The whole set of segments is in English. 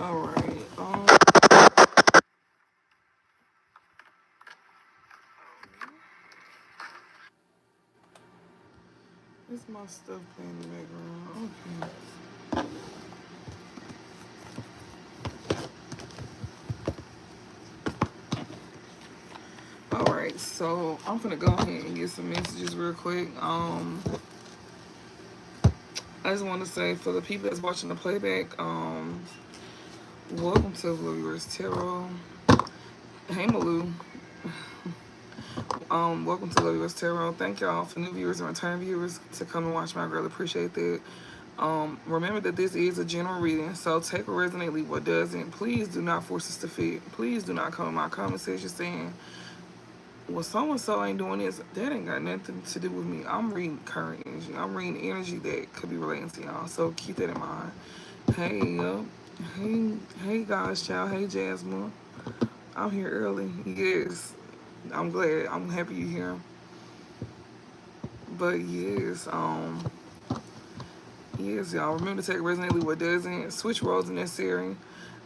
All right. It's my stuff playing in the background. Okay. All right. So I'm gonna go ahead and get some messages real quick. I just want to say for the people that's watching the playback, welcome to Blue Viewers Tarot. Hey Malou. Welcome to Blue Viewers Tarot. Thank y'all for new viewers and return viewers to come and watch my girl. Appreciate that. Remember that this is a general reading, so take what resonates, leave what doesn't. Please do not force us to fit. Please do not come in my comment section saying, well, so-and-so ain't doing this. That ain't got nothing to do with me. I'm reading current energy. I'm reading energy that could be relating to y'all, so keep that in mind. Hey, hey, guys, child. Hey, Jasmine. I'm here early. Yes, I'm glad. I'm happy you're here. But yes, y'all. Remember to take resonantly what doesn't. Switch roles in necessary.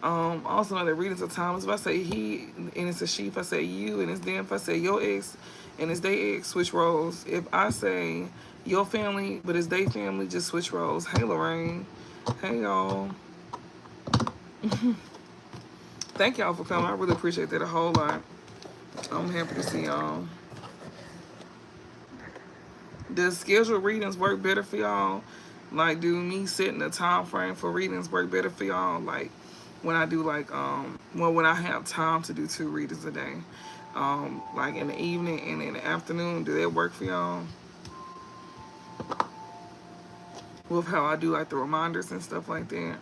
Also know that readings are timeless. If I say he and it's a she, if I say you and it's them, if I say your ex and it's they ex, switch roles. If I say your family but it's they family, just switch roles. Hey Lorraine. Hey y'all. Thank y'all for coming. I really appreciate that a whole lot. I'm happy to see y'all. Does scheduled readings work better for y'all? Like, do me setting a time frame for readings work better for y'all? Like, when I do when I have time to do 2 readings a day, like in the evening and in the afternoon, do that work for y'all? With how I do like the reminders and stuff like that.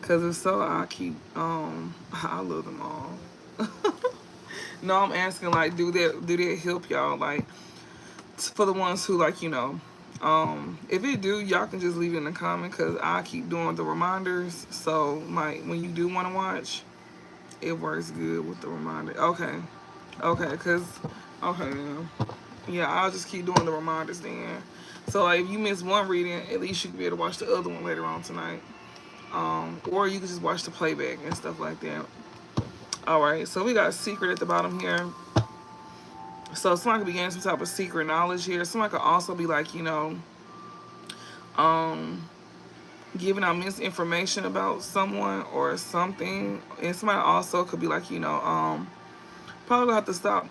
Cause if so, I keep I love them all. No, I'm asking like, do that help y'all? Like, for the ones who like, if it do, y'all can just leave it in the comment because I keep doing the reminders. So like when you do want to watch, it works good with the reminder. Okay, cause okay, yeah, I'll just keep doing the reminders then. So like if you miss one reading, at least you can be able to watch the other one later on tonight. Or you can just watch the playback and stuff like that. All right, so we got secret at the bottom here. So someone could be getting some type of secret knowledge here. Someone could also be like, um, giving out misinformation about someone or something. And somebody also could be like, probably have to stop,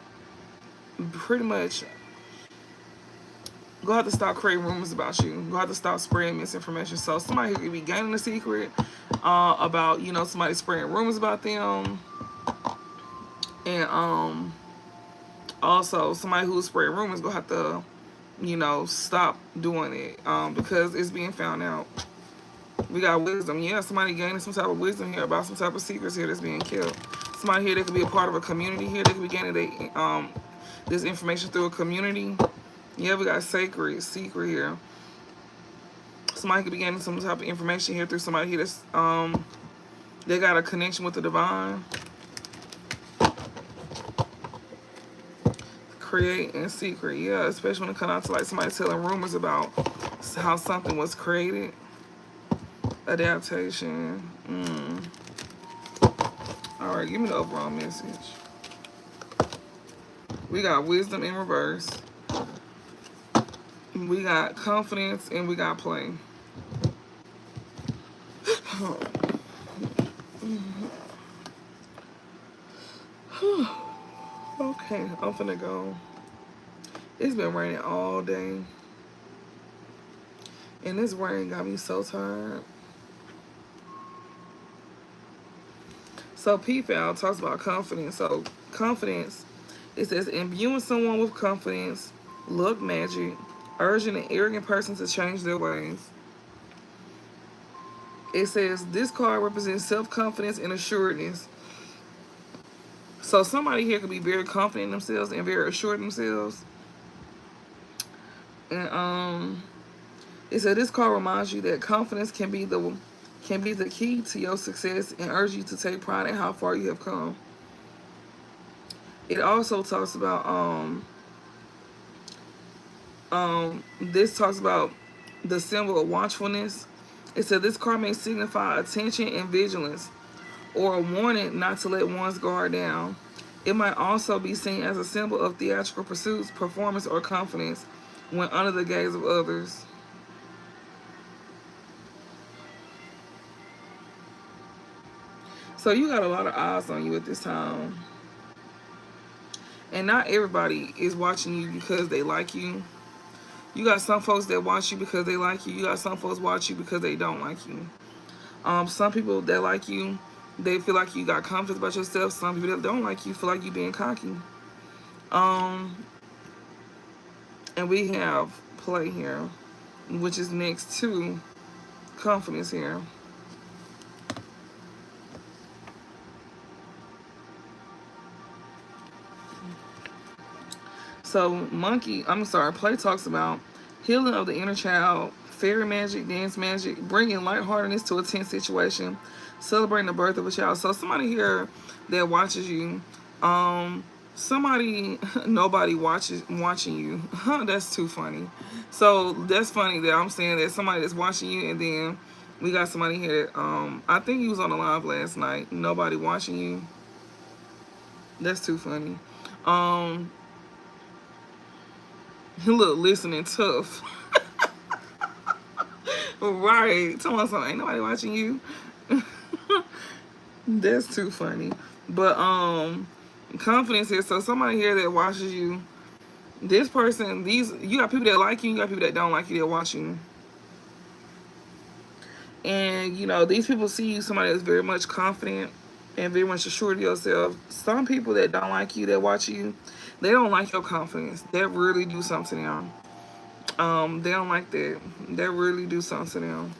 pretty much, go have to stop creating rumors about you. Go have to stop spreading misinformation. So somebody who could be gaining a secret about, somebody spreading rumors about them. And also somebody who's spreading rumors go have to, stop doing it because it's being found out. We got wisdom. Yeah, somebody gaining some type of wisdom here about some type of secrets here that's being killed. Somebody here that could be a part of a community here. They could be gaining this information through a community. Yeah, we got secret here. Somebody could be gaining some type of information here through somebody here that's they got a connection with the divine. Create and secret, yeah, especially when it comes out to like somebody telling rumors about how something was created. Adaptation. All right, give me the overall message. We got wisdom in reverse. We got confidence and we got play. Okay, I'm finna go. It's been raining all day. And this rain got me so tired. So PFAL talks about confidence. So confidence, it says imbuing someone with confidence, luck magic, urging an arrogant person to change their ways. It says this card represents self-confidence and assuredness. So somebody here could be very confident in themselves and very assured in themselves. And it said this card reminds you that confidence can be the key to your success and urge you to take pride in how far you have come. It also talks about this talks about the symbol of watchfulness. It said this card may signify attention and vigilance, or a warning not to let one's guard down. It might also be seen as a symbol of theatrical pursuits, performance, or confidence when under the gaze of others. So you got a lot of eyes on you at this time. And not everybody is watching you because they like you. You got some folks that watch you because they like you. You got some folks watch you because they don't like you. Some people that like you, they feel like you got confidence about yourself. Some people that don't like you feel like you being cocky. And we have play here, which is next to confidence here. So play talks about healing of the inner child, fairy magic, dance magic, bringing lightheartedness to a tense situation, celebrating the birth of a child. So somebody here that watches you, nobody watching you. That's too funny. So that's funny that I'm saying that somebody that's watching you, and then we got somebody here that, I think he was on the live last night. Nobody watching you. That's too funny. Look, listening tough. Right. Tell me something. Ain't nobody watching you. That's too funny. But confidence here. So somebody here that watches you. This person, you got people that like you got people that don't like you that watch you. And these people see you somebody that's very much confident and very much assured of yourself. Some people that don't like you that watch you, they don't like your confidence. That really do something to them. They don't like that. That really do something to them.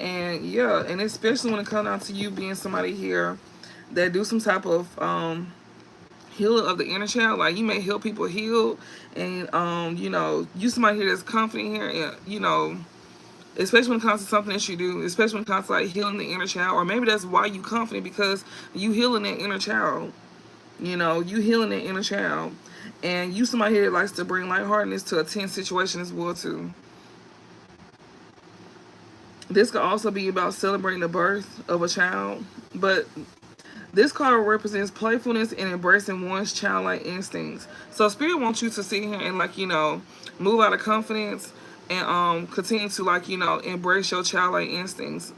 And yeah, and especially when it comes down to you being somebody here that do some type of healing of the inner child. Like, you may help people heal, and you somebody here that's confident here, and especially when it comes to something that you do, especially when it comes to like healing the inner child, or maybe that's why you confident, because you healing that inner child. You healing that inner child. And you somebody here that likes to bring lightheartedness to a tense situation as well too. This could also be about celebrating the birth of a child. But this card represents playfulness and embracing one's childlike instincts. So Spirit wants you to sit here and move out of confidence and continue to embrace your childlike instincts.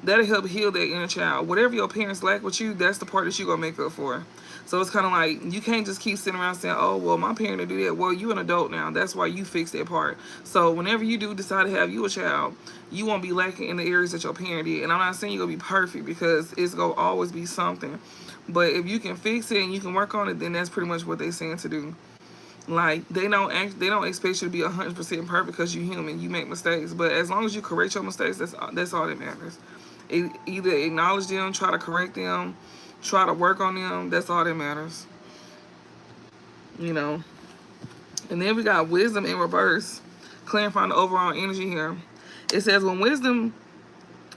That'll help heal that inner child. Whatever your parents lack with you, that's the part that you're going to make up for. So it's kind of like, you can't just keep sitting around saying, oh, well, my parent didn't do that. Well, you're an adult now. That's why you fix that part. So whenever you do decide to have you a child, you won't be lacking in the areas that your parent did. And I'm not saying you're going to be perfect, because it's going to always be something. But if you can fix it and you can work on it, then that's pretty much what they're saying to do. Like, they don't expect you to be 100% perfect, because you're human. You make mistakes. But as long as you correct your mistakes, that's all that matters. Either acknowledge them, try to correct them, try to work on them. That's all that matters. And then we got wisdom in reverse, clarifying the overall energy here. It says, when wisdom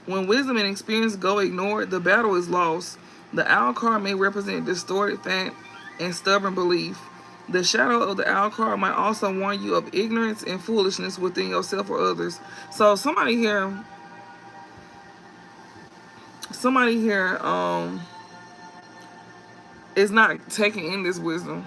and experience go ignored, the battle is lost. The owl card may represent distorted fact and stubborn belief. The shadow of the owl card might also warn you of ignorance and foolishness within yourself or others. So somebody here is not taking in this wisdom.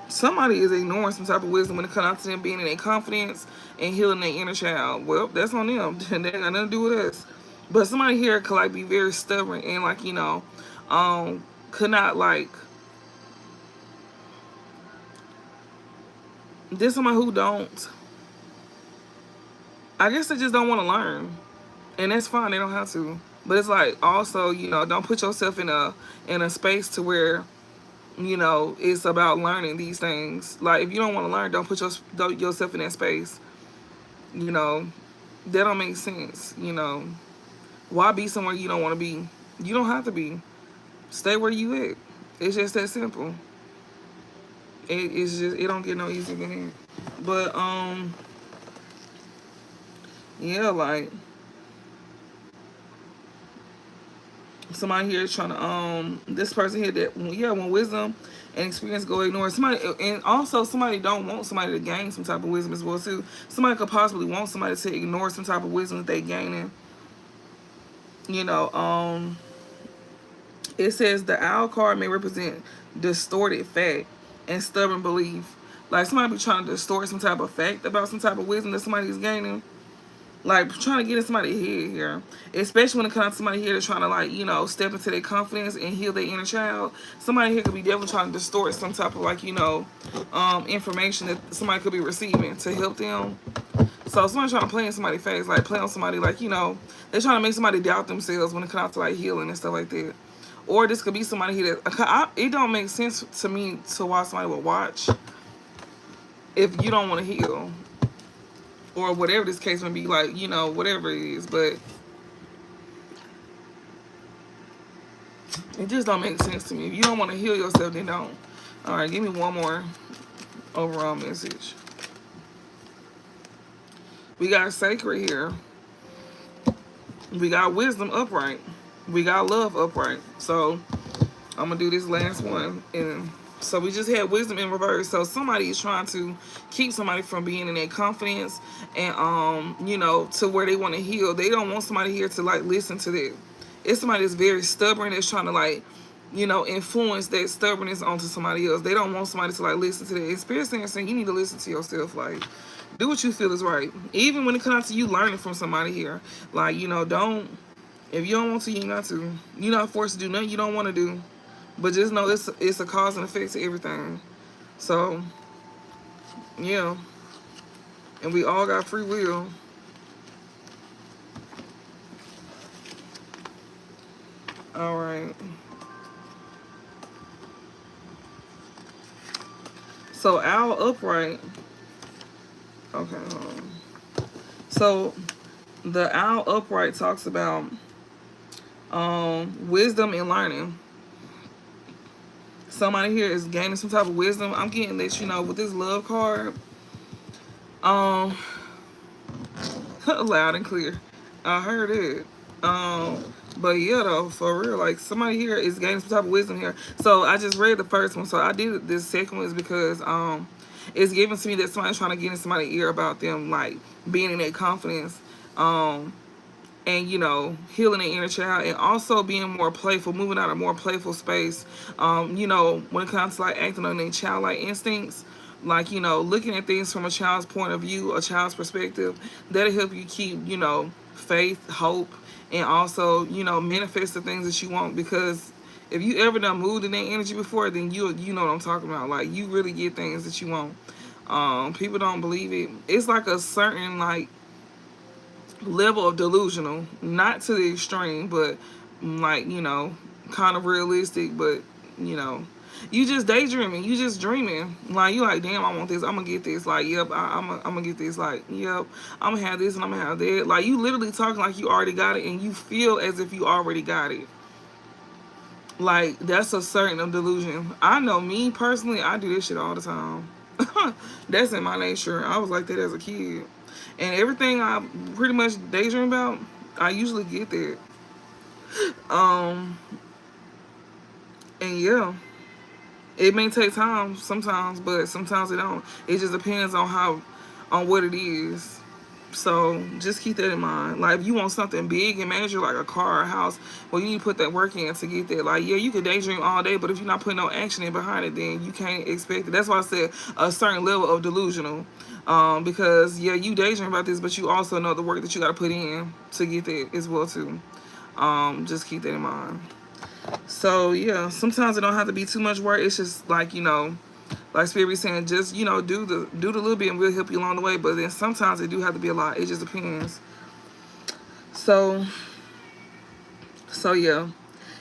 Somebody is ignoring some type of wisdom when it comes out to them being in their confidence and healing their inner child. Well, that's on them. They got nothing to do with us. But somebody here could be very stubborn and could not there's somebody who don't. I guess they just don't want to learn. And that's fine, they don't have to. But it's also, don't put yourself in a space to where, it's about learning these things. Like, if you don't want to learn, don't put yourself in that space. That don't make sense. Why be somewhere you don't want to be? You don't have to be. Stay where you at. It's just that simple. It don't get no easier than that. But yeah, somebody here is trying to this person here that when wisdom and experience go ignored, somebody, and also somebody don't want somebody to gain some type of wisdom as well too. Somebody could possibly want somebody to ignore some type of wisdom that they gaining. You know, it says the owl card may represent distorted fact and stubborn belief. Like somebody be trying to distort some type of fact about some type of wisdom that somebody's gaining. Like trying to get in somebody's head here. Especially when it comes to somebody here that's trying to like, you know, step into their confidence and heal their inner child. Somebody here could be definitely trying to distort some type of like, you know, information that somebody could be receiving to help them. So somebody trying to play in somebody's face, like play on somebody, like, you know, they're trying to make somebody doubt themselves when it comes to like healing and stuff like that. Or this could be somebody here that it don't make sense to me to why somebody would watch if you don't want to heal, or whatever this case may be, like, you know, whatever it is. But it just don't make sense to me. If you don't want to heal yourself, then don't. All right, give me one more overall message. We got sacred here. We got wisdom upright. We got love upright. So I'm gonna do this last one. And so we just had wisdom in reverse. So somebody is trying to keep somebody from being in their confidence and you know, to where they want to heal. They don't want somebody here to like listen to that. It's somebody that's very stubborn, that's trying to like, you know, influence that stubbornness onto somebody else. They don't want somebody to like listen to that. And Spirit saying you need to listen to yourself. Like, do what you feel is right. Even when it comes to you learning from somebody here. Like, you know, don't, if you don't want to, you ain't got to. You're not forced to do nothing you don't want to do. But just know it's a cause and effect to everything. So, yeah. And we all got free will. All right. So, owl upright. Okay, hold on. So, the owl upright talks about wisdom and learning. Somebody here is gaining some type of wisdom. I'm getting that, you know, with this love card, loud and clear. I heard it. But yeah, though, for real, like somebody here is gaining some type of wisdom here. So I just read the first one. So I did this second one is because it's given to me that somebody's trying to get in somebody's ear about them like being in their confidence. And, you know, healing the inner child and also being more playful, moving out of a more playful space. You know, when it comes to like acting on their childlike instincts, like, you know, looking at things from a child's point of view, a child's perspective, that'll help you keep, you know, faith, hope, and also, you know, manifest the things that you want. Because if you ever done moved in that energy before, then you know what I'm talking about. Like, you really get things that you want. People don't believe it. It's like a certain, like, level of delusional, not to the extreme, but like, you know, kind of realistic, but you know, you just daydreaming, you just dreaming, like you like, damn, I want this, I'm gonna get this, like, yep, I'm gonna get this, like, yep, I'm gonna have this and I'm gonna have that. Like, you literally talking like you already got it and you feel as if you already got it. Like, that's a certain delusion. I know me personally, I do this shit all the time. That's in my nature. I was like that as a kid. And everything I pretty much daydream about, I usually get that. And yeah, it may take time sometimes, but sometimes it don't. It just depends on what it is. So just keep that in mind. Like, if you want something big and major, like a car or a house, well, you need to put that work in to get that. Like, yeah, you can daydream all day, but if you're not putting no action in behind it, then you can't expect it. That's why I said a certain level of delusional. Because, yeah, you daydream about this, but you also know the work that you got to put in to get that as well, too. Just keep that in mind. So, yeah, sometimes it don't have to be too much work. It's just like, you know, like Spirit be saying, just, you know, do the little bit and we'll help you along the way. But then sometimes it do have to be a lot. It just depends. So yeah.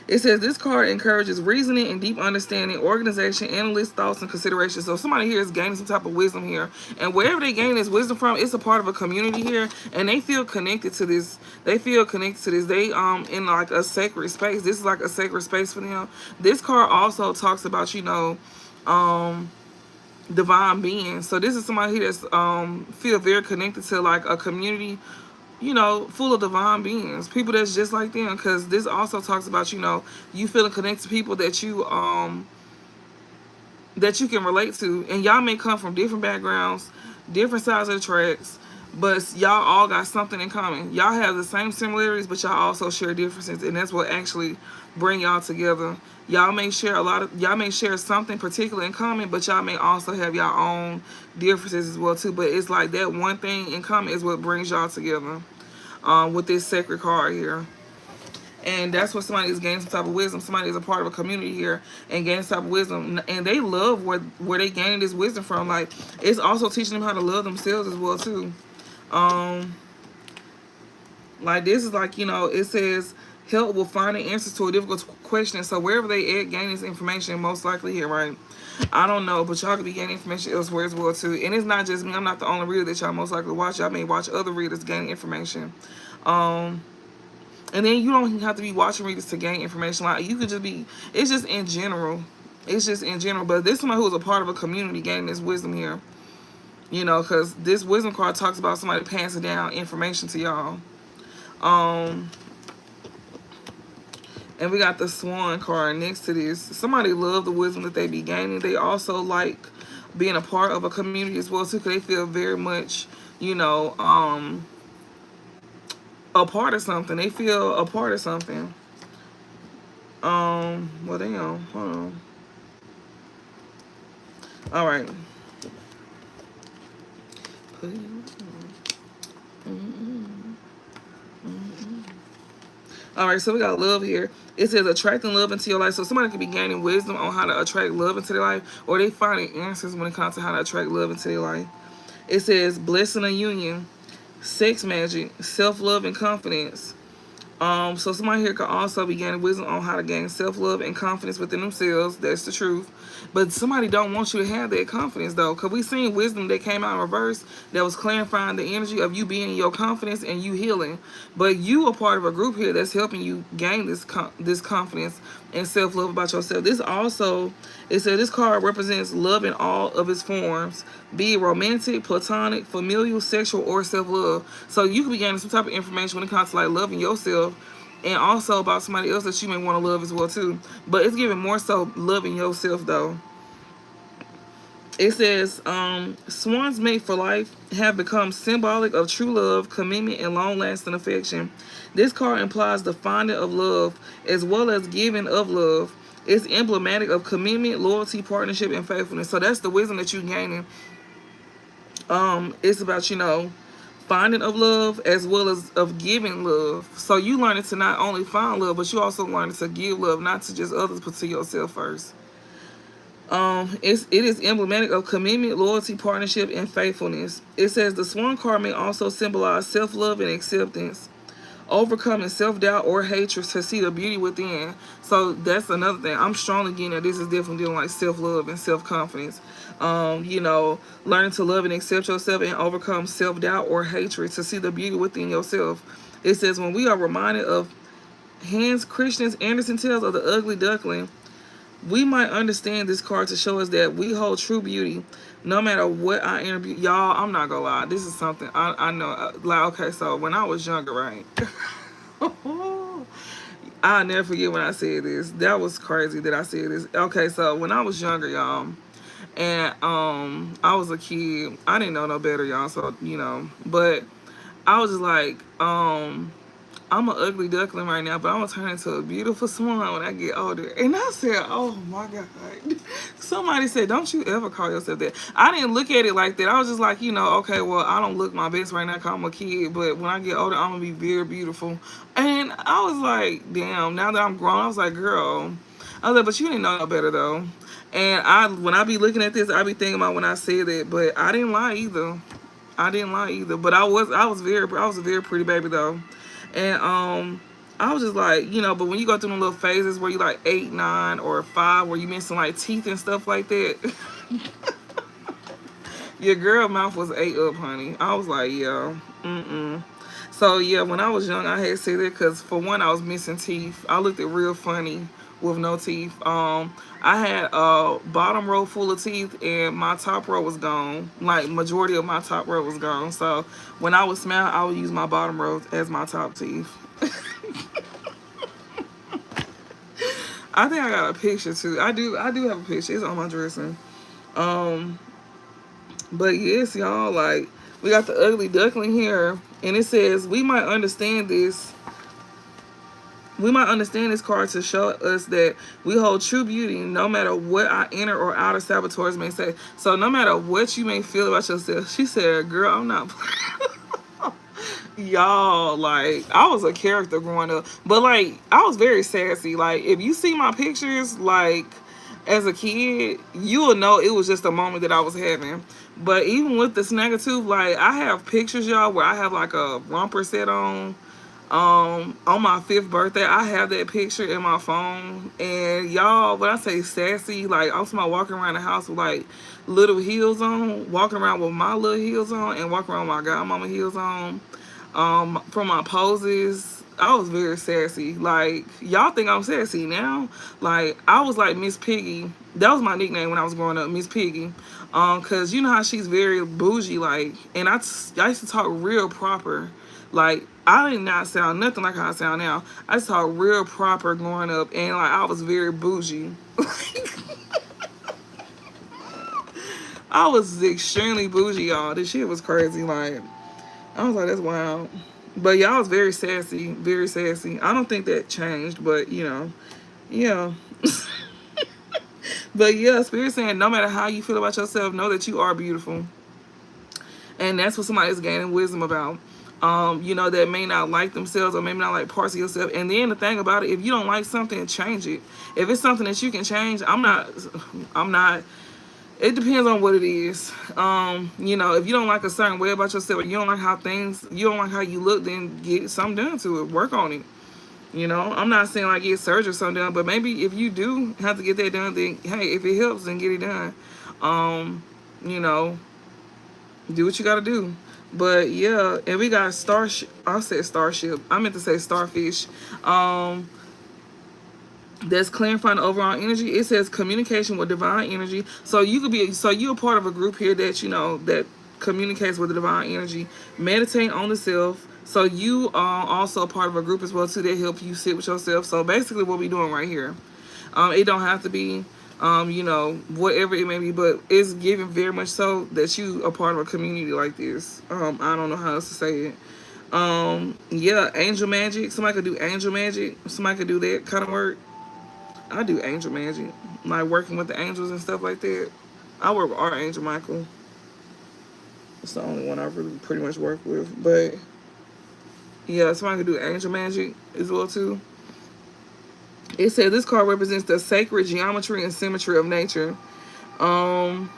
It says this card encourages reasoning and deep understanding, organization, analyst thoughts, and considerations. So somebody here is gaining some type of wisdom here. And wherever they gain this wisdom from, it's a part of a community here. And they feel connected to this. They in like a sacred space. This is like a sacred space for them. This card also talks about, you know, divine being. So this is somebody that's feel very connected to like a community, you know, full of divine beings, people that's just like them. Because this also talks about, you know, you feeling connected to people that you can relate to, and y'all may come from different backgrounds, different sides of the tracks, but y'all all got something in common. Y'all have the same similarities, but y'all also share differences, and that's what actually bring y'all together. Y'all may share y'all may share something particular in common, but y'all may also have y'all own differences as well too. But it's like that one thing in common is what brings y'all together. With this sacred card here. And that's what somebody is gaining some type of wisdom. Somebody is a part of a community here and gaining some type of wisdom. And they love where they gaining this wisdom from. Like, it's also teaching them how to love themselves as well too. Like, this is like, it says help with finding answers to a difficult question. So wherever they at gaining this information, most likely here, right? I don't know, but y'all could be gaining information elsewhere as well too. And it's not just me. I'm not the only reader that y'all most likely watch. Y'all may watch other readers gaining information. And then you don't even have to be watching readers to gain information. Like, you could just be, it's just in general. It's just in general. But this is somebody who is a part of a community gaining this wisdom here. Because this wisdom card talks about somebody passing down information to y'all. And we got the Swan card next to this. Somebody love the wisdom that they be gaining. They also like being a part of a community as well too, because they feel very much, a part of something. They feel a part of something. Well, damn. Hold on. All right. All right, so we got love here. It says attracting love into your life. So somebody could be gaining wisdom on how to attract love into their life, or they finding answers when it comes to how to attract love into their life. It says blessing a union, sex magic, self-love, and confidence. So somebody here could also be gaining wisdom on how to gain self-love and confidence within themselves. That's the truth. But somebody don't want you to have that confidence, though. Because we seen wisdom that came out in reverse that was clarifying the energy of you being in your confidence and you healing. But you are part of a group here that's helping you gain this confidence and self-love about yourself. This also, it said this card represents love in all of its forms, be it romantic, platonic, familial, sexual, or self-love. So you could be gaining some type of information when it comes to like loving yourself, and also about somebody else that you may want to love as well too. But it's giving more so loving yourself though. It says, swans made for life have become symbolic of true love, commitment, and long-lasting affection. This card implies the finding of love as well as giving of love. It's emblematic of commitment, loyalty, partnership, and faithfulness. So that's the wisdom that you're gaining. It's about, finding of love as well as of giving love. So you learning to not only find love, but you also learning to give love, not to just others, but to yourself first. It is emblematic of commitment, loyalty, partnership, and faithfulness. It says the Swan card may also symbolize self-love and acceptance, overcoming self-doubt or hatred to see the beauty within. So that's another thing. I'm strongly getting that this is definitely dealing like self-love and self-confidence. Learning to love and accept yourself and overcome self-doubt or hatred to see the beauty within yourself. It says when we are reminded of Hans Christian Andersen's tales of the ugly duckling, we might understand this card to show us that we hold true beauty no matter what our inner beauty. Y'all, I'm not gonna lie. This is something I know. Like, okay, so when I was younger, right? I'll never forget when I said this. That was crazy that I said this. Okay, so when I was younger, y'all, and I was a kid. I didn't know no better, y'all, so, but I was just like, I'm an ugly duckling right now, but I'm going to turn into a beautiful swan when I get older. And I said, oh my God. Somebody said, don't you ever call yourself that. I didn't look at it like that. I was just like, okay, well, I don't look my best right now because I'm a kid, but when I get older, I'm going to be very beautiful. And I was like, damn, now that I'm grown, I was like, girl. I was like, but you didn't know no better though. And when I be looking at this, I be thinking about when I said it, but I didn't lie either. But I was a very pretty baby though. And I was just like, but when you go through them little phases where you like 8, 9, or 5, where you missing like teeth and stuff like that, your girl mouth was ate up, honey. I was like, yeah, So yeah, when I was young, I had to say that because for one, I was missing teeth. I looked at real funny with no teeth. I had a bottom row full of teeth and my top row was gone. Like majority of my top row was gone. So when I would smile, I would use my bottom row as my top teeth. I think I got a picture too. I do have a picture. It's on my dressing. But yes, y'all, like We got the ugly duckling here, and it says we might understand this card to show us that we hold true beauty no matter what our inner or outer saboteurs may say. So no matter what you may feel about yourself, she said, girl, I'm not y'all, like, I was a character growing up. But like, I was very sassy. Like, if you see my pictures, like, as a kid, you will know it was just a moment that I was having. But even with the snagger-tooth, like, I have pictures, y'all, where I have like a romper set on my 5th birthday. I have that picture in my phone, and y'all, when I say sassy, like, I'm talking about walking around the house with like little heels on, walking around with my little heels on, and walking around with my godmama heels on. From my poses, I was very sassy. Like, y'all think I'm sassy now. Like, I was like Miss Piggy. That was my nickname when I was growing up, Miss Piggy. Cause you know how she's very bougie, like, and I used to talk real proper. Like, I did not sound nothing like how I sound now. I just talk real proper growing up, and like, I was very bougie. I was extremely bougie, y'all. This shit was crazy. Like, I was like, that's wild. But y'all was very sassy, very sassy. I don't think that changed, but you know, yeah. But yeah, Spirit saying no matter how you feel about yourself, know that you are beautiful. And that's what somebody's gaining wisdom about. You know, that may not like themselves or maybe not like parts of yourself. And then the thing about it, if you don't like something, change it. If it's something that you can change, I'm not, it depends on what it is. You know, if you don't like a certain way about yourself, or you don't like you don't like how you look, then get something done to it. Work on it. You know, I'm not saying like get surgery or something done, but maybe if you do have to get that done, then hey, if it helps, then get it done. You know, do what you gotta do. But yeah, and we got starship. I said starship. I meant to say starfish. That's clarifying the overall energy. It says communication with divine energy. So you're a part of a group here that, you know, that communicates with the divine energy. Meditate on the self. So you are also a part of a group as well too that help you sit with yourself. So basically what we're doing right here. It don't have to be you know, whatever it may be, but it's given very much so that you are part of a community like this. I don't know how else to say it. Yeah, angel magic. Somebody could do angel magic. Somebody could do that kind of work. I do angel magic, like working with the angels and stuff like that. I work with Archangel Michael. It's the only one I really pretty much work with. But yeah, somebody can do angel magic as well too. It says this card represents the sacred geometry and symmetry of nature. Um,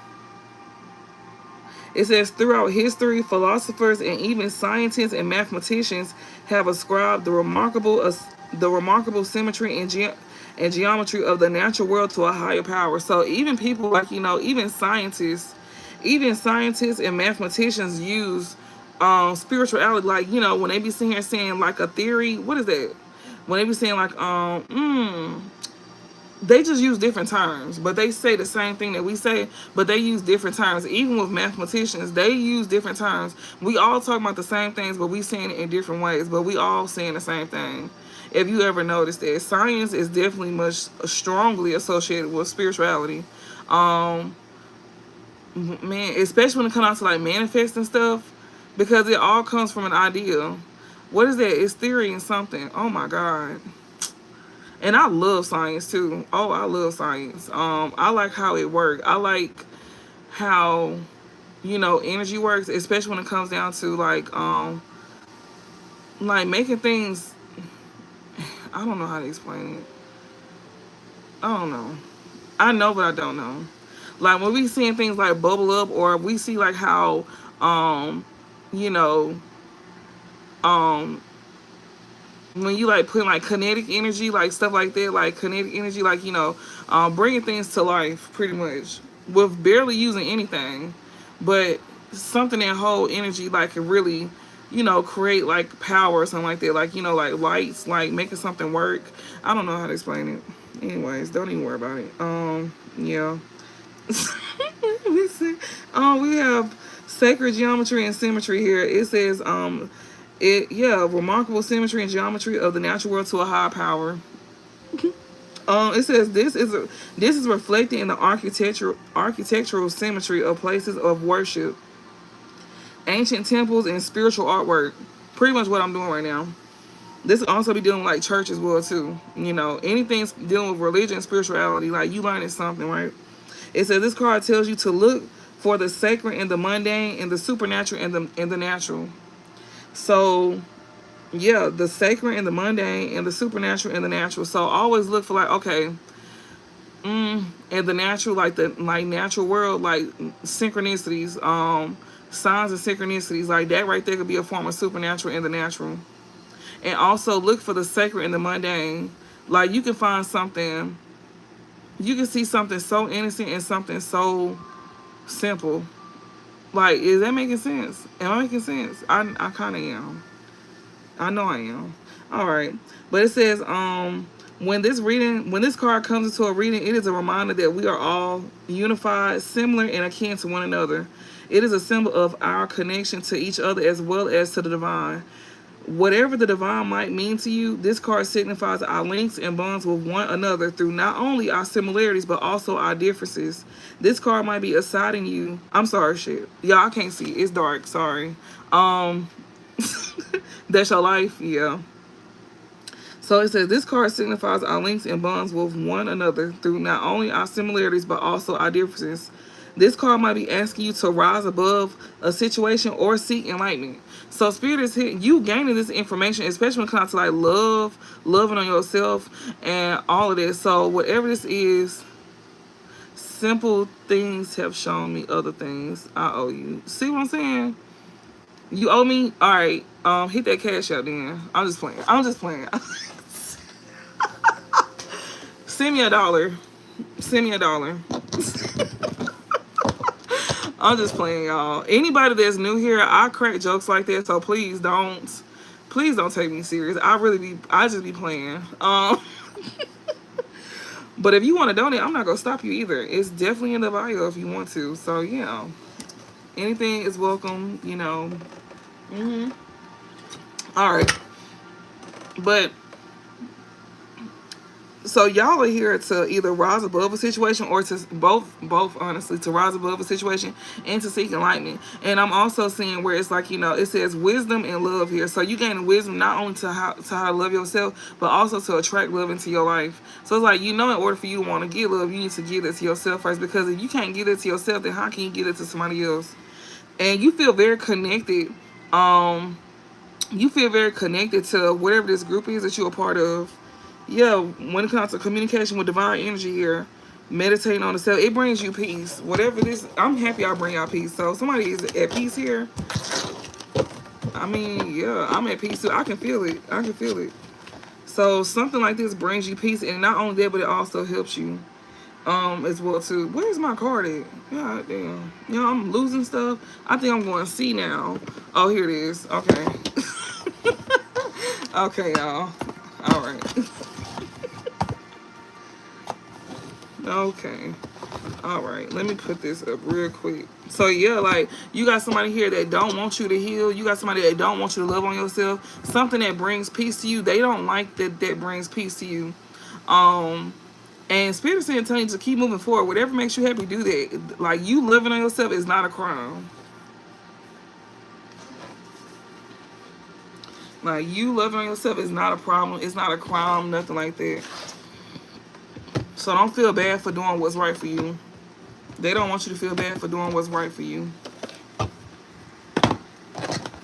It says throughout history, philosophers and even scientists and mathematicians have ascribed the remarkable symmetry and geometry of the natural world to a higher power. So even people like, you know, even scientists and mathematicians use spirituality, like, you know, when they be sitting here saying like a theory, what is that? When they be saying like they just use different terms, but they say the same thing that we say, but they use different terms. Even with mathematicians, they use different terms. We all talk about the same things, but we saying it in different ways, but we all saying the same thing. If you ever noticed that, science is definitely much strongly associated with spirituality. Um, Man, especially when it comes out to like manifesting stuff, because it all comes from an idea. What is that? It's theory and something. Oh my God. And I love science too. Oh, I love science. I like how it works. I like how, you know, energy works, especially when it comes down to like making things. I don't know how to explain it. I don't know. I know, but I don't know. Like when we seeing things like bubble up, or we see like how, you know, um, when you like put like kinetic energy, like stuff like that, like kinetic energy, like, you know, bringing things to life pretty much with barely using anything, but something that hold energy like can really, you know, create like power or something like that, like, you know, like lights, like making something work. I don't know how to explain it. Anyways, don't even worry about it. Yeah. We see. We have sacred geometry and symmetry here. It says remarkable symmetry and geometry of the natural world to a higher power. It says this is reflected in the architectural symmetry of places of worship ancient temples and spiritual artwork. Pretty much what I'm doing right now. This will also be dealing with like church as well too. You know, anything dealing with religion and spirituality, like you learning something, right? It says this card tells you to look for the sacred in the mundane and the supernatural and the natural. So yeah, the sacred and the mundane and the supernatural and the natural. So always look for like, okay, and the natural, like the like natural world, like synchronicities, signs and synchronicities, like that right there could be a form of supernatural and the natural. And also look for the sacred and the mundane. Like you can find something, you can see something so innocent and something so simple. Like, is that making sense? Am I making sense? I kind of am. I know I am. All right. But it says, when this card comes into a reading, it is a reminder that we are all unified, similar, and akin to one another. It is a symbol of our connection to each other as well as to the divine. Whatever the divine might mean to you, this card signifies our links and bonds with one another through not only our similarities but also our differences. This card might be assigning you. I'm sorry, shit. Y'all, I can't see. It's dark. Sorry. That's your life. Yeah. So it says this card signifies our links and bonds with one another through not only our similarities but also our differences. This card might be asking you to rise above a situation or seek enlightenment. So Spirit is here, you gaining this information, especially when it comes to like love, loving on yourself, and all of this. So whatever this is, simple things have shown me other things I owe you. See what I'm saying? You owe me? All right. Hit that cash out then. I'm just playing. I'm just playing. Send me $1. Send me $1. I'm just playing, y'all. Anybody that's new here, I crack jokes like that, so please don't take me serious. I just be playing. But if you want to donate, I'm not gonna stop you either. It's definitely in the bio if you want to. So yeah, anything is welcome. You know. All right, but. So y'all are here to either rise above a situation or to both honestly, to rise above a situation and to seek enlightenment. And I'm also seeing where it's like, you know, it says wisdom and love here. So you gain wisdom not only to how to love yourself, but also to attract love into your life. So it's like, you know, in order for you to want to give love, you need to give it to yourself first, because if you can't give it to yourself, then how can you give it to somebody else? And you feel very connected. You feel very connected to whatever this group is that you're a part of. Yeah, when it comes to communication with divine energy here, meditating on the self, it brings you peace. Whatever this, I'm happy I bring y'all peace. So somebody is at peace here. I mean, yeah, I'm at peace too. I can feel it. I can feel it. So something like this brings you peace, and not only that, but it also helps you as well too. Where's my card at? God damn. You know, I'm losing stuff. I think I'm going to see now. Oh, here it is. Okay. Okay, y'all. All right. Okay. All right. Let me put this up real quick. So yeah, like you got somebody here that don't want you to heal. You got somebody that don't want you to love on yourself. Something that brings peace to you. They don't like that brings peace to you. And Spirit is saying, telling you to keep moving forward. Whatever makes you happy, do that. Like you loving on yourself is not a crime. Like you loving on yourself is not a problem. It's not a crime. Nothing like that. So don't feel bad for doing what's right for you. They don't want you to feel bad for doing what's right for you.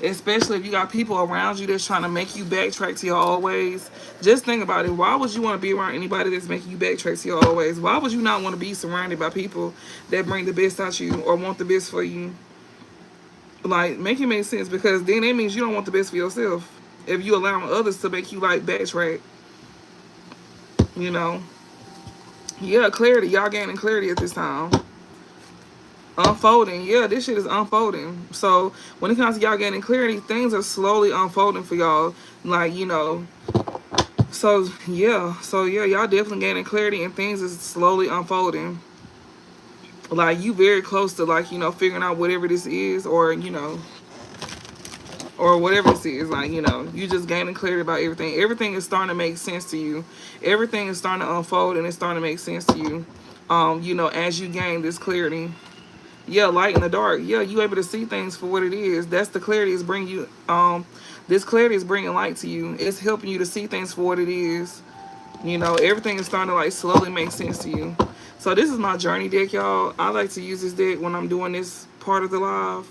Especially if you got people around you that's trying to make you backtrack to your old ways. Just think about it. Why would you want to be around anybody that's making you backtrack to your old ways? Why would you not want to be surrounded by people that bring the best out you or want the best for you? Like, make it make sense, because then that means you don't want the best for yourself. If you allow others to make you like backtrack, you know. Yeah, clarity. Y'all gaining clarity at this time. Unfolding. Yeah, this shit is unfolding. So when it comes to y'all gaining clarity, things are slowly unfolding for y'all. Like, you know. So yeah, y'all definitely gaining clarity and things is slowly unfolding. Like you very close to, like, you know, figuring out whatever this is, or, you know, or whatever this is. Like, you know, you just gaining clarity about everything. Everything is starting to make sense to you. Everything is starting to unfold and it's starting to make sense to you. You know, as you gain this clarity. Yeah, light in the dark. Yeah, you able to see things for what it is. That's the clarity is bringing you. This clarity is bringing light to you. It's helping you to see things for what it is. You know, everything is starting to like slowly make sense to you. So this is my journey deck, y'all. I like to use this deck when I'm doing this part of the live.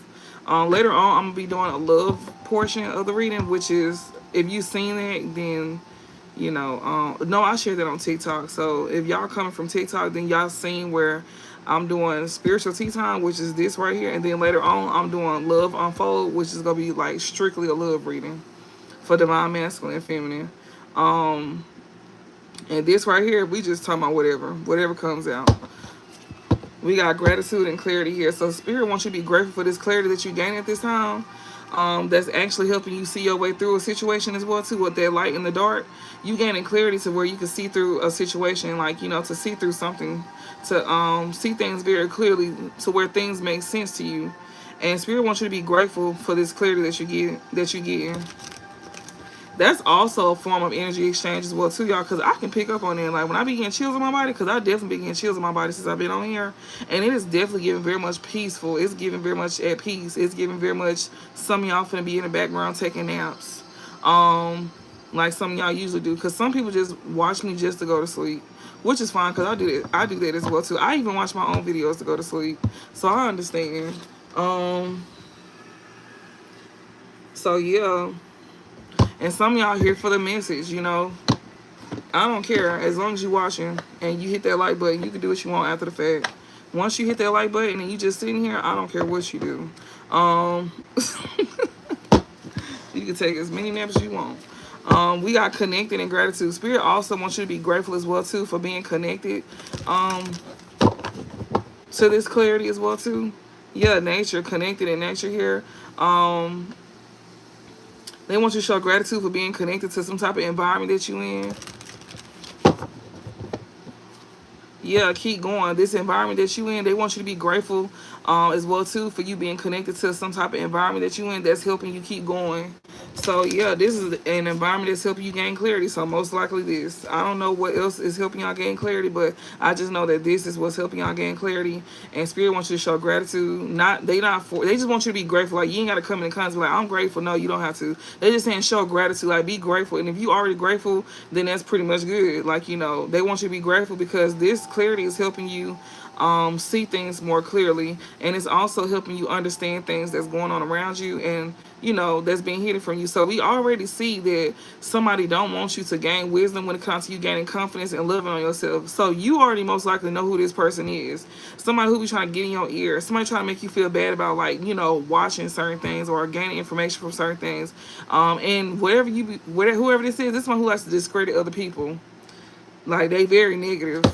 Later on, I'm gonna be doing a love portion of the reading, which is if you've seen it, then you know, no, I shared that on TikTok. So if y'all coming from TikTok, then y'all seen where I'm doing spiritual tea time, which is this right here, and then later on I'm doing love unfold, which is gonna be like strictly a love reading for divine masculine and feminine. Um, and this right here, we just talking about whatever comes out. We got gratitude and clarity here. So Spirit wants you to be grateful for this clarity that you gain at this time. That's actually helping you see your way through a situation as well too, with that light in the dark. You gaining clarity to where you can see through a situation, like, you know, to see through something, to see things very clearly, to where things make sense to you. And Spirit wants you to be grateful for this clarity that you get. That's also a form of energy exchange as well too, y'all, because I can pick up on it. Like when I be getting chills in my body, because I definitely been getting chills in my body since I've been on here, and it is definitely giving very much peaceful. It's giving very much at peace. It's giving very much, some of y'all finna be in the background taking naps, like some of y'all usually do, because some people just watch me just to go to sleep, which is fine, because I do that as well too. I even watch my own videos to go to sleep, so I understand. So yeah. And some of y'all here for the message, you know. I don't care. As long as you watching and you hit that like button, you can do what you want after the fact. Once you hit that like button and you just sitting here, I don't care what you do. You can take as many naps as you want. We got connected in gratitude. Spirit also wants you to be grateful as well too for being connected to this clarity as well too. Yeah, nature, connected in nature here. They want you to show gratitude for being connected to some type of environment that you in. Yeah, keep going. This environment that you in, they want you to be grateful as well too for you being connected to some type of environment that you in that's helping you keep going. So yeah, this is an environment that's helping you gain clarity. So most likely this. I don't know what else is helping y'all gain clarity, but I just know that this is what's helping y'all gain clarity. And Spirit wants you to show gratitude. They just want you to be grateful. Like you ain't gotta come in contact like I'm grateful. No, you don't have to. They just saying show gratitude. Like be grateful. And if you already grateful, then that's pretty much good. Like, you know, they want you to be grateful because this clarity is helping you see things more clearly, and it's also helping you understand things that's going on around you, and you know that's being hidden from you. So we already see that somebody don't want you to gain wisdom when it comes to you gaining confidence and loving on yourself. So you already most likely know who this person is. Somebody who be trying to get in your ear, somebody trying to make you feel bad about, like, you know, watching certain things or gaining information from certain things. And whoever this is, this one who likes to discredit other people. Like they very negative.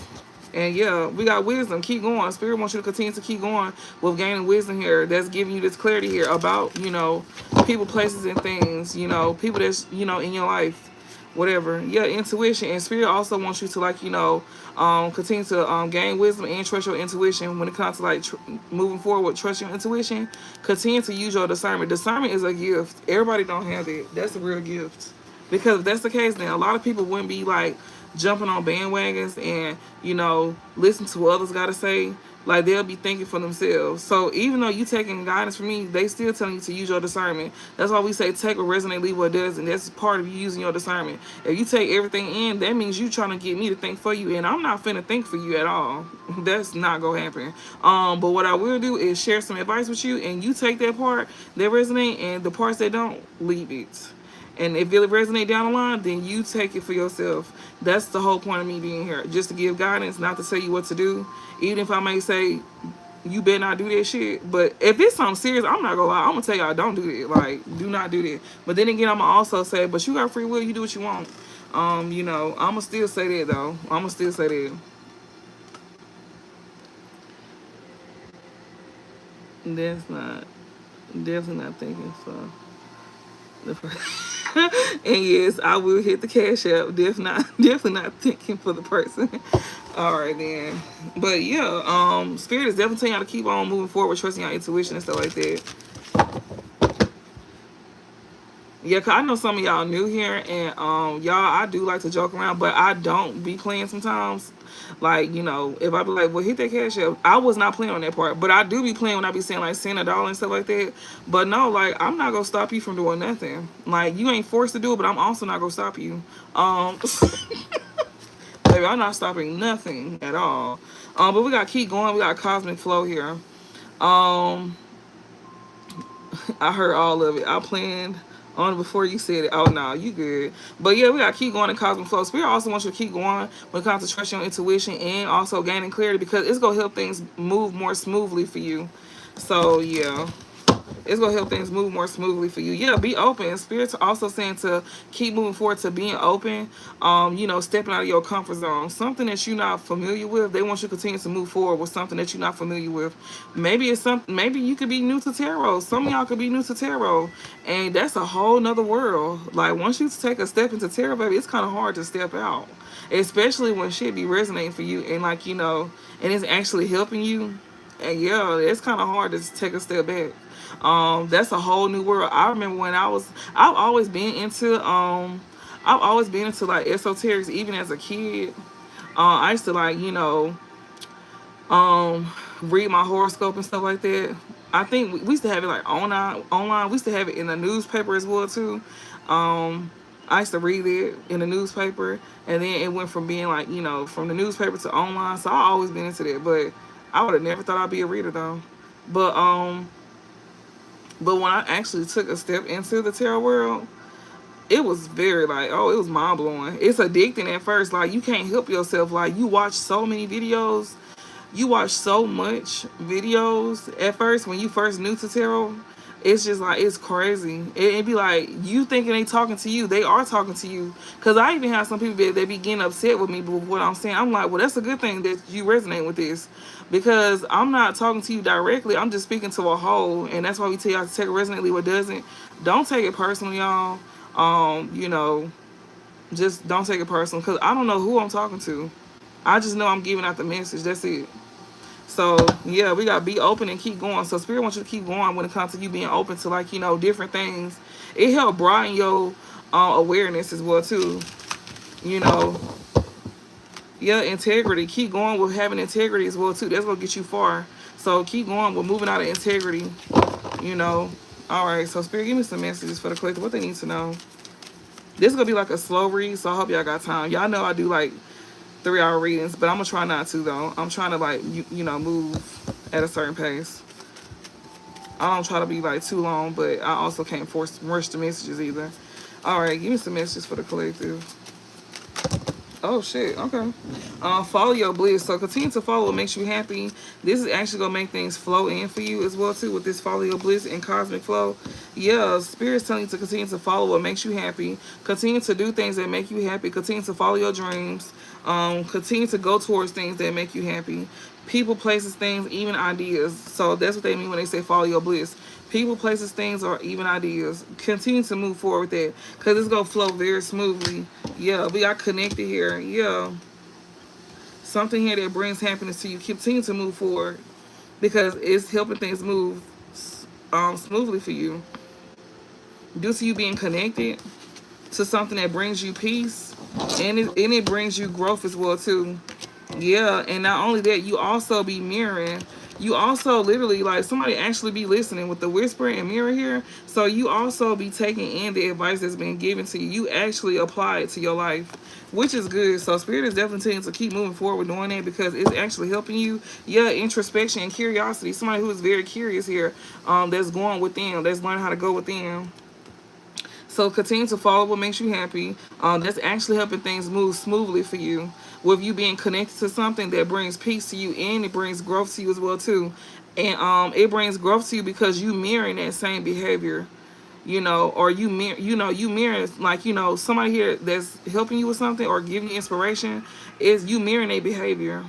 And yeah, we got wisdom. Keep going. Spirit wants you to continue to keep going with gaining wisdom here. That's giving you this clarity here about, you know, people, places, and things. You know, people that's, you know, in your life, whatever. Yeah, intuition. And Spirit also wants you to, like, you know, continue to gain wisdom and trust your intuition when it comes to like moving forward with trust your intuition. Continue to use your discernment. Discernment is a gift. Everybody don't have it. That's a real gift. Because if that's the case, then a lot of people wouldn't be like jumping on bandwagons and, you know, listen to what others gotta say. Like they'll be thinking for themselves. So even though you taking guidance from me, they still telling you to use your discernment. That's why we say take what resonates, leave what doesn't. That's part of you using your discernment. If you take everything in, that means you trying to get me to think for you, and I'm not finna think for you at all. That's not gonna happen. But what I will do is share some advice with you, and you take that part that resonate, and the parts that don't, leave it. And if it resonates down the line, then you take it for yourself. That's the whole point of me being here. Just to give guidance, not to tell you what to do. Even if I may say, you better not do that shit. But if it's something serious, I'm not gonna lie. I'm gonna tell y'all, don't do it. Like, do not do that. But then again, I'm gonna also say, but you got free will, you do what you want. You know, I'm gonna still say that though. I'm gonna still say that. That's not, definitely not thinking for the person. And yes, I will hit the cash app. Definitely not thinking for the person. All right then. But yeah, Spirit is definitely telling y'all to keep on moving forward, trusting your intuition and stuff like that. Yeah, cause I know some of y'all new here, and y'all, I do like to joke around, but I don't be playing sometimes. Like, you know, if I be like, well, hit that cash app, I was not playing on that part, but I do be playing when I be saying like send $1 and stuff like that. But no, like I'm not gonna stop you from doing nothing. Like you ain't forced to do it, but I'm also not gonna stop you. Baby, I'm not stopping nothing at all. But we gotta keep going. We got cosmic flow here. Um, I heard all of it. I planned on it before you said it. Oh no, you good. But yeah, we gotta keep going in cosmic flow. Spirit also wants you to keep going when it comes to trusting your intuition and also gaining clarity because it's gonna help things move more smoothly for you. So yeah. It's gonna help things move more smoothly for you. Yeah, be open. Spirit's also saying to keep moving forward to being open. You know, stepping out of your comfort zone. Something that you're not familiar with. They want you to continue to move forward with something that you're not familiar with. Maybe it's something. Maybe you could be new to tarot. Some of y'all could be new to tarot, and that's a whole nother world. Like once you take a step into tarot, baby, it's kind of hard to step out, especially when shit be resonating for you and like you know, and it's actually helping you. And yeah, it's kind of hard to take a step back. That's a whole new world. I remember when I've always been into I've always been into like esoterics even as a kid. I used to like, you know, read my horoscope and stuff like that. I think we used to have it like online. We used to have it in the newspaper as well too. I used to read it in the newspaper, and then it went from being like, you know, from the newspaper to online. So I always been into that, but I would have never thought I'd be a reader though. But but when I actually took a step into the tarot world, it was very like, oh, it was mind blowing. It's addicting at first. Like you can't help yourself. Like you watch so many videos. You watch so much videos at first when you first new to tarot. It's just like it's crazy. It be like you thinking they talking to you, they are talking to you. Cause I even have some people that be getting upset with me with what I'm saying. I'm like, well, that's a good thing that you resonate with this, because I'm not talking to you directly. I'm just speaking to a whole, and that's why we tell y'all to take it resonantly. What doesn't, don't take it personal, y'all. You know, just don't take it personal, cause I don't know who I'm talking to. I just know I'm giving out the message. That's it. So yeah, we gotta be open and keep going. So spirit wants you to keep going when it comes to you being open to like, you know, different things. It help broaden your awareness as well too. You know, yeah, integrity. Keep going with having integrity as well too. That's gonna get you far. So keep going with moving out of integrity. You know. All right. So spirit, give me some messages for the collective. What they need to know. This is gonna be like a slow read. So I hope y'all got time. Y'all know I do like 3-hour readings, but I'm gonna try not to though. I'm trying to like you know move at a certain pace. I don't try to be like too long, but I also can't rush the messages either. All right, give me some messages for the collective. Oh shit, okay. Follow your bliss. So continue to follow what makes you happy. This is actually gonna make things flow in for you as well too with this follow your bliss and cosmic flow. Yeah, spirit's telling you to continue to follow what makes you happy. Continue to do things that make you happy. Continue to follow your dreams. Continue to go towards things that make you happy. People, places, things, even ideas. So that's what they mean when they say follow your bliss. People, places, things, or even ideas. Continue to move forward with that, because it's going to flow very smoothly. Yeah, we got connected here. Yeah. Something here that brings happiness to you. Continue to move forward, because it's helping things move smoothly for you. Due to you being connected to something that brings you peace, and it brings you growth as well too. Yeah, and not only that, you also be mirroring. You also literally like somebody actually be listening with the whisper and mirror here. So you also be taking in the advice that's been given to you. You actually apply it to your life, which is good. So spirit is definitely telling you to keep moving forward with doing that, because it's actually helping you. Yeah, introspection and curiosity. Somebody who is very curious here, that's going within, that's learning how to go within. So continue to follow what makes you happy. That's actually helping things move smoothly for you. With you being connected to something that brings peace to you, and it brings growth to you as well too. And it brings growth to you because you mirroring that same behavior, you know, or you mirror like, you know, somebody here that's helping you with something or giving you inspiration, is you mirroring their behavior.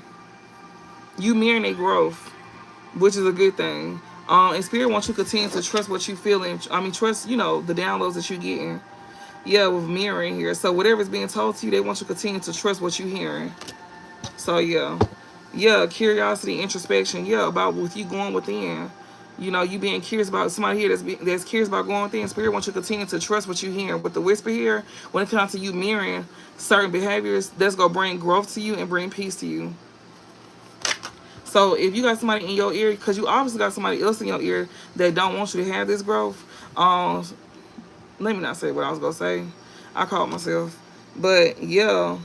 You mirroring their growth, which is a good thing. And spirit wants you to continue to trust what you feel, and trust, you know, the downloads that you're getting. Yeah, with mirroring here. So whatever's being told to you, they want you to continue to trust what you're hearing. So yeah. Yeah, curiosity, introspection. Yeah, about with you going within. You know, you being curious about somebody here that's curious about going things. Spirit wants you to continue to trust what you're hearing. With the whisper here, when it comes to you mirroring certain behaviors, that's gonna bring growth to you and bring peace to you. So if you got somebody in your ear, because you obviously got somebody else in your ear that don't want you to have this growth, let me not say what I was gonna say. I caught myself. But yeah,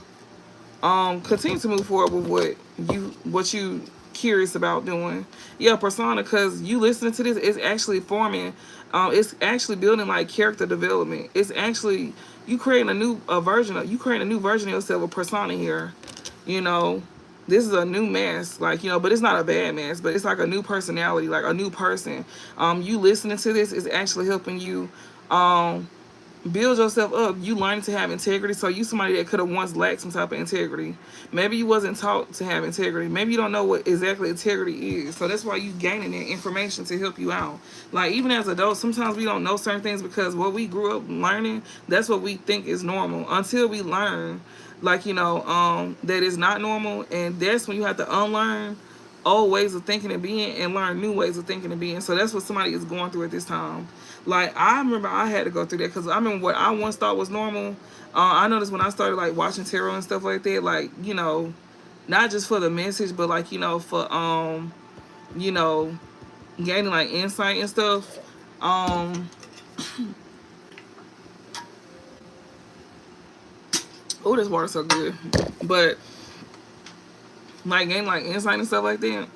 continue to move forward with what you curious about doing. Yeah, persona, because you listening to this, it's actually forming, it's actually building like character development. It's actually you creating a new version of yourself, a persona here. You know, this is a new mask, like, you know, but it's not a bad mask, but it's like a new personality, like a new person. You listening to this is actually helping you build yourself up. You learning to have integrity. So you somebody that could have once lacked some type of integrity. Maybe you wasn't taught to have integrity. Maybe you don't know what exactly integrity is. So that's why you gaining that information to help you out. Like, even as adults, sometimes we don't know certain things because what we grew up learning, that's what we think is normal until we learn, like, you know, that is not normal. And that's when you have to unlearn old ways of thinking and being and learn new ways of thinking and being. So that's what somebody is going through at this time. Like, I remember I had to go through that because I remember what I once thought was normal. I noticed when I started like watching tarot and stuff like that, like, you know, not just for the message, but like, you know, for you know, gaining like insight and stuff. Oh, this water's so good. But like gaining like insight and stuff like that.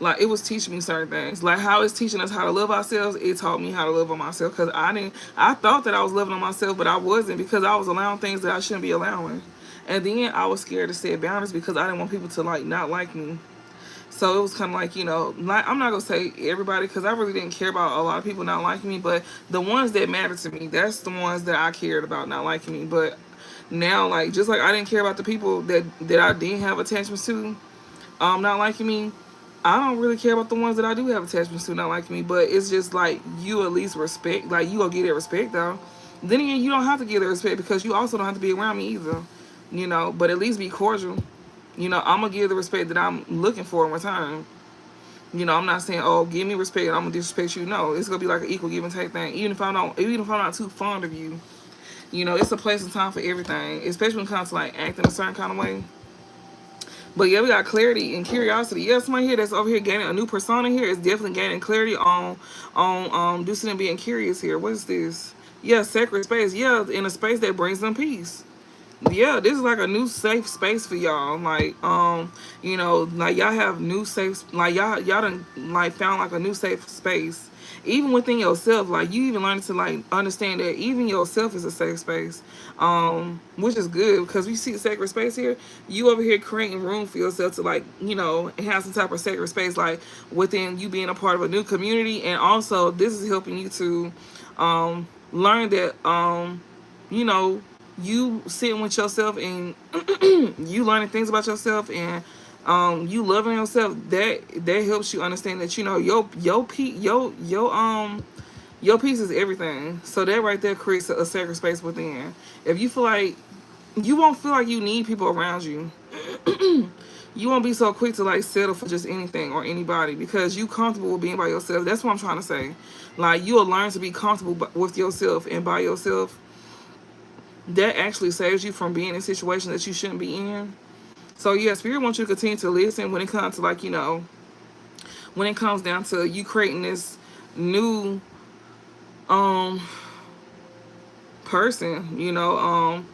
Like, it was teaching me certain things. Like how it's teaching us how to love ourselves, it taught me how to love on myself. Because I thought that I was loving on myself, but I wasn't, because I was allowing things that I shouldn't be allowing. And then I was scared to set boundaries because I didn't want people to like not like me. So it was kind of like, you know, like, I'm not going to say everybody because I really didn't care about a lot of people not liking me. But the ones that mattered to me, that's the ones that I cared about not liking me. But now, like, just like I didn't care about the people that I didn't have attachments to, not liking me, I don't really care about the ones that I do have attachments to not liking me. But it's just like, you at least respect, like, you gonna get that respect though. Then again, you don't have to give that respect because you also don't have to be around me either, you know. But at least be cordial. You know, I'm gonna give the respect that I'm looking for in return. You know, I'm not saying, oh, give me respect and I'm gonna disrespect you. No, it's gonna be like an equal give and take thing. Even if I'm not too fond of you, you know, it's a place and time for everything. Especially when it comes to like acting a certain kind of way. But yeah, we got clarity and curiosity. Yeah, somebody here that's over here gaining a new persona here is definitely gaining clarity on Lucid and being curious here. What is this? Yeah, sacred space. Yeah, in a space that brings them peace. Yeah, this is like a new safe space for y'all. Like, you know, like y'all have new safe, like y'all done like found like a new safe space. Even within yourself, like you even learning to like understand that even yourself is a safe space. Which is good because we see sacred space here. You over here creating room for yourself to like, you know, have some type of sacred space like within you being a part of a new community. And also this is helping you to learn that you know, you sitting with yourself and you learning things about yourself and you loving yourself, that helps you understand that, you know, your piece is everything. So that right there creates a sacred space within. If you feel like you won't feel like you need people around you, you won't be so quick to like settle for just anything or anybody because you comfortable with being by yourself. That's what I'm trying to say. Like, you'll learn to be comfortable with yourself and by yourself. That actually saves you from being in situations that you shouldn't be in. So yeah, Spirit wants you to continue to listen when it comes to like, you know, when it comes down to you creating this new person, you know,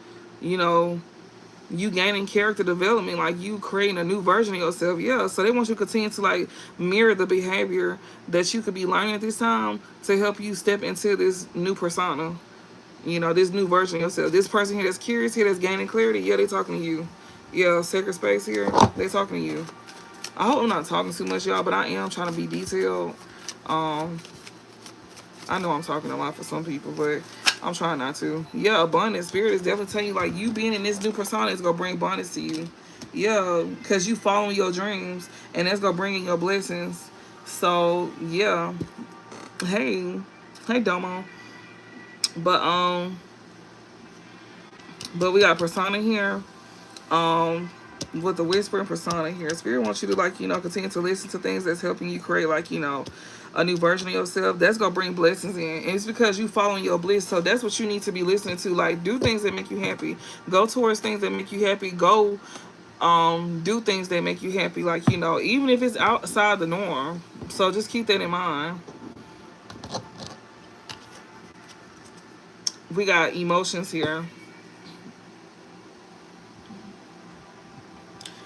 you gaining character development, like you creating a new version of yourself. Yeah, so they want you to continue to like mirror the behavior that you could be learning at this time to help you step into this new persona. You know, this new version of yourself. This person here that's curious here, that's gaining clarity, yeah, they talking to you. Yeah, sacred space here, they talking to you. I hope I'm not talking too much, y'all, but I am trying to be detailed. I know I'm talking a lot for some people, but I'm trying not to. Yeah, abundance. Spirit is definitely telling you, like, you being in this new persona is going to bring abundance to you. Yeah, because you following your dreams, and that's going to bring in your blessings. So, yeah. Hey, Domo. But we got persona here. with the whispering persona here. Spirit wants you to, like, continue to listen to things that's helping you create, like, a new version of yourself. That's gonna bring blessings in. And it's because you following your bliss. So that's what you need to be listening to. Like, do things that make you happy. Go towards things that make you happy. Go do things that make you happy. Like, even if it's outside the norm. So just keep that in mind. We got emotions here.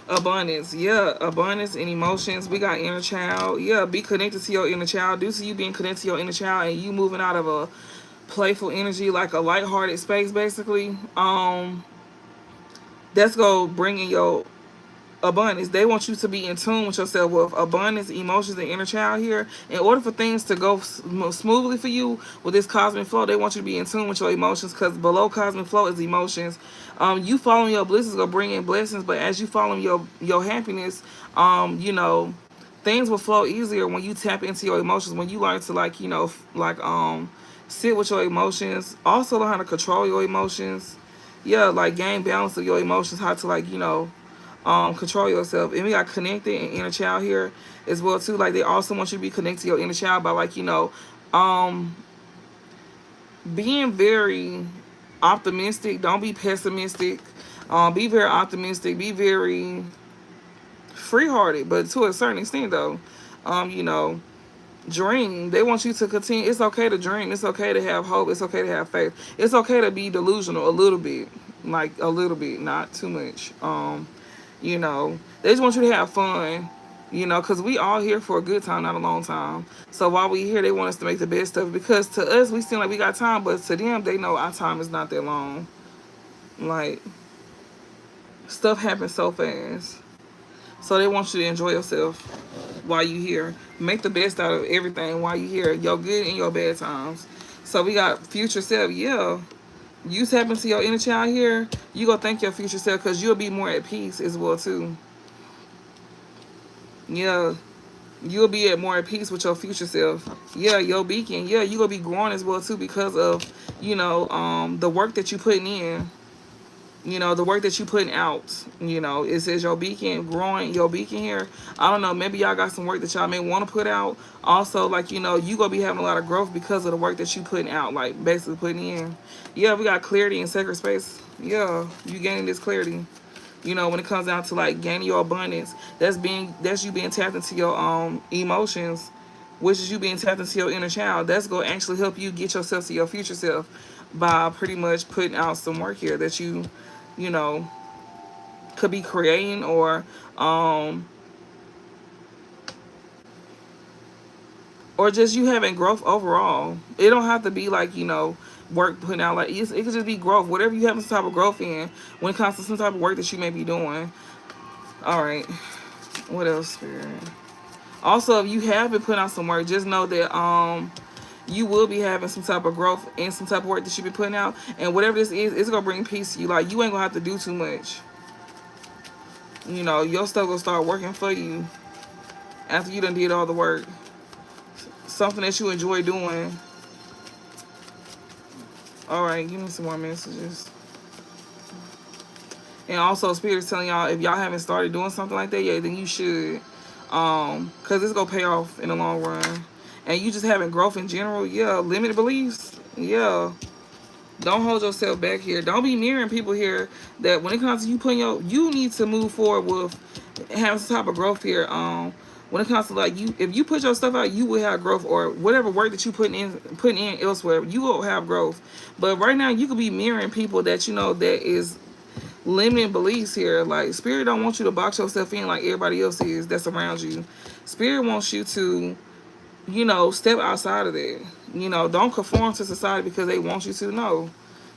Abundance, yeah, abundance and emotions. We got inner child, yeah. Be connected to your inner child. Due to you being connected to your inner child and you moving out of a playful energy, like a lighthearted space, basically. That's gonna bring in your abundance. They want you to be in tune with yourself with abundance, emotions, and inner child here. In order for things to go smoothly for you with this cosmic flow, they want you to be in tune with your emotions, because below cosmic flow is emotions. You following your bliss is gonna bring in blessings, but as you follow your happiness, things will flow easier when you tap into your emotions. When you learn to, sit with your emotions. Also learn how to control your emotions. Yeah, like gain balance of your emotions. How to, control yourself. And we got connected and inner child here as well too. Like, they also want you to be connected to your inner child by, being very optimistic. Don't be pessimistic. Be very optimistic. Be very free-hearted, but to a certain extent though. Dream. They want you to continue. It's okay to dream. It's okay to have hope. It's okay to have faith. It's okay to be delusional a little bit. Like a little bit, not too much. They just want you to have fun, because we all here for a good time, not a long time. So while we here, they want us to make the best of it, because to us, we seem like we got time, but to them, they know our time is not that long. Like, stuff happens so fast. So they want you to enjoy yourself while you here. Make the best out of everything while you here, your good and your bad times. So we got future self, yeah. You tap into your inner child here, you go thank your future self, because you'll be more at peace as well too. Yeah, you'll be at more at peace with your future self. Yeah, your beacon. Yeah, you gonna be growing as well too, because of the work that you putting in. The work that you putting out. It says your beacon growing. Your beacon here. I don't know. Maybe y'all got some work that y'all may want to put out. Also, you gonna be having a lot of growth because of the work that you putting out. Like, basically putting in. Yeah, we got clarity in sacred space. Yeah, you gaining this clarity. When it comes down to, gaining your abundance, that's you being tapped into your emotions, which is you being tapped into your inner child. That's gonna actually help you get yourself to your future self by pretty much putting out some work here that you know could be creating, or just you having growth overall. It don't have to be work putting out, it could just be growth. Whatever you have some type of growth in when it comes to some type of work that you may be doing. All right, what else, Spirit? Also, if you have been putting out some work, just know that you will be having some type of growth and some type of work that you be putting out, and whatever this is, it's gonna bring peace to you. Like, you ain't gonna have to do too much. Your stuff gonna start working for you after you done did all the work. Something that you enjoy doing. All right, give me some more messages. And also, Spirit is telling y'all, if y'all haven't started doing something like that yet, then you should. Because it's going to pay off in the long run. And you just having growth in general, yeah. Limited beliefs, yeah. Don't hold yourself back here. Don't be mirroring people here that when it comes to you putting you need to move forward with having some type of growth here. When it comes to if you put your stuff out, you will have growth, or whatever work that you putting in elsewhere, you will have growth. But right now, you could be mirroring people that that is limiting beliefs here. Like, Spirit don't want you to box yourself in like everybody else is that's around you. Spirit wants you to, step outside of that. Don't conform to society because they want you to. No.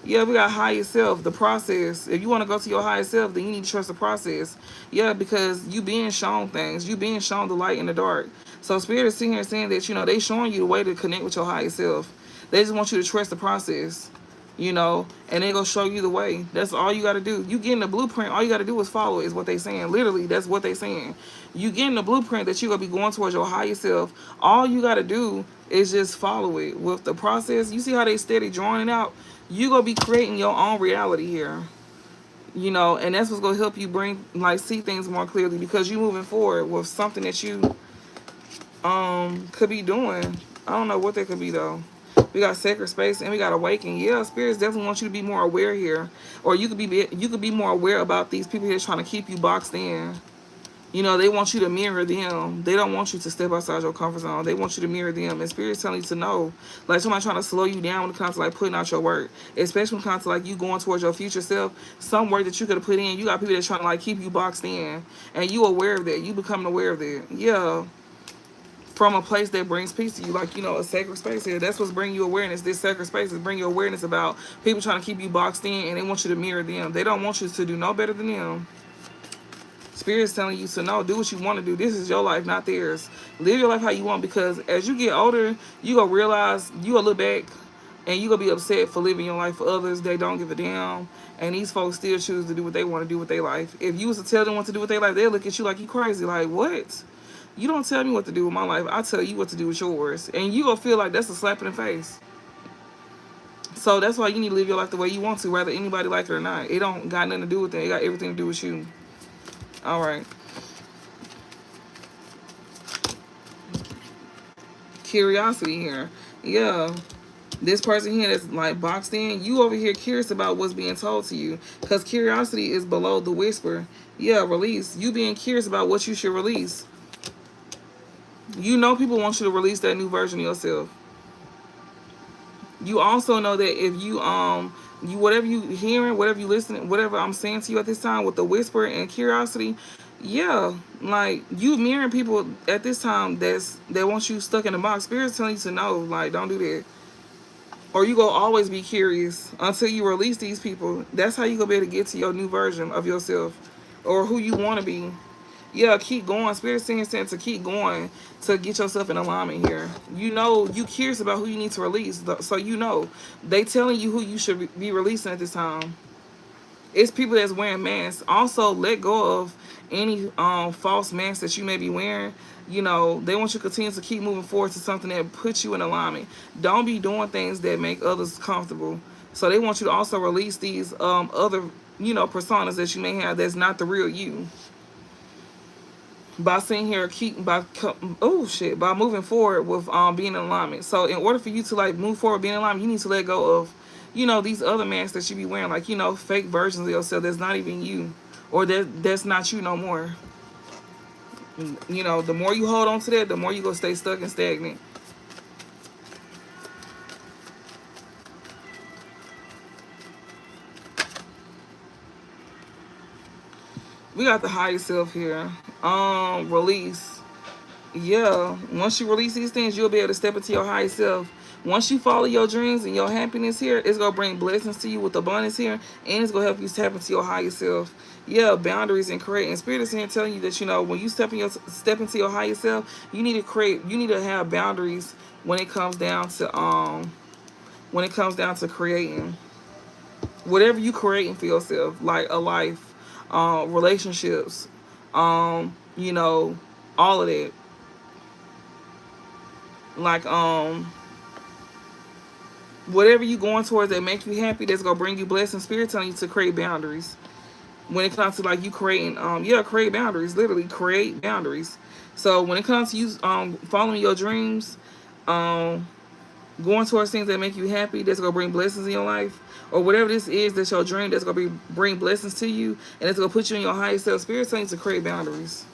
Yeah, we got higher self, the process. If you want to go to your higher self, then you need to trust the process. Yeah, because you being shown things. You being shown the light in the dark. So Spirit is sitting here saying that, they showing you the way to connect with your higher self. They just want you to trust the process, and they gonna show you the way. That's all you got to do. You getting the blueprint. All you got to do is follow it, is what they saying. Literally, that's what they saying. You getting the blueprint that you gonna be going towards your higher self. All you got to do is just follow it with the process. You see how they steady drawing it out? You gonna be creating your own reality here. You know, and that's what's gonna help you bring like see things more clearly, because you moving forward with something that you could be doing. I don't know what that could be though. We got sacred space and we got awaken. Yeah, spirits definitely want you to be more aware here, or you could be more aware about these people here trying to keep you boxed in. You know, they want you to mirror them. They don't want you to step outside your comfort zone. They want you to mirror them. And Spirit's telling you to know. Like, somebody trying to slow you down when it comes to, like, putting out your work. Especially when it comes to, like, you going towards your future self. Some work that you could have put in. You got people that's trying to, like, keep you boxed in. And you aware of that. You becoming aware of that. Yeah. From a place that brings peace to you. Like, you know, a sacred space here. That's what's bringing you awareness. This sacred space is bringing you awareness about people trying to keep you boxed in. And they want you to mirror them. They don't want you to do no better than them. Spirit's telling you to know, do what you want to do. This is your life, not theirs. Live your life how you want, because as you get older, you gonna realize, you gonna look back and you gonna be upset for living your life for others. They don't give a damn. And these folks still choose to do what they want to do with their life. If you was to tell them what to do with their life, they'll look at you like you crazy. Like, what? You don't tell me what to do with my life. I tell you what to do with yours. And you gonna feel like that's a slap in the face. So that's why you need to live your life the way you want to, whether anybody like it or not. It don't got nothing to do with it. It got everything to do with you. All right. Curiosity here. Yeah. This person here that's like boxed in, you over here curious about what's being told to you. Because curiosity is below the whisper. Yeah, release. You being curious about what you should release. You know people want you to release that new version of yourself. You also know that if you whatever you hearing, whatever you listening, whatever I'm saying to you at this time with the whisper and curiosity, yeah, like you mirroring people at this time that want you stuck in the box. Spirit's telling you to know, like, don't do that. Or you gonna always be curious until you release these people. That's how you gonna be able to get to your new version of yourself, or who you want to be. Yeah, keep going. Spirit saying to keep going to get yourself in alignment here. You know, you curious about who you need to release. So you know, they telling you who you should be releasing at this time. It's people that's wearing masks. Also, let go of any false masks that you may be wearing. You know, they want you to continue to keep moving forward to something that puts you in alignment. Don't be doing things that make others comfortable. So they want you to also release these other, you know, personas that you may have that's not the real you. By sitting here, by moving forward with being in alignment. So in order for you to like move forward, being in alignment, you need to let go of, you know, these other masks that you be wearing, like, you know, fake versions of yourself that's not even you, or that's not you no more. You know, the more you hold on to that, the more you gonna stay stuck and stagnant. We got the higher self here. Release. Yeah, once you release these things, you'll be able to step into your higher self. Once you follow your dreams and your happiness here, it's gonna bring blessings to you with abundance here, and it's gonna help you tap into your higher self. Yeah, boundaries and create. And Spirit is here telling you that, you know, when you step into your higher self, you need to create. You need to have boundaries when it comes down to creating whatever you creating for yourself, like a life, relationships, you know, all of that. Like whatever you going towards that makes you happy, that's gonna bring you blessings. Spirit telling you to create boundaries. When it comes to like you creating, create boundaries. Literally create boundaries. So when it comes to you following your dreams, going towards things that make you happy, that's gonna bring blessings in your life, or whatever this is that's your dream, that's gonna bring blessings to you, and it's gonna put you in your highest self. Spirit telling you to create boundaries.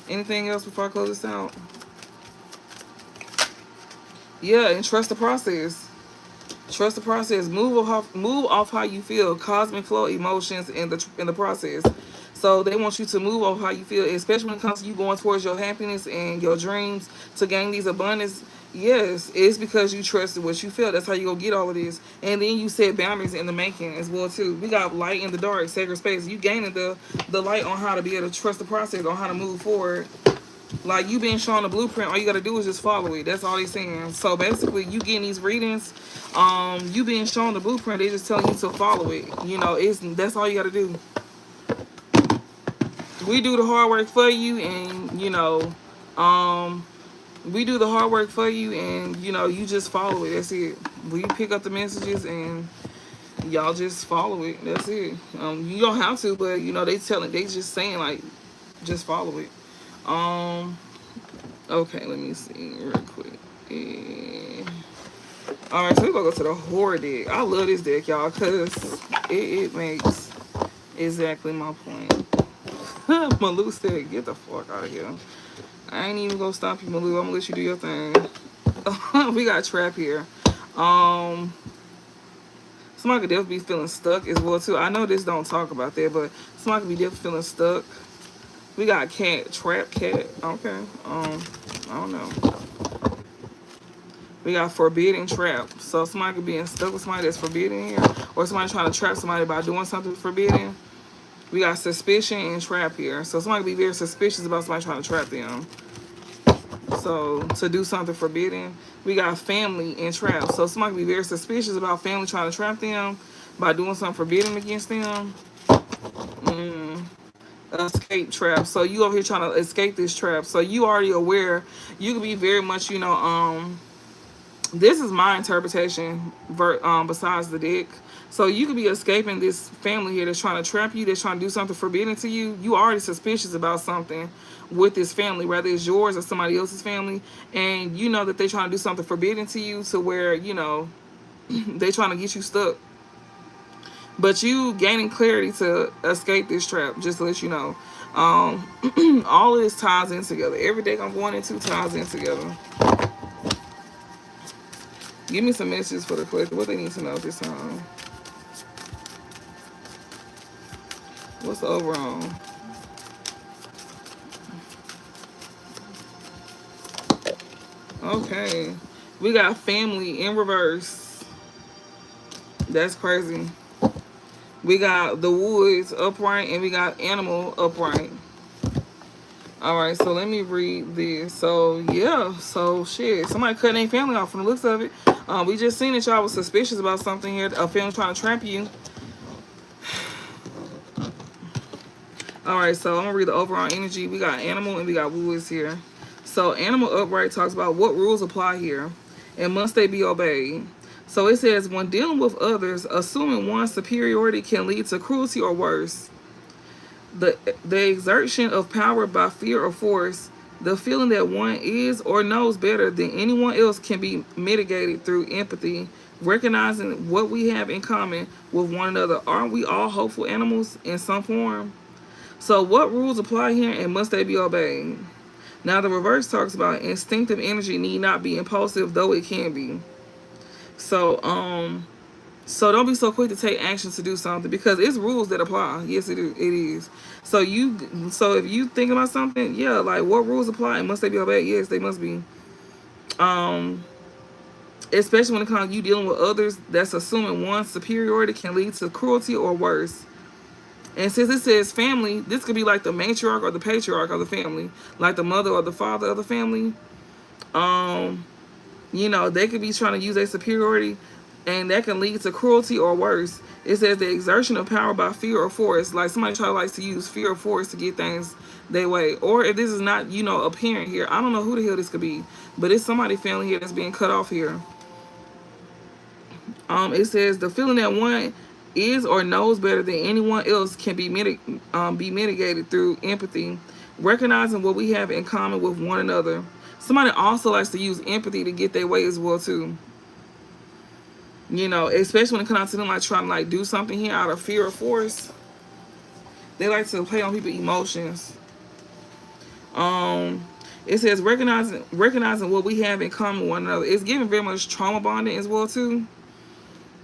Anything else before I close this out? Yeah, and trust the process. Trust the process. Move off how you feel. Cosmic flow emotions in the process. So they want you to move off how you feel, especially when it comes to you going towards your happiness and your dreams to gain these abundance. Yes, it's because you trusted what you feel. That's how you go get all of this. And then you set boundaries in the making as well too. We got light in the dark, sacred space. You gaining the light on how to be able to trust the process, on how to move forward. Like, you being shown the blueprint, all you gotta do is just follow it. That's all they saying. So basically, you getting these readings, you being shown the blueprint, they just telling you to follow it. You know, that's all you gotta do. We do the hard work for you, and you know, we do the hard work for you, and you know, you just follow it. That's it. We pick up the messages, and y'all just follow it. That's it. You don't have to, but you know they just saying like, just follow it. Okay, let me see real quick. All right, so we're gonna go to the horror deck. I love this deck, y'all, cause it makes exactly my point. Malou said, "Get the fuck out of here." I ain't even gonna stop you, Malou. I'm gonna let you do your thing. We got trap here. Somebody could definitely be feeling stuck as well too. I know this don't talk about that, but somebody could be definitely feeling stuck. We got cat, trap cat. Okay. I don't know. We got forbidden trap. So somebody could be stuck with somebody that's forbidden here, or somebody trying to trap somebody by doing something forbidden. We got suspicion and trap here. So somebody could be very suspicious about somebody trying to trap them. So to do something forbidden. We got family and trap. So somebody could be very suspicious about family trying to trap them by doing something forbidden against them. Escape trap. So you over here trying to escape this trap. So you already aware. You could be very much, you know, this is my interpretation besides the deck. So you could be escaping this family here that's trying to trap you, that's trying to do something forbidden to you. You already suspicious about something with this family, whether it's yours or somebody else's family, and you know that they're trying to do something forbidden to you, to where, you know, they trying to get you stuck. But you gaining clarity to escape this trap, just to let you know. All of this ties in together. Every deck I'm going into ties in together. Give me some messages for the collector. What they need to know this time. What's the overall? Okay. We got family in reverse. That's crazy. We got the woods upright, and we got animal upright. Alright, so let me read this. So, yeah. So, shit. Somebody cutting their family off from the looks of it. We just seen that y'all was suspicious about something here. A family trying to trap you. Alright, so I'm going to read the overall energy. We got animal and we got woods here. So, animal upright talks about what rules apply here, and must they be obeyed. So, it says, when dealing with others, assuming one's superiority can lead to cruelty or worse. The exertion of power by fear or force, the feeling that one is or knows better than anyone else, can be mitigated through empathy, recognizing what we have in common with one another. Aren't we all hopeful animals in some form? So what rules apply here, and must they be obeyed? Now the reverse talks about instinctive energy need not be impulsive, though it can be. So don't be so quick to take action to do something, because it's rules that apply. Yes, it is. So if you think about something, yeah, like what rules apply and must they be obeyed? Yes, they must be. Especially when it comes to you dealing with others, that's assuming one's superiority can lead to cruelty or worse. And since it says family, this could be like the matriarch or the patriarch of the family, like the mother or the father of the family. You know, they could be trying to use their superiority, and that can lead to cruelty or worse. It says the exertion of power by fear or force, like somebody likes to use fear or force to get things their way. Or if this is not, you know, apparent here, I don't know who the hell this could be, but it's somebody family here that's being cut off here. It says the feeling that one is or knows better than anyone else can be mitigated through empathy, recognizing what we have in common with one another. Somebody also likes to use empathy to get their way as well too. You know, especially when it comes to them like trying to like do something here out of fear or force. They like to play on people's emotions. It says recognizing what we have in common with one another. It's giving very much trauma bonding as well too.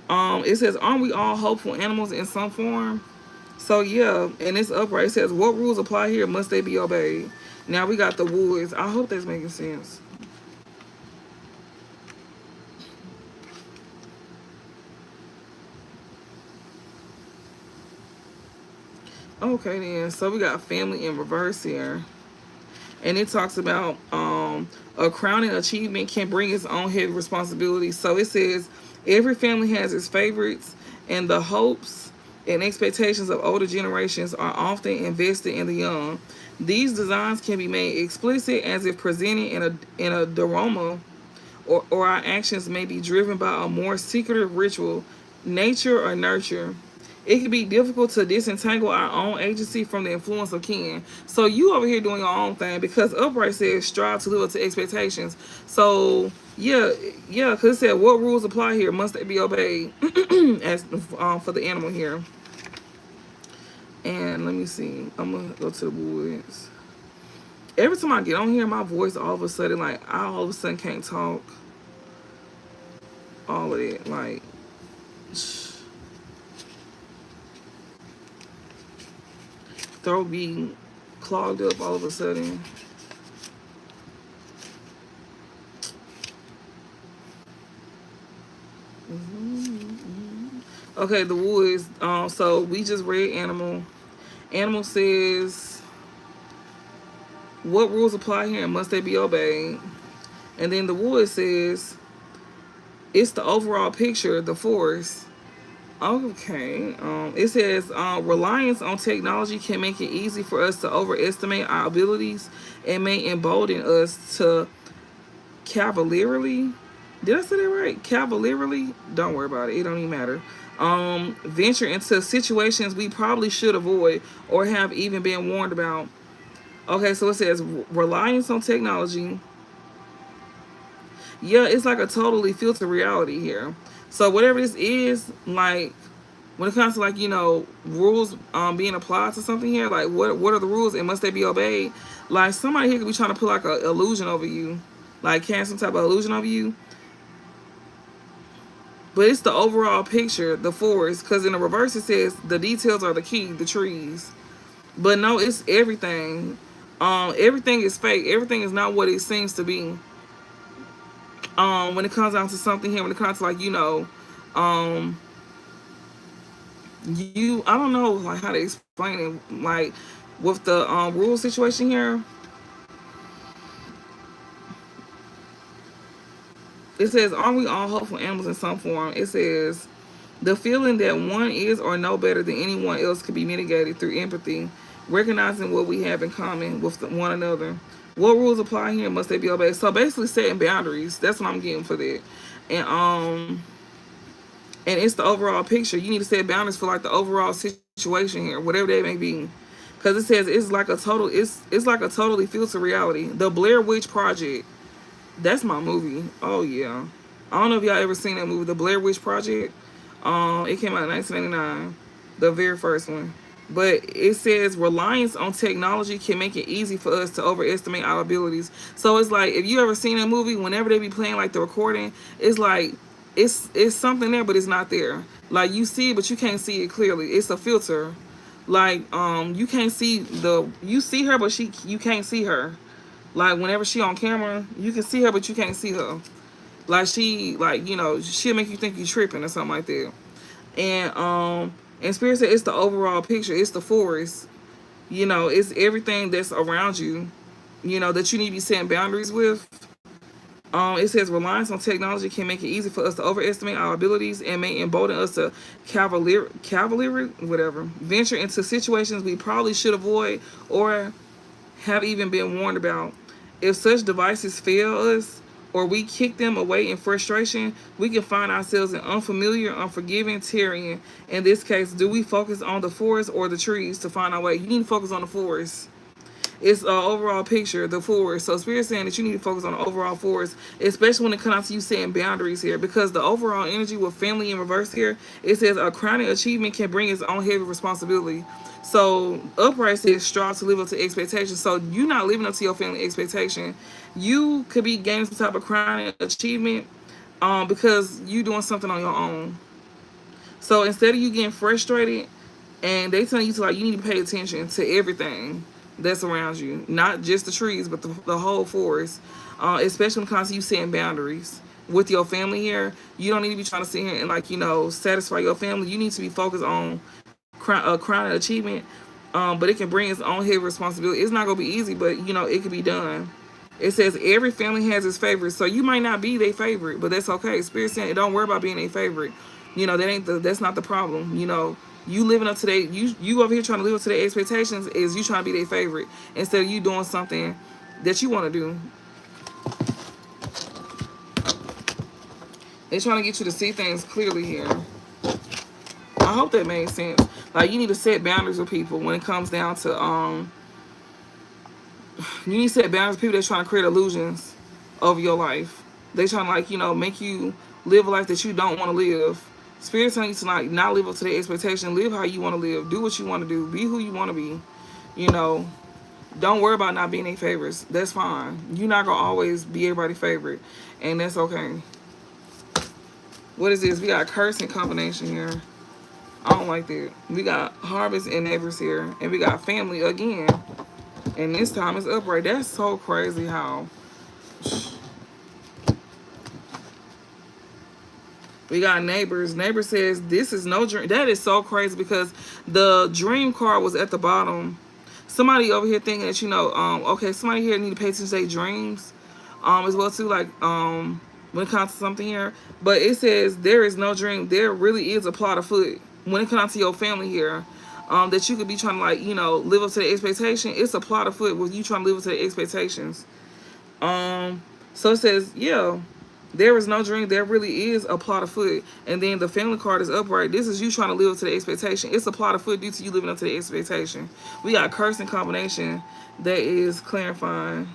It says, aren't we all hopeful animals in some form? So yeah, and it's upright. It says, what rules apply here? Must they be obeyed? Now we got the woods. I hope that's making sense. Okay then, so we got family in reverse here. And it talks about a crowning achievement can bring its own heavy responsibility. So it says, every family has its favorites, and the hopes and expectations of older generations are often invested in the young. These designs can be made explicit as if presented in a diorama, or our actions may be driven by a more secretive ritual nature or nurture. It can be difficult to disentangle our own agency from the influence of kin. So you over here doing your own thing because upright says strive to live up to expectations. So yeah, because it said what rules apply here must they be obeyed as for the animal here. And let me see. I'm gonna go to the woods. Every time I get on here, my voice all of a sudden like I all of a sudden can't talk. All of it like. Throat being clogged up all of a sudden. Okay, the woods. So we just read animal. Animal says, what rules apply here and must they be obeyed? And then the wood says, it's the overall picture, the forest. Okay. It says reliance on technology can make it easy for us to overestimate our abilities and may embolden us to cavalierly. Did I say that right? Cavalierly? Don't worry about it. It don't even matter. Venture into situations we probably should avoid or have even been warned about. Okay, so it says reliance on technology. Yeah, it's like a totally filtered reality here. So whatever this is, like when it comes to like rules being applied to something here, like what are the rules and must they be obeyed? Like somebody here could be trying to put like an illusion over you, like cast some type of illusion over you. But it's the overall picture, the forest, because in the reverse it says the details are the key, the trees. But no, it's everything. Everything is fake. Everything is not what it seems to be. When it comes down to something here, when it comes to like I don't know like how to explain it. Like with the rule situation here, it says, aren't we all hopeful animals in some form? It says, the feeling that one is or no better than anyone else could be mitigated through empathy, recognizing what we have in common with one another. What rules apply here? Must they be obeyed? So basically setting boundaries. That's what I'm getting for that. And it's the overall picture. You need to set boundaries for like the overall situation here, whatever that may be. Because it says it's like a totally filtered reality. The Blair Witch Project. That's my movie. Oh yeah. I don't know if y'all ever seen that movie, The Blair Witch Project. It came out in 1989, the very first one. But it says reliance on technology can make it easy for us to overestimate our abilities. So it's like if you ever seen that movie, whenever they be playing like the recording, it's like it's something there, but it's not there. Like you see it, but you can't see it clearly. It's a filter. Like you can't see you see her, but you can't see her. Like whenever she on camera, you can see her, but you can't see her. Like she'll make you think you tripping or something like that. And Spirit said it's the overall picture. It's the forest. It's everything that's around you. That you need to be setting boundaries with. It says reliance on technology can make it easy for us to overestimate our abilities and may embolden us to whatever, venture into situations we probably should avoid or have even been warned about. If such devices fail us or we kick them away in frustration, we can find ourselves in unfamiliar, unforgiving terrain. In this case, do we focus on the forest or the trees to find our way? You need to focus on the forest. It's an overall picture, the forest. So Spirit's saying that you need to focus on the overall forest, especially when it comes to you setting boundaries here, because the overall energy with family in reverse here, it says a crowning achievement can bring its own heavy responsibility. So upright says strive to live up to expectations. So you not living up to your family expectation. You could be gaining some type of crowning achievement because you doing something on your own. So instead of you getting frustrated and they telling you to like you need to pay attention to everything that's around you, not just the trees, but the whole forest. Especially when it comes to you setting boundaries with your family here. You don't need to be trying to sit here and like satisfy your family. You need to be focused on crowning achievement. But it can bring its own heavy responsibility. It's not gonna be easy, but it can be done. It says every family has its favorite, so you might not be their favorite, but that's okay. Spirit saying, don't worry about being their favorite. That's not the problem. You living up to you over here trying to live up to their expectations is you trying to be their favorite instead of you doing something that you want to do. They're trying to get you to see things clearly here. hope that made sense. Like, you need to set boundaries with people when it comes down to you need to set boundaries with people that's trying to create illusions over your life. They trying to, like, you know, make you live a life that you don't want to live. Spirit's telling you to, like, not live up to their expectation. Live how you want to live. Do what you want to do. Be who you want to be. You know, don't worry about not being their favorites. That's fine. You're not going to always be everybody's favorite. And that's okay. What is this? We got curse and combination here. I don't like that. We got harvest and neighbors here. And we got family again. And this time it's upright. That's so crazy how. We got neighbors. Neighbor says, this is no dream. That is so crazy because the dream card was at the bottom. Somebody over here thinking that, you know, okay, somebody here need to pay attention to their dreams as well too, like when it comes to something here. But it says there is no dream. There really is a plot afoot when it comes to your family here. That you could be trying to, like, you know, live up to the expectation. It's a plot afoot with you trying to live up to the expectations. So it says, yeah, there is no dream. There really is a plot afoot. And then the family card is upright. This is you trying to live up to the expectation. It's a plot afoot due to you living up to the expectation. We got curse and combination that is clarifying.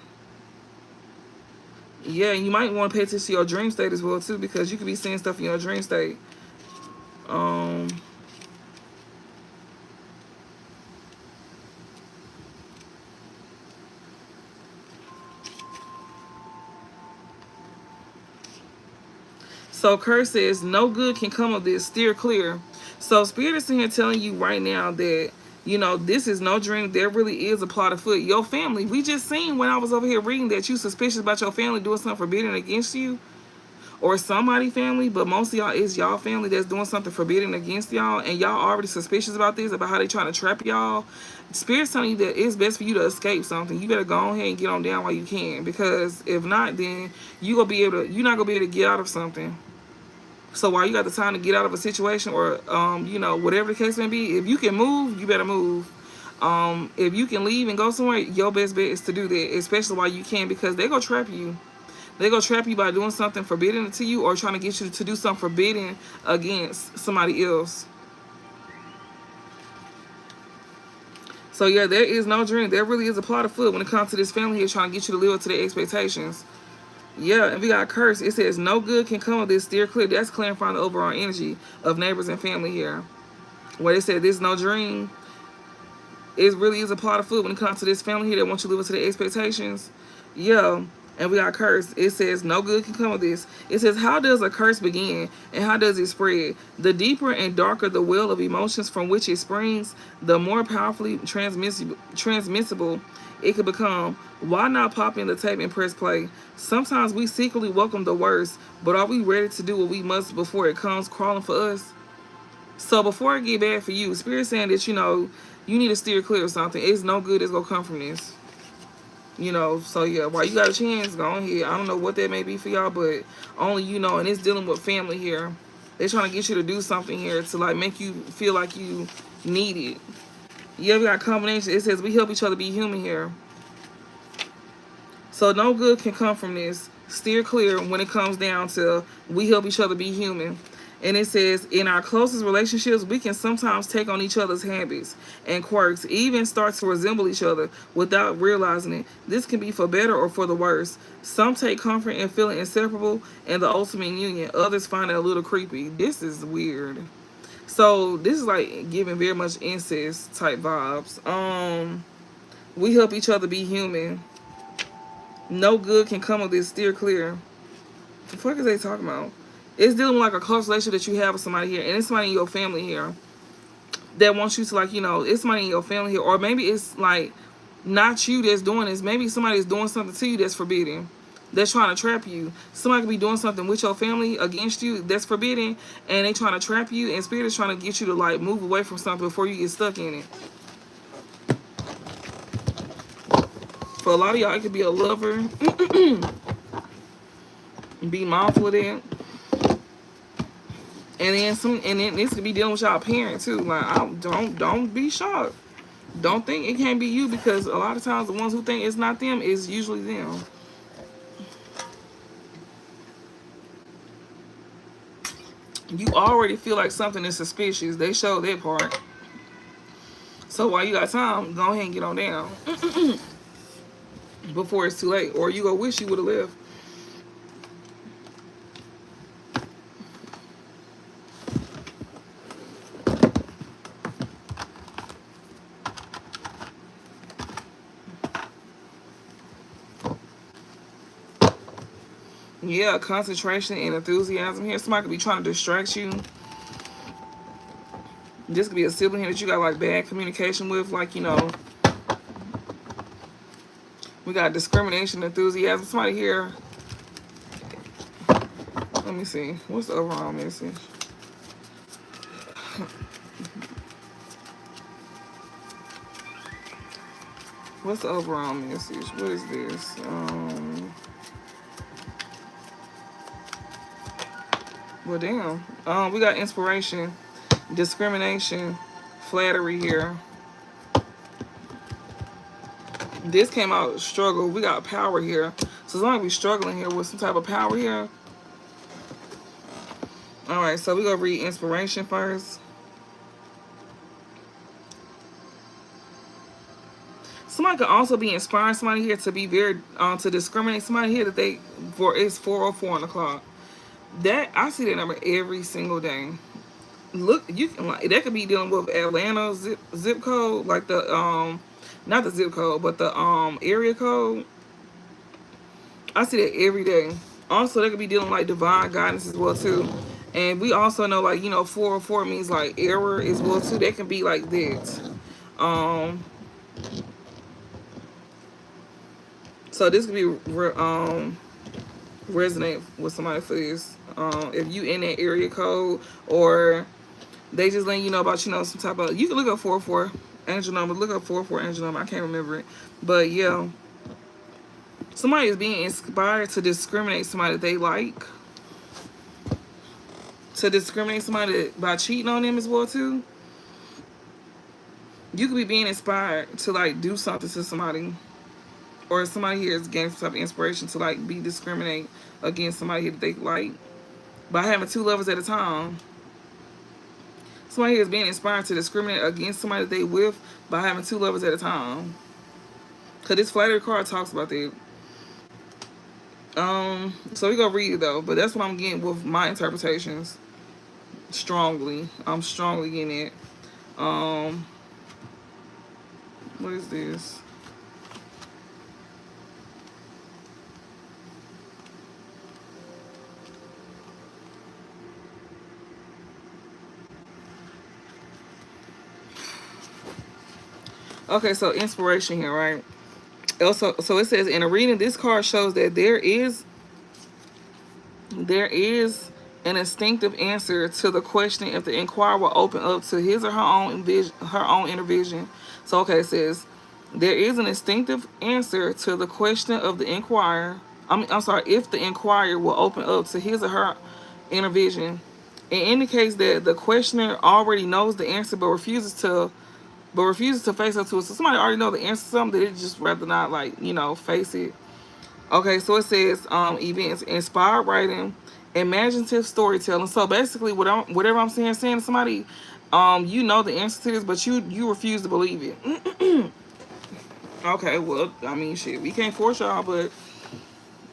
Yeah, you might want to pay attention to your dream state as well too, because you could be seeing stuff in your dream state. So curse says, no good can come of this. Steer clear. So Spirit is in here telling you right now that, you know, this is no dream. There really is a plot afoot. Your family. We just seen when I was over here reading that you suspicious about your family doing something forbidden against you. Or somebody family. But most of y'all is y'all family that's doing something forbidden against y'all. And y'all already suspicious about this, about how they trying to trap y'all. Spirit's telling you that it's best for you to escape something. You better go ahead and get on down while you can. Because if not, then you're not going to be able to get out of something. So while you got the time to get out of a situation or, you know, whatever the case may be, if you can move, you better move. If you can leave and go somewhere, your best bet is to do that, especially while you can, because they go trap you. They go trap you by doing something forbidden to you or trying to get you to do something forbidden against somebody else. So yeah, there is no dream. There really is a plot afoot when it comes to this family here trying to get you to live up to their expectations. Yeah, and we got curse. It says no good can come of this. Steer clear. That's clarifying the overall energy of neighbors and family here. Where they said there's no dream. It really is a plot afoot when it comes to this family here that wants you to live up to their expectations. Yeah, and we got curse. It says no good can come of this. It says, how does a curse begin and how does it spread? The deeper and darker the well of emotions from which it springs, the more powerfully transmissible it could become. Why not pop in the tape and press play? Sometimes we secretly welcome the worst, but are we ready to do what we must before it comes crawling for us? So before it get bad for you, Spirit saying that, you know, you need to steer clear of something. It's no good that's going to come from this. You know, so yeah, while you got a chance, go on here. I don't know what that may be for y'all, but only you know, and it's dealing with family here. They're trying to get you to do something here to, like, make you feel like you need it. Yeah, we got a combination. It says we help each other be human here. So no good can come from this. Steer clear when it comes down to we help each other be human. And it says, in our closest relationships, we can sometimes take on each other's habits and quirks, even start to resemble each other without realizing it. This can be for better or for the worse. Some take comfort in feeling inseparable and the ultimate union. Others find it a little creepy. This is weird. So this is like giving very much incest type vibes. We help each other be human. No good can come of this. Steer clear. The fuck is they talking about? It's dealing with like a close relationship that you have with somebody here, and it's somebody in your family here that wants you to, like, you know, it's somebody in your family here, or maybe it's like not you that's doing this. Maybe somebody is doing something to you that's forbidden, that's trying to trap you. Somebody could be doing something with your family against you that's forbidden, and they trying to trap you, and Spirit is trying to get you to, like, move away from something before you get stuck in it. For a lot of y'all, it could be a lover. Be mindful of that. And then this could be dealing with y'all parent too. Like, don't be shocked. Don't think it can't be you, because a lot of times the ones who think it's not them is usually them. You already feel like something is suspicious. They showed that part. So while you got time, go ahead and get on down before it's too late. Or you go wish you would have left. Yeah, concentration and enthusiasm here. Somebody could be trying to distract you. This could be a sibling here that you got like bad communication with. Like, you know, we got discrimination, enthusiasm. Somebody here. Let me see. What's the overall message? What's the overall message? What is this? Well, damn. We got inspiration, discrimination, flattery here. This came out struggle. We got power here. So as long as we struggling here with some type of power here. All right, so we gonna read inspiration first. Somebody could also be inspiring somebody here to be very to discriminate somebody here that they for it's 4:04 on the clock. That I see that number every single day. Look, you can like that could be dealing with Atlanta zip code, like the not the zip code, but the area code. I see that every day. Also, they could be dealing like divine guidance as well too. And we also know like, you know, 404 means like error as well too. They can be like that. So this could be resonate with somebody for this. If you in that area code, or they just letting you know about, you know, some type of, you can look up 404 angel number, look up 404 angel number. I can't remember it, but yeah, somebody is being inspired to discriminate somebody that they like, to discriminate somebody by cheating on them as well too. You could be being inspired to like do something to somebody, or somebody here is getting some type of inspiration to like be discriminate against somebody here that they like by having two lovers at a time. Somebody here is being inspired to discriminate against somebody that they with by having two lovers at a time. Cause this flattery card talks about that. So we gonna read it though, but that's what I'm getting with my interpretations. Strongly, I'm strongly getting it. What is this? Okay, so inspiration here, right? Also, so it says in a reading, this card shows that there is an instinctive answer to the question if the inquirer will open up to his or her own inner vision. So okay, it says there is an instinctive answer to the question of the inquirer. I'm sorry, if the inquirer will open up to his or her inner vision. It indicates that the questioner already knows the answer but refuses to face up to it. So somebody already know the answer to something, they just rather not, like, you know, face it. Okay, so it says events, inspired writing, imaginative storytelling. So basically, whatever I'm saying to somebody, you know the answer to this, but you refuse to believe it. Okay, well, I mean, shit, we can't force y'all, but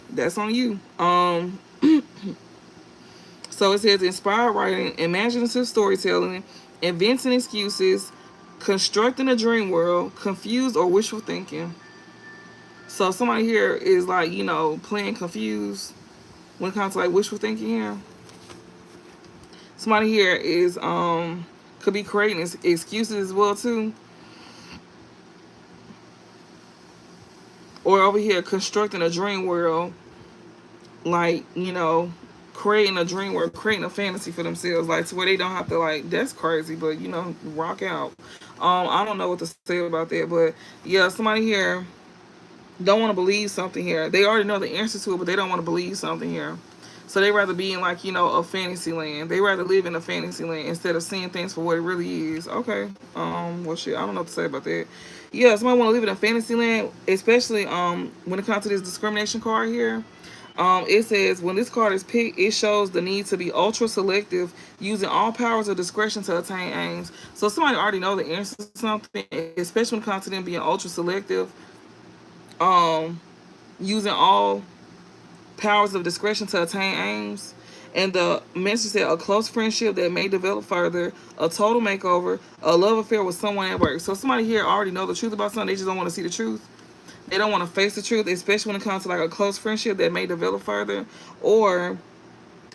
that's on you. So it says inspired writing, imaginative storytelling, inventing excuses, constructing a dream world, confused or wishful thinking. So somebody here is like, you know, playing confused when it comes to like wishful thinking here. Somebody here is could be creating excuses as well too. Or over here constructing a dream world, like, you know, creating a dream world, creating a fantasy for themselves, like to where they don't have to, like, that's crazy, but you know, rock out. I don't know what to say about that, but yeah, somebody here don't want to believe something here. They already know the answer to it, but they don't want to believe something here. So they rather be in, like, you know, a fantasy land. They rather live in a fantasy land instead of seeing things for what it really is. Okay. Well, shit, I don't know what to say about that. Yeah, somebody want to live in a fantasy land, especially when it comes to this discrimination card here. It says when this card is picked, it shows the need to be ultra selective, using all powers of discretion to attain aims. So somebody already know the answer to something, especially when it comes to them being ultra selective. Um, Using all powers of discretion to attain aims. And the message said a close friendship that may develop further, a total makeover, a love affair with someone at work. So somebody here already know the truth about something. They just don't want to see the truth. They don't want to face the truth, especially when it comes to like a close friendship that may develop further, or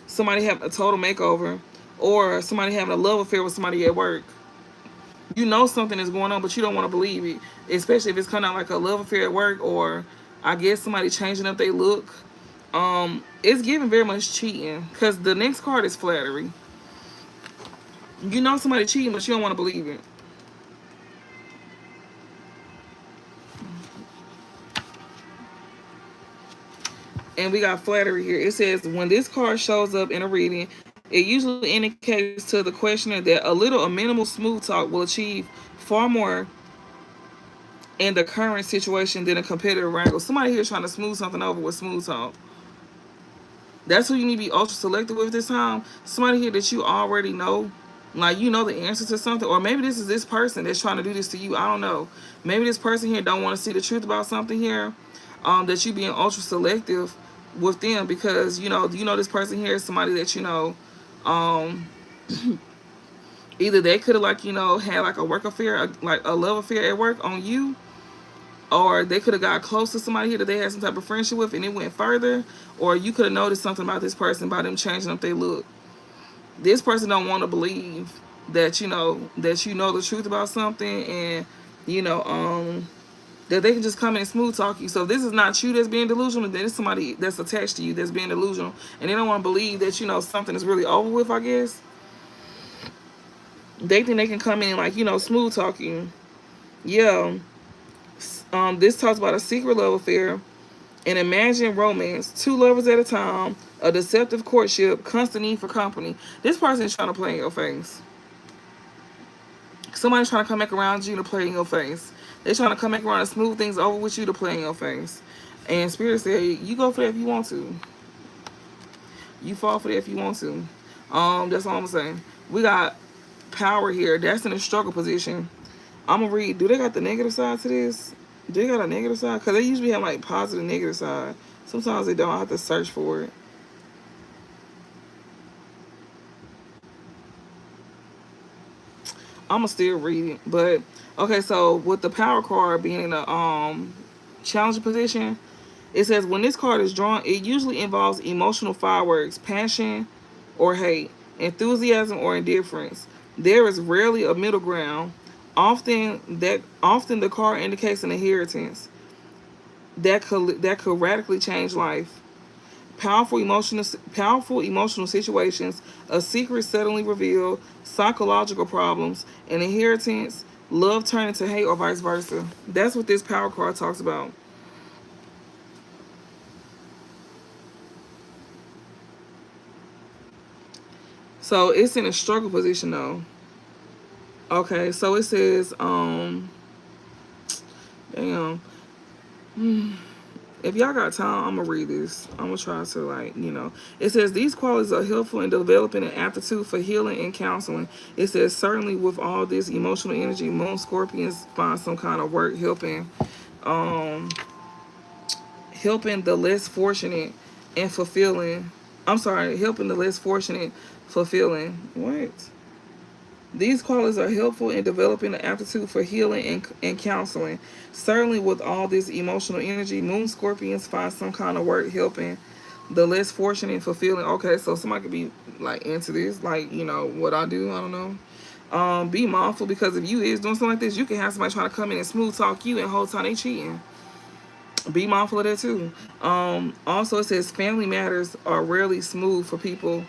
somebody having a total makeover, or somebody having a love affair with somebody at work. You know something is going on, but you don't want to believe it, especially if it's kind of like a love affair at work, or I guess somebody changing up their look. It's giving very much cheating because the next card is flattery. You know somebody cheating, but you don't want to believe it. And we got flattery here. It says when this card shows up in a reading, it usually indicates to the questioner that a minimal smooth talk will achieve far more in the current situation than a competitive wrangle. Somebody here trying to smooth something over with smooth talk. That's who you need to be ultra selective with this time. Somebody here that you already know, like you know the answer to something, or maybe this is this person that's trying to do this to you. I don't know. Maybe this person here don't want to see the truth about something here. That you being ultra selective with them because you know this person here is somebody that you know. Um, Either they could have like had like a work affair, like a love affair at work on you, or they could have got close to somebody here that they had some type of friendship with and it went further, or you could have noticed something about this person by them changing up their look. This person don't want to believe that you know the truth about something, and you know that they can just come in and smooth talk you. So if this is not you that's being delusional, then it's somebody that's attached to you that's being delusional, and they don't want to believe that something is really over with. I guess they think they can come in and like smooth talking. Yeah. This talks about a secret love affair, an imagined romance, two lovers at a time, a deceptive courtship, constant need for company. This person is trying to play in your face. Somebody's trying to come back around you to play in your face. They're trying to come back around and smooth things over with you to play in your face. And Spirit said, you go for that if you want to. You fall for that if you want to. That's all I'm saying. We got power here. That's in a struggle position. I'm going to read. Do they got the negative side to this? Do they got a negative side? Because they usually have like positive negative side. Sometimes they don't. I have to search for it. I'm going to still read it. But, okay, so with the power card being in a challenging position, it says when this card is drawn, it usually involves emotional fireworks, passion or hate, enthusiasm or indifference. There is rarely a middle ground. Often the card indicates an inheritance that could radically change life. Powerful emotional situations, a secret suddenly revealed, psychological problems, an inheritance, love turning to hate or vice versa. That's what this power card talks about. So it's in a struggle position though. Okay, so it says, damn. If y'all got time, I'm gonna read this. I'm gonna try to It says these qualities are helpful in developing an aptitude for healing and counseling. It says certainly with all this emotional energy, Moon Scorpions find some kind of work um, helping the less fortunate and fulfilling. I'm sorry, helping the less fortunate fulfilling. What? These qualities are helpful in developing an aptitude for healing and counseling. Certainly, with all this emotional energy, Moon Scorpions find some kind of work helping the less fortunate and fulfilling. Okay, so somebody could be like into this, like what I do. I don't know. Be mindful because if you is doing something like this, you can have somebody trying to come in and smooth talk you and whole time they cheating. Be mindful of that too. Also, it says family matters are rarely smooth for people.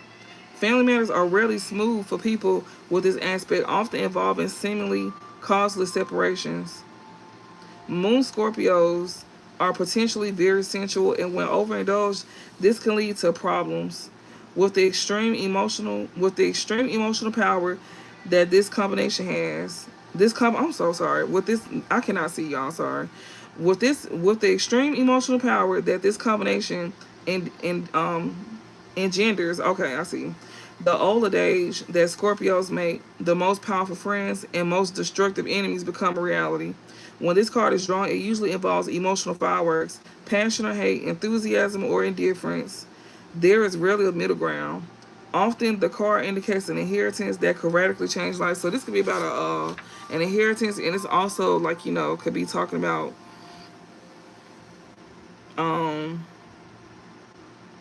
Family matters are rarely smooth for people with this aspect, often involving seemingly causeless separations. Moon Scorpios are potentially very sensual, and when overindulged, this can lead to problems. With the extreme emotional power that this combination has, I'm so sorry. With this, I cannot see y'all. Sorry. With the extreme emotional power that this combination engenders. Okay, I see. The old age that Scorpios make the most powerful friends and most destructive enemies become a reality. When this card is drawn, it usually involves emotional fireworks, passion or hate, enthusiasm or indifference. There is rarely a middle ground. Often, the card indicates an inheritance that could radically change life. So this could be about an inheritance, and it's also like could be talking about um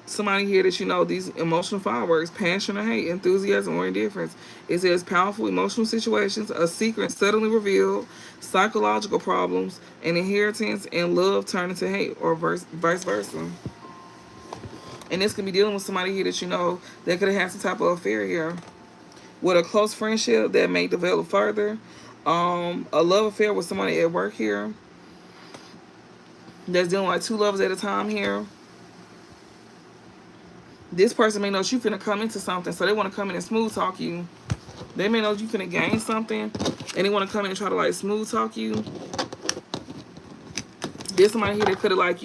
somebody here that these emotional fireworks, passion or hate, enthusiasm or indifference. It says powerful emotional situations, a secret suddenly revealed, psychological problems, an inheritance, and love turn into hate, or vice versa. And this can be dealing with somebody here that that could have had some type of affair here, with a close friendship that may develop further. A love affair with somebody at work here that's dealing with like two lovers at a time here. This person may know that you finna come into something, so they want to come in and smooth talk you. They may know you finna gain something, and they want to come in and try to like smooth talk you. There's somebody here that could have like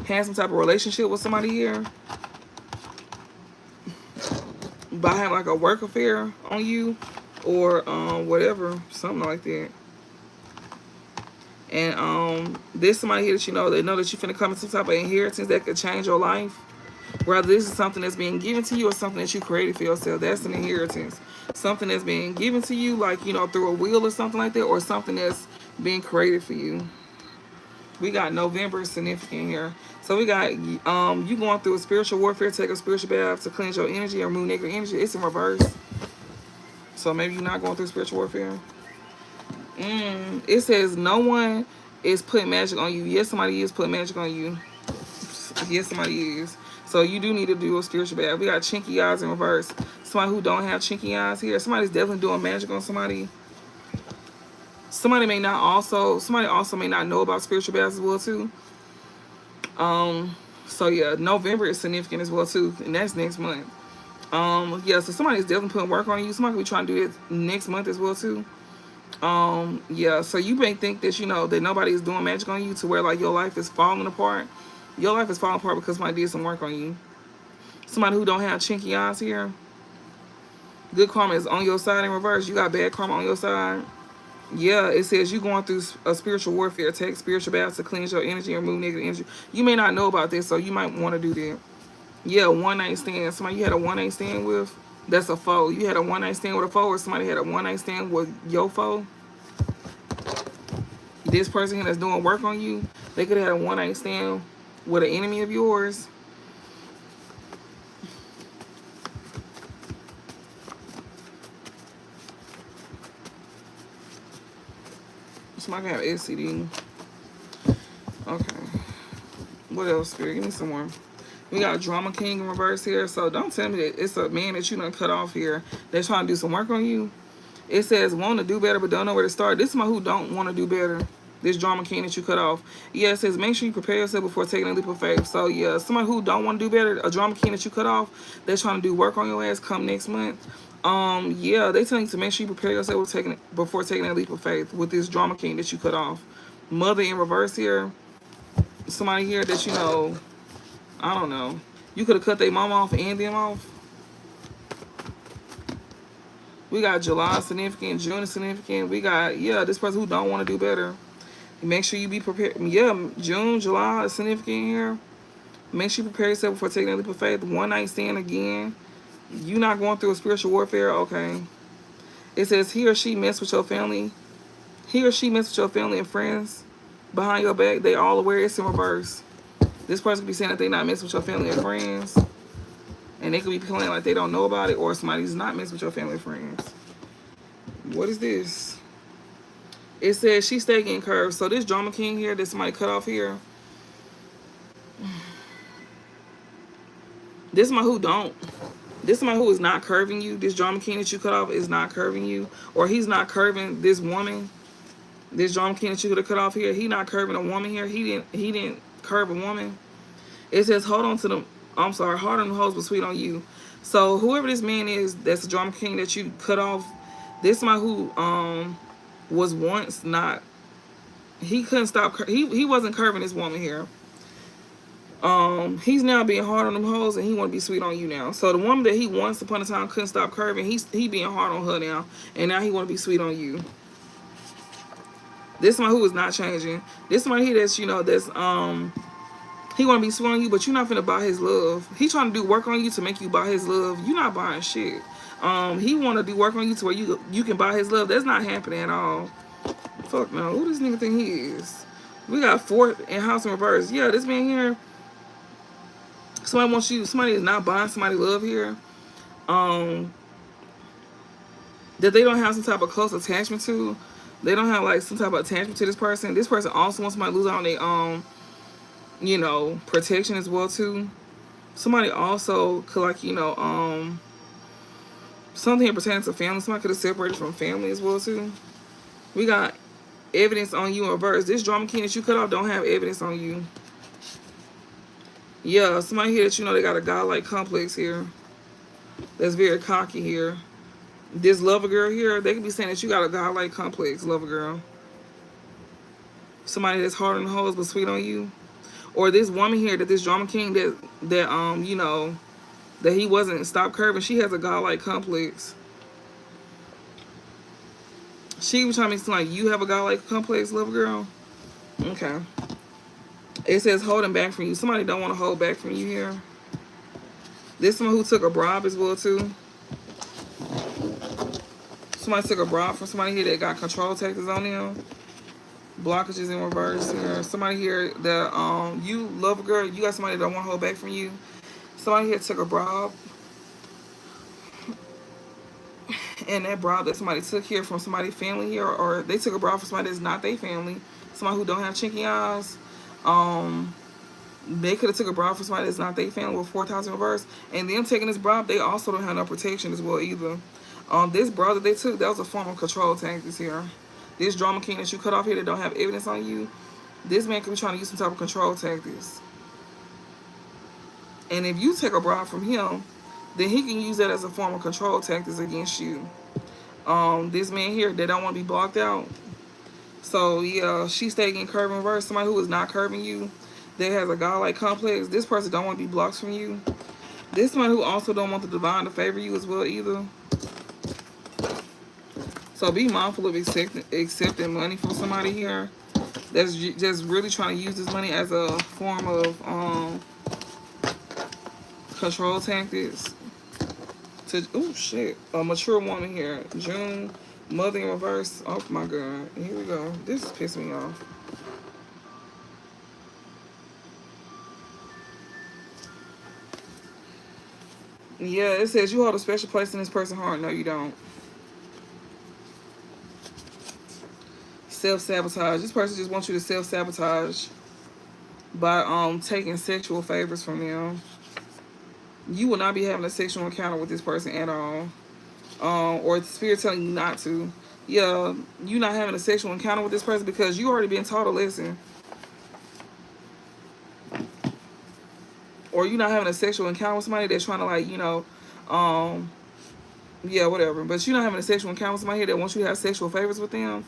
had some type of relationship with somebody here by having like a work affair on you, or whatever, something like that. And there's somebody here that they know that you finna come into some type of inheritance that could change your life. Whether this is something that's being given to you or something that you created for yourself, that's an inheritance. Something that's being given to you, like, through a will or something like that, or something that's being created for you. We got November significant here. So we got you going through a spiritual warfare, take a spiritual bath to cleanse your energy or remove negative energy. It's in reverse. So maybe you're not going through spiritual warfare. It says no one is putting magic on you. Yes, somebody is putting magic on you. Yes, somebody is. So you do need to do a spiritual bath. We got chinky eyes in reverse. Somebody who don't have chinky eyes here. Somebody's definitely doing magic on somebody. Somebody also may not know about spiritual baths as well too. So yeah, November is significant as well too, and that's next month. Yeah, so somebody's definitely putting work on you. Somebody could be trying to do this next month as well too. Yeah, so you may think that that nobody is doing magic on you to where like your life is falling apart. Your life is falling apart because somebody did some work on you. Somebody who don't have chinky eyes here. Good karma is on your side in reverse. You got bad karma on your side. Yeah, it says you going through a spiritual warfare. Take spiritual baths to cleanse your energy and remove negative energy. You may not know about this, so you might want to do that. Yeah, one night stand. Somebody you had a one night stand with, that's a foe. You had a one night stand with a foe, or somebody had a one night stand with your foe. This person here that's doing work on you, they could have had a one night stand with an enemy of yours. Somebody have SCD. Okay. What else, Spirit? Give me some more. We got Drama King in reverse here. So don't tell me that it's a man that you done cut off here that's trying to do some work on you. It says want to do better but don't know where to start. This is somebody who don't want to do better. This Drama King that you cut off. Yeah, it says make sure you prepare yourself before taking a leap of faith. So yeah, somebody who don't want to do better, a Drama King that you cut off, that's trying to do work on your ass come next month. Yeah, they telling you to make sure you prepare yourself before taking that leap of faith with this Drama King that you cut off. Mother in reverse here. Somebody here that I don't know. You could have cut their mom off and them off. We got July significant, June is significant. We got, yeah, this person who don't want to do better. Make sure you be prepared. Yeah, June, July is significant here. Make sure you prepare yourself before taking that leap of faith. One night stand again. You not going through a spiritual warfare? Okay. It says he or she mess with your family. He or she mess with your family and friends behind your back. They all aware. It's in reverse. This person could be saying that they not messing with your family and friends. And they could be playing like they don't know about it, or somebody's not messing with your family and friends. What is this? It says she stay getting curved. So this Drama King here that somebody cut off here. This is my who don't. This is somebody who is not curving you. This Drama King that you cut off is not curving you. Or he's not curving this woman. This Drama King that you could have cut off here. He not curving a woman here. He didn't curve a woman. It says hold on to them. I'm sorry, hard on the hoes but sweet on you. So whoever this man is, that's the Drama King that you cut off. This man who was once not. He couldn't stop. He wasn't curving this woman here. He's now being hard on them hoes, and he want to be sweet on you now. So the woman that he once upon a time couldn't stop curving, he being hard on her now, and now he want to be sweet on you. This one who is not changing. This one here that's, that's he want to be sweet on you, but you're not finna buy his love. He trying to do work on you to make you buy his love. You're not buying shit. He want to do work on you to where you can buy his love. That's not happening at all. Fuck no. Who this nigga think he is? We got fourth in house in reverse. Yeah, this man here. Somebody wants you. Somebody is not buying somebody love here. That they don't have some type of close attachment to. They don't have like some type of attachment to this person. This person also wants somebody to lose out on their protection as well too. Somebody also could like, something pertaining to family. Somebody could have separated from family as well too. We got evidence on you in reverse. This drama king that you cut off don't have evidence on you. Yeah, somebody here that they got a godlike complex here. That's very cocky here. This lover girl here, they could be saying that you got a godlike complex, lover girl. Somebody that's hard on the hoes but sweet on you. Or this woman here that this drama king that he wasn't stop curving, she has a godlike complex. She was trying to make it seem like you have a godlike complex, lover girl. Okay. It says holding back from you. Somebody don't want to hold back from you here. This someone who took a bribe as well too. Somebody took a bribe from somebody here that got control tactics on them. Blockages in reverse here. Somebody here that you love a girl, you got somebody that don't want to hold back from you. Somebody here took a bribe. And that bribe that somebody took here from somebody's family here, or they took a bribe from somebody that's not their family, somebody who don't have chinky eyes. They could have took a bribe from somebody that's not their family with 4,000 reverse. And them taking this bribe, they also don't have no protection as well either. This bribe that they took, that was a form of control tactics here. This drama king that you cut off here that don't have evidence on you, this man could be trying to use some type of control tactics. And if you take a bribe from him, then he can use that as a form of control tactics against you. This man here, they don't want to be blocked out. So yeah, she stayed getting curved in reverse. Somebody who is not curving you, that has a godlike complex. This person don't want to be blocked from you. This one who also don't want the divine to favor you as well either. So be mindful of accepting money from somebody here that's just really trying to use this money as a form of control tactics. Oh shit, a mature woman here. June, mother in reverse. Oh my god, here we go. This is pissing me off. Yeah, it says you hold a special place in this person's heart. No, you don't. Self-sabotage. This person just wants you to self-sabotage by taking sexual favors from them. You will not be having a sexual encounter with this person at all. Or spirit telling you not to. Yeah, you're not having a sexual encounter with this person because you already been taught a lesson. Or you're not having a sexual encounter with somebody that's trying to like, yeah, whatever. But you're not having a sexual encounter with somebody that wants you to have sexual favors with them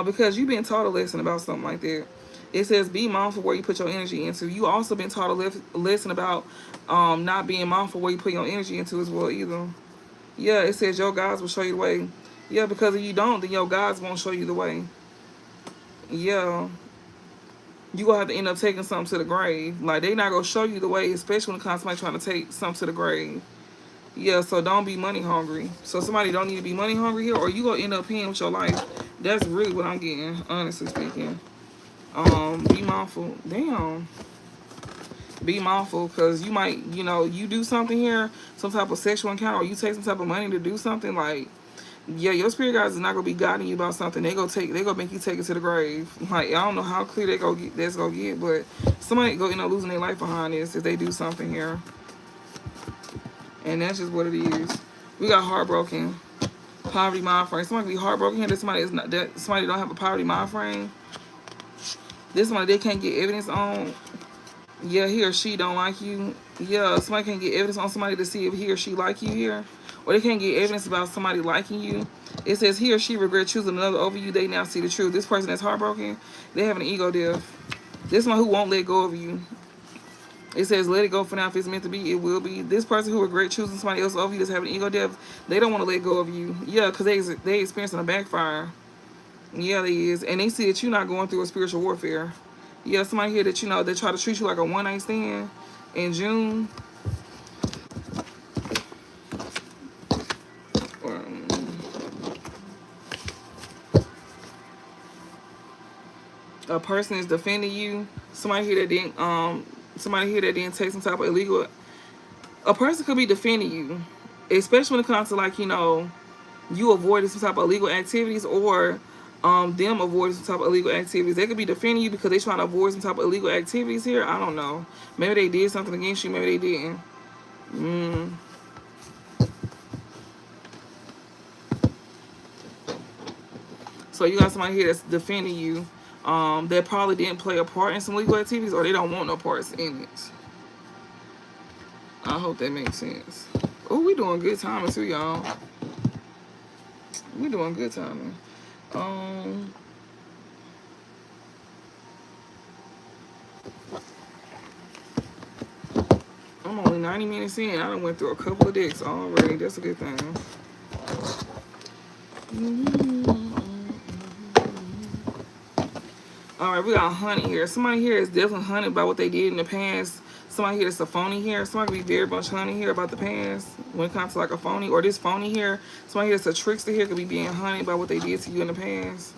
because you've been taught a lesson about something like that. It says be mindful where you put your energy into. You also been taught a lesson about not being mindful where you put your energy into as well either. Yeah, it says your guides will show you the way. Yeah, because if you don't, then your guides won't show you the way. Yeah. You gonna have to end up taking something to the grave. Like, they not gonna show you the way, especially when it comes to somebody trying to take something to the grave. Yeah, so don't be money hungry. So somebody don't need to be money hungry here, or you gonna end up paying with your life. That's really what I'm getting, honestly speaking. Be mindful. Damn. Be mindful, because you might, you do something here, some type of sexual encounter, or you take some type of money to do something, like, yeah, your spirit guides is not gonna be guiding you about something. They gonna make you take it to the grave. Like, I don't know how clear that's gonna get, but somebody go losing their life behind this if they do something here. And that's just what it is. We got heartbroken, poverty mind frame. Somebody be heartbroken here. That somebody don't have a poverty mind frame. This somebody they can't get evidence on. Yeah, he or she don't like you. Yeah, somebody can't get evidence on somebody to see if he or she like you here. Or they can't get evidence about somebody liking you. It says he or she regret choosing another over you. They now see the truth. This person that's heartbroken, they have an ego death. This one who won't let go of you. It says, let it go for now. If it's meant to be, it will be. This person who regret choosing somebody else over you that's having ego depth, they don't want to let go of you. Yeah, because they experiencing a backfire. Yeah, they is. And they see that you're not going through a spiritual warfare. Yeah, somebody here that, they try to treat you like a one-night stand in June. A person is defending you. Somebody here that didn't take some type of illegal. A person could be defending you, especially when it comes to like, you avoiding some type of illegal activities, or them avoiding some type of illegal activities. They could be defending you because they trying to avoid some type of illegal activities here. I don't know. Maybe they did something against you. Maybe they didn't. So you got somebody here that's defending you. That probably didn't play a part in some legal activities, or they don't want no parts in it. I hope that makes sense. Oh, we doing good timing too, y'all. We doing good timing. I'm only 90 minutes in. I done went through a couple of decks already. That's a good thing. Alright, we got honey here. Somebody here is definitely honey about what they did in the past. Somebody here that's a phony here. Somebody could be very much honey here about the past when it comes to like a phony, or this phony here. Somebody here that's a trickster here could be being honey about what they did to you in the past.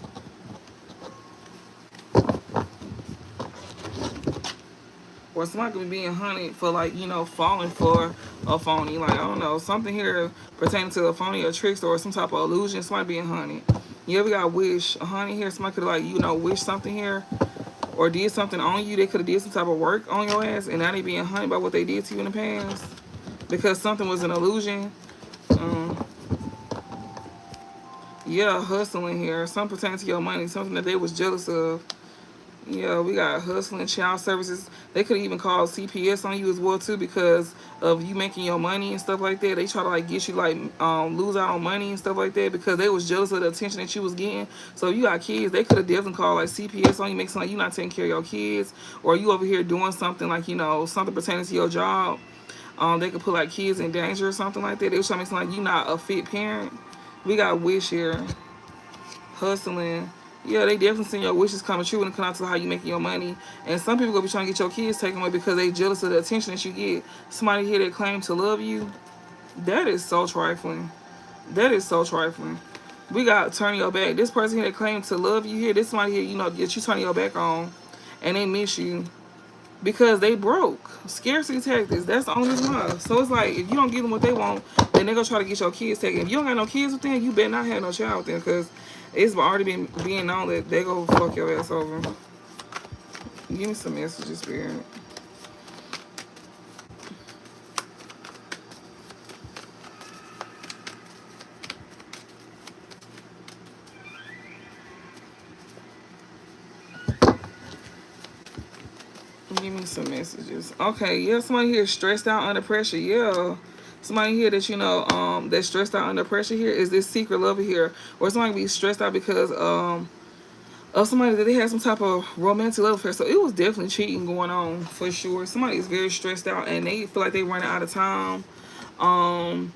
Or somebody could be being honey for like, falling for a phony. Like, I don't know, something here pertaining to a phony or trickster or some type of illusion. Somebody being honey. You ever got wish a honey here? Somebody could like, wish something here or did something on you. They could have did some type of work on your ass, and now they being honey about what they did to you in the past because something was an illusion. Yeah, hustling here. Something pertaining to your money. Something that they was jealous of. Yeah, we got hustling, child services. They could even call CPS on you as well too because of you making your money and stuff like that. They try to like get you like lose out on money and stuff like that because they was jealous of the attention that you was getting. So if you got kids, they could have definitely called like CPS on you, make something like you not taking care of your kids, or you over here doing something like something pertaining to your job. They could put like kids in danger or something like that. They was trying to make something like you not a fit parent. We got wish here, hustling. Yeah, they definitely seen your wishes coming true when it comes to how you making your money. And some people gonna be trying to get your kids taken away because they jealous of the attention that you get. Somebody here that claim to love you, that is so trifling. That is so trifling. We got turning your back. This person here that claim to love you here, this somebody here, that you turning your back on, and they miss you because they broke. Scarcity tactics. That's the only reason why. So it's like if you don't give them what they want, then they gonna try to get your kids taken. If you don't got no kids with them, you better not have no child with them because it's already been being known that they go fuck your ass over. Give me some messages, Spirit. Give me some messages. Okay, yeah, somebody here stressed out under pressure. Yeah. Somebody here that that's stressed out under pressure here is this secret lover here, or somebody be stressed out because of somebody that they had some type of romantic love affair. So it was definitely cheating going on for sure. Somebody is very stressed out and they feel like they running out of time, to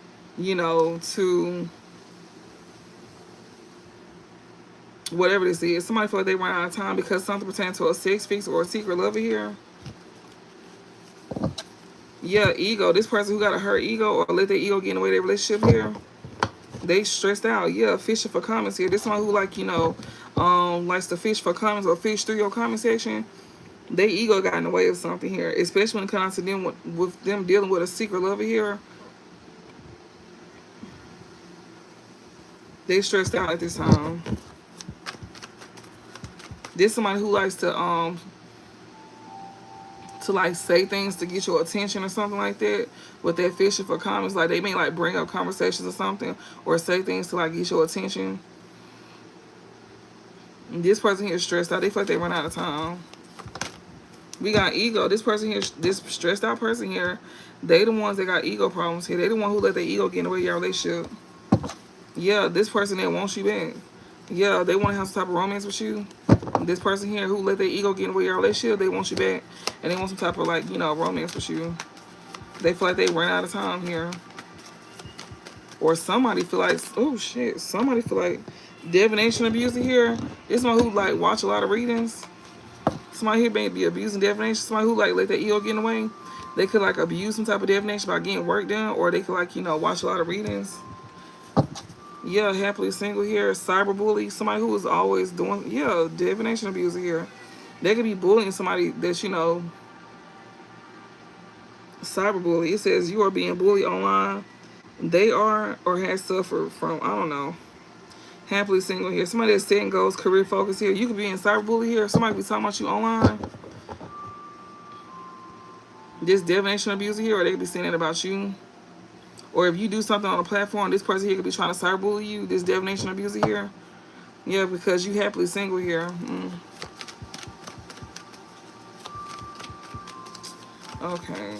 whatever this is. Somebody feel like they run out of time because something pertaining to a sex fix or a secret lover here. Yeah, ego. This person who got a hurt ego or let their ego get in the way of their relationship here, they stressed out. Yeah, fishing for comments here. This one who likes to fish for comments or fish through your comment section. Their ego got in the way of something here, especially when it comes to them with them dealing with a secret lover here. They stressed out at this time. This somebody who likes to like say things to get your attention or something like that with that fishing for comments. Like they may like bring up conversations or something or say things to like get your attention. And this person here is stressed out. They feel like they run out of time. We got ego. This person here, this stressed out person here, they the ones that got ego problems here. They the one who let their ego get in the way of your relationship. Yeah, this person that wants you back. Yeah, they want to have some type of romance with you. This person here who let their ego get in the way of your relationship, they want you back. And they want some type of, like, you know, romance with you. They feel like they ran out of time here. Or somebody feel like, oh shit, somebody feel like divination abuser here. This one who, like, watch a lot of readings. Somebody here may be abusing divination. Somebody who, like, let their ego get in the way. They could, like, abuse some type of divination by getting work done. Or they could, like, you know, watch a lot of readings. Yeah, happily single here. Cyberbully. Somebody who is always doing, yeah, divination abuser here. They could be bullying somebody that, you know, cyberbully. It says you are being bullied online. They are or has suffered from, I don't know. Happily single here. Somebody that's setting goals, career focus here. You could be in cyberbully here. Somebody could be talking about you online. This divination abuser here, or they could be saying it about you. Or if you do something on a platform, this person here could be trying to cyberbully you. This divination abuser here. Yeah, because you happily single here. Okay.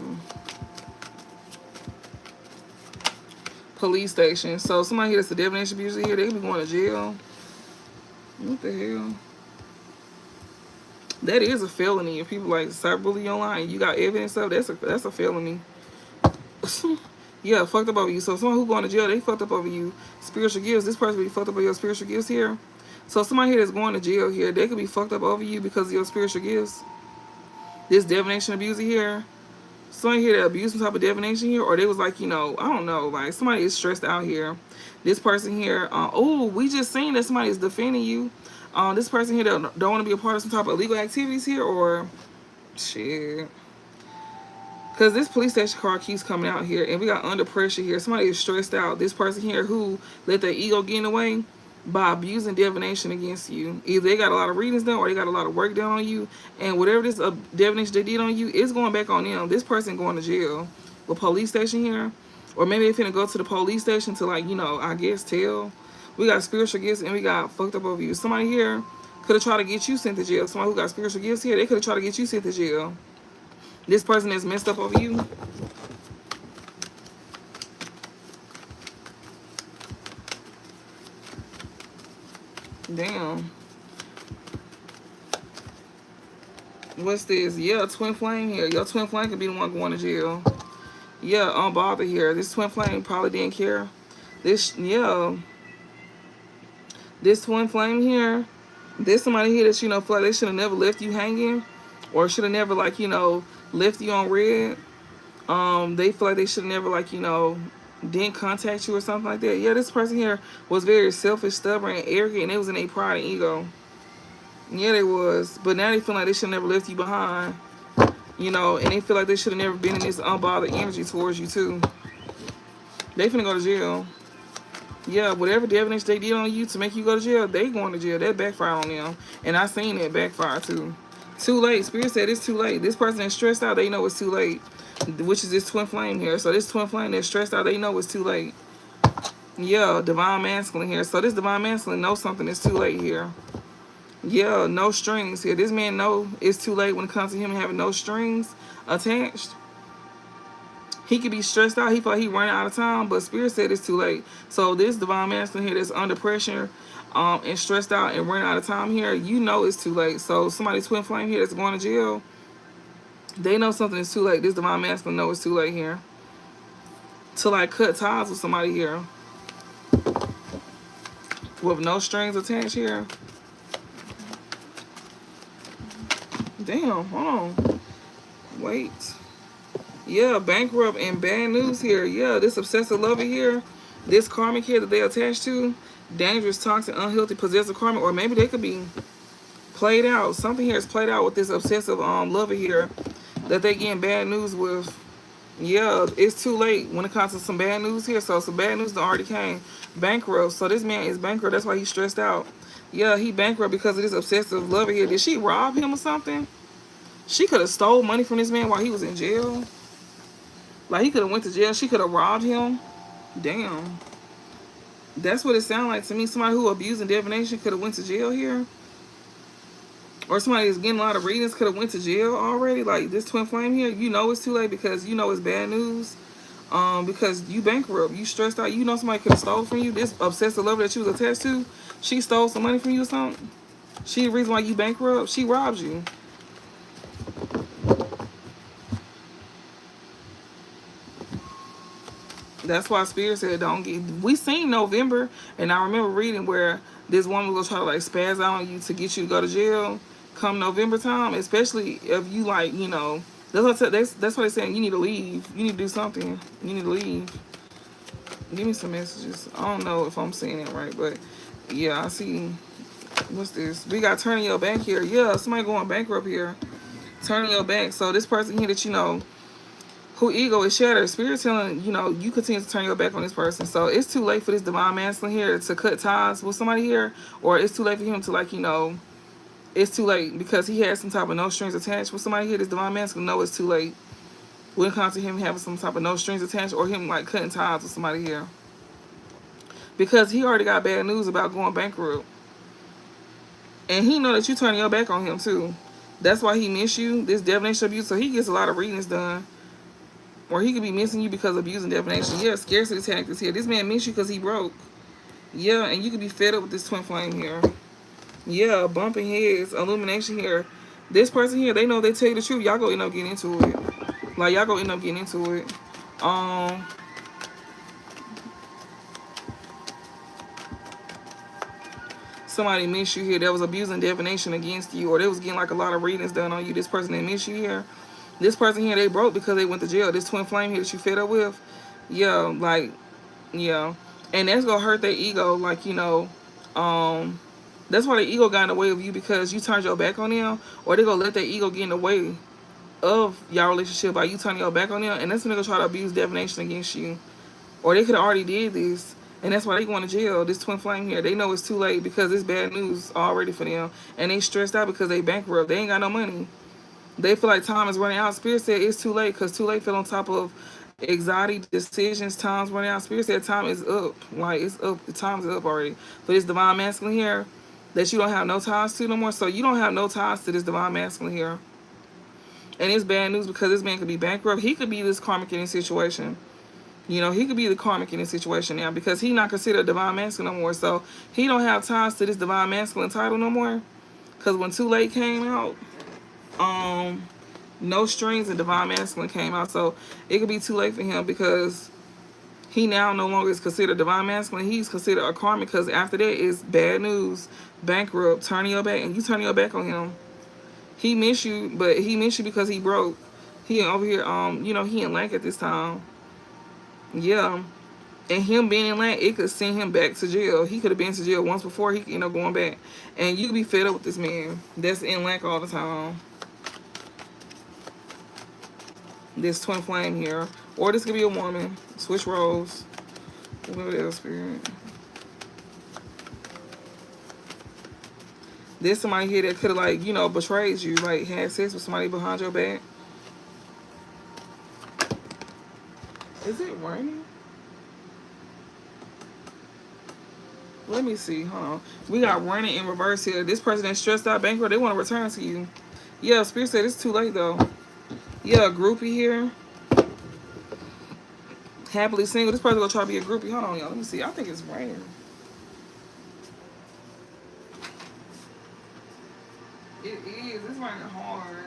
Police station. So somebody here that's a divination abuser here, they could be going to jail. What the hell? That is a felony. If people like cyberbully online, you got evidence of that's a felony. Yeah, fucked up over you. So someone who going to jail, they fucked up over you. Spiritual gifts. This person be fucked up over your spiritual gifts here. So somebody here that's going to jail here, they could be fucked up over you because of your spiritual gifts. This divination abuser here. Somebody here that abused some type of divination here, or they was like, you know, I don't know, like somebody is stressed out here. This person here, oh, we just seen that somebody is defending you. This person here don't want to be a part of some type of illegal activities here, or shit. Because this police station card keeps coming out here, and we got under pressure here. Somebody is stressed out. This person here who let their ego get in the way by abusing divination against you. Either they got a lot of readings done, or they got a lot of work done on you, and whatever this divination they did on you, it's going back on them. This person going to jail. The police station here, or maybe they finna go to the police station to, like, you know, I guess tell. We got spiritual gifts, and we got fucked up over you. Somebody here could have tried to get you sent to jail. Somebody who got spiritual gifts here, they could have tried to get you sent to jail. This person that's messed up over you. Damn. What's this? Yeah, twin flame here. Your twin flame could be the one going to jail. Yeah, unbothered here. This twin flame probably didn't care. This, yeah. This twin flame here. There's somebody here that, you know, feel like they should have never left you hanging. Or should have never, like, you know, left you on red. They feel like they should have never, like, you know, didn't contact you or something like that. Yeah, this person here was very selfish, stubborn, and arrogant, and it was in their pride and ego. Yeah, they was. But now they feel like they should have never left you behind. You know, and they feel like they should have never been in this unbothered energy towards you, too. They finna go to jail. Yeah, whatever divination they did on you to make you go to jail, they going to jail. That backfired on them. And I seen that backfire, too. Too late. Spirit said it's too late. This person is stressed out. They know it's too late. Which is this twin flame here. So this twin flame that's stressed out, they know it's too late. Yeah, divine masculine here. So this divine masculine knows something is too late here. Yeah, no strings here. This man know it's too late when it comes to him having no strings attached. He could be stressed out. He feel like he running out of time, but Spirit said it's too late. So this divine masculine here that's under pressure and stressed out and running out of time here, you know it's too late. So somebody twin flame here that's going to jail, they know something is too late. This divine masculine know it's too late here. To, like, cut ties with somebody here. With no strings attached here. Damn, hold on. Wait. Yeah, bankrupt and bad news here. Yeah, this obsessive lover here. This karmic here that they attached to. Dangerous, toxic, unhealthy, possessive karmic. Or maybe they could be played out. Something here is played out with this obsessive lover here that they getting bad news with. Yeah, it's too late when it comes to some bad news here. So some bad news that already came. Bankrupt. So this man is bankrupt. That's why he's stressed out. Yeah, he bankrupt because of this obsessive lover here. Did she rob him or something? She could have stole money from this man while he was in jail. Like, he could have went to jail. She could have robbed him. Damn. That's what it sounds like to me. Somebody who abused and divination could have went to jail here. Or somebody that's getting a lot of readings could have went to jail already. Like, this twin flame here, you know it's too late because you know it's bad news. Because you bankrupt. You stressed out. You know somebody could have stole from you. This obsessive lover that you was attached to, she stole some money from you or something. She the reason why you bankrupt. She robbed you. That's why Spirit said don't get. We seen November, and I remember reading where this woman was trying to like spaz out on you to get you to go to jail come November time, especially if you like, you know. That's what they're saying. You need to leave. You need to do something. You need to leave. Give me some messages. I don't know if I'm saying it right, but yeah, I see. What's this? We got turning your back here. Yeah, somebody going bankrupt here. Turning your back. So this person here that you know who ego is shattered. Spirit telling, you know, you continue to turn your back on this person. So it's too late for this divine masculine here to cut ties with somebody here, or it's too late for him to like, you know, it's too late because he has some type of no strings attached with somebody here. This divine masculine, no, it's too late. When it comes to him having some type of no strings attached or him like cutting ties with somebody here. Because he already got bad news about going bankrupt. And he know that you turning your back on him too. That's why he miss you, this divination abuse. So he gets a lot of readings done. Or he could be missing you because of abusing divination. Yeah, scarcity tactics here. This man miss you because he broke. Yeah, and you could be fed up with this twin flame here. Yeah, bumping heads, illumination here. This person here, they know they tell you the truth. Y'all go end up getting into it. Like, y'all go end up getting into it. Somebody miss you here that was abusing divination against you, or they was getting like a lot of readings done on you. This person that miss you here. This person here, they broke because they went to jail. This twin flame here that you fed up with. Yeah, like, yeah. And that's going to hurt their ego. Like, you know, that's why their ego got in the way of you because you turned your back on them. Or they going to let their ego get in the way of y'all relationship by you turning your back on them. And that's when they're going to try to abuse divination against you. Or they could have already did this. And that's why they going to jail. This twin flame here, they know it's too late because it's bad news already for them. And they stressed out because they bankrupt. They ain't got no money. They feel like time is running out. Spirit said it's too late because too late fell on top of anxiety, decisions, time's running out. Spirit said time is up. Like, it's up. The time's up already. For this divine masculine here that you don't have no ties to no more. So you don't have no ties to this divine masculine here. And it's bad news because this man could be bankrupt. He could be this karmic in this situation. You know, he could be the karmic in this situation now because he not considered divine masculine no more. So he don't have ties to this divine masculine title no more. Because when Too Late came out, No Strings and Divine Masculine came out. So it could be too late for him because he now no longer is considered divine masculine. He's considered a karmic because after that is bad news, bankrupt, turning your back, and you turning your back on him. He miss you, but he miss you because he broke. He over here, you know, he in Lank at this time. Yeah. And him being in Lank, it could send him back to jail. He could have been to jail once before. He could end up going back. And you could be fed up with this man that's in Lank all the time. This twin flame here. Or this could be a woman. Switch roles. Whatever that spirit. There's somebody here that could have, like, you know, betrayed you. Like, had sex with somebody behind your back. Is it raining? Let me see. Hold on. We got running in reverse here. This person that's stressed out, bankrupt, they want to return to you. Yeah, Spirit said it's too late, though. Yeah, a groupie here. Happily single. This person gonna try to be a groupie. Hold on, y'all. Let me see. I think it's raining. It is. It's raining hard.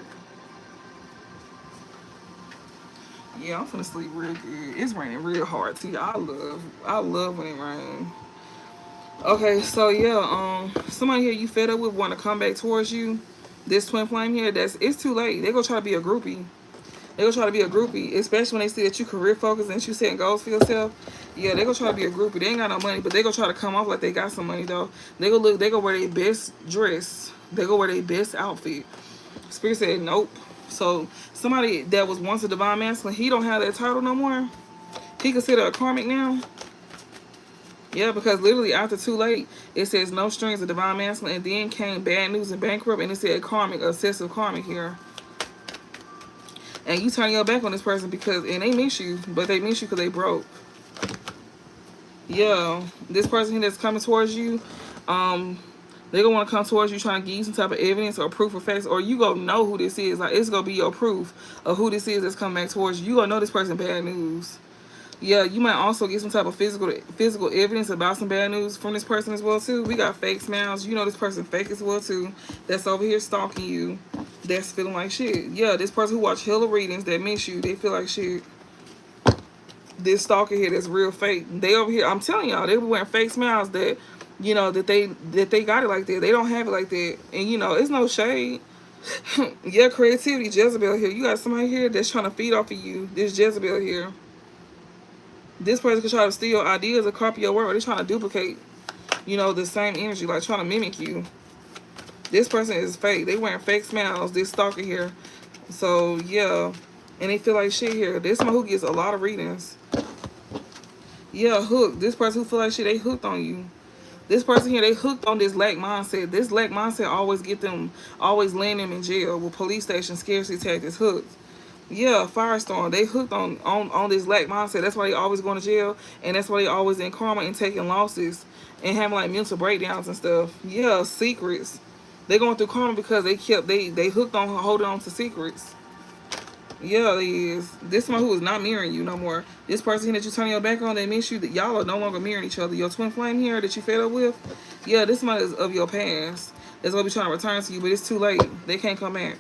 Yeah, I'm finna sleep real good. It's raining real hard too. I love when it rains. Okay, so yeah, somebody here you fed up with want to come back towards you. This twin flame here, it's too late. They gonna try to be a groupie. They gonna try to be a groupie, especially when they see that you career focused and you setting goals for yourself. Yeah, they gonna try to be a groupie. They ain't got no money, but they gonna try to come off like they got some money though. They gonna wear their best dress. They gonna wear their best outfit. Spirit said nope. So somebody that was once a divine masculine, he don't have that title no more. He considered a karmic now. Yeah, because literally after Too Late, it says No Strings of Divine Masculine, and then came Bad News and Bankrupt, and it said karmic, obsessive karmic here. And you turn your back on this person because, and they miss you, but they miss you because they broke. Yeah, this person here that's coming towards you, they're gonna want to come towards you trying to give you some type of evidence or proof or facts, or you gonna know who this is. Like, it's gonna be your proof of who this is that's coming back towards you. You gonna know this person bad news. Yeah, you might also get some type of physical evidence about some bad news from this person as well too. We got fake smiles. You know this person fake as well too. That's over here stalking you. That's feeling like shit. Yeah, this person who watch hella readings that miss you, they feel like shit. This stalker here that's real fake. They over here, I'm telling y'all, they be wearing fake smiles that, you know, that they got it like that. They don't have it like that. And you know, it's no shade. Yeah, creativity, Jezebel here. You got somebody here that's trying to feed off of you. This Jezebel here. This person could try to steal ideas or copy your work. They're trying to duplicate, you know, the same energy, like trying to mimic you. This person is fake. They wearing fake smiles. This stalker here. So yeah, and they feel like shit here. This one who gets a lot of readings. Yeah, hooked. This person who feel like shit, they hooked on you. This person here, they hooked on this lack mindset. This lack mindset always land them in jail with police station scarcity tactics. Hooked. Yeah, Firestorm. They hooked on this lack mindset. That's why they always going to jail, and that's why they always in karma and taking losses and having like mental breakdowns and stuff. Yeah, secrets. They going through karma because they hooked on holding on to secrets. Yeah, they is. This one who is not mirroring you no more. This person that you turning your back on, they miss you. That y'all are no longer mirroring each other. Your twin flame here that you fed up with. Yeah, this one is of your past. That's gonna be trying to return to you, but it's too late. They can't come back.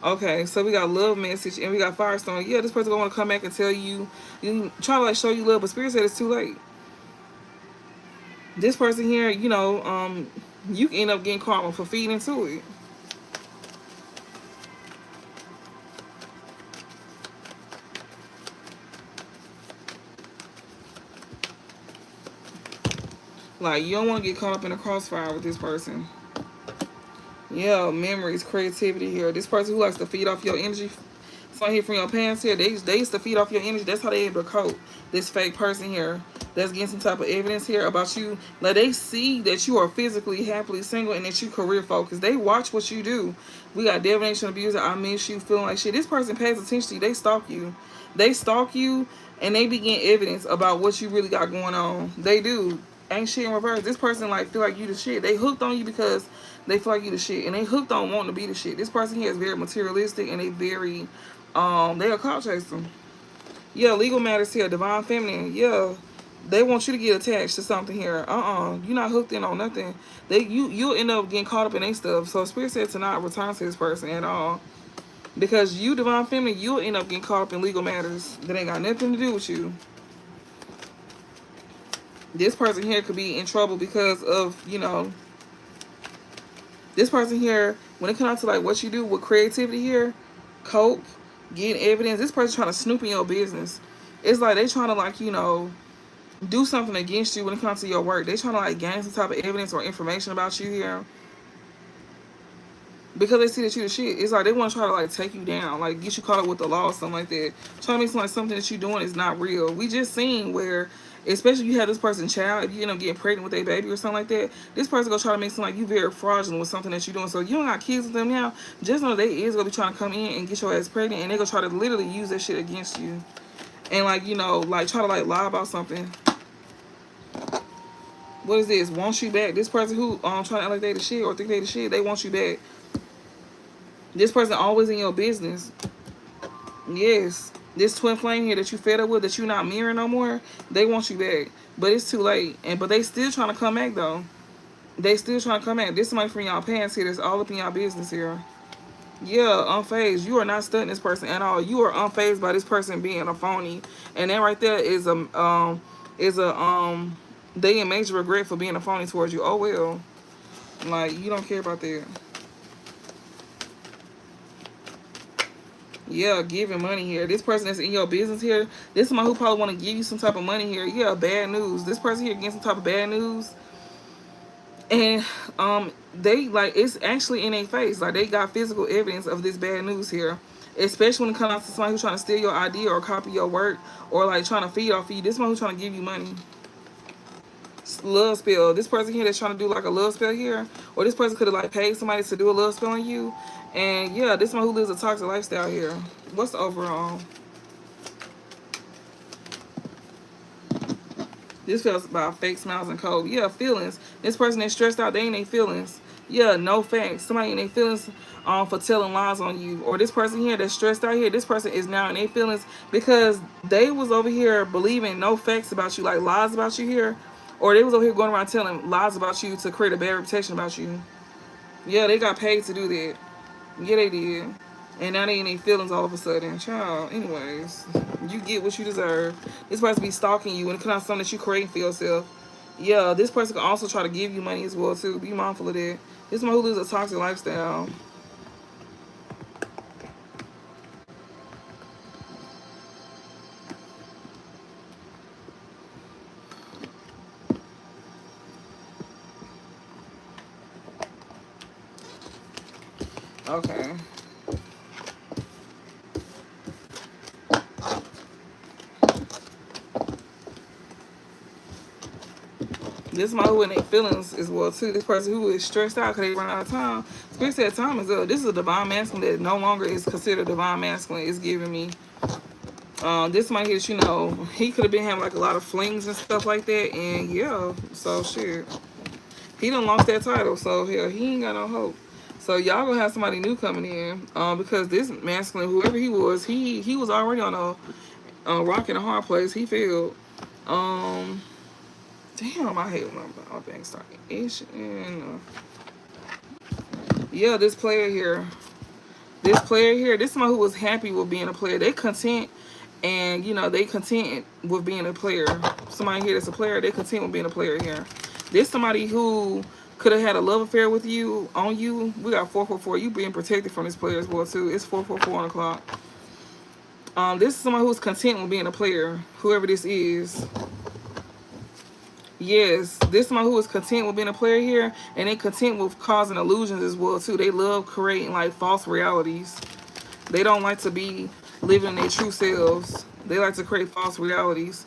Okay, so we got love message and we got Firestone. Yeah, this person gonna want to come back and tell you, you try to like show you love, but Spirit said it's too late. This person here, you know, you can end up getting karma for feeding into it. Like you don't want to get caught up in a crossfire with this person. Yeah, memories, creativity here. This person who likes to feed off your energy. Somebody here from your past here, they used to feed off your energy. That's how they able to cope. This fake person here that's getting some type of evidence here about you. Like they see that you are physically happily single and that you career focused. They watch what you do. We got divination abuser. I miss you, feeling like shit. This person pays attention to you. They stalk you. They stalk you and they begin evidence about what you really got going on. They do. Ain't shit in reverse. This person like feel like you the shit. They hooked on you because they feel like you the shit, and they hooked on wanting to be the shit. This person here is very materialistic, and they very, they a clout chaser. Yeah, legal matters here, divine feminine. Yeah, they want you to get attached to something here. You're not hooked in on nothing. You'll end up getting caught up in their stuff. So Spirit said to not return to this person at all, because you divine feminine, you'll end up getting caught up in legal matters that ain't got nothing to do with you. This person here could be in trouble because of, you know, this person here, when it comes to like what you do with creativity here, cope, getting evidence, this person trying to snoop in your business. It's like they trying to like, you know, do something against you when it comes to your work. They trying to like gain some type of evidence or information about you here. Because they see that you the shit. It's like they want to try to like take you down, like get you caught up with the law or something like that. Trying to make it like something that you're doing is not real. We just seen where, especially if you have this person's child, if you end up getting pregnant with a baby or something like that, this person gonna try to make it seem like you very fraudulent with something that you're doing. So you don't got kids with them now, just know they is gonna be trying to come in and get your ass pregnant, and they gonna try to literally use that shit against you. And like, you know, like try to like lie about something. What is this? Want you back. This person who trying to act like they the shit or think they the shit, they want you back. This person always in your business. Yes. This twin flame here that you fed up with, that you're not mirroring no more, they want you back. But it's too late. But they still trying to come back though. They still trying to come back. This somebody from y'all pants here that's all up in y'all business here. Yeah, unfazed. You are not studying this person at all. You are unfazed by this person being a phony. And that right there is they in major regret for being a phony towards you. Oh well. Like you don't care about that. Yeah, giving money here. This person that's in your business here, this is someone who probably want to give you some type of money here. Yeah, bad news. This person here getting some type of bad news. And they like it's actually in their face. Like they got physical evidence of this bad news here. Especially when it comes to somebody who's trying to steal your idea or copy your work or like trying to feed off of you. This one who's trying to give you money. Love spell. This person here that's trying to do like a love spell here, or this person could have like paid somebody to do a love spell on you. And yeah, this one who lives a toxic lifestyle here. What's the overall? This feels about fake smiles and cold. Yeah, feelings. This person that's stressed out, they ain't their feelings. Yeah, no facts. Somebody in their feelings for telling lies on you. Or this person here that's stressed out here, this person is now in their feelings because they was over here believing no facts about you, like lies about you here. Or they was over here going around telling lies about you to create a bad reputation about you. Yeah, they got paid to do that. Yeah, they did. And now they in their feelings all of a sudden. Child, anyways, you get what you deserve. This person be stalking you and it comes out something that you creating for yourself. Yeah, this person can also try to give you money as well too. Be mindful of that. This one who lives a toxic lifestyle. Okay. This one who in their feelings as well too. This person who is stressed out because they run out of time. Spirit said time is up. This is a divine masculine that no longer is considered divine masculine. It's giving me. This might hit, you know, he could have been having like a lot of flings and stuff like that. And yeah, so shit. He done lost that title. So hell, he ain't got no hope. So y'all gonna have somebody new coming in. Because this masculine, whoever he was already on a rock and a hard place. He failed. Damn, I hate when my bank start itching. Yeah, this player here. This someone who was happy with being a player. They content and you know they content with being a player. Somebody here that's a player, they content with being a player here. There's somebody who could have had a love affair with you on you. We got 444. You being protected from this player as well too. It's 444 on the clock. This is someone who's content with being a player, whoever this is. Yes, this is someone who is content with being a player here, and they content with causing illusions as well too. They love creating like false realities. They don't like to be living their true selves. They like to create false realities.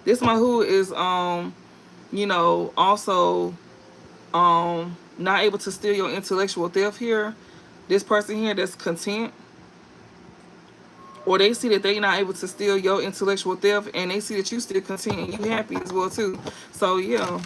This one who is you know, also not able to steal your intellectual theft here. This person here that's content, or they see that they're not able to steal your intellectual theft, and they see that you still content and you happy as well too. So yeah,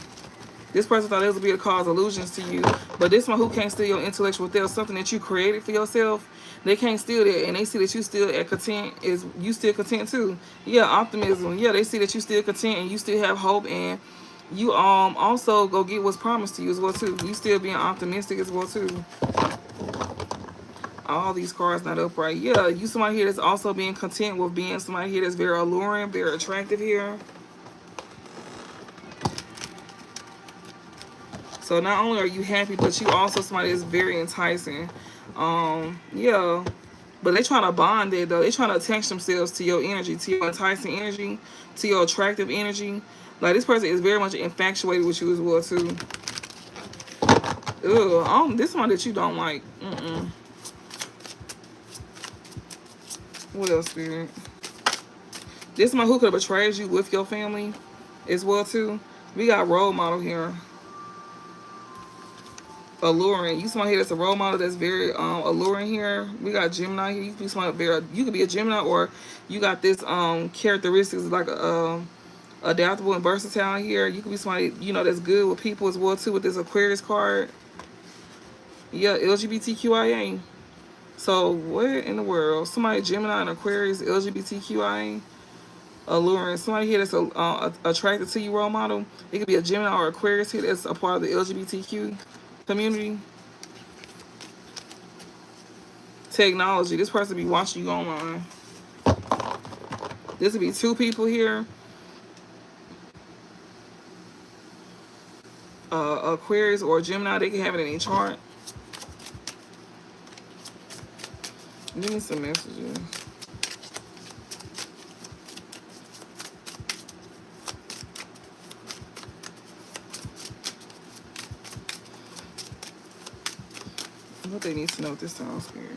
this person thought it was be able to cause illusions to you, but this one who can't steal your intellectual theft, something that you created for yourself, they can't steal that, and they see that you still at content, is you still content too. Yeah, optimism. Yeah, they see that you still content and you still have hope, and you also go get what's promised to you as well too. You still being optimistic as well too. All these cards not upright. Yeah, you somebody here that's also being content with being somebody here that's very alluring, very attractive here. So not only are you happy, but you also somebody that's very enticing. Yeah. But they trying to bond it though. They trying to attach themselves to your energy, to your enticing energy, to your attractive energy. Like this person is very much infatuated with you as well too. Ugh, this one that you don't like. What else, Spirit? This one who could have betrayed you with your family as well too. We got role model here. Alluring. You somebody here that's a role model that's very alluring here. We got Gemini here. You could be somebody very, you could be a Gemini, or you got this characteristics like a adaptable and versatile here. You could be somebody, you know, that's good with people as well too, with this Aquarius card. Yeah, LGBTQIA. So what in the world? Somebody Gemini and Aquarius, LGBTQIA, alluring. Somebody here that's attracted to you, role model. It could be a Gemini or Aquarius here that's a part of the LGBTQ community. Technology. This person be watching you online. This would be two people here. Aquarius or Gemini, they can have it in a chart. Give me some messages. What they need to know this time, Spirit.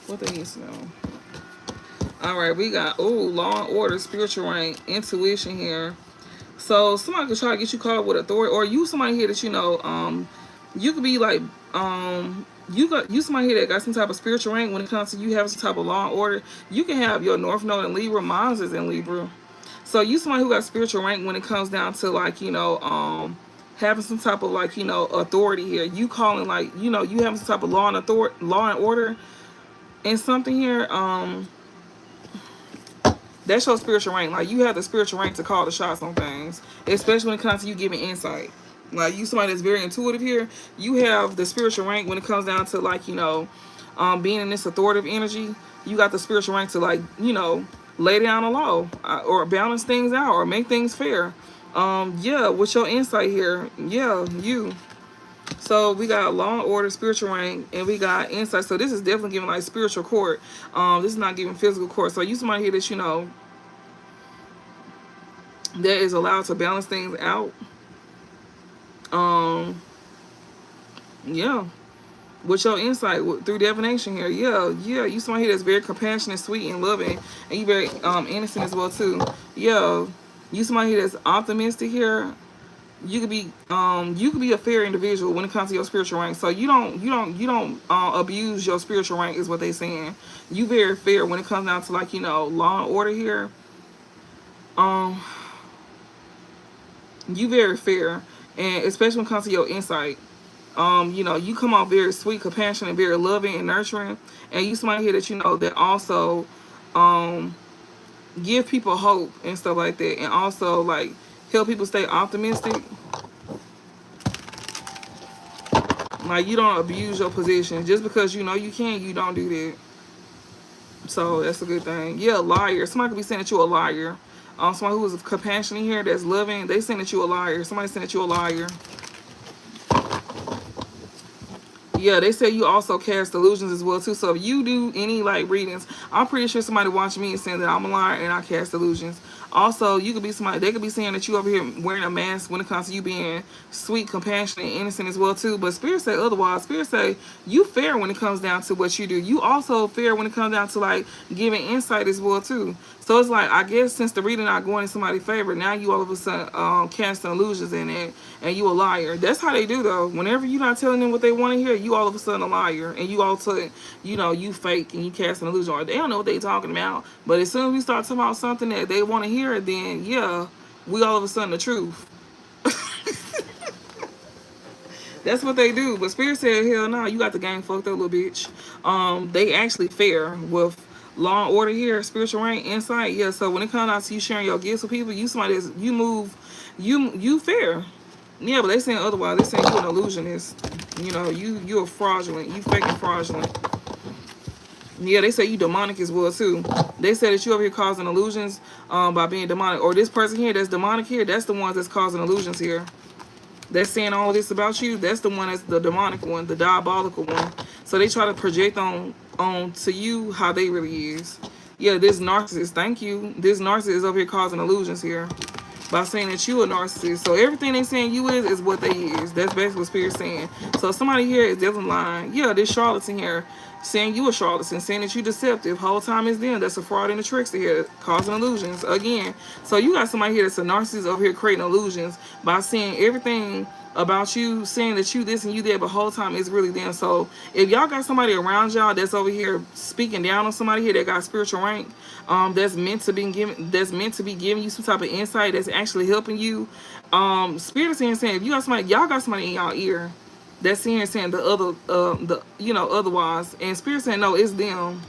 What they need to know. All right, we got law and order, spiritual rank, intuition here. So somebody could try to get you caught with authority, or you somebody here that you know, you could be like, you somebody here that got some type of spiritual rank when it comes to you having some type of law and order. You can have your North Node in Libra, Mars is in Libra. So you somebody who got spiritual rank when it comes down to like, having some type of like, authority here. You calling like, you having some type of law and order and something here. That's your spiritual rank. Like you have the spiritual rank to call the shots on things, especially when it comes to you giving insight. Like you somebody that's very intuitive here. You have the spiritual rank when it comes down to like, being in this authoritative energy. You got the spiritual rank to like, lay down a law or balance things out or make things fair. Yeah, with your insight here, yeah, you. So we got law and order, spiritual rank, and we got insight. So this is definitely giving like spiritual court. This is not giving physical court. So you somebody here that that is allowed to balance things out. Yeah, with your insight through divination here. Yeah, you somebody here that's very compassionate, sweet, and loving, and you very innocent as well too. Yeah, you somebody here that's optimistic here. You could be a fair individual when it comes to your spiritual rank. So you don't abuse your spiritual rank is what they saying. You very fair when it comes down to like, law and order here. You very fair, and especially when it comes to your insight. You come out very sweet, compassionate, very loving and nurturing, and you somebody here that that also give people hope and stuff like that, and also like help people stay optimistic. Like you don't abuse your position just because you can. You don't do that. So that's a good thing. Yeah, a liar. Somebody could be saying that you a liar. Somebody who is compassionate here, that's loving, they saying that you a liar. Somebody saying that you a liar. Yeah, they say you also cast illusions as well too. So if you do any like readings, I'm pretty sure somebody watching me is saying that I'm a liar and I cast illusions. Also, you could be somebody, they could be saying that you over here wearing a mask when it comes to you being sweet, compassionate, and innocent as well too. But Spirit say otherwise. Spirit say you fair when it comes down to what you do. You also fair when it comes down to like giving insight as well too. So it's like, I guess since the reading not going in somebody's favor, now you all of a sudden casting illusions in it, and you a liar. That's how they do though. Whenever you're not telling them what they want to hear, you all of a sudden a liar, and you also, you fake and you cast an illusion, or they don't know what they talking about. But as soon as we start talking about something that they want to hear, then yeah, we all of a sudden the truth. That's what they do. But Spirit said, hell no, you got the game fucked up, little bitch. They actually fair with law and order here, spiritual rank, insight. Yeah, so when it comes out to you sharing your gifts with people, you somebody that's, you fair. Yeah, but they saying otherwise. They saying you an illusionist. You're fraudulent. You faking fraudulent. Yeah, they say you demonic as well too. They say that you over here causing illusions by being demonic. Or this person here that's demonic here, that's the ones that's causing illusions here. That's saying all this about you. That's the one that's the demonic one, the diabolical one. So they try to project on to you how they really is. Yeah, this narcissist, thank you. This narcissist is over here causing illusions here by saying that you a narcissist. So everything they saying you is what they is. That's basically what Spirit's saying. So somebody here is definitely lying. Yeah, this charlatan here saying you a charlatan, saying that you deceptive. Whole time is them. That's a fraud and a trickster here, causing illusions again. So you got somebody here that's a narcissist over here creating illusions by saying everything about you, saying that you this and you that, but whole time it's really them. So if y'all got somebody around y'all that's over here speaking down on somebody here that got spiritual rank, that's meant to be giving you some type of insight, that's actually helping you. Spirit is saying if you got somebody, y'all got somebody in y'all ear that's saying the other otherwise, and Spirit saying no, it's them.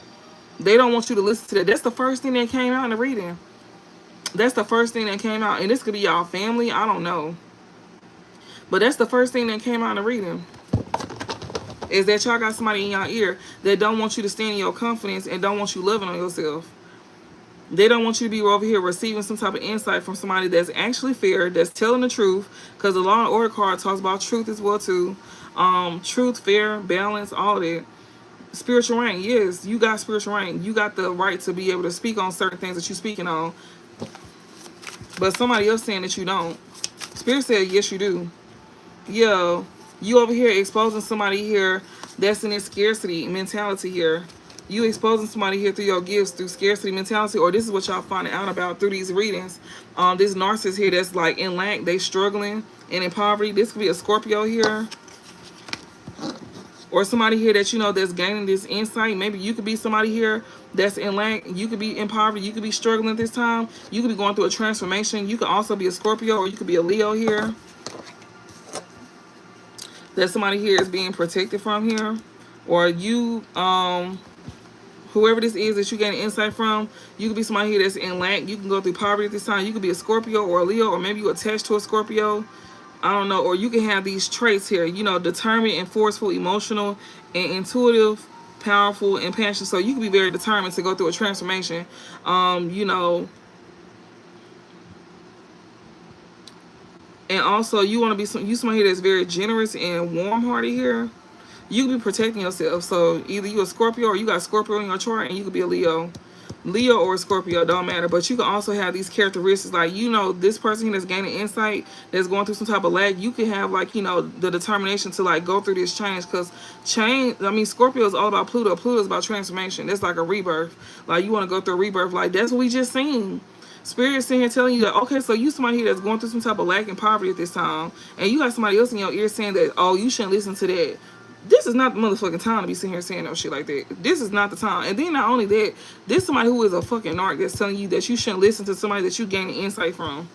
They don't want you to listen to that. That's the first thing that came out in the reading. That's the first thing that came out, and this could be y'all family. I don't know. But that's the first thing that came out in the reading, is that y'all got somebody in y'all ear that don't want you to stand in your confidence and don't want you loving on yourself. They don't want you to be over here receiving some type of insight from somebody that's actually fair, that's telling the truth, because the law and order card talks about truth as well too. Truth, fair, balance, all that. Spiritual rank, yes, you got spiritual rank. You got the right to be able to speak on certain things that you're speaking on. But somebody else saying that you don't. Spirit said, yes, you do. Yo, you over here exposing somebody here that's in this scarcity mentality here. You exposing somebody here through your gifts, through scarcity mentality, or this is what y'all finding out about through these readings. This narcissist here that's like in lack, they struggling and in poverty. This could be a Scorpio here. or somebody here that you know that's gaining this insight. Maybe you could be somebody here that's in lack. You could be in poverty. You could be struggling at this time. You could be going through a transformation. You could also be a Scorpio, or you could be a Leo here. That somebody here is being protected from here, or you whoever this is that you getting insight from, you could be somebody here that's in lack. You can go through poverty at this time. You could be a Scorpio or a Leo, or maybe you attached to a Scorpio. I don't know. Or you can have these traits here, you know, determined and forceful, emotional and intuitive, powerful and passionate. So you can be very determined to go through a transformation. You know, and also you want to be somebody here that's very generous and warm-hearted here. You can be protecting yourself. So either you a Scorpio or you got Scorpio in your chart, and you could be a Leo or a Scorpio, don't matter. But you can also have these characteristics, like, you know, this person here that's gaining insight, that's going through some type of lag. You can have, like, you know, the determination to, like, go through this change, because Scorpio is all about Pluto. Pluto is about transformation. It's like a rebirth. Like, you want to go through a rebirth. Like, that's what we just seen. Spirit's sitting here telling you that, okay, so you somebody here that's going through some type of lack and poverty at this time, and you got somebody else in your ear saying that, oh, you shouldn't listen to that. This is not the motherfucking time to be sitting here saying no shit like that. This is not the time. And then not only that, this is somebody who is a fucking narc that's telling you that you shouldn't listen to somebody that you gaining insight from.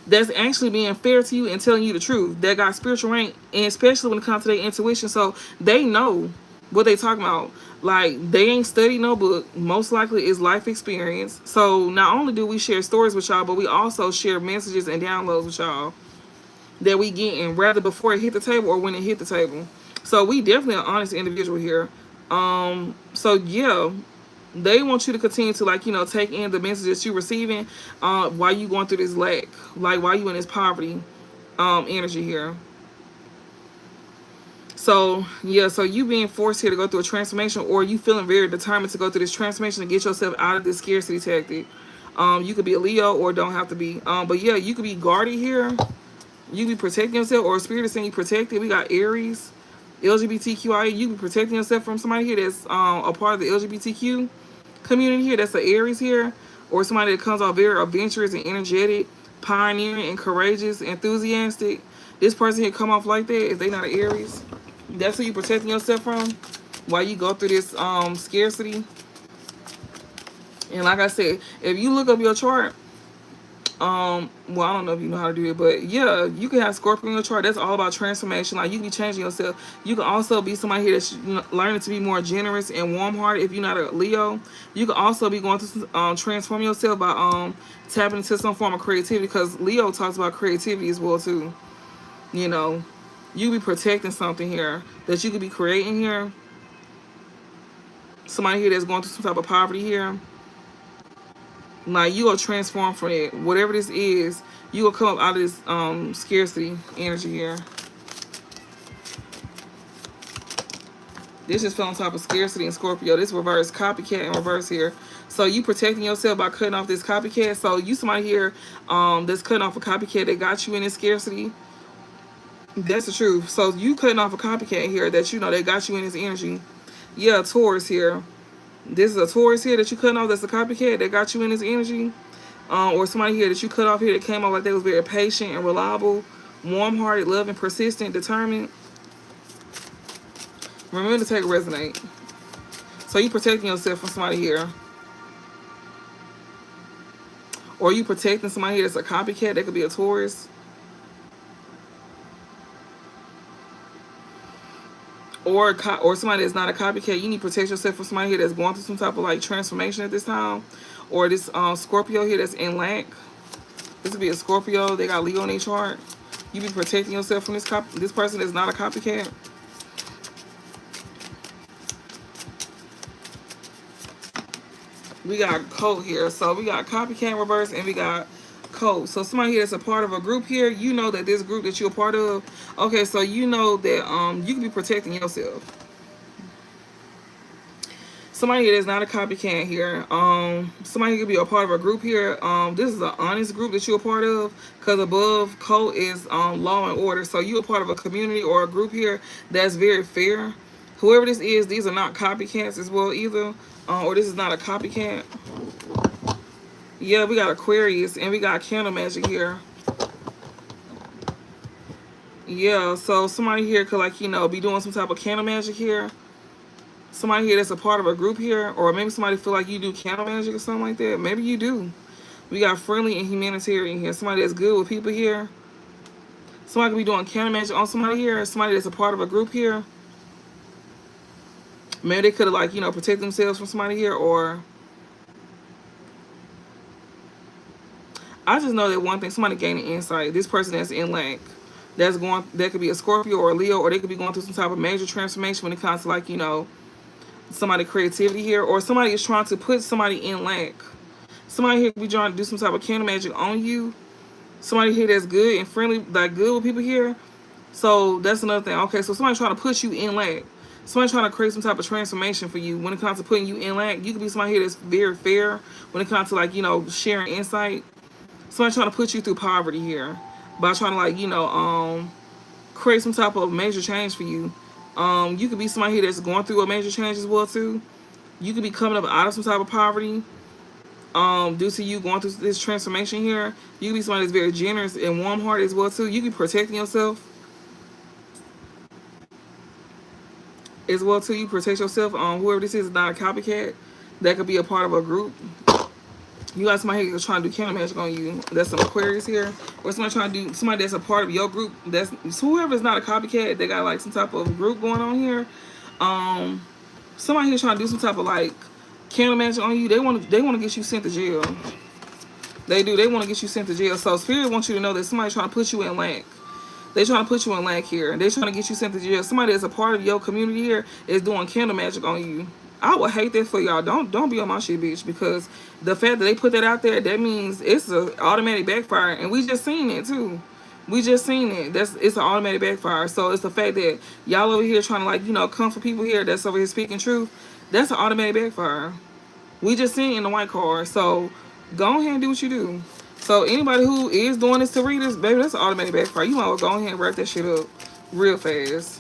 That's actually being fair to you and telling you the truth. That got spiritual rank, and especially when it comes to their intuition. So they know what they talking about. Like, they ain't studied no book. Most likely is life experience. So not only do we share stories with y'all, but we also share messages and downloads with y'all that we get in, rather before it hit the table or when it hit the table. So we definitely an honest individual here. So yeah, they want you to continue to, like, you know, take in the messages you're receiving while you going through this lack, like while you in this poverty energy here. So yeah, so you being forced here to go through a transformation, or you feeling very determined to go through this transformation to get yourself out of this scarcity tactic. You could be a Leo or don't have to be. But yeah, you could be guarded here. You be protecting yourself, or a spirit is saying you protected. We got Aries, LGBTQIA. You be protecting yourself from somebody here that's a part of the LGBTQ community here. That's the Aries here, or somebody that comes off very adventurous and energetic, pioneering and courageous, enthusiastic. This person here come off like that if they not an Aries. That's who you protecting yourself from while you go through this scarcity. And like I said, if you look up your chart, well, I don't know if you know how to do it, but yeah, you can have Scorpio in your chart. That's all about transformation. Like, you can be changing yourself. You can also be somebody here that's learning to be more generous and warm-hearted. If you're not a Leo, you can also be going to transform yourself by tapping into some form of creativity, because Leo talks about creativity as well too. You know, you be protecting something here that you could be creating here. Somebody here that's going through some type of poverty here. Like, you will transform from it. Whatever this is, you will come up out of this scarcity energy here. This just fell on top of scarcity and Scorpio. This reverse, copycat and reverse here. So you protecting yourself by cutting off this copycat. So you somebody here that's cutting off a copycat that got you in this scarcity. That's the truth. So you cutting off a copycat here that you know they got you in this energy. Yeah, Taurus here. This is a Taurus here that you cutting off that's a copycat that got you in this energy. Or somebody here that you cut off here that came off like they was very patient and reliable, warm-hearted, loving, persistent, determined. Remember to take resonate. So you protecting yourself from somebody here. Or you protecting somebody here that's a copycat. That could be a Taurus. Or somebody that's not a copycat. You need to protect yourself from somebody here that's going through some type of like transformation at this time. Or this Scorpio here that's in lack. This would be a Scorpio. They got Leo in their chart. You be protecting yourself from this person that's not a copycat. We got code here. So we got copycat reverse and we got code. So somebody here that's a part of a group here, you know that this group that you're a part of, okay, so you know that you can be protecting yourself. Somebody here that's not a copycat here, somebody could be a part of a group here. This is an honest group that you're a part of, because above code is law and order. So you're a part of a community or a group here that's very fair. Whoever this is, these are not copycats as well either, or this is not a copycat. Yeah, we got Aquarius and we got candle magic here. Yeah, so somebody here could, like, you know, be doing some type of candle magic here. Somebody here that's a part of a group here, or maybe somebody feel like you do candle magic or something like that. Maybe you do. We got friendly and humanitarian here. Somebody that's good with people here. Somebody could be doing candle magic on somebody here. Somebody that's a part of a group here. Maybe they could have, like, you know, protect themselves from somebody here, or I just know that one thing, somebody gaining insight. This person that's in lack, that could be a Scorpio or a Leo, or they could be going through some type of major transformation when it comes to, like, you know, somebody creativity here, or somebody is trying to put somebody in lack. Somebody here could be trying to do some type of candle magic on you. Somebody here that's good and friendly, like good with people here. So that's another thing. Okay, so somebody trying to put you in lack. Somebody trying to create some type of transformation for you when it comes to putting you in lack. You could be somebody here that's very fair when it comes to, like, you know, sharing insight. Somebody trying to put you through poverty here by trying to, like, you know, create some type of major change for you. You could be somebody here that's going through a major change as well too. You could be coming up out of some type of poverty due to you going through this transformation here. You could be somebody that's very generous and warm-hearted as well too. You could be protecting yourself as well too. You protect yourself. Whoever this is not a copycat. That could be a part of a group. You got somebody here trying to do candle magic on you. That's some Aquarius here. Or somebody trying to do, somebody that's a part of your group. That's whoever's not a copycat. They got, like, some type of group going on here. Somebody here trying to do some type of, like, candle magic on you. They want to get you sent to jail. They do. They want to get you sent to jail. So Spirit wants you to know that somebody's trying to put you in lack. They trying to put you in lack here. They trying to get you sent to jail. Somebody that's a part of your community here is doing candle magic on you. I would hate that for y'all. Don't be on my shit, bitch, because the fact that they put that out there, that means it's an automatic backfire, and we just seen it too. We just seen it. It's an automatic backfire. So it's the fact that y'all over here trying to, like, you know, come for people here that's over here speaking truth. That's an automatic backfire. We just seen it in the white card. So go ahead and do what you do. So anybody who is doing this to readers, baby, that's an automatic backfire. You might well go ahead and wrap that shit up real fast.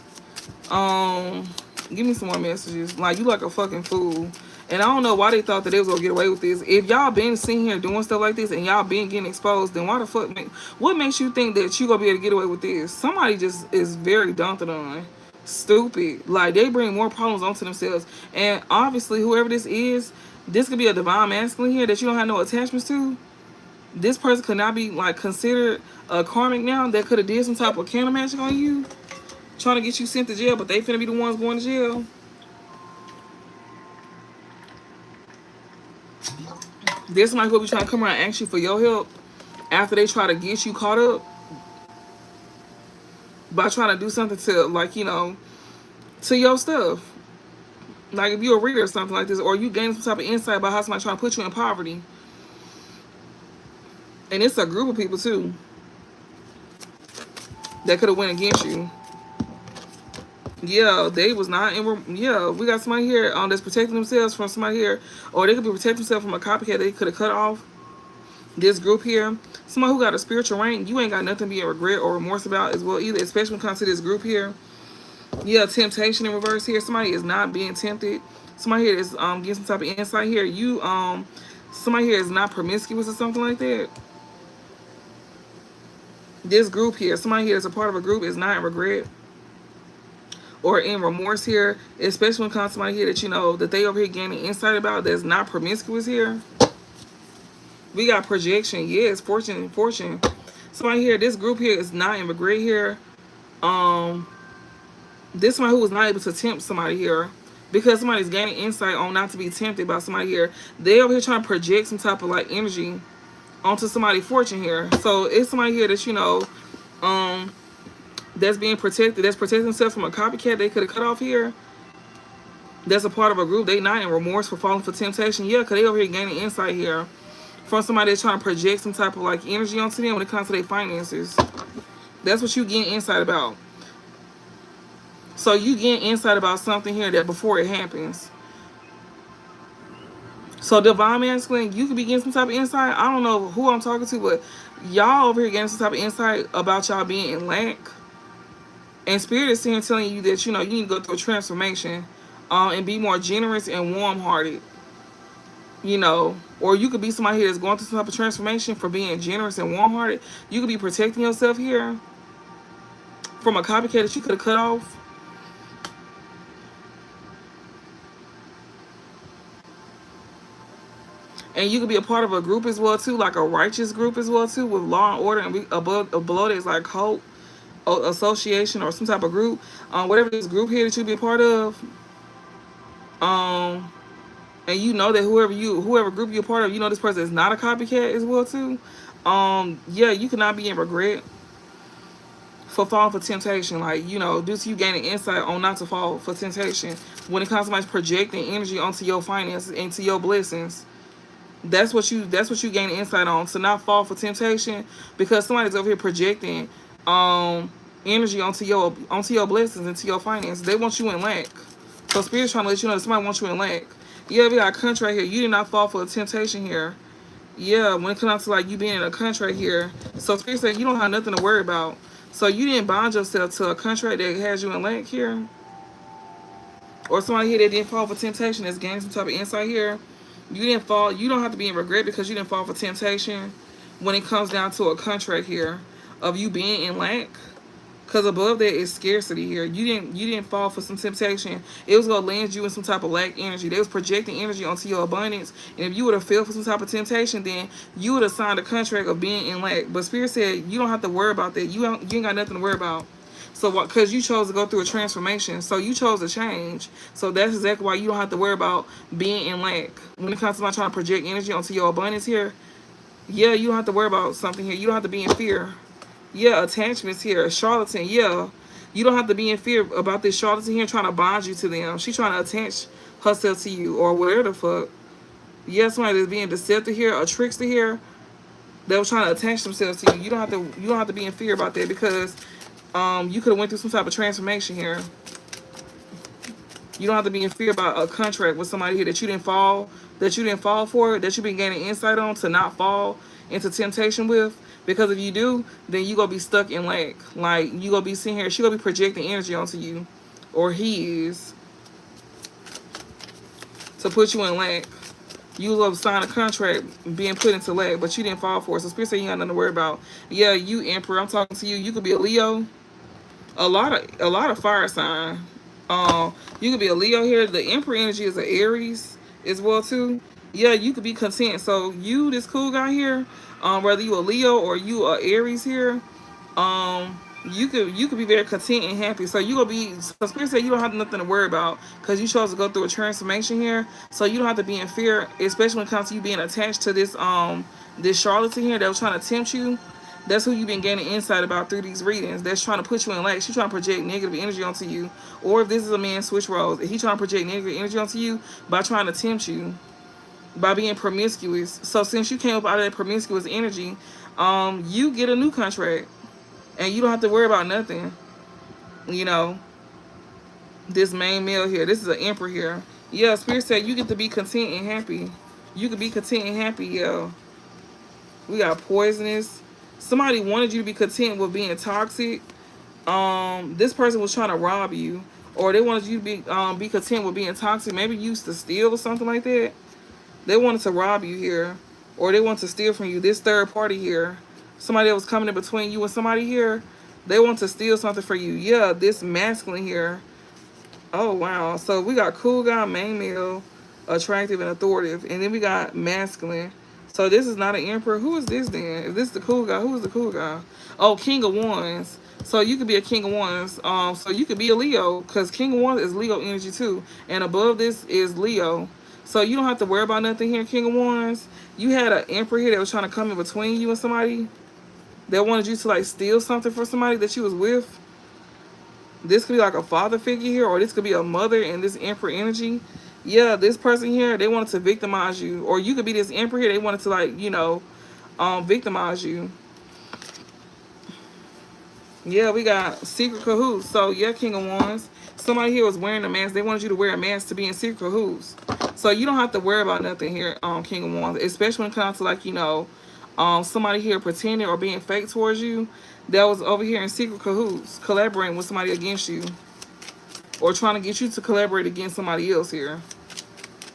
Give me some more messages. Like, you like a fucking fool. And I don't know why they thought that they was gonna get away with this. If y'all been sitting here doing stuff like this and y'all been getting exposed, then why the fuck, what makes you think that you gonna be able to get away with this? Somebody just is very daunted on. Stupid. Like, they bring more problems onto themselves. And obviously, whoever this could be a divine masculine here that you don't have no attachments to. This person could not be, like, considered a karmic now that could have did some type of candle magic on you, trying to get you sent to jail, but they finna be the ones going to jail. There's somebody who will be trying to come around and ask you for your help after they try to get you caught up by trying to do something to, like, you know, to your stuff. Like, if you're a reader or something like this, or you gain some type of insight about how somebody trying to put you in poverty. And it's a group of people too that could have went against you. Yeah, they was not in. Yeah, we got somebody here that's protecting themselves from somebody here, or they could be protecting themselves from a copycat they could have cut off. This group here, somebody who got a spiritual rank, you ain't got nothing to be in regret or remorse about as well either, especially when it comes to this group here. Yeah, temptation in reverse here. Somebody is not being tempted. Somebody here is getting some type of insight here. Somebody here is not promiscuous or something like that. This group here, somebody here is a part of a group is not in regret or in remorse here, especially when it comes to somebody here that you know that they over here gaining insight about that's not promiscuous here. We got projection, yes, fortune. Somebody here, this group here is not in regret here. This one who was not able to tempt somebody here because somebody's gaining insight on not to be tempted by somebody here. They over here trying to project some type of, like, energy onto somebody's fortune here. So it's somebody here that you know that's being protected, that's protecting themselves from a copycat they could have cut off here. That's a part of a group. They not in remorse for falling for temptation. Yeah, because they over here gaining insight here from somebody that's trying to project some type of, like, energy onto them when it comes to their finances. That's what you getting insight about. So you getting insight about something here that before it happens. So divine masculine, you could be getting some type of insight. I don't know who I'm talking to, but y'all over here getting some type of insight about y'all being in lack. And Spirit is here telling you that, you know, you need to go through a transformation and be more generous and warm-hearted. You know, or you could be somebody here that's going through some type of transformation for being generous and warm-hearted. You could be protecting yourself here from a copycat that you could have cut off. And you could be a part of a group as well too, like a righteous group as well too, with law and order. And below that is like hope, association, or some type of group. Whatever this group here that you be a part of. Um, and you know that whoever group you're a part of, you know this person is not a copycat as well too. Yeah, you cannot be in regret for falling for temptation, like, you know, due to you gaining insight on not to fall for temptation when it comes to somebody projecting energy onto your finances, into your blessings. That's what you gain insight on, to not fall for temptation, because somebody's over here projecting energy onto your blessings, into your finances. They want you in lack. So spirit's trying to let you know that somebody wants you in lack. Yeah, we got a country right here. You did not fall for a temptation here. Yeah, when it comes to like you being in a contract here. So spirit said you don't have nothing to worry about. So you didn't bind yourself to a contract that has you in lack here. Or somebody here that didn't fall for temptation that's gaining some type of insight here. You didn't fall. You don't have to be in regret because you didn't fall for temptation when it comes down to a contract here of you being in lack. Because above that is scarcity here. You didn't fall for some temptation. It was gonna land you in some type of lack energy. They was projecting energy onto your abundance. And if you would have fell for some type of temptation, then you would have signed a contract of being in lack. But Spirit said you don't have to worry about that. You ain't got nothing to worry about. So what? Because you chose to go through a transformation. So you chose to change. So that's exactly why you don't have to worry about being in lack. When it comes to trying to project energy onto your abundance here, yeah, you don't have to worry about something here. You don't have to be in fear. Yeah, attachments here. Charlatan, yeah. You don't have to be in fear about this charlatan here trying to bind you to them. She trying to attach herself to you or whatever the fuck. Yeah, somebody that's being deceptive here, a trickster here, that was trying to attach themselves to you. You don't have to be in fear about that, because you could have went through some type of transformation here. You don't have to be in fear about a contract with somebody here that you didn't fall for, that you've been gaining insight on to not fall into temptation with. Because if you do, then you gonna be stuck in lack. Like, you gonna be sitting here, she gonna be projecting energy onto you, or he is, to put you in lack. You will sign a contract being put into lack, but you didn't fall for it. So Spirit said you ain't got nothing to worry about. Yeah, you Emperor, I'm talking to you. You could be a Leo. A lot of fire sign. You could be a Leo here. The Emperor energy is an Aries as well too. Yeah, you could be content. So you, this cool guy here, whether you a Leo or you a Aries here, you could be very content and happy. So you gonna be. So Spirit said you don't have nothing to worry about because you chose to go through a transformation here. So you don't have to be in fear, especially when it comes to you being attached to this charlatan here that was trying to tempt you. That's who you've been gaining insight about through these readings. That's trying to put you in lack. She's trying to project negative energy onto you. Or if this is a man, switch roles. If he's trying to project negative energy onto you by trying to tempt you, by being promiscuous. So since you came up out of that promiscuous energy, you get a new contract. And you don't have to worry about nothing. You know, this main male here. This is an emperor here. Yeah, Spirit said you get to be content and happy. You can be content and happy, yeah. We got poisonous. Somebody wanted you to be content with being toxic. This person was trying to rob you, or they wanted you to be content with being toxic. Maybe you used to steal or something like that. They wanted to rob you here, or they want to steal from you. This third party here, somebody that was coming in between you and somebody here, they want to steal something for you. Yeah, this masculine here. Oh wow. So we got cool guy, main male, attractive and authoritative, and then we got masculine. So this is not an emperor. Who is this then? If this is the cool guy, who is the cool guy? Oh, King of Wands. So you could be a King of Wands. So you could be a Leo, because King of Wands is Leo energy too. And above this is Leo. So you don't have to worry about nothing here, King of Wands. You had an emperor here that was trying to come in between you and somebody that wanted you to like steal something for somebody that you was with. This could be like a father figure here, or this could be a mother in this emperor energy. Yeah, this person here, they wanted to victimize you. Or you could be this emperor here, they wanted to like, you know, victimize you. Yeah, we got secret cahoots. So yeah, King of Wands. Somebody here was wearing a mask. They wanted you to wear a mask to be in secret cahoots. So you don't have to worry about nothing here, King of Wands. Especially when it comes to like, you know, somebody here pretending or being fake towards you. That was over here in secret cahoots, collaborating with somebody against you. Or trying to get you to collaborate against somebody else here.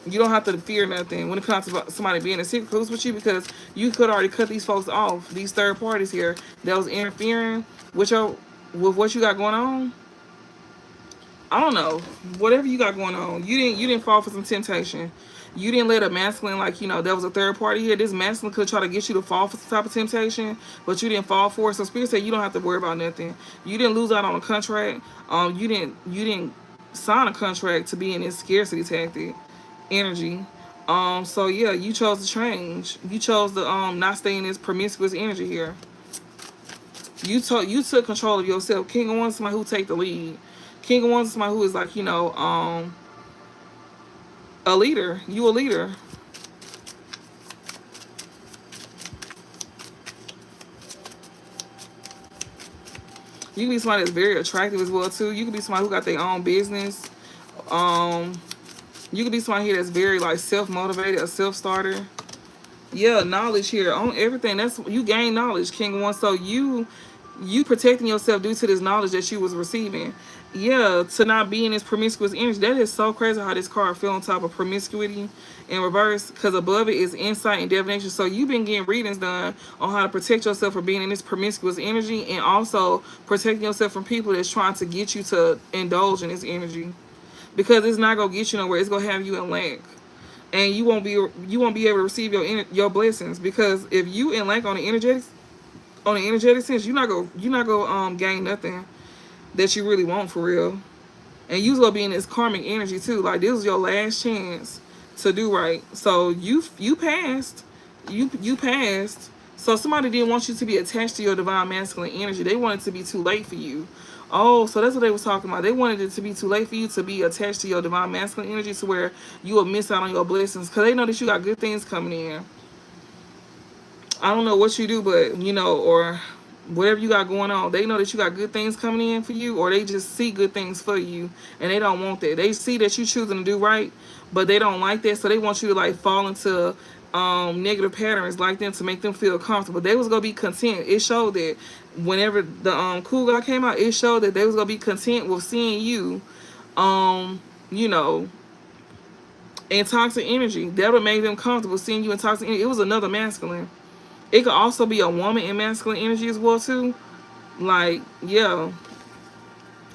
You don't have to fear nothing when it comes to somebody being in secret cahoots with you, because you could already cut these folks off, these third parties here that was interfering with your with what you got going on, I don't know. Whatever you got going on, you didn't fall for some temptation. You didn't let a masculine, like, there was a third party here. This masculine could try to get you to fall for some type of temptation, but you didn't fall for it. So Spirit said you don't have to worry about nothing. You didn't lose out on a contract. You didn't sign a contract to be in this scarcity tactic energy. So yeah, you chose to change. You chose to not stay in this promiscuous energy here. You took control of yourself. King of Wands is somebody who take the lead. King of Wands is somebody who is like, a leader. You a leader. You can be somebody that's very attractive as well too. You can be somebody who got their own business. Um, you can be somebody here that's very like self-motivated, a self-starter. Yeah, knowledge here on everything. That's you gain knowledge, King of One. So you protecting yourself due to this knowledge that you was receiving. Yeah, to not be in this promiscuous energy. That is so crazy how this card fell on top of promiscuity in reverse. Because above it is insight and divination. So you've been getting readings done on how to protect yourself from being in this promiscuous energy, and also protecting yourself from people that's trying to get you to indulge in this energy. Because it's not gonna get you nowhere. It's gonna have you in lack, and you won't be able to receive your blessings. Because if you in lack on the energetic sense, you're not gonna gain nothing that you really want for real. And you's gonna be in this karmic energy too. Like this is your last chance to do right. So you passed. You passed. So somebody didn't want you to be attached to your divine masculine energy. They wanted it to be too late for you. Oh, so that's what they was talking about. They wanted it to be too late for you to be attached to your divine masculine energy, to where you will miss out on your blessings. Because they know that you got good things coming in. I don't know what you do, but or whatever you got going on, they know that you got good things coming in for you, or they just see good things for you, and they don't want that. They see that you choosing to do right, but they don't like that, so they want you to like fall into negative patterns like them to make them feel comfortable. They was gonna be content. It showed that whenever the cool guy came out, it showed that they was gonna be content with seeing you, you know, in toxic energy. That would make them comfortable seeing you in toxic energy. It was another masculine. It could also be a woman in masculine energy as well too. Like, yeah,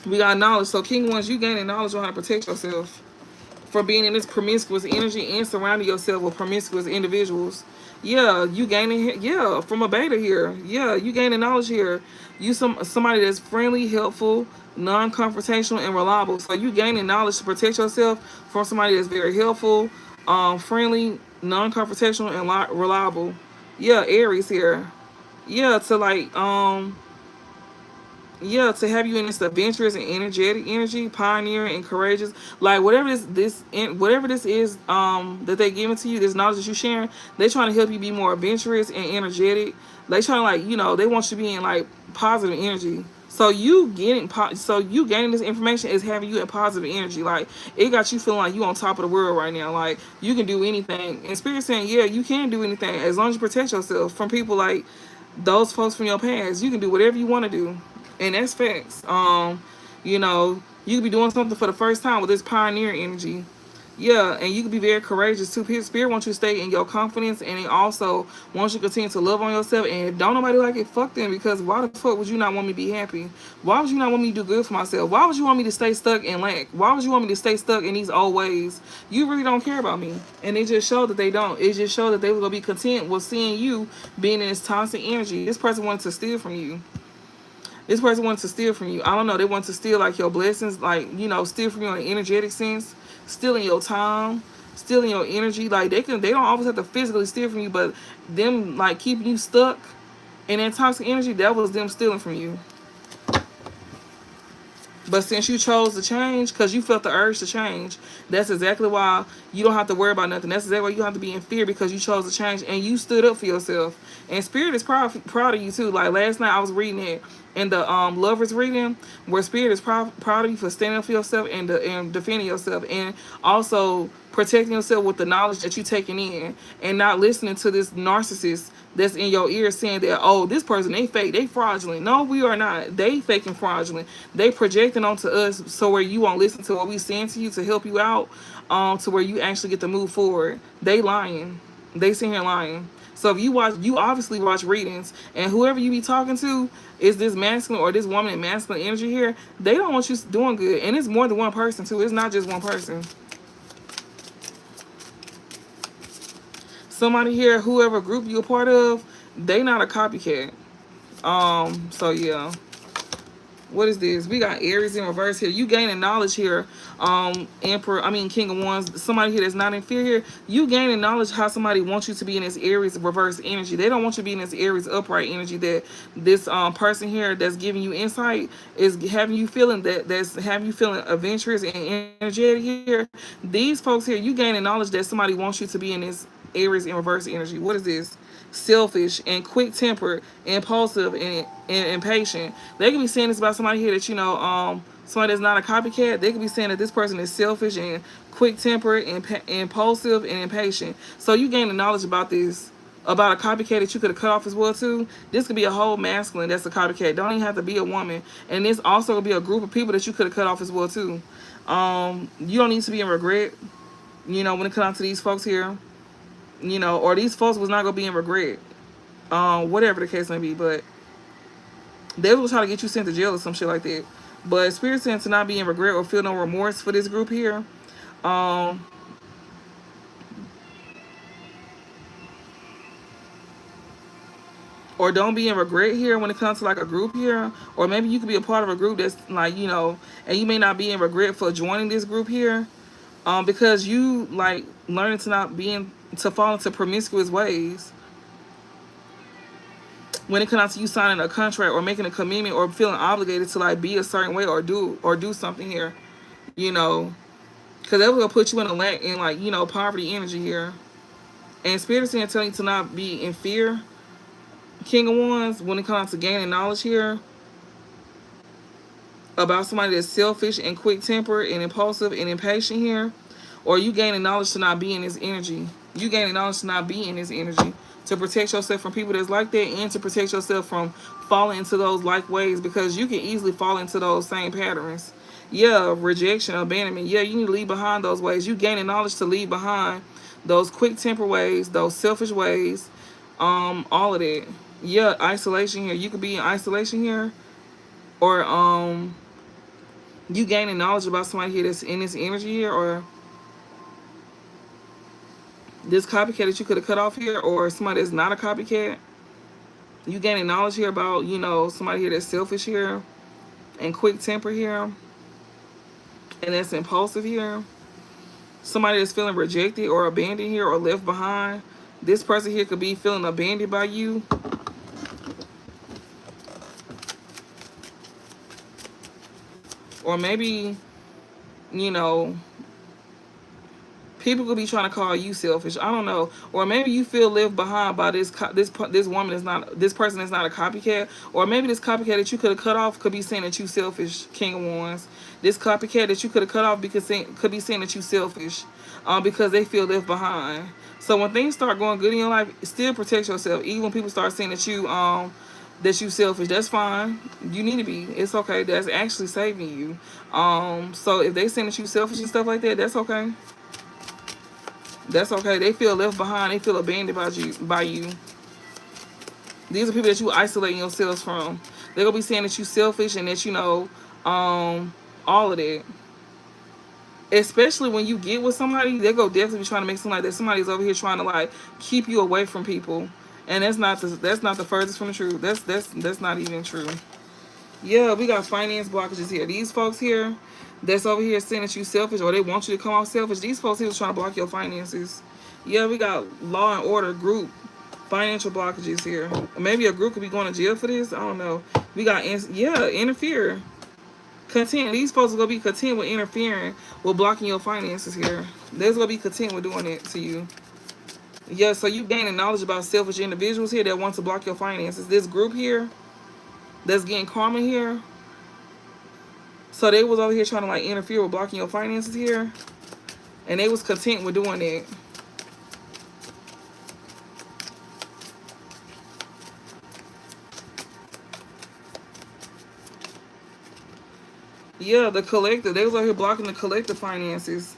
we got knowledge. So King Ones, you gaining knowledge on how to protect yourself from being in this promiscuous energy and surrounding yourself with promiscuous individuals. Yeah, you gaining, yeah, from a beta here. Yeah, you gaining knowledge here. You somebody that's friendly, helpful, non-confrontational, and reliable. So you gaining knowledge to protect yourself from somebody that's very helpful, friendly, non-confrontational, and reliable. Yeah, Aries here. Yeah, to like yeah, to have you in this adventurous and energetic energy, pioneering and courageous, like whatever whatever this is that they giving to you, this knowledge that you sharing, they trying to help you be more adventurous and energetic. They trying to like they want you to be in like positive energy. So you gaining this information is having you in positive energy. Like it got you feeling like you on top of the world right now. Like you can do anything. And Spirit saying, yeah, you can do anything as long as you protect yourself from people like those folks from your past. You can do whatever you want to do. And that's facts. You could be doing something for the first time with this pioneer energy. Yeah, and you can be very courageous too. Spirit wants you to stay in your confidence, and it also wants you to continue to love on yourself. And if don't nobody like it, fuck them. Because why the fuck would you not want me to be happy? Why would you not want me to do good for myself? Why would you want me to stay stuck in lack? Why would you want me to stay stuck in these old ways? You really don't care about me. And it just showed that they don't. It just showed that they were going to be content with seeing you being in this toxic energy. This person wanted to steal from you. This person wants to steal from you. I don't know. They want to steal like your blessings, like, steal from you in an energetic sense, stealing your time, stealing your energy. Like they don't always have to physically steal from you, but them like keeping you stuck in that toxic energy, that was them stealing from you. But since you chose to change, because you felt the urge to change, that's exactly why you don't have to worry about nothing. That's exactly why you don't have to be in fear, because you chose to change and you stood up for yourself. And Spirit is proud of you too. Like last night I was reading it in the lovers reading, where Spirit is proud of you for standing up for yourself and defending yourself, and also protecting yourself with the knowledge that you're taking in, and not listening to this narcissist that's in your ear saying that, oh, this person, they fake, they fraudulent. No, we are not. They fake and fraudulent. They projecting onto us so where you won't listen to what we saying to you to help you out, to where you actually get to move forward. They lying. They sitting here lying. So if you obviously watch readings, and whoever you be talking to is this masculine or this woman in masculine energy here, they don't want you doing good. And it's more than one person too. It's not just one person. Somebody here, whoever group you're a part of, they not a copycat. So yeah. What is this? We got Aries in reverse here. You gaining knowledge here. King of Wands. Somebody here that's not in fear here. You gaining knowledge how somebody wants you to be in this Aries reverse energy. They don't want you to be in this Aries upright energy that this person here that's giving you insight is having you feeling that's having you feeling adventurous and energetic here. These folks here, you gaining knowledge that somebody wants you to be in this Aries in reverse energy. What is this? Selfish and quick tempered, impulsive and impatient. They could be saying this about somebody here that somebody that's not a copycat. They could be saying that this person is selfish and quick tempered and impulsive and impatient. So you gain the knowledge about this, about a copycat that you could have cut off as well too. This could be a whole masculine that's a copycat. Don't even have to be a woman. And this also could be a group of people that you could have cut off as well too. You don't need to be in regret, when it comes to these folks here. Or these folks was not gonna be in regret, whatever the case may be. But they will try to get you sent to jail or some shit like that. But Spirit saying to not be in regret or feel no remorse for this group here. Or don't be in regret here when it comes to like a group here. Or maybe you could be a part of a group that's like, and you may not be in regret for joining this group here. Because you like learning to not to fall into promiscuous ways when it comes to you signing a contract or making a commitment or feeling obligated to like be a certain way or do something here, because that will put you in poverty energy here. And Spirit is saying telling you to not be in fear, King of Wands, when it comes to gaining knowledge here about somebody that's selfish and quick-tempered and impulsive and impatient here. Or you gaining knowledge to not be in this energy. You gaining knowledge to not be in this energy. To protect yourself from people that's like that, and to protect yourself from falling into those like ways, because you can easily fall into those same patterns. Yeah, rejection, abandonment. Yeah, you need to leave behind those ways. You gaining knowledge to leave behind those quick-tempered ways, those selfish ways, all of that. Yeah, isolation here. You could be in isolation here. Or you gaining knowledge about somebody here that's in this energy here, or this copycat that you could have cut off here, or somebody that's not a copycat. You gaining knowledge here about, somebody here that's selfish here and quick temper here and that's impulsive here. Somebody that's feeling rejected or abandoned here or left behind. This person here could be feeling abandoned by you. Or maybe, people could be trying to call you selfish. I don't know. Or maybe you feel left behind by this woman is not, this person is not a copycat. Or maybe this copycat that you could have cut off could be saying that you selfish, King of Wands. This copycat that you could have cut off could be saying that you selfish, because they feel left behind. So when things start going good in your life, still protect yourself. Even when people start saying that you selfish, that's fine. You need to be. It's okay. That's actually saving you. So if they saying that you selfish and stuff like that, that's okay. That's okay. They feel left behind. They feel abandoned by you. These are people that you isolating yourselves from. They're gonna be saying that you selfish and that all of that. Especially when you get with somebody, they're gonna definitely be trying to make something like that. Somebody's over here trying to like keep you away from people, and that's not the furthest from the truth. That's not even true. Yeah, we got finance blockages here. These folks here that's over here saying that you selfish or they want you to come off selfish. These folks here is trying to block your finances. Yeah, we got law and order group financial blockages here. Maybe a group could be going to jail for this. I don't know. We got interfere. Content. These folks are gonna be content with interfering with blocking your finances here. They're gonna be content with doing it to you. Yeah, so you gaining knowledge about selfish individuals here that want to block your finances. This group here that's getting karma here. So they was over here trying to like interfere with blocking your finances here. And they was content with doing that. Yeah, the collective. They was over here blocking the collective finances.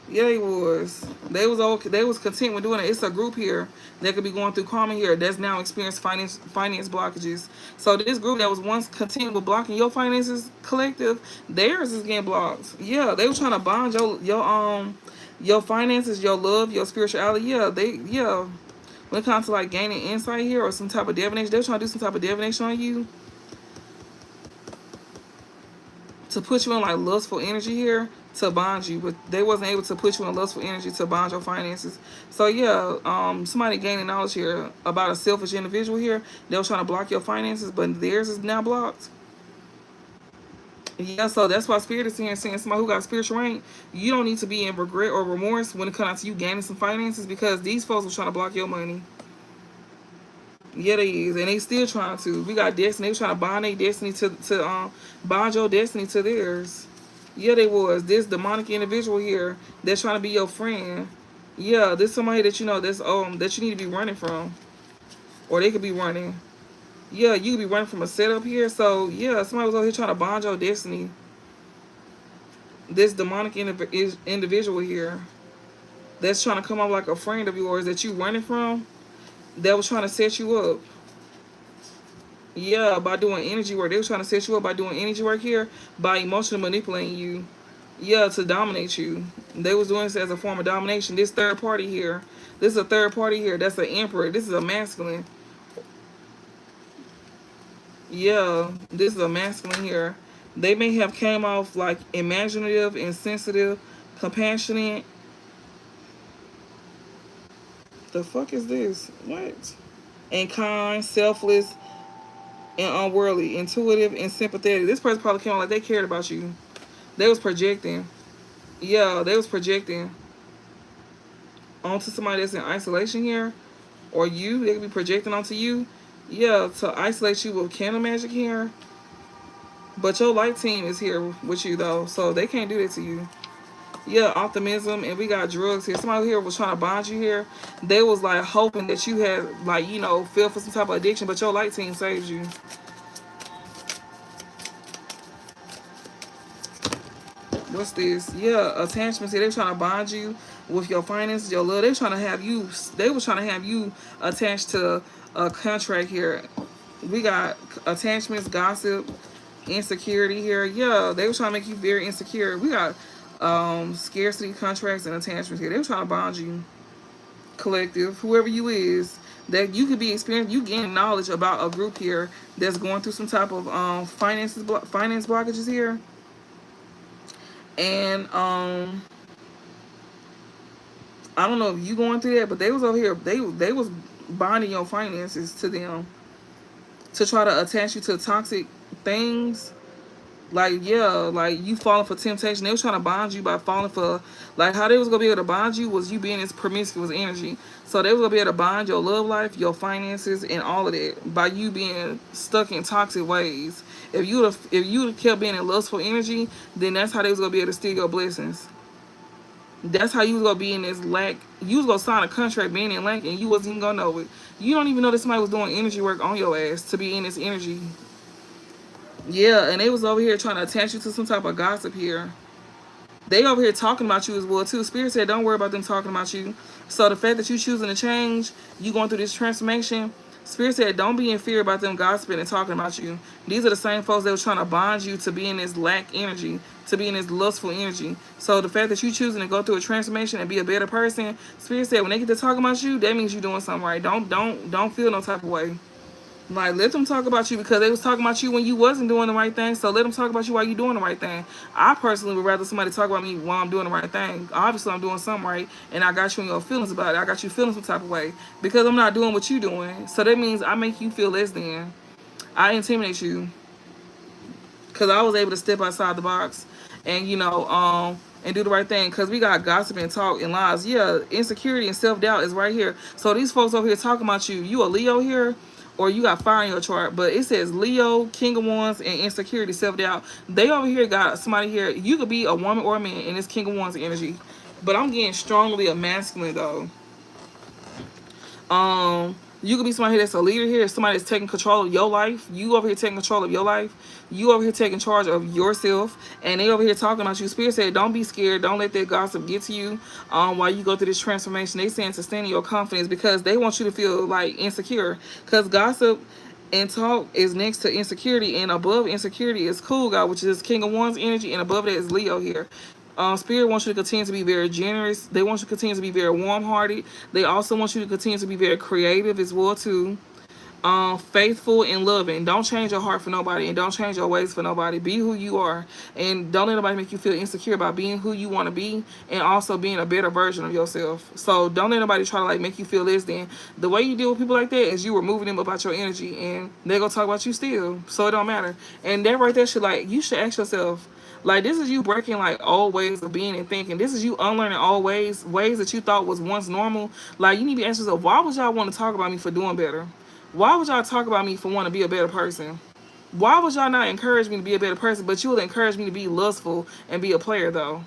Yeah, they was. They was okay. They was content with doing it. It's a group here that could be going through karma here that's now experienced finance blockages. So this group that was once content with blocking your finances collective, theirs is getting blocked. Yeah, they were trying to bond your finances, your love, your spirituality. Yeah. When it comes to like gaining insight here or some type of divination, they were trying to do some type of divination on you to put you in like lustful energy here to bond you, but they wasn't able to put you in lustful energy to bond your finances. So yeah, somebody gaining knowledge here about a selfish individual here. They were trying to block your finances, but theirs is now blocked. Yeah, so that's why Spirit is saying somebody who got spiritual rank, you don't need to be in regret or remorse when it comes to you gaining some finances because these folks were trying to block your money. Yeah, they is, and they still trying to. We got destiny. They was trying to bond their destiny to bond your destiny to theirs. Yeah, they was. This demonic individual here that's trying to be your friend. Yeah, this somebody that you know that you need to be running from, or they could be running. Yeah, you could be running from a setup here. So yeah, somebody was over here trying to bond your destiny. This demonic individual here that's trying to come up like a friend of yours that you running from. That was trying to set you up. Yeah, by doing energy work. They were trying to set you up by doing energy work here, by emotionally manipulating you. Yeah, to dominate you. They was doing this as a form of domination. This third party here. This is a third party here. That's an emperor. This is a masculine. Yeah, this is a masculine here. They may have came off like imaginative, insensitive, compassionate. The fuck is this? What? And kind, selfless, and unworldly, intuitive, and sympathetic. This person probably came out like they cared about you. They was projecting. Yeah, they was projecting onto somebody that's in isolation here, or you. They could be projecting onto you. Yeah, to isolate you with candle magic here. But your light team is here with you though, so they can't do that to you. Yeah, optimism, and we got drugs here. Somebody here was trying to bond you here. They was like hoping that you had like feel for some type of addiction, but your light team saves you. What's this? Yeah, attachments here. They're trying to bond you with your finances, your love. They're trying to have you. They were trying to have you attached to a contract here. We got attachments, gossip, insecurity here. Yeah, they were trying to make you very insecure. We got scarcity contracts and attachments here. They were trying to bond you, collective, whoever you is. That you could be experiencing, you gain knowledge about a group here that's going through some type of finance blockages here, and I don't know if you going through that, but they was over here. They was bonding your finances to them to try to attach you to toxic things. Like yeah, like you falling for temptation. They was trying to bond you by falling for like how they was gonna be able to bond you was you being this promiscuous energy. So they was gonna be able to bond your love life, your finances, and all of that by you being stuck in toxic ways. If you kept being in lustful energy, then that's how they was gonna be able to steal your blessings. That's how you was gonna be in this lack. You was gonna sign a contract being in lack, and you wasn't even gonna know it. You don't even know that somebody was doing energy work on your ass to be in this energy. Yeah, and they was over here trying to attach you to some type of gossip here. They over here talking about you as well too. Spirit said, don't worry about them talking about you. So the fact that you choosing to change, you going through this transformation. Spirit said, don't be in fear about them gossiping and talking about you. These are the same folks that was trying to bond you to be in this lack energy, to be in this lustful energy. So the fact that you choosing to go through a transformation and be a better person, Spirit said, when they get to talking about you, that means you're doing something right. Don't feel no type of way. Like, let them talk about you because they was talking about you when you wasn't doing the right thing. So let them talk about you while you doing the right thing. I personally would rather somebody talk about me while I'm doing the right thing. Obviously, I'm doing something right, and I got you in your feelings about it. I got you feeling some type of way because I'm not doing what you doing. So that means I make you feel less than. I intimidate you because I was able to step outside the box and and do the right thing because we got gossip and talk and lies. Yeah, insecurity and self-doubt is right here. So these folks over here talking about you. You a Leo here? Or you got fire in your chart, but it says Leo, King of Wands, and insecurity, self-doubt. They over here got somebody here. You could be a woman or a man in this King of Wands energy, but I'm getting strongly a masculine though. You could be somebody that's a leader here, somebody that's taking control of your life. You over here taking control of your life. You over here taking charge of yourself. And they over here talking about you. Spirit said, don't be scared. Don't let that gossip get to you while you go through this transformation. They saying sustaining your confidence because they want you to feel like insecure. Because gossip and talk is next to insecurity, and above insecurity is cool God, which is King of Wands energy, and above that is Leo here. Spirit wants you to continue to be very generous. They want you to continue to be very warm-hearted. They also want you to continue to be very creative as well too. Faithful and loving. Don't change your heart for nobody, and don't change your ways for nobody. Be who you are, and don't let nobody make you feel insecure about being who you want to be, and also being a better version of yourself. So don't let nobody try to like make you feel less than. The way you deal with people like that is you removing them about your energy, and they're gonna talk about you still. So it don't matter. And that right there should like you should ask yourself. Like, this is you breaking like old ways of being and thinking. This is you unlearning old ways that you thought was once normal. Like, you need to ask yourself, why would y'all want to talk about me for doing better? Why would y'all talk about me for wanting to be a better person? Why would y'all not encourage me to be a better person, but you would encourage me to be lustful and be a player though?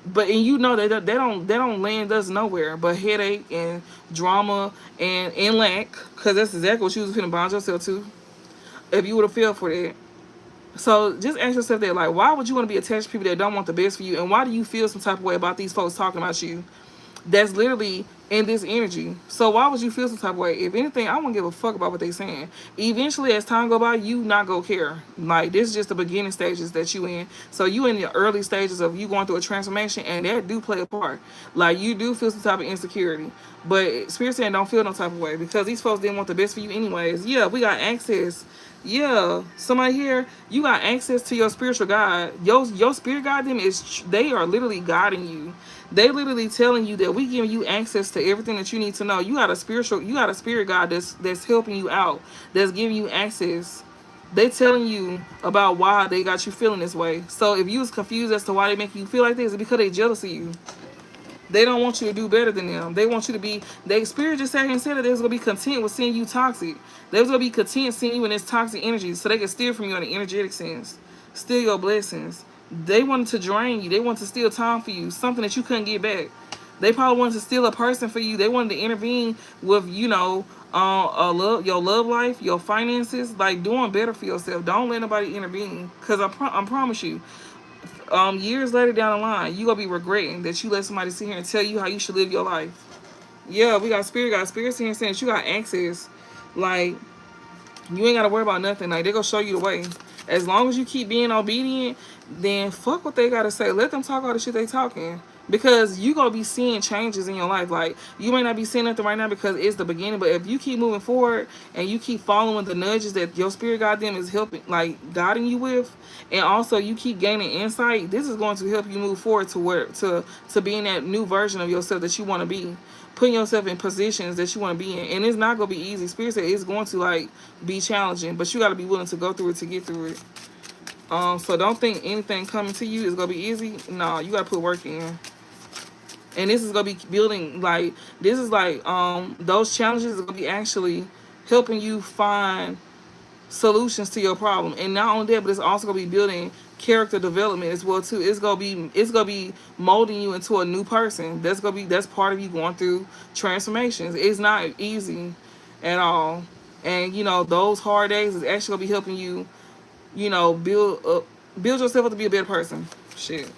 But and you know that they don't land us nowhere but headache and drama and lack, because that's exactly what you was finna bond yourself to if you would have fell for that. So just ask yourself that, like, why would you want to be attached to people that don't want the best for you, and why do you feel some type of way about these folks talking about you? That's literally in this energy. So why would you feel some type of way? If anything, I won't give a fuck about what they saying. Eventually, as time go by, you not gonna care. Like, this is just the beginning stages that you in. So you in the early stages of you going through a transformation, and that do play a part. Like, you do feel some type of insecurity. But Spirit saying don't feel no type of way, because these folks didn't want the best for you anyways. Yeah, we got access. Yeah, somebody here, you got access to your spiritual guide. Your spirit guide them they are literally guiding you. They literally telling you that we giving you access to everything that you need to know. You got a spirit guide that's helping you out, that's giving you access. They telling you about why they got you feeling this way. So if you was confused as to why they make you feel like this, it's because they jealous of you. They don't want you to do better than them. They want you to be. They spirit just sat here and said that they was gonna be content with seeing you toxic. They was gonna be content seeing you in this toxic energy, so they can steal from you in an energetic sense, steal your blessings. They wanted to drain you. They wanted to steal time for you, something that you couldn't get back. They probably wanted to steal a person for you. They wanted to intervene with, your love life, your finances, like doing better for yourself. Don't let nobody intervene, cause I promise you, years later down the line, you gonna be regretting that you let somebody sit here and tell you how you should live your life. Yeah, we got spirit sitting here saying that you got access. Like, you ain't gotta worry about nothing. Like, they gonna show you the way. As long as you keep being obedient, then fuck what they gotta say. Let them talk all the shit they talking. Because you gonna be seeing changes in your life. Like, you may not be seeing nothing right now because it's the beginning, but if you keep moving forward and you keep following the nudges that your spirit goddamn is helping, like guiding you with, and also you keep gaining insight, this is going to help you move forward to being that new version of yourself that you want to be, putting yourself in positions that you want to be in. And it's not gonna be easy. Spirit said it's going to like be challenging, but you got to be willing to go through it to get through it. So don't think anything coming to you is gonna be easy. No, you gotta put work in. And this is gonna be building, like, this is like those challenges are gonna be actually helping you find solutions to your problem. And not only that, but it's also gonna be building character development as well too. It's gonna be molding you into a new person. That's part of you going through transformations. It's not easy at all. And those hard days is actually gonna be helping you, build yourself up to be a better person. Shit.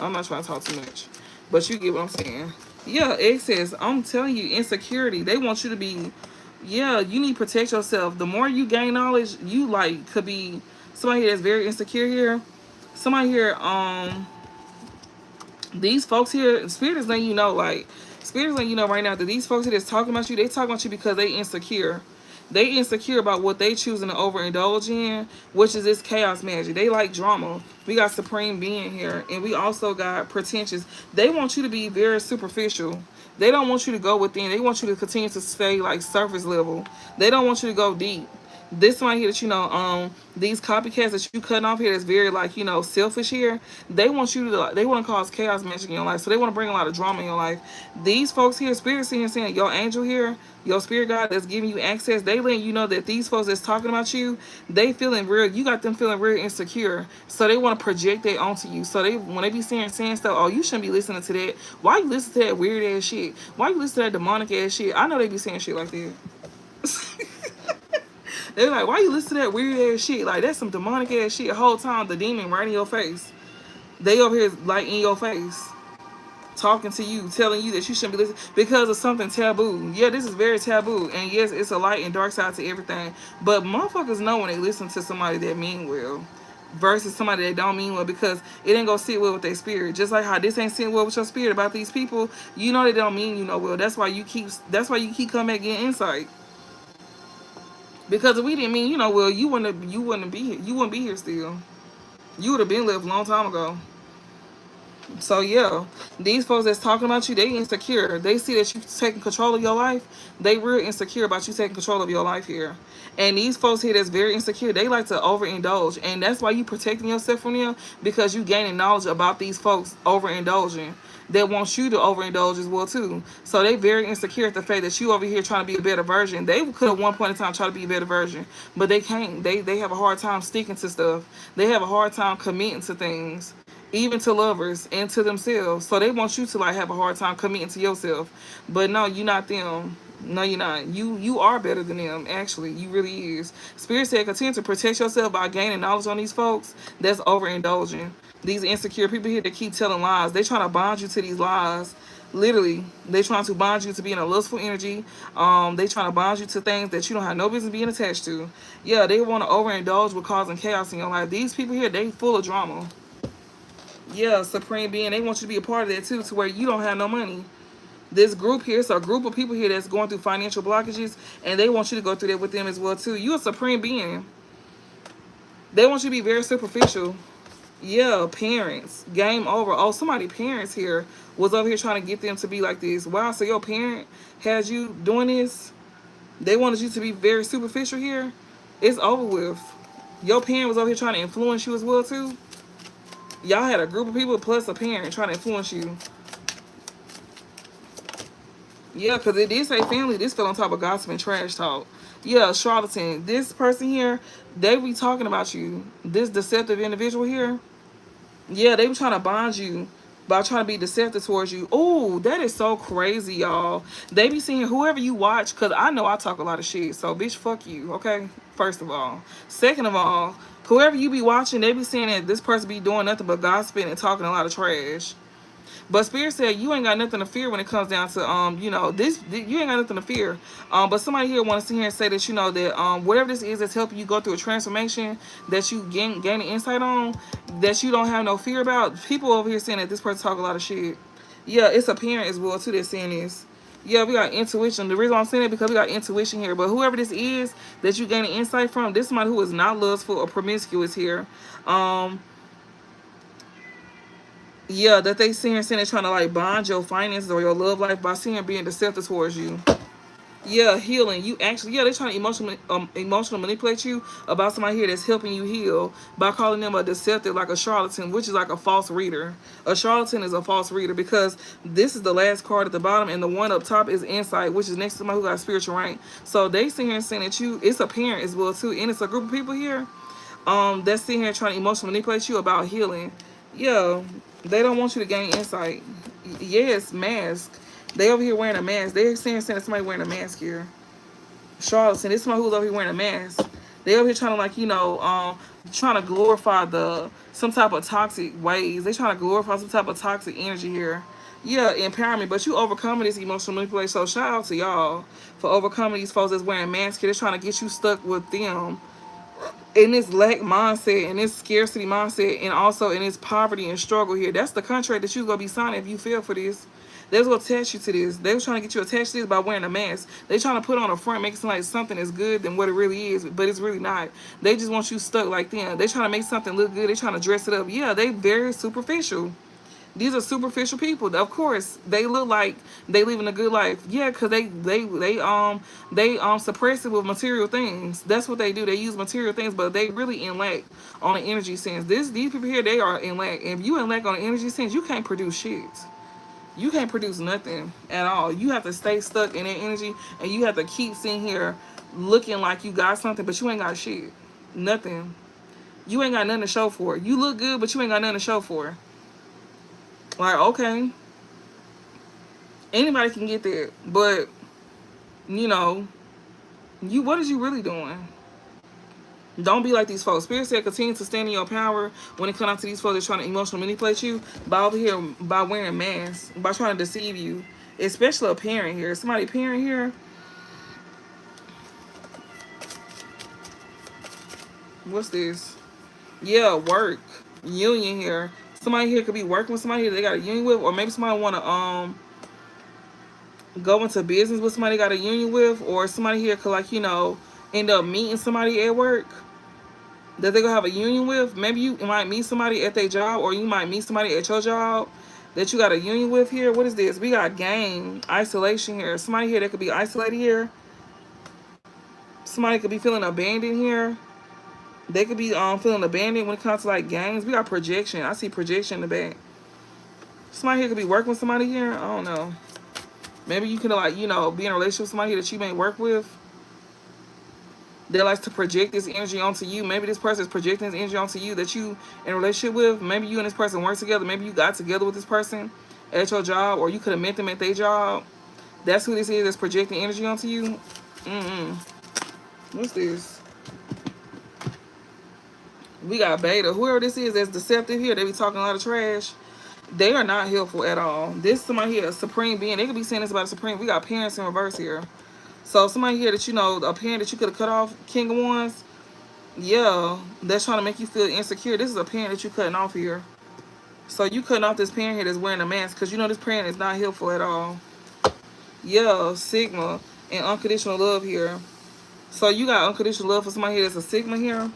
I'm not trying to talk too much, but you get what I'm saying. Yeah, excess. I'm telling you, insecurity. They want you to be. Yeah, you need to protect yourself. The more you gain knowledge, you like could be somebody here that's very insecure here. Somebody here, these folks here, Spirit is letting you know, like, Spirit is letting you know right now that these folks here that's talking about you, they talking about you because they insecure. They insecure about what they choosing to overindulge in, which is this chaos magic. They like drama. We got Supreme Being here, and we also got pretentious. They want you to be very superficial. They don't want you to go within. They want you to continue to stay like surface level. They don't want you to go deep. This one here that these copycats that you cutting off here that's very like selfish here. They want you to they want to cause chaos magic in your life, so they want to bring a lot of drama in your life. These folks here, Spirit saying your angel here, your spirit guide that's giving you access, they letting you know that these folks that's talking about you, they feeling real. You got them feeling real insecure, so they want to project that onto you. So when they be saying stuff, oh, you shouldn't be listening to that. Why you listen to that weird ass shit? Why you listen to that demonic ass shit? I know they be saying shit like that. They're like, why you listen to that weird ass shit? Like, that's some demonic ass shit. The whole time, the demon right in your face. They over here, like, in your face, talking to you, telling you that you shouldn't be listening because of something taboo. Yeah, this is very taboo. And yes, it's a light and dark side to everything. But motherfuckers know when they listen to somebody that mean well versus somebody that don't mean well, because it ain't gonna sit well with their spirit. Just like how this ain't sitting well with your spirit about these people, you know they don't mean you no well. That's why you keep coming back getting insight. Because if we didn't mean you know well, you wouldn't be here. You wouldn't be here still. You would have been left a long time ago. So yeah, these folks that's talking about you, they insecure. They see that you taking control of your life. They real insecure about you taking control of your life here. And these folks here that's very insecure, they like to overindulge. And that's why you protecting yourself from them, because you gaining knowledge about these folks overindulging. That want you to overindulge as well too. So they very insecure at the fact that you over here trying to be a better version. They could at one point in time try to be a better version, but they can't. They have a hard time sticking to stuff. They have a hard time committing to things, even to lovers and to themselves. So they want you to like have a hard time committing to yourself. But no, you're not them. No, you're not. You are better than them. Actually, you really is. Spirit said, continue to protect yourself by gaining knowledge on these folks that's overindulging. These insecure people here that keep telling lies. They trying to bond you to these lies. Literally, they trying to bond you to be in a lustful energy. They trying to bond you to things that you don't have no business being attached to. Yeah, they want to overindulge with causing chaos in your life. These people here, they full of drama. Yeah, supreme being, they want you to be a part of that too, to where you don't have no money. This group here, so a group of people here that's going through financial blockages, and they want you to go through that with them as well too. You a supreme being. They want you to be very superficial. Yeah, parents. Game over. Oh, somebody parents here was over here trying to get them to be like this. Wow, so your parent had you doing this? They wanted you to be very superficial here? It's over with. Your parent was over here trying to influence you as well too? Y'all had a group of people plus a parent trying to influence you. Yeah, because it did say family. This fell on top of gossip and trash talk. Yeah, charlatan. This person here, they be talking about you. This deceptive individual here, yeah, they be trying to bond you by trying to be deceptive towards you. Oh, that is so crazy, y'all. They be seeing whoever you watch, because I know I talk a lot of shit. So, bitch, fuck you, okay? First of all. Second of all, whoever you be watching, they be saying that this person be doing nothing but gossiping and talking a lot of trash. But Spirit said you ain't got nothing to fear when it comes down to you know, you ain't got nothing to fear. But somebody here wants to sit here and say that you know that whatever this is that's helping you go through a transformation that you gaining insight on, that you don't have no fear about. People over here saying that this person talk a lot of shit. Yeah, it's a parent as well too that's saying this. Yeah, we got intuition. The reason why I'm saying it because we got intuition here. But whoever this is that you gaining insight from, this is somebody who is not lustful or promiscuous here. Yeah, that they see her saying they're trying to like bond your finances or your love life by seeing being deceptive towards you. Yeah, healing. You actually, yeah, they're trying to emotionally manipulate you about somebody here that's helping you heal by calling them a deceptive, like a charlatan, which is like a false reader. A charlatan is a false reader because this is the last card at the bottom, and the one up top is insight, which is next to somebody who got spiritual rank. So they sit here and saying that it's a parent as well too, and it's a group of people here that's sitting here trying to emotionally manipulate you about healing. Yeah, they don't want you to gain insight. Yes, mask. They over here wearing a mask. They're saying somebody wearing a mask here. Charlatan, this is somebody who's over here wearing a mask. They over here trying to like, trying to glorify some type of toxic ways. They trying to glorify some type of toxic energy here. Yeah, empowerment, but you overcoming this emotional manipulation. So shout out to y'all for overcoming these folks that's wearing masks here. They're trying to get you stuck with them in this lack mindset and this scarcity mindset, and also in this poverty and struggle here. That's the contract that you're gonna be signing if you fail for this. They was gonna attach you to this. They was trying to get you attached to this by wearing a mask. They trying to put on a front, make it seem like something is good than what it really is, but it's really not. They just want you stuck like them. They trying to make something look good. They trying to dress it up. Yeah, they very superficial. These are superficial people. Of course, they look like they living a good life. Yeah, because they suppress it with material things. That's what they do. They use material things, but they really in lack on an energy sense. These people here, they are in lack. If you in lack on an energy sense, you can't produce shit. You can't produce nothing at all. You have to stay stuck in that energy, and you have to keep sitting here looking like you got something, but you ain't got shit. Nothing. You ain't got nothing to show for it. You look good, but you ain't got nothing to show for it. Like, okay, anybody can get that, but, you know, What is you really doing? Don't be like these folks. Spirit said continue to stand in your power when it comes out to these folks that are trying to emotionally manipulate you by over here, by wearing masks, by trying to deceive you. Especially a parent here. Somebody parent here. What's this? Yeah, work. Union here. Somebody here could be working with somebody here they got a union with, or maybe somebody want to go into business with somebody they got a union with, or somebody here could end up meeting somebody at work that they gonna have a union with. Maybe you might meet somebody at their job, or you might meet somebody at your job that you got a union with here. What is this? We got game, isolation here. Somebody here that could be isolated here. Somebody could be feeling abandoned here. They could be feeling abandoned when it comes to like gangs. We got projection. I see projection in the back. Somebody here could be working with somebody here. I don't know. Maybe you could be in a relationship with somebody here that you may work with. That likes to project this energy onto you. Maybe this person is projecting this energy onto you that you in a relationship with. Maybe you and this person work together. Maybe you got together with this person at your job, or you could have met them at their job. That's who this is that's projecting energy onto you. What's this? We got beta. Whoever this is that's deceptive here, they be talking a lot of trash. They are not helpful at all. This somebody here, a supreme being. They could be saying this about a supreme. We got parents in reverse here. So somebody here that a parent that you could have cut off, King of Wands, yeah, that's trying to make you feel insecure. This is a parent that you cutting off here. So you cutting off this parent here that's wearing a mask because this parent is not helpful at all. Yeah, Sigma and unconditional love here. So you got unconditional love for somebody here that's a Sigma here.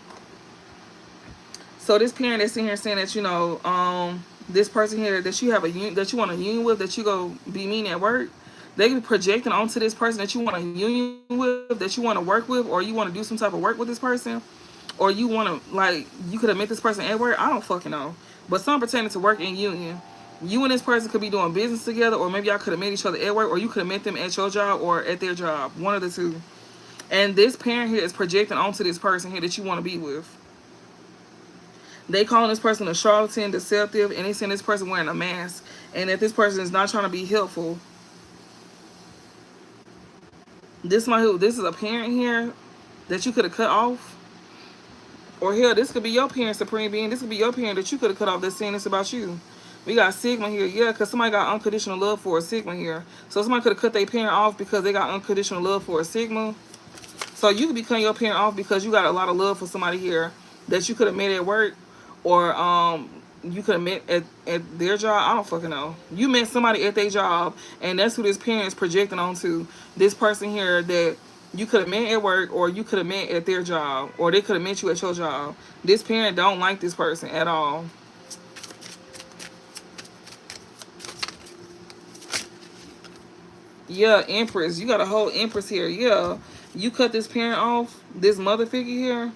So this parent that's in here saying that this person here that you have that you want a union with, that you go be mean at work, they can be projecting onto this person that you want a union with, that you want to work with, or you want to do some type of work with this person, or you want to you could have met this person at work. I don't fucking know, but some pertaining to work and union. You and this person could be doing business together, or maybe y'all could have met each other at work, or you could have met them at your job or at their job, one of the two. And this parent here is projecting onto this person here that you want to be with. They calling this person a charlatan, deceptive, and they saying this person wearing a mask, and that this person is not trying to be helpful. This is a parent here that you could have cut off. Or hell, this could be your parent, supreme being. This could be your parent that you could have cut off that's saying this about you. We got Sigma here. Yeah, because somebody got unconditional love for a Sigma here. So somebody could have cut their parent off because they got unconditional love for a Sigma. So you could be cutting your parent off because you got a lot of love for somebody here that you could have met at work, or you could have met at their job. I don't fucking know. You met somebody at their job, and that's who this parent is projecting onto. This person here that you could have met at work, or you could have met at their job, or they could have met you at your job. This parent don't like this person at all. Yeah, Empress. You got a whole Empress here. Yeah. You cut this parent off, this mother figure here.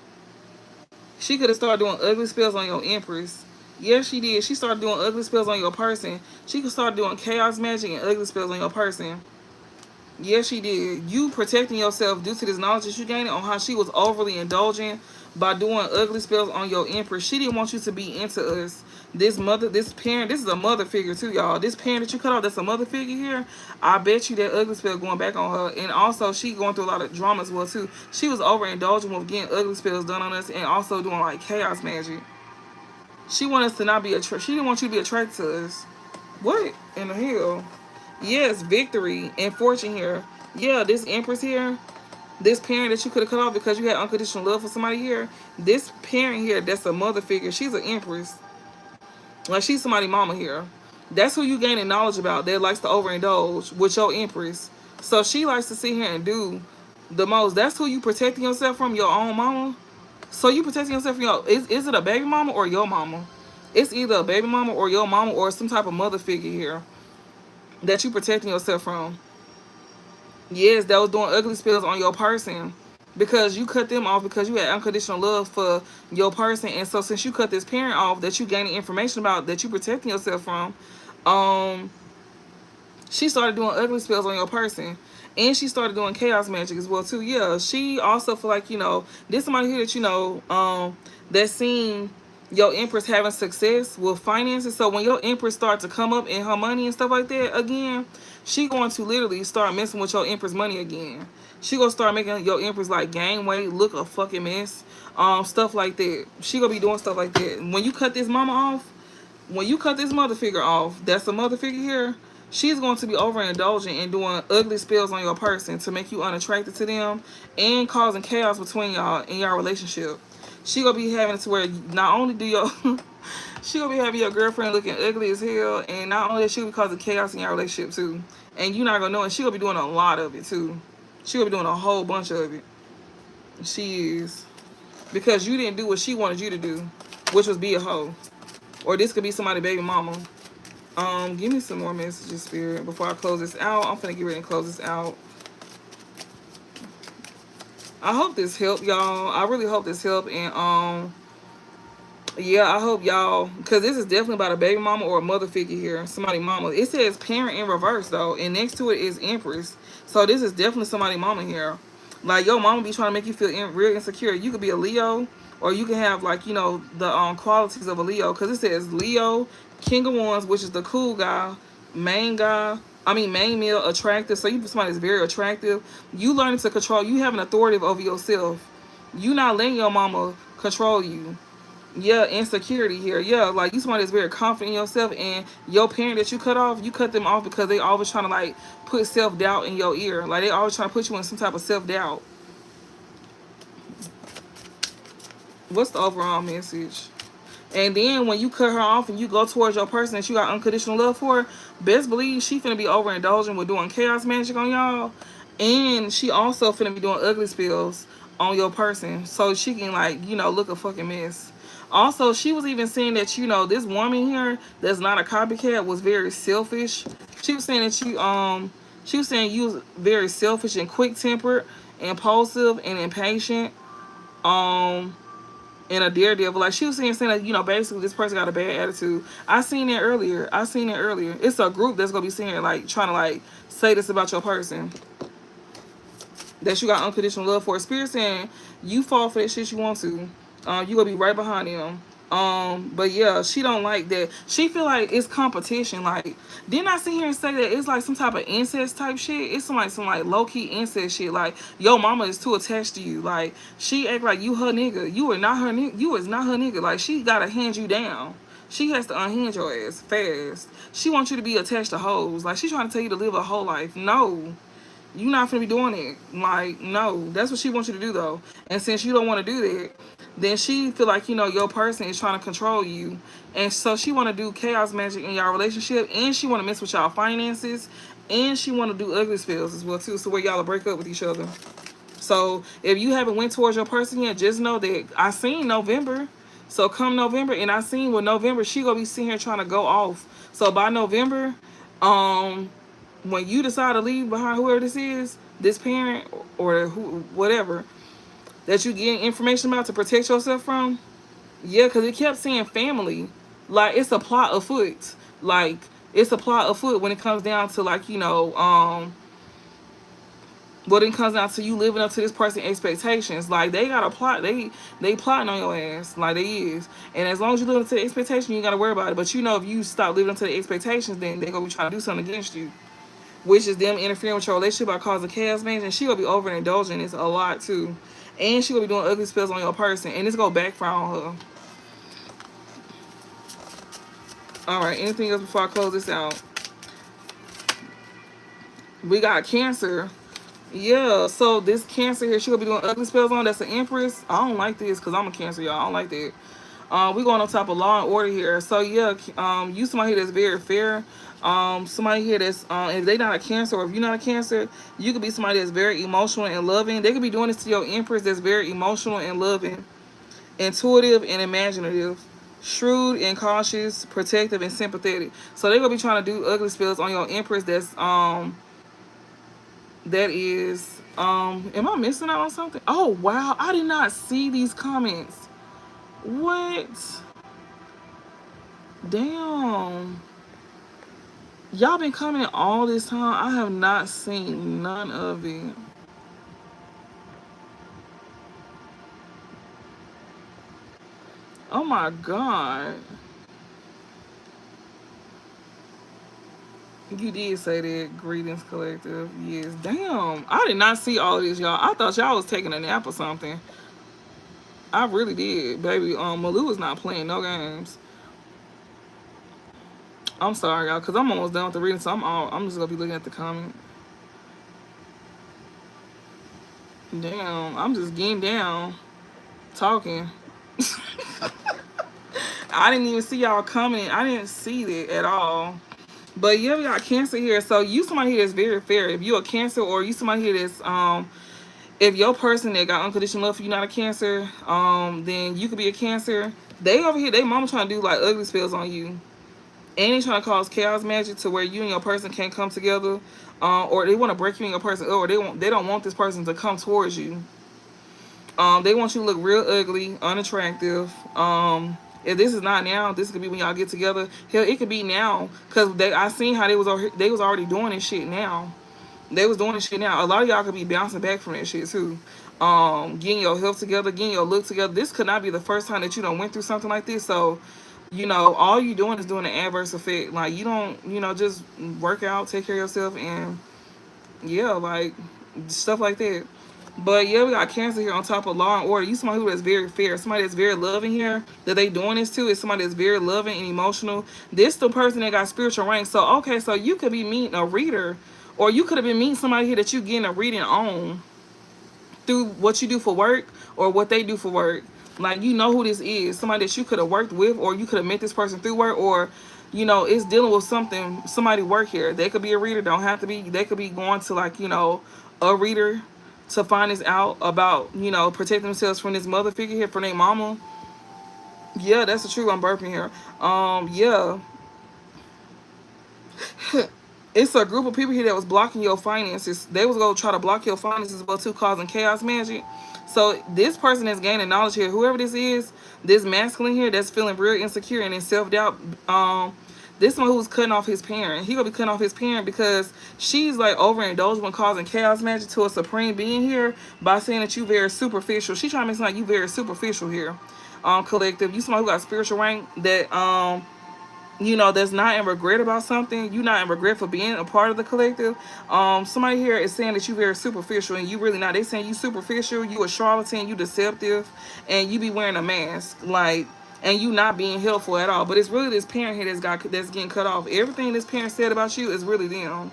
She could have started doing ugly spells on your Empress. Yes, she did. She started doing ugly spells on your person. She could start doing chaos magic and ugly spells on your person. Yes, she did. You protecting yourself due to this knowledge that you gained on how she was overly indulgent by doing ugly spells on your Empress. She didn't want you to be into us. This parent, this is a mother figure too, y'all. This parent that you cut off, that's a mother figure here. I bet you that ugly spell going back on her. And also, she going through a lot of drama as well too. She was overindulgent with getting ugly spells done on us, and also doing like chaos magic. She wanted us to not be attracted. She didn't want you to be attracted to us. What in the hell? Yes, victory and fortune here. Yeah, this Empress here. This parent that you could have cut off because you had unconditional love for somebody here. This parent here, that's a mother figure. She's an Empress. Like, she's somebody's mama here. That's who you gaining knowledge about that likes to overindulge with your Empress. So she likes to sit here and do the most. That's who you protecting yourself from, your own mama. So you protecting yourself from is it a baby mama or your mama? It's either a baby mama or your mama or some type of mother figure here that you protecting yourself from. Yes, that was doing ugly spells on your person because you cut them off because you had unconditional love for your person. And so since you cut this parent off that you gaining information about that you protecting yourself from, she started doing ugly spells on your person. And she started doing chaos magic as well too. Yeah, she also feel like, this somebody here that that's seen your Empress having success with finances. So when your Empress starts to come up in her money and stuff like that again, she going to literally start messing with your Empress money again. She gonna start making your Empress like gain weight, look a fucking mess, stuff like that. She gonna be doing stuff like that. When you cut this mama off, when you cut this mother figure off, that's a mother figure here. She's going to be overindulging and doing ugly spells on your person to make you unattracted to them and causing chaos between y'all in your relationship. She gonna be having it to where not only do your she gonna be having your girlfriend looking ugly as hell, and not only that, she gonna be causing chaos in your relationship too. And you not gonna know, and she gonna be doing a lot of it too. She gonna be doing a whole bunch of it. She is, because you didn't do what she wanted you to do, which was be a hoe. Or this could be somebody's baby mama. Give me some more messages, Spirit, before I close this out. I'm finna get ready and close this out. I hope this helped, y'all. I really hope this helped, and yeah, I hope y'all, because this is definitely about a baby mama or a mother figure here, somebody mama. It says parent in reverse though, and next to it is Empress. So this is definitely somebody mama here. Like your mama be trying to make you feel real insecure. You could be a Leo, or you can have like, you know, the qualities of a Leo, because it says Leo, King of Wands, which is the cool guy, main guy. I mean, main male, attractive. So you somebody that's very attractive. You learning to control. You have an authority over yourself. You not letting your mama control you. Yeah, insecurity here. Yeah, like you somebody that's very confident in yourself, and your parent that you cut off, you cut them off because they always trying to like put self-doubt in your ear. Like they always trying to put you in some type of self-doubt. What's the overall message? And then when you cut her off and you go towards your person that you got unconditional love for, best believe she finna be overindulging with doing chaos magic on y'all. And she also finna be doing ugly spells on your person. So she can like, you know, look a fucking mess. Also, she was even saying that, you know, this woman here that's not a copycat was very selfish. She was saying that she was saying you was very selfish and quick tempered, impulsive and impatient. And a daredevil. Like she was saying that, you know, basically this person got a bad attitude. I seen it earlier. It's a group that's gonna be saying like trying to like say this about your person that you got unconditional love for. Spirit saying you fall for that shit you want to. You gonna be right behind them. But yeah, she don't like that. She feel like it's competition. Like, didn't I sit here and say that it's like some type of incest type shit? It's some like low key incest shit. Like, your mama is too attached to you. Like, she act like you her nigga. You are not her nigga. You is not her nigga. Like, she gotta hand you down. She has to unhinge your ass fast. She wants you to be attached to hoes. Like, she trying to tell you to live a whole life. No. You not finna be doing it. Like, no. That's what she wants you to do, though. And since you don't want to do that, then she feel like, you know, your person is trying to control you. And so she want to do chaos magic in y'all relationship. And she want to mess with y'all finances. And she want to do ugly spells as well, too. So where y'all will break up with each other. So if you haven't went towards your person yet, just know that I seen November. So come November, and I seen with November, she gonna be sitting here trying to go off. So by November, when you decide to leave behind whoever this is, this parent or who, whatever, that you getting information about to protect yourself from, yeah, because it kept saying family. Like, it's a plot afoot. Like, it's a plot afoot when it comes down to, like, you know, when it comes down to you living up to this person's expectations. Like, they got a plot. They plotting on your ass. Like, they is. And as long as you live up to the expectation, you ain't got to worry about it. But you know, if you stop living up to the expectations, then they're going to be trying to do something against you, which is them interfering with your relationship by causing chaos, man. And she gonna be overindulging. It's a lot too, and she gonna be doing ugly spells on your person, and it's gonna backfire on her. All right. Anything else before I close this out? We got Cancer. Yeah. So this Cancer here, she gonna be doing ugly spells on. That's an Empress. I don't like this because I'm a Cancer, y'all. I don't like that. We going on top of Law and Order here. So yeah, you somebody here that's very fair. Somebody here that's if they not a Cancer, or if you're not a Cancer, you could be somebody that's very emotional and loving. They could be doing this to your Empress that's very emotional and loving, intuitive and imaginative, shrewd and cautious, protective and sympathetic. So they're gonna be trying to do ugly spells on your Empress that's that is am I missing out on something? Oh wow, I did not see these comments. What? Damn. Y'all been coming all this time. I have not seen none of it. Oh my God. You did say that. Greetings, collective. Yes. Damn. I did not see all of this, y'all. I thought y'all was taking a nap or something. I really did, baby. Malou is not playing no games. I'm sorry, y'all, because I'm almost done with the reading, so I'm just gonna be looking at the comment. Damn, I'm just getting down, talking. I didn't even see y'all coming. I didn't see that at all. But yeah, we got Cancer here. So you somebody here that's very fair. If you're a Cancer, or you somebody here that's if your person that got unconditional love for you not a Cancer, then you could be a Cancer. They over here, they mama trying to do like ugly spells on you. And they trying to cause chaos magic to where you and your person can't come together, or they want to break you and your person up, or they don't want this person to come towards you. They want you to look real ugly, unattractive. If this is not now, this could be when y'all get together. Hell, it could be now, cause I seen how they was already doing this shit now. They was doing this shit now. A lot of y'all could be bouncing back from that shit too. Getting your health together, getting your look together. This could not be the first time that you done went through something like this. So, all you doing is doing an adverse effect. Like, you don't, just work out, take care of yourself, and yeah, like stuff like that. But yeah, we got Cancer here on top of Law and Order. You somebody who is very fair, somebody that's very loving here. That they doing this to is somebody that's very loving and emotional. This the person that got spiritual rank. So okay, so you could be meeting a reader, or you could have been meeting somebody here that you getting a reading on through what you do for work or what they do for work. Like, you know who this is. Somebody that you could have worked with, or you could have met this person through work, or it's dealing with somebody work here. They could be a reader, don't have to be. They could be going to like, a reader to find this out about, protect themselves from this mother figure here, from their mama. Yeah, that's the truth. I'm burping here. Yeah. It's a group of people here that was blocking your finances. They was going to try to block your finances, but too, causing chaos magic. So this person is gaining knowledge here. Whoever this is, this masculine here that's feeling real insecure and in self-doubt, this one who's cutting off his parent. He gonna be cutting off his parent because she's like overindulged when causing chaos magic to a supreme being here by saying that you very superficial. She trying to make it sound like you very superficial here. Collective. You somebody who got spiritual rank that that's not in regret about something. You're not in regret for being a part of the collective. Somebody here is saying that you very superficial, and you really not. They saying you superficial, you a charlatan, you deceptive, and you be wearing a mask, like, and you not being helpful at all. But it's really this parent here that's getting cut off. Everything this parent said about you is really them.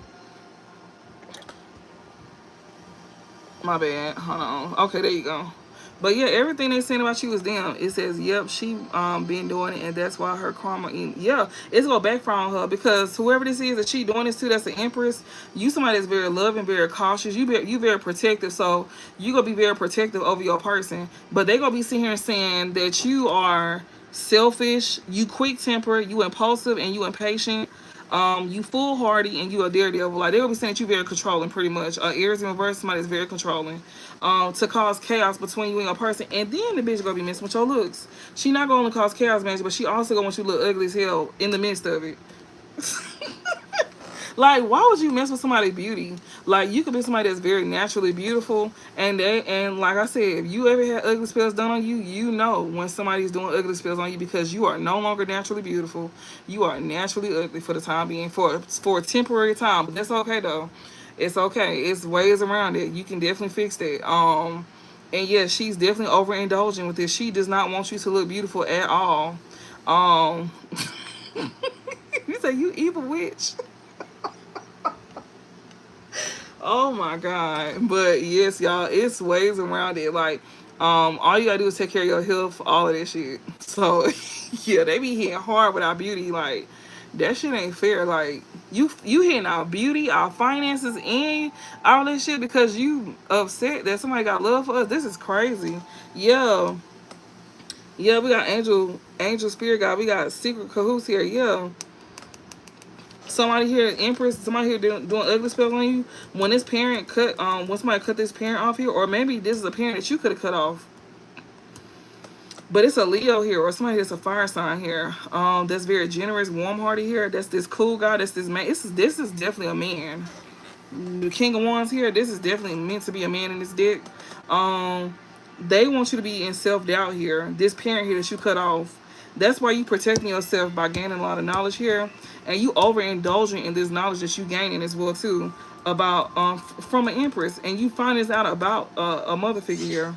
My bad. Hold on. Okay, there you go. But yeah, everything they saying about you is them. It says, yep, she been doing it, and that's why her karma. Yeah, it's gonna backfire on her because whoever this is that she doing this to, that's the Empress. You somebody that's very loving, very cautious. You very protective. So you gonna be very protective over your person. But they gonna be sitting here saying that you are selfish, you quick tempered, you impulsive, and you impatient. You foolhardy and you a daredevil. Like, they will be saying that you very controlling, pretty much. Aries in reverse, somebody that's very controlling. To cause chaos between you and your person. And then the bitch gonna be messing with your looks. She not gonna cause chaos, man, but she also gonna want you to look ugly as hell in the midst of it. Like, why would you mess with somebody's beauty? Like, you could be somebody that's very naturally beautiful, and like I said, if you ever had ugly spells done on you, you know when somebody's doing ugly spells on you because you are no longer naturally beautiful. You are naturally ugly for the time being, for a temporary time. But that's okay though. It's okay. It's ways around it. You can definitely fix that. And yeah, she's definitely overindulging with this. She does not want you to look beautiful at all. You say you evil witch. Oh my God. But yes, y'all, it's ways around it. Like, all you gotta do is take care of your health, all of that shit. So yeah, they be hitting hard with our beauty. Like, that shit ain't fair. Like, you hitting our beauty, our finances, and all that shit because you upset that somebody got love for us. This is crazy. Yeah. Yeah, we got angel spirit guy. We got secret cahoots here. Yeah. Somebody here, Empress, somebody here doing ugly spells on you. When this parent when somebody cut this parent off here, or maybe this is a parent that you could have cut off. But it's a Leo here, or somebody that's a fire sign here. That's very generous, warm-hearted here. That's this cool guy. That's this man. This is definitely a man. The King of Wands here. This is definitely meant to be a man in this deck. They want you to be in self-doubt here. This parent here that you cut off. That's why you protecting yourself by gaining a lot of knowledge here. And you overindulging in this knowledge that you gaining as well too. About from an empress. And you find this out about a mother figure here.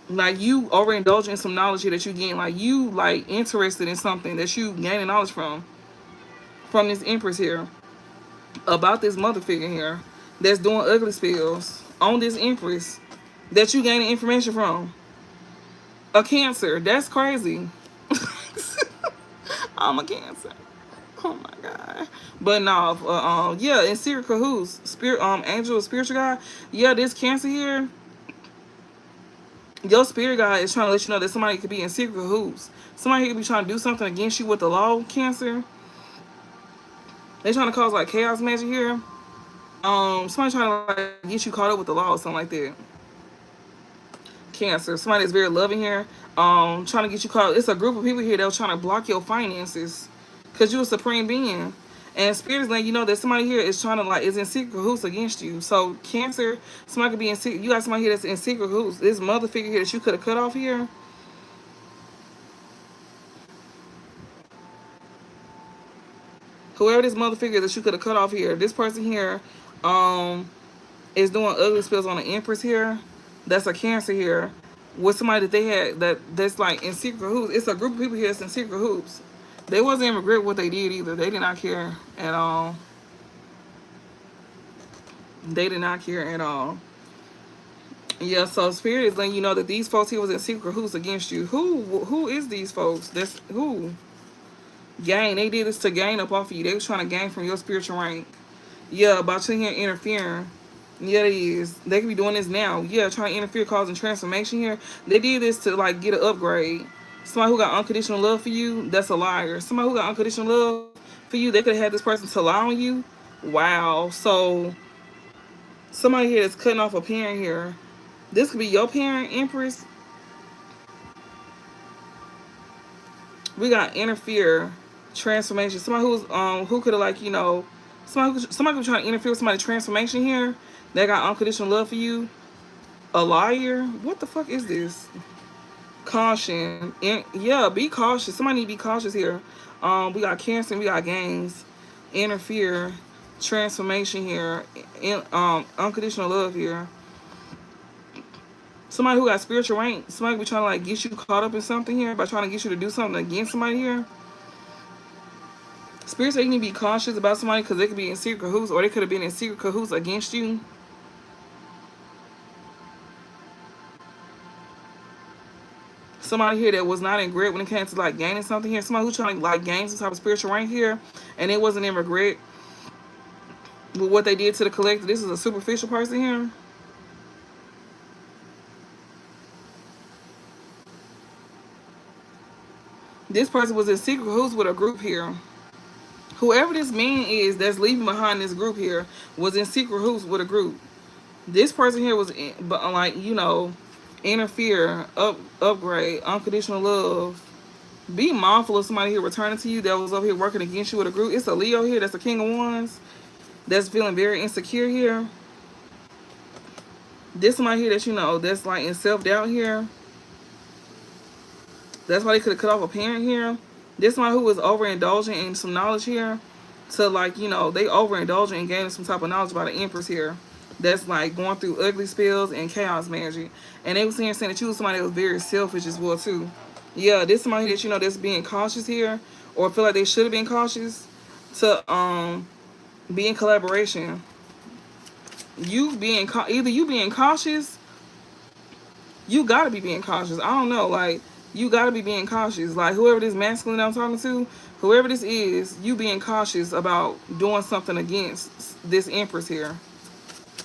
Like you overindulging in some knowledge here that you gain. Like you like interested in something that you gaining knowledge from this empress here. About this mother figure here. That's doing ugly spells on this empress that you gaining information from. A Cancer. That's crazy. I'm a Cancer. Oh my god. But no, yeah, in secret cahoots, spirit, angel, spiritual guide. Yeah, this Cancer here. Your spirit guide is trying to let you know that somebody could be in secret cahoots. Somebody could be trying to do something against you with the law, Cancer. They trying to cause like chaos magic here. Somebody trying to like get you caught up with the law or something like that. Cancer. Somebody that's very loving here. Trying to get you caught. It's a group of people here that are trying to block your finances. Because you're a supreme being. And spirit is letting you know that somebody here is trying to like is in secret cahoots against you. So Cancer, somebody could be in secret. You got somebody here that's in secret cahoots. This mother figure here that you could have cut off here. Whoever this mother figure that you could have cut off here. This person here is doing ugly spells on the Empress here. That's a Cancer here. With somebody that they had that's like in secret hoops. It's a group of people here that's in secret hoops. They wasn't even regret what they did either. They did not care at all. They did not care at all. Yeah, so Spirit is letting you know that these folks here was in secret hoops against you. Who is these folks? That's who? Gain. They did this to gain up off of you. They was trying to gain from your spiritual rank. Yeah, about you here interfering. Yeah, it is. They could be doing this now. Yeah, trying to interfere, causing transformation here. They did this to like get an upgrade. Somebody who got unconditional love for you, that's a liar. Somebody who got unconditional love for you, they could have had this person to lie on you. Wow. So somebody here that's cutting off a parent here. This could be your parent, Empress. We got interfere, transformation. Somebody who's who could have like, you know, somebody could try to interfere with somebody's transformation here. They got unconditional love for you. A liar. What the fuck is this? Caution. Yeah, be cautious. Somebody need to be cautious here. We got Cancer and we got gains. Interfere, transformation here. Unconditional love here. Somebody who got spiritual rank. Somebody be trying to like get you caught up in something here by trying to get you to do something against somebody here. Spirit say you need to be cautious about somebody because they could be in secret cahoots or they could have been in secret cahoots against you. Somebody here that was not in regret when it came to like gaining something here. Somebody who's trying to like gain some type of spiritual rank here and it wasn't in regret with what they did to the collective. This is a superficial person here. This person was in secret cahoots with a group here. Whoever this man is that's leaving behind this group here was in secret cahoots with a group. This person here was in, but like, you know, interfere, upgrade, unconditional love. Be mindful of somebody here returning to you that was over here working against you with a group. It's a Leo here that's a King of Wands that's feeling very insecure here. This somebody here that you know that's like in self-doubt here. That's why they could have cut off a parent here. This somebody who was overindulging in some knowledge here to like, you know, they overindulging and gaining some type of knowledge about the Empress here. That's like going through ugly spells and chaos magic. And they were saying that you was somebody that was very selfish as well too. Yeah, this somebody that you know that's being cautious here or feel like they should have been cautious to be in collaboration. You being either you being cautious, you gotta be being cautious. I don't know, like you gotta be being cautious. Like whoever this masculine I'm talking to, whoever this is, you being cautious about doing something against this Empress here.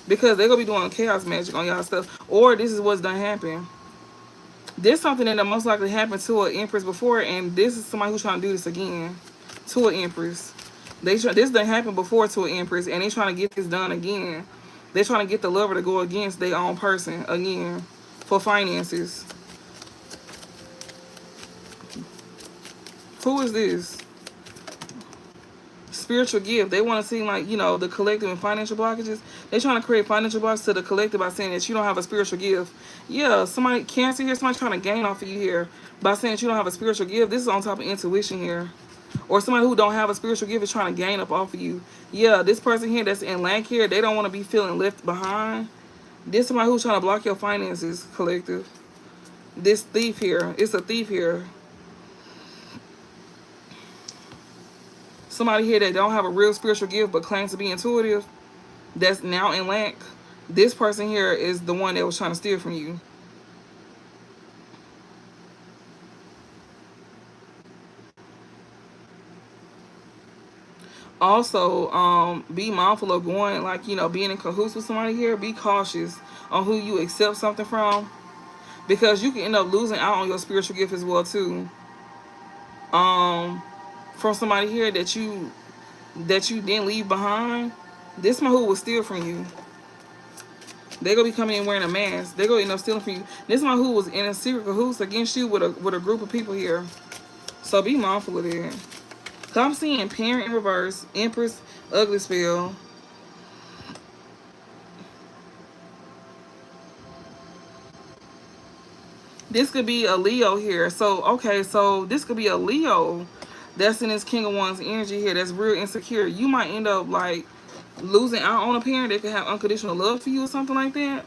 Because they're going to be doing chaos magic on y'all stuff. Or this is what's done happen. This something that most likely happened to an Empress before. And this is somebody who's trying to do this again. To an Empress. This done happened before to an Empress. And they trying to get this done again. They're trying to get the lover to go against their own person again. For finances. Who is this? spiritual gift. They want to seem like, you know, the collective and financial blockages. They're trying to create financial blocks to the collective by saying that you don't have a spiritual gift. Yeah, somebody, Cancer here, somebody's trying to gain off of you here by saying that you don't have a spiritual gift. This is on top of intuition here. Or somebody who don't have a spiritual gift is trying to gain up off of you. Yeah, this person here that's in lack here, they don't want to be feeling left behind. This somebody who's trying to block your finances, collective. This thief here, it's a thief here. Somebody here that don't have a real spiritual gift but claims to be intuitive, that's now in lack. This person here is the one that was trying to steal from you. Also, be mindful of going, like, you know, being in cahoots with somebody here. Be cautious on who you accept something from, because you can end up losing out on your spiritual gift as well too. From somebody here that you didn't leave behind. This one who will steal from you. They gonna be coming in wearing a mask. They gonna end up stealing from you. This one who was in a secret cahoots against you with a group of people here. So be mindful of that. So I'm seeing parent in reverse, Empress, ugly spell. This could be a Leo here. So, okay, so this could be a Leo that's in this King of Wands energy here that's real insecure. You might end up, like, losing out on a parent that could have unconditional love for you or something like that.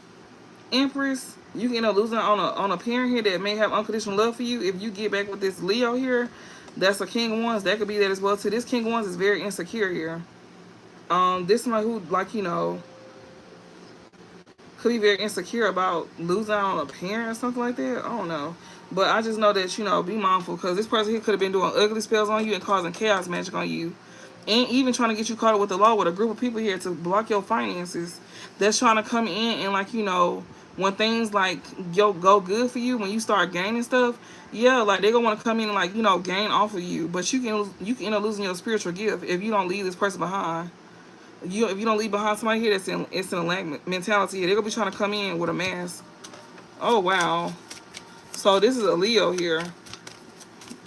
Empress, you can end up losing out on a parent here that may have unconditional love for you. If you get back with this Leo here, that's a King of Wands. That could be that as well, too. This King of Wands is very insecure here. This somebody who, like, you know, could be very insecure about losing out on a parent or something like that. I don't know. But I just know that, you know, be mindful, because this person here could have been doing ugly spells on you and causing chaos magic on you. And even trying to get you caught up with the law with a group of people here to block your finances. That's trying to come in and, like, you know, when things, like, go good for you, when you start gaining stuff, yeah, like, they're going to want to come in and, like, you know, gain off of you. But you can end up losing your spiritual gift if you don't leave this person behind. If you don't leave behind somebody here that's in a lack mentality here, they're going to be trying to come in with a mask. Oh, wow. So this is a Leo here.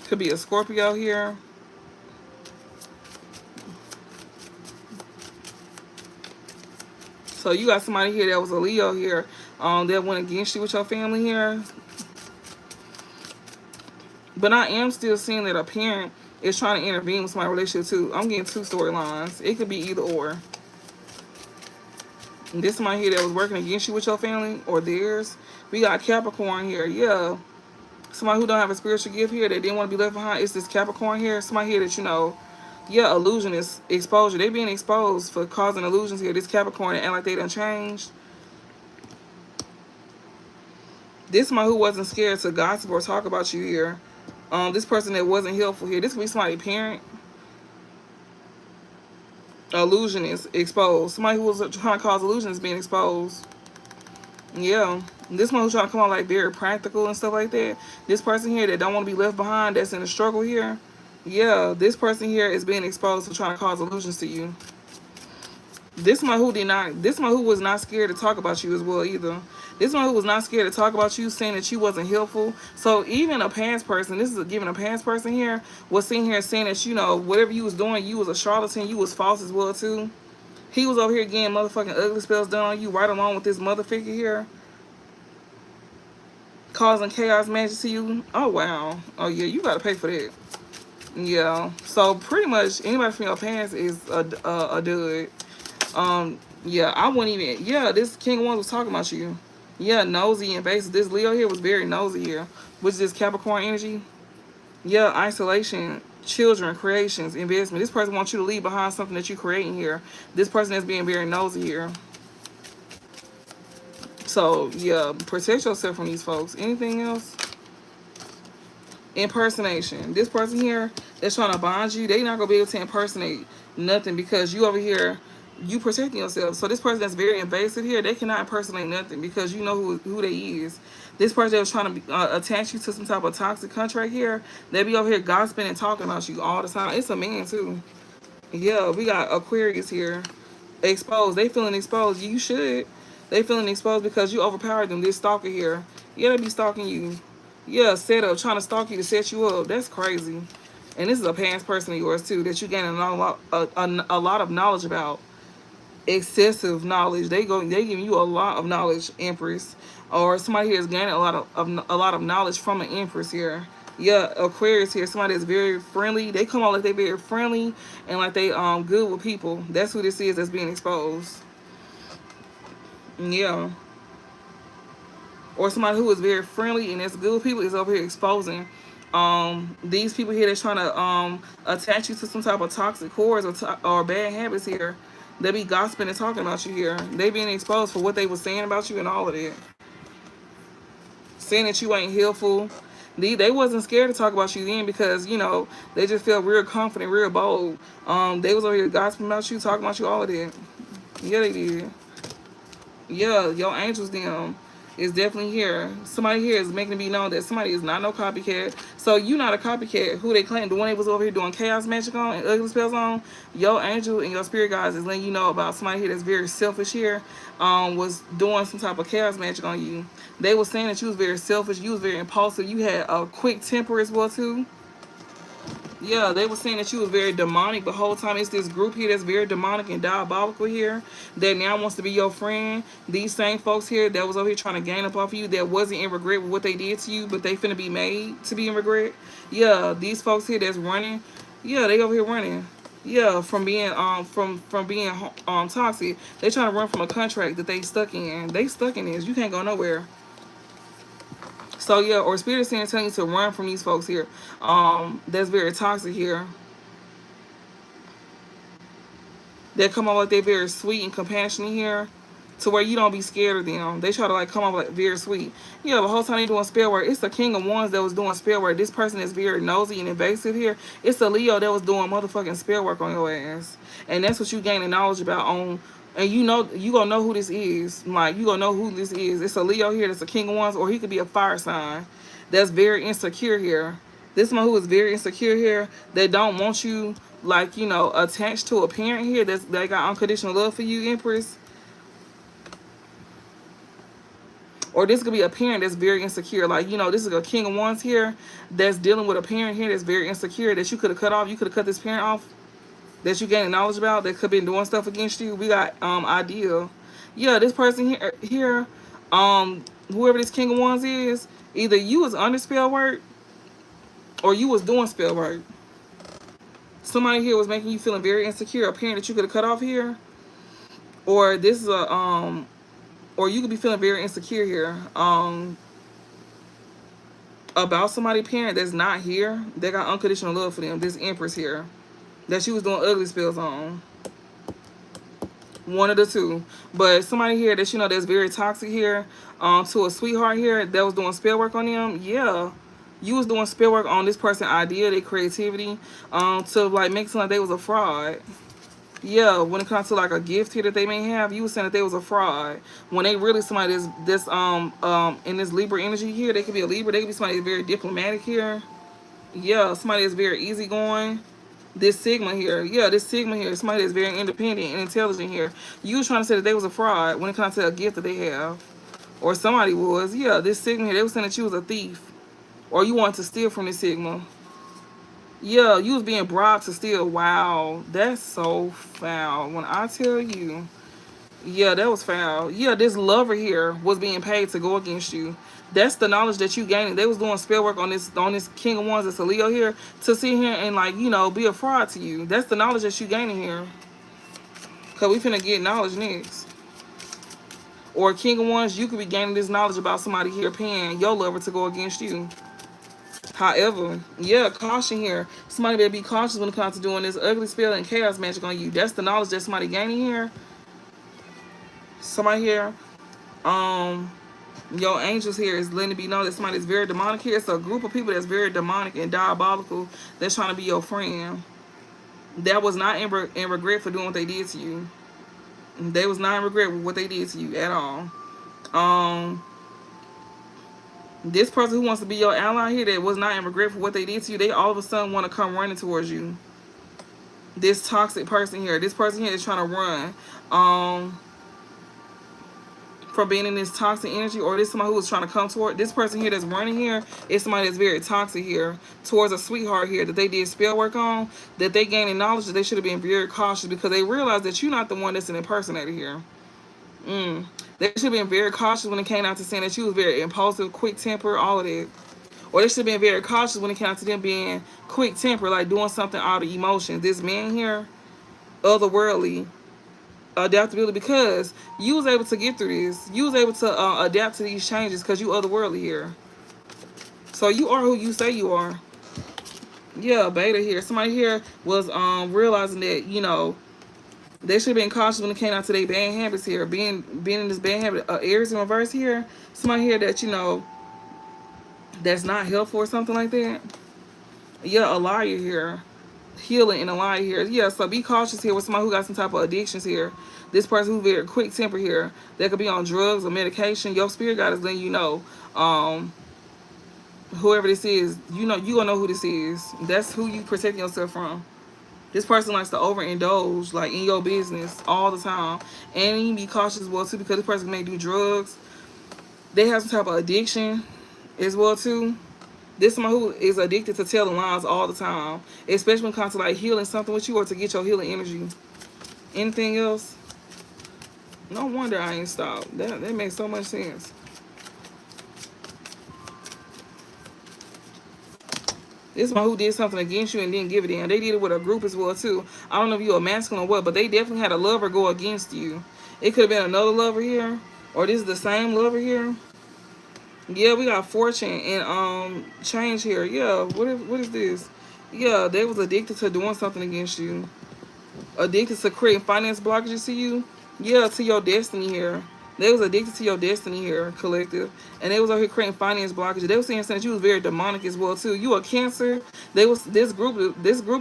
Could be a Scorpio here. So you got somebody here that was a Leo here that went against you with your family here. But I am still seeing that a parent is trying to intervene with my relationship too. I'm getting two storylines. It could be either or. And this somebody here that was working against you with your family or theirs. We got Capricorn here. Yeah. Somebody who don't have a spiritual gift here that didn't want to be left behind. It's this Capricorn here. Somebody here that, you know, yeah, illusion is exposure. They being exposed for causing illusions here. This Capricorn and like they done changed. This somebody who wasn't scared to gossip or talk about you here. This person that wasn't helpful here. This could be somebody parent. Illusion is exposed. Somebody who was trying to cause illusion is being exposed. Yeah. This one who's trying to come out like very practical and stuff like that. This person here that don't want to be left behind, that's in a struggle here. Yeah, this person here is being exposed for trying to cause illusions to you. This one who was not scared to talk about you as well either. This one who was not scared to talk about you, saying that you wasn't helpful. So even a past person, this is giving a past person here, was sitting here saying that, you know, whatever you was doing, you was a charlatan, you was false as well too. He was over here getting motherfucking ugly spells done on you right along with this mother figure here. Causing chaos magic to you. Oh, wow. Oh, yeah, you got to pay for that. Yeah. So, pretty much, anybody from your past is a dud. Yeah, I wouldn't even... Yeah, this King of Wands was talking about you. Yeah, nosy and basic. This Leo here was very nosy here. Which is this Capricorn energy. Yeah, isolation, children, creations, investment. This person wants you to leave behind something that you're creating here. This person is being very nosy here. So, yeah, protect yourself from these folks. Anything else? Impersonation. This person here that's trying to bond you, they not going to be able to impersonate nothing because you over here, you protecting yourself. So this person that's very invasive here, they cannot impersonate nothing because you know who they is. This person that was trying to attach you to some type of toxic contract here, they be over here gossiping and talking about you all the time. It's a man too. Yeah, we got Aquarius here. Exposed. They feeling exposed. You should. They feeling exposed because you overpowered them. This stalker here. Yeah, they be stalking you. Yeah, set up, trying to stalk you to set you up. That's crazy. And this is a past person of yours too that you gain a lot of knowledge about. Excessive knowledge. They giving you a lot of knowledge, Empress. Or somebody here is gaining a lot of knowledge from an Empress here. Yeah, Aquarius here. Somebody that's very friendly. They come out like they very friendly and like they good with people. That's who this is that's being exposed. Yeah. Or somebody who is very friendly and that's good with people is over here exposing these people here that's trying to attach you to some type of toxic cores or bad habits here. They be gossiping and talking about you here. They being exposed for what they were saying about you and all of that. Saying that you ain't healful. They wasn't scared to talk about you then because, you know, they just felt real confident, real bold. They was over here gossiping about you, talking about you, all of that. Yeah, they did. Yeah, your angels them is definitely here. Somebody here is making it be known that somebody is not no copycat. So you not a copycat. Who they claim the one they was over here doing chaos magic on and ugly spells on, your angel and your spirit guides is letting you know about somebody here that's very selfish here, was doing some type of chaos magic on you. They were saying that you was very selfish, you was very impulsive, you had a quick temper as well too. Yeah, they were saying that you was very demonic the whole time. It's this group here that's very demonic and diabolical here that now wants to be your friend. These same folks here that was over here trying to gain up off of you that wasn't in regret with what they did to you, but they finna be made to be in regret. Yeah, these folks here that's running. Yeah, they over here running. Yeah, from being toxic. They trying to run from a contract that they stuck in. They stuck in this. You can't go nowhere. So yeah, or spirit is saying telling you to run from these folks here. That's very toxic here. They come off like they're very sweet and compassionate here, to where you don't be scared of them. They try to like come off like very sweet. Yeah, the whole time they doing spell work. It's the King of Wands that was doing spell work. This person is very nosy and invasive here. It's a Leo that was doing motherfucking spell work on your ass, and that's what you gaining knowledge about on. And you know you gonna know who this is. Like you gonna know who this is. It's a Leo here that's a King of Wands, or he could be a fire sign that's very insecure here. This one who is very insecure here, they don't want you like, you know, attached to a parent here that got unconditional love for you, Empress. Or this could be a parent that's very insecure. Like, you know, this is a King of Wands here that's dealing with a parent here that's very insecure that you could have cut off. You could have cut this parent off that you gained knowledge about that could have been doing stuff against you. We got Ideal. Yeah, this person here, whoever this King of Wands is, either you was under spell work or you was doing spell work. Somebody here was making you feeling very insecure, a parent that you could have cut off here. Or this is a or you could be feeling very insecure here about somebody parent that's not here. They got unconditional love for them. This Empress here that she was doing ugly spells on. One of the two. But somebody here that you know that's very toxic here, to a sweetheart here that was doing spell work on them. Yeah, you was doing spell work on this person idea, their creativity, to like make it seem like they was a fraud. Yeah, when it comes to like a gift here that they may have, you were saying that they was a fraud. When they really somebody this in this Libra energy here, they could be a Libra, they could be somebody that's very diplomatic here. Yeah, somebody that's very easygoing. This Sigma here, yeah, this Sigma here, somebody that's very independent and intelligent here. You was trying to say that they was a fraud when it comes to a gift that they have. Or somebody was, yeah, this Sigma here, they were saying that you was a thief. Or you wanted to steal from this Sigma. Yeah, you was being bribed to steal. Wow, that's so foul. When I tell you, yeah, that was foul. Yeah, this lover here was being paid to go against you. That's the knowledge that you gaining. They was doing spell work on this King of Wands, that's a Leo here, to sit here and like, you know, be a fraud to you. That's the knowledge that you gaining here. Cause we finna get knowledge next. Or King of Wands, you could be gaining this knowledge about somebody here paying your lover to go against you. However, yeah, caution here. Somebody better be cautious when it comes to doing this ugly spell and chaos magic on you. That's the knowledge that somebody gaining here. Somebody here, your angels here is letting it be known that somebody is very demonic here. It's a group of people that's very demonic and diabolical that's trying to be your friend. That was not in regret for doing what they did to you. They was not in regret with what they did to you at all. This person who wants to be your ally here that was not in regret for what they did to you, they all of a sudden want to come running towards you. This toxic person here, this person here is trying to run for being in this toxic energy, or this somebody who is trying to come toward this person here that's running here is somebody that's very toxic here towards a sweetheart here that they did spell work on, that they gained knowledge that they should have been very cautious because they realized that you're not the one that's an impersonator here. They should have been very cautious when it came out to saying that you was very impulsive, quick temper, all of that. Or they should have been very cautious when it came out to them being quick temper, like doing something out of emotions. This man here, otherworldly, adaptability, because you was able to get through this. You was able to adapt to these changes because you otherworldly here. So you are who you say you are. Yeah, beta here. Somebody here was realizing that, you know, they should have been cautious when it came out to their bad habits here. Being in this bad habit, Aries in reverse here. Somebody here that, you know, that's not helpful or something like that. Yeah, a liar here. Healing and a liar here. Yeah, so be cautious here with somebody who got some type of addictions here. This person who's very quick temper here. They could be on drugs or medication. Your spirit guide is letting you know. Whoever this is, you know, you gonna know who this is. That's who you protect yourself from. This person likes to overindulge, like, in your business all the time. And you be cautious as well, too, because this person may do drugs. They have some type of addiction as well, too. This someone who is addicted to telling lies all the time. Especially when it comes to, like, healing something with you or to get your healing energy. Anything else? No wonder I ain't stopped. That makes so much sense. This one who did something against you and didn't give it in. They did it with a group as well, too. I don't know if you're a masculine or what, but they definitely had a lover go against you. It could have been another lover here, or this is the same lover here. Yeah, we got fortune and change here. Yeah, what is this? Yeah, they was addicted to doing something against you. Addicted to creating finance blockages to you. Yeah, to your destiny here. They was addicted to your destiny here, collective. And they was out here creating finance blockages. They was saying that you was very demonic as well, too. You a Cancer. They was this group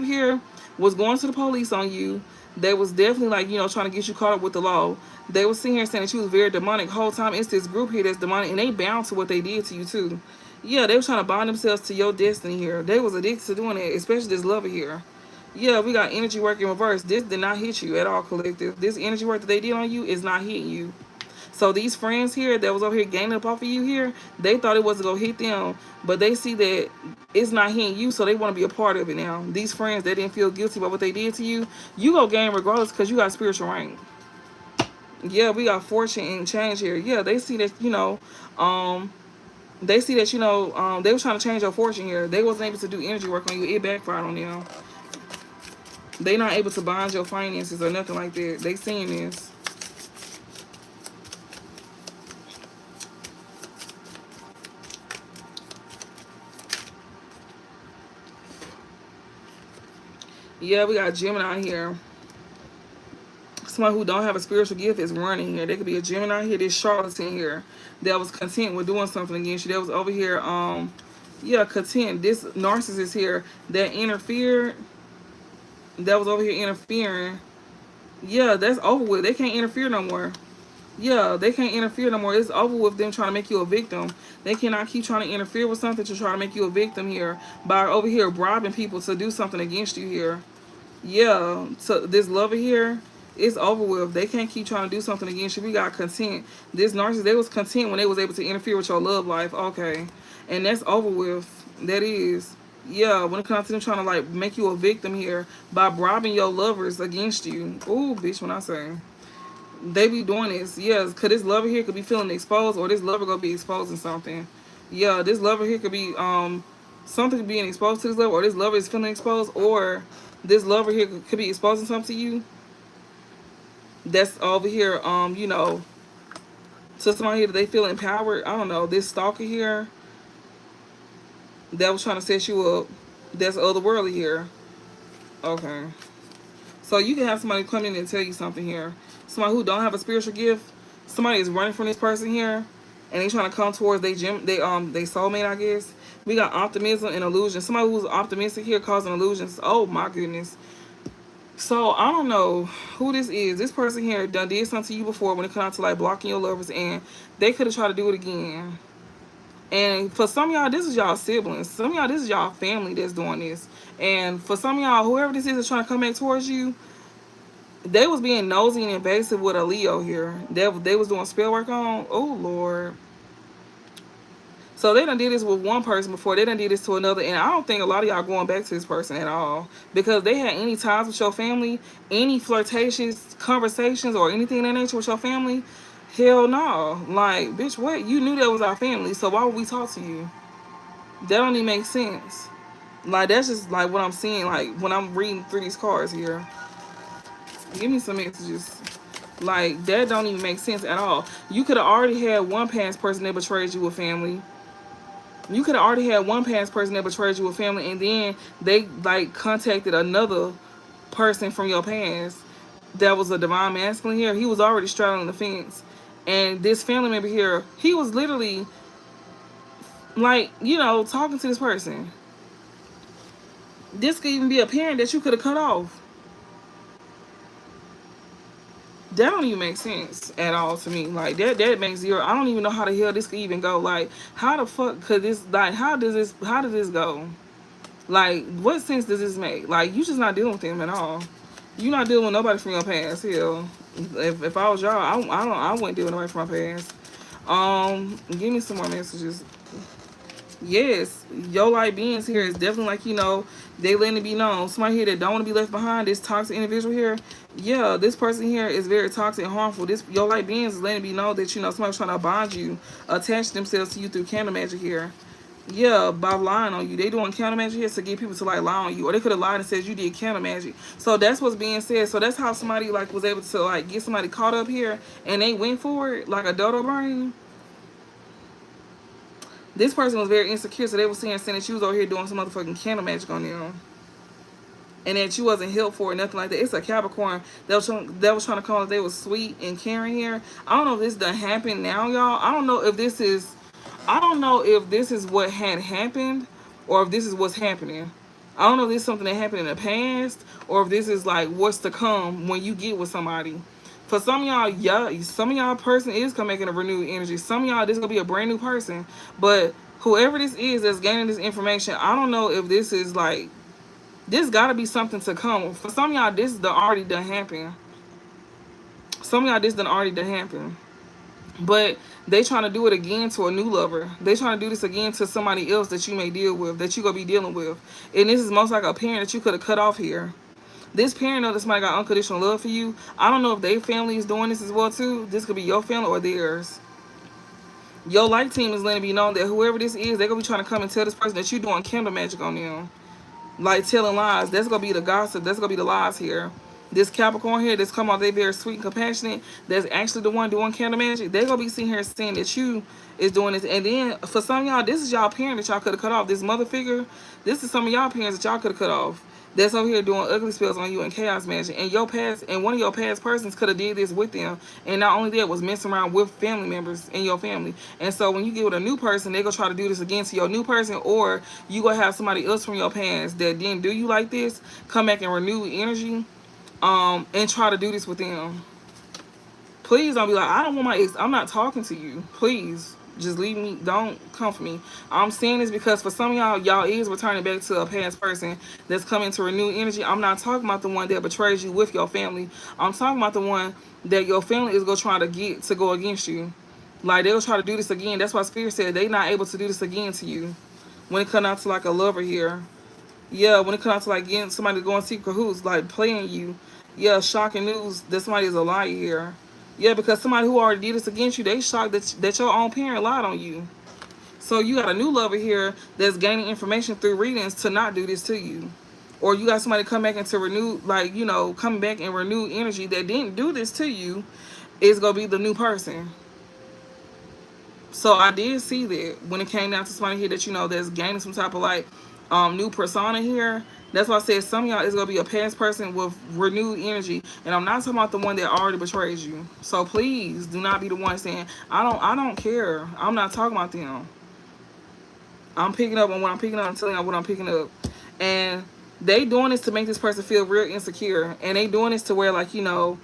here was going to the police on you. They was definitely, like, you know, trying to get you caught up with the law. They was sitting here saying that you was very demonic. Whole time it's this group here that's demonic, and they bound to what they did to you, too. Yeah, they was trying to bind themselves to your destiny here. They was addicted to doing that, especially this lover here. Yeah, we got energy work in reverse. This did not hit you at all, collective. This energy work that they did on you is not hitting you. So these friends here that was over here gaining up off of you here, they thought it wasn't going to hit them, but they see that it's not hitting you, so they want to be a part of it now. These friends that didn't feel guilty about what they did to you, you go gain regardless because you got spiritual rank. Yeah, we got fortune and change here. Yeah, they see that, you know, they see that, you know, they were trying to change your fortune here. They wasn't able to do energy work on you. It backfired on them. They not able to bind your finances or nothing like that. They seeing this. Yeah, we got Gemini here. Someone who don't have a spiritual gift is running here. They could be a Gemini here. This charlatan here that was content with doing something against you. That was over here, yeah, content. This narcissist here that interfered. That was over here interfering. Yeah, that's over with. They can't interfere no more. Yeah, they can't interfere no more. It's over with them trying to make you a victim. They cannot keep trying to interfere with something to try to make you a victim here by over here bribing people to do something against you here. Yeah, so this lover here, it's over with. They can't keep trying to do something against you. We got content. This narcissist, they was content when they was able to interfere with your love life. Okay, and that's over with. That is. Yeah, when it comes to them trying to, like, make you a victim here by bribing your lovers against you. Ooh, bitch, when I say. They be doing this. Yes, because this lover here could be feeling exposed, or this lover gonna be exposing something. Yeah, this lover here could be something being exposed to this lover, or this lover is feeling exposed, or this lover here could be exposing something to you that's over here, you know, to somebody here that they feel empowered. I don't know, this stalker here that was trying to set you up, that's otherworldly here. Okay. So you can have somebody come in and tell you something here. Somebody who don't have a spiritual gift, somebody is running from this person here, and they trying to come towards they soulmate, I guess. We got optimism and illusion. Somebody who's optimistic here causing illusions. Oh my goodness. So I don't know who this is. This person here done did something to you before when it comes to, like, blocking your lovers, and they could have tried to do it again. And for some of y'all, this is y'all siblings. Some of y'all, this is y'all family that's doing this. And for some of y'all, whoever this is trying to come back towards you, They was being nosy and invasive with a Leo here. They was doing spell work on. Oh Lord. So they done did this with one person before. They done did this to another, and I don't think a lot of y'all going back to this person at all because they had any ties with your family, any flirtatious conversations or anything of that nature with your family. Hell no. Like, bitch, what? You knew that was our family, so why would we talk to you? That don't even make sense. Like, that's just like what I'm seeing. Like when I'm reading through these cards here, give me some messages. Like that don't even make sense at all. You could have already had one past person that betrayed you with family. You could have already had one past person that betrayed you with family, and then they like contacted another person from your past that was a divine masculine here. He was already straddling the fence, and this family member here, he was literally like, you know, talking to this person. This could even be a parent that you could have cut off. That don't even make sense at all to me. Like that makes zero. I don't even know how the hell this could even go. Like how the fuck could this, like how does this go? Like what sense does this make? Like you just not dealing with them at all. You not dealing with nobody from your past. Hell, if I was y'all, I wouldn't deal with nobody from my past. Give me some more messages. Yes, your light beings here is definitely like, you know, they letting it be known. Somebody here that don't want to be left behind, this toxic individual here, yeah, this person here is very toxic and harmful. This your light beings is letting it be known that, you know, somebody's trying to bond you, attach themselves to you through candle magic here. Yeah, by lying on you. They doing candle magic here to get people to like lie on you. Or they could have lied and said you did candle magic. So that's what's being said. So that's how somebody like was able to like get somebody caught up here and they went for it like a dodo brain. This person was very insecure, so they were saying that you was over here doing some motherfucking candle magic on them. And that you wasn't helped for it, nothing like that. It's a Capricorn that was trying to call it they was sweet and caring here. I don't know if this done happened now, y'all. I don't know if this is what had happened or if this is what's happening. I don't know if this is something that happened in the past or if this is like what's to come when you get with somebody. For some of y'all, yeah, some of y'all person is coming in a renewed energy. Some of y'all, this is gonna be a brand new person. But whoever this is that's gaining this information, I don't know if this is like, this gotta be something to come. For some of y'all, this is the already done happen. Some of y'all, this done already done happen. But they trying to do it again to a new lover. They trying to do this again to somebody else that you may deal with, that you gonna be dealing with. And this is most like a parent that you could have cut off here. This parent know that somebody got unconditional love for you. I don't know if their family is doing this as well too. This could be your family or theirs. Your light team is letting it be known that whoever this is, they're gonna be trying to come and tell this person that you doing candle magic on them. Like telling lies. That's gonna be the gossip. That's gonna be the lies here. This Capricorn here that's come out, they very sweet and compassionate, that's actually the one doing candle magic, they're gonna be sitting here saying that you is doing this. And then for some of y'all, this is y'all parent that y'all could have cut off. This mother figure, this is some of y'all parents that y'all could have cut off. That's over here doing ugly spells on you and chaos magic. And your past, and one of your past persons could have did this with them. And not only that, was messing around with family members in your family. And so when you get with a new person, they gonna try to do this again to your new person, or you gonna have somebody else from your past that didn't do you like this come back and renew energy, and try to do this with them. Please don't be like, I don't want my ex. I'm not talking to you. Please. Just leave me. Don't come for me. I'm saying this because for some of y'all is returning back to a past person that's coming to renew energy. I'm not talking about the one that betrays you with your family. I'm talking about the one that your family is going to try to get to go against you. Like, they'll try to do this again. That's why Spirit said they not able to do this again to you. When it comes out to like a lover here. Yeah, when it comes out to like getting somebody to go and secret who's like playing you. Yeah, shocking news that somebody is a liar here. Yeah, because somebody who already did this against you, they shocked that your own parent lied on you. So you got a new lover here that's gaining information through readings to not do this to you. Or you got somebody come back into renew, like, you know, coming back and renew energy that didn't do this to you, is going to be the new person. So I did see that when it came down to somebody here that, you know, that's gaining some type of like new persona here. That's why I said some of y'all is gonna be a past person with renewed energy, and I'm not talking about the one that already betrays you. So please do not be the one saying I don't care. I'm not talking about them. I'm picking up on what I'm picking up. I'm telling you what I'm picking up, and they doing this to make this person feel real insecure, and they doing this to where like, you know,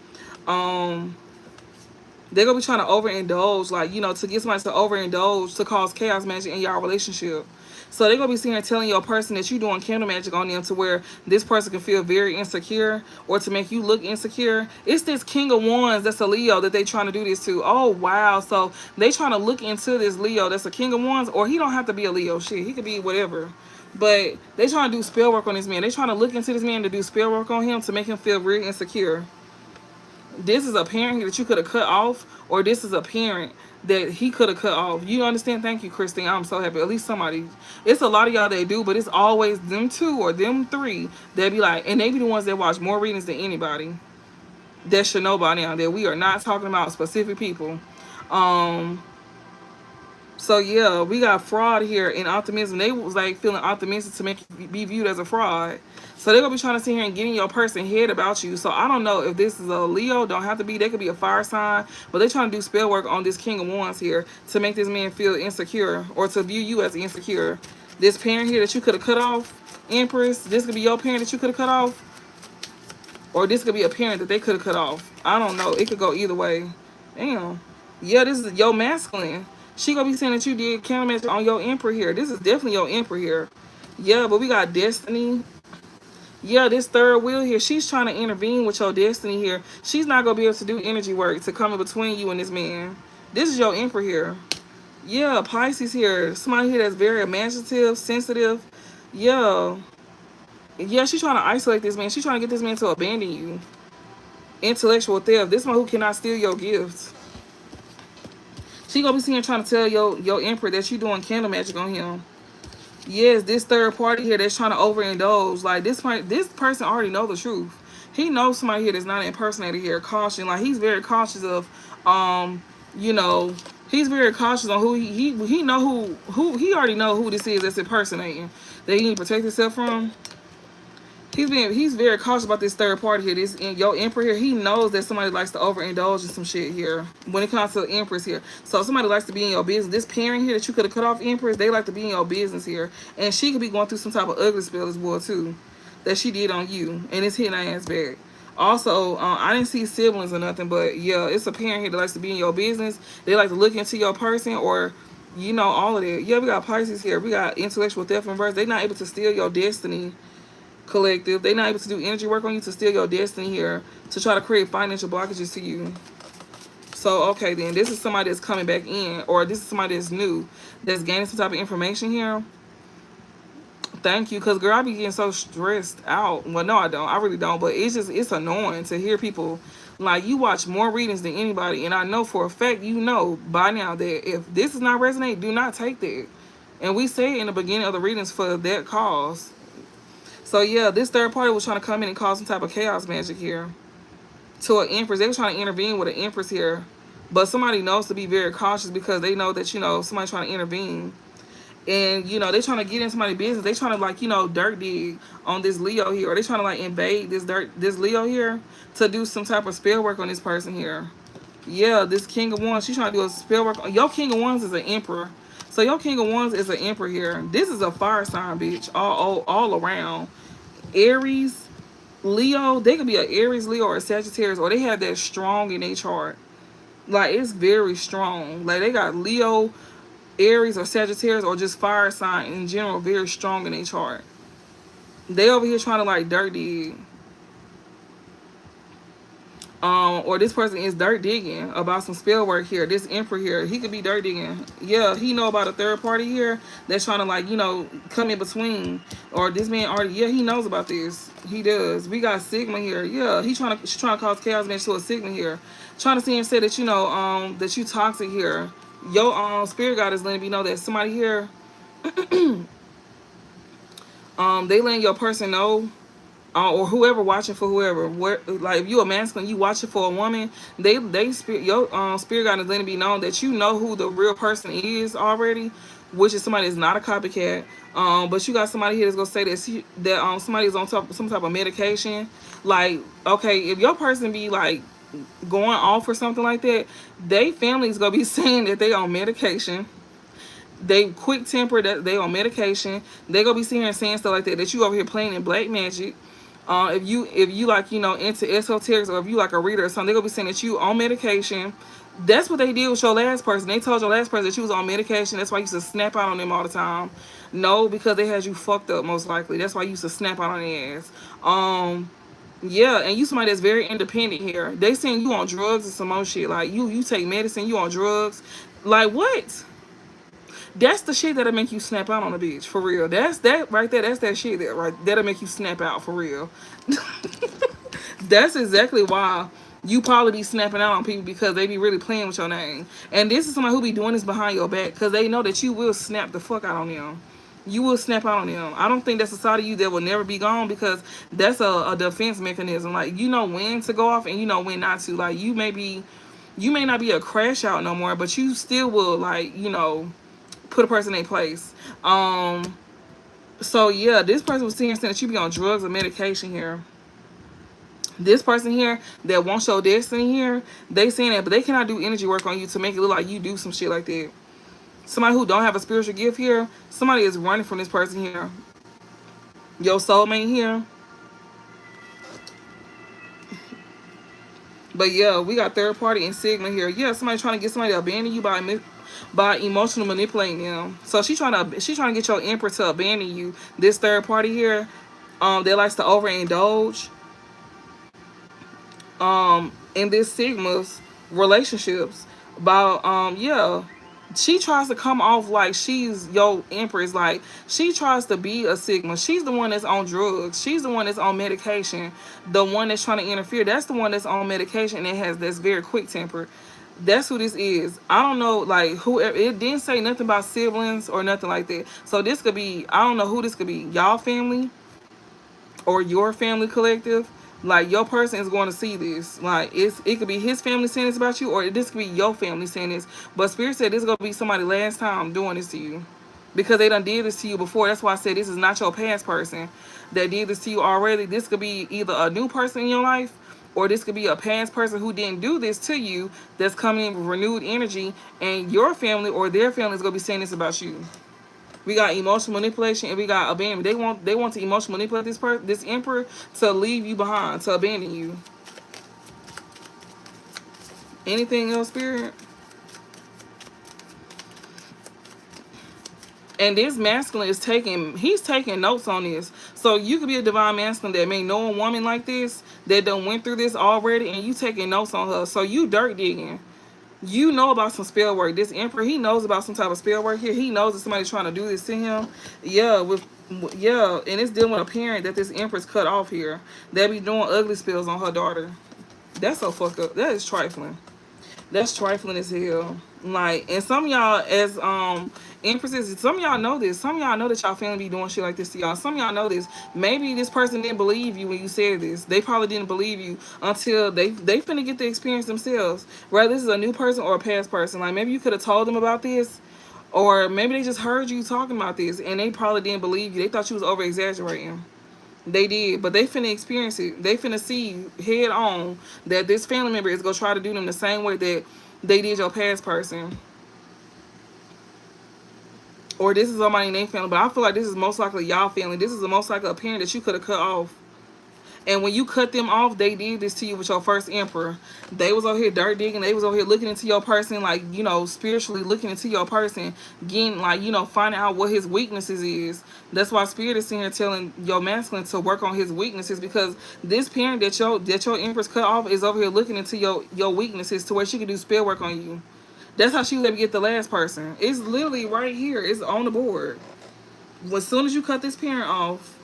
They're gonna be trying to overindulge, like, you know, to get somebody to overindulge to cause chaos magic in y'all relationship. So they're gonna be sitting here telling your person that you're doing candle magic on them to where this person can feel very insecure or to make you look insecure. It's this King of Wands that's a Leo that they trying to do this to. Oh wow. So they trying to look into this Leo that's a King of Wands, or he don't have to be a Leo. Shit, he could be whatever. But they trying to do spell work on this man. They trying to look into this man to do spell work on him to make him feel very insecure. This is a parent that you could have cut off, or this is a parent that he could have cut off. You understand? Thank you, Christine. I'm so happy. At least somebody. It's a lot of y'all that do, but it's always them two or them three that be like, and they be the ones that watch more readings than anybody. That should know by now that we are not talking about specific people. Um, so yeah, we got fraud here and optimism. They was like feeling optimistic to make you be viewed as a fraud. So they're gonna be trying to sit here and get in your person head about you. So I don't know if this is a Leo, don't have to be, they could be a fire sign, but they're trying to do spell work on this King of Wands here to make this man feel insecure or to view you as insecure. This parent here that you could have cut off, Empress, this could be your parent that you could have cut off, or this could be a parent that they could have cut off. I don't know. It could go either way. Damn. Yeah, this is your masculine. She gonna be saying that you did candle magic on your emperor here. This is definitely your emperor here. Yeah, but we got destiny. Yeah, this third wheel here, she's trying to intervene with your destiny here. She's not gonna be able to do energy work to come in between you and this man. This is your emperor here. Yeah, Pisces here. Somebody here that's very imaginative, sensitive. Yeah. Yeah, she's trying to isolate this man. She's trying to get this man to abandon you. Intellectual theft. This one who cannot steal your gifts. She gonna be sitting here trying to tell your emperor that you doing candle magic on him. Yes, this third party here that's trying to overindulge. Like this person already know the truth. He knows somebody here that's not an impersonator here. Caution. Like he's very cautious of you know, he's very cautious on who he know who he already know who this is that's impersonating. That he need to protect himself from. He's very cautious about this third party here. This your emperor here, he knows that somebody likes to overindulge in some shit here when it comes to the empress here. So if somebody likes to be in your business, this parent here that you could have cut off empress, they like to be in your business here. And she could be going through some type of ugly spell as well too, that she did on you, and it's hitting her ass back. Also, I didn't see siblings or nothing, but yeah, it's a parent here that likes to be in your business. They like to look into your person, or you know, all of that. Yeah, we got Pisces here. We got intellectual theft and reverse. They're not able to steal your destiny. Collective, they're not able to do energy work on you to steal your destiny here, to try to create financial blockages to you. So okay, then this is somebody that's coming back in, or this is somebody that's new, that's gaining some type of information here. Thank you, because girl, I be getting so stressed out. Well, no, I don't. I really don't. But it's annoying to hear people like, you watch more readings than anybody, and I know for a fact you know by now that if this is not resonating, do not take that. And we say it in the beginning of the readings for that cause. So yeah, this third party was trying to come in and cause some type of chaos magic here to an empress. They were trying to intervene with an empress here, but somebody knows to be very cautious because they know that, you know, somebody's trying to intervene, and you know, they trying to get in somebody's business. They trying to, like, you know, dirt dig on this Leo here, or they trying to like invade this Leo here to do some type of spell work on this person here. Yeah, this King of Wands, she's trying to do a spell work. Your King of Wands is an emperor. So your King of Wands is an emperor here. This is a fire sign, bitch, all around. Aries, Leo, they could be an Aries, Leo, or a Sagittarius, or they have that strong in their chart. Like, it's very strong. Like, they got Leo, Aries, or Sagittarius, or just fire sign in general, very strong in their chart. They over here trying to, like, dirt dig. Or this person is dirt digging about some spell work here. This emperor here, he could be dirt digging. Yeah, he know about a third party here that's trying to, like, you know, come in between. Or this man already, yeah, he knows about this. He does. We got Sigma here. Yeah, she's trying to cause chaos man to a Sigma here. Trying to see and say that, you know, that you toxic here. Your spirit guide is letting me know that somebody here, they letting your person know. Or whoever watching for whoever, like, if you a masculine, you watching for a woman, your spirit guide is letting it be known that you know who the real person is already, which is somebody that's not a copycat. But you got somebody here that's gonna say that somebody is on top of some type of medication. Like, okay, if your person be like going off or something like that, they family is gonna be saying that they on medication. They quick temper, that they on medication. They gonna be sitting here and saying stuff like that you over here playing in black magic. If you like, into esoterics, or if you like a reader or something, they're gonna be saying that you on medication. That's what they did with your last person. They told your last person that you was on medication. That's why you used to snap out on them all the time. No, because they had you fucked up, most likely. That's why you used to snap out on their ass. Yeah, and you somebody that's very independent here. They saying you on drugs and some more shit. Like you take medicine, you on drugs. Like what? That's the shit that'll make you snap out on a bitch, for real. That's that right there. That's that shit that'll make you snap out, for real. That's exactly why you probably be snapping out on people, because they be really playing with your name. And this is somebody who be doing this behind your back, because they know that you will snap the fuck out on them. You will snap out on them. I don't think that's a side of you that will never be gone, because that's a defense mechanism. Like, you know when to go off and you know when not to. Like, you may not be a crash out no more, but you still will, like, put a person in place. So yeah, this person was saying that you be on drugs or medication here. This person here that wants your destiny here, they saying that, but they cannot do energy work on you to make it look like you do some shit like that. Somebody who don't have a spiritual gift here, somebody is running from this person here. Your soulmate here. But yeah, we got third party and Sigma here. Yeah, somebody trying to get somebody to abandon you by emotional manipulating them. So she's trying to get your emperor to abandon you. This third party here, that likes to overindulge in this Sigma's relationships. About yeah, she tries to come off like she's your empress. Like, she tries to be a Sigma. She's the one that's on drugs. She's the one that's on medication. The one that's trying to interfere, that's the one that's on medication and that's very quick tempered. That's who this is. I don't know, like, whoever. It didn't say nothing about siblings or nothing like that. So this could be, I don't know who this could be. Y'all family or your family collective. Like, your person is going to see this. Like, it could be his family saying this about you, or this could be your family saying this. But Spirit said this is going to be somebody last time doing this to you, because they done did this to you before. That's why I said this is not your past person that did this to you already. This could be either a new person in your life, or this could be a past person who didn't do this to you, that's coming in with renewed energy, and your family or their family is going to be saying this about you. We got emotional manipulation and we got abandonment. They want to emotionally manipulate this emperor to leave you behind, to abandon you. Anything else, Spirit? And this masculine is he's taking notes on this. So you could be a divine masculine that may know a woman like this, that done went through this already, and you taking notes on her. So you dirt digging. You know about some spell work. This emperor, he knows about some type of spell work here. He knows that somebody's trying to do this to him. Yeah, and it's dealing with a parent that this empress cut off here. They be doing ugly spells on her daughter. That's so fucked up. That is trifling. That's trifling as hell. Like, and some of y'all as empresses, some of y'all know this. Some of y'all know that y'all family be doing shit like this to y'all. Some of y'all know this. Maybe this person didn't believe you when you said this. They probably didn't believe you until they finna get the experience themselves. Whether this is a new person or a past person. Like, maybe you could have told them about this, or maybe they just heard you talking about this and they probably didn't believe you. They thought you was over exaggerating. They did, but they finna experience it. They finna see head on that this family member is gonna try to do them the same way that they did your past person. Or this is somebody in their family, but I feel like this is most likely y'all family. This is the most likely a parent that you could have cut off. And when you cut them off, they did this to you with your first emperor. They was over here dirt digging. They was over here looking into your person, like, spiritually looking into your person, getting, like, finding out what his weaknesses is. That's why Spirit is sitting here telling your masculine to work on his weaknesses, because this parent that your empress cut off is over here looking into your weaknesses to where she can do spell work on you. That's how she let me get the last person. It's literally right here. It's on the board. As soon as you cut this parent off,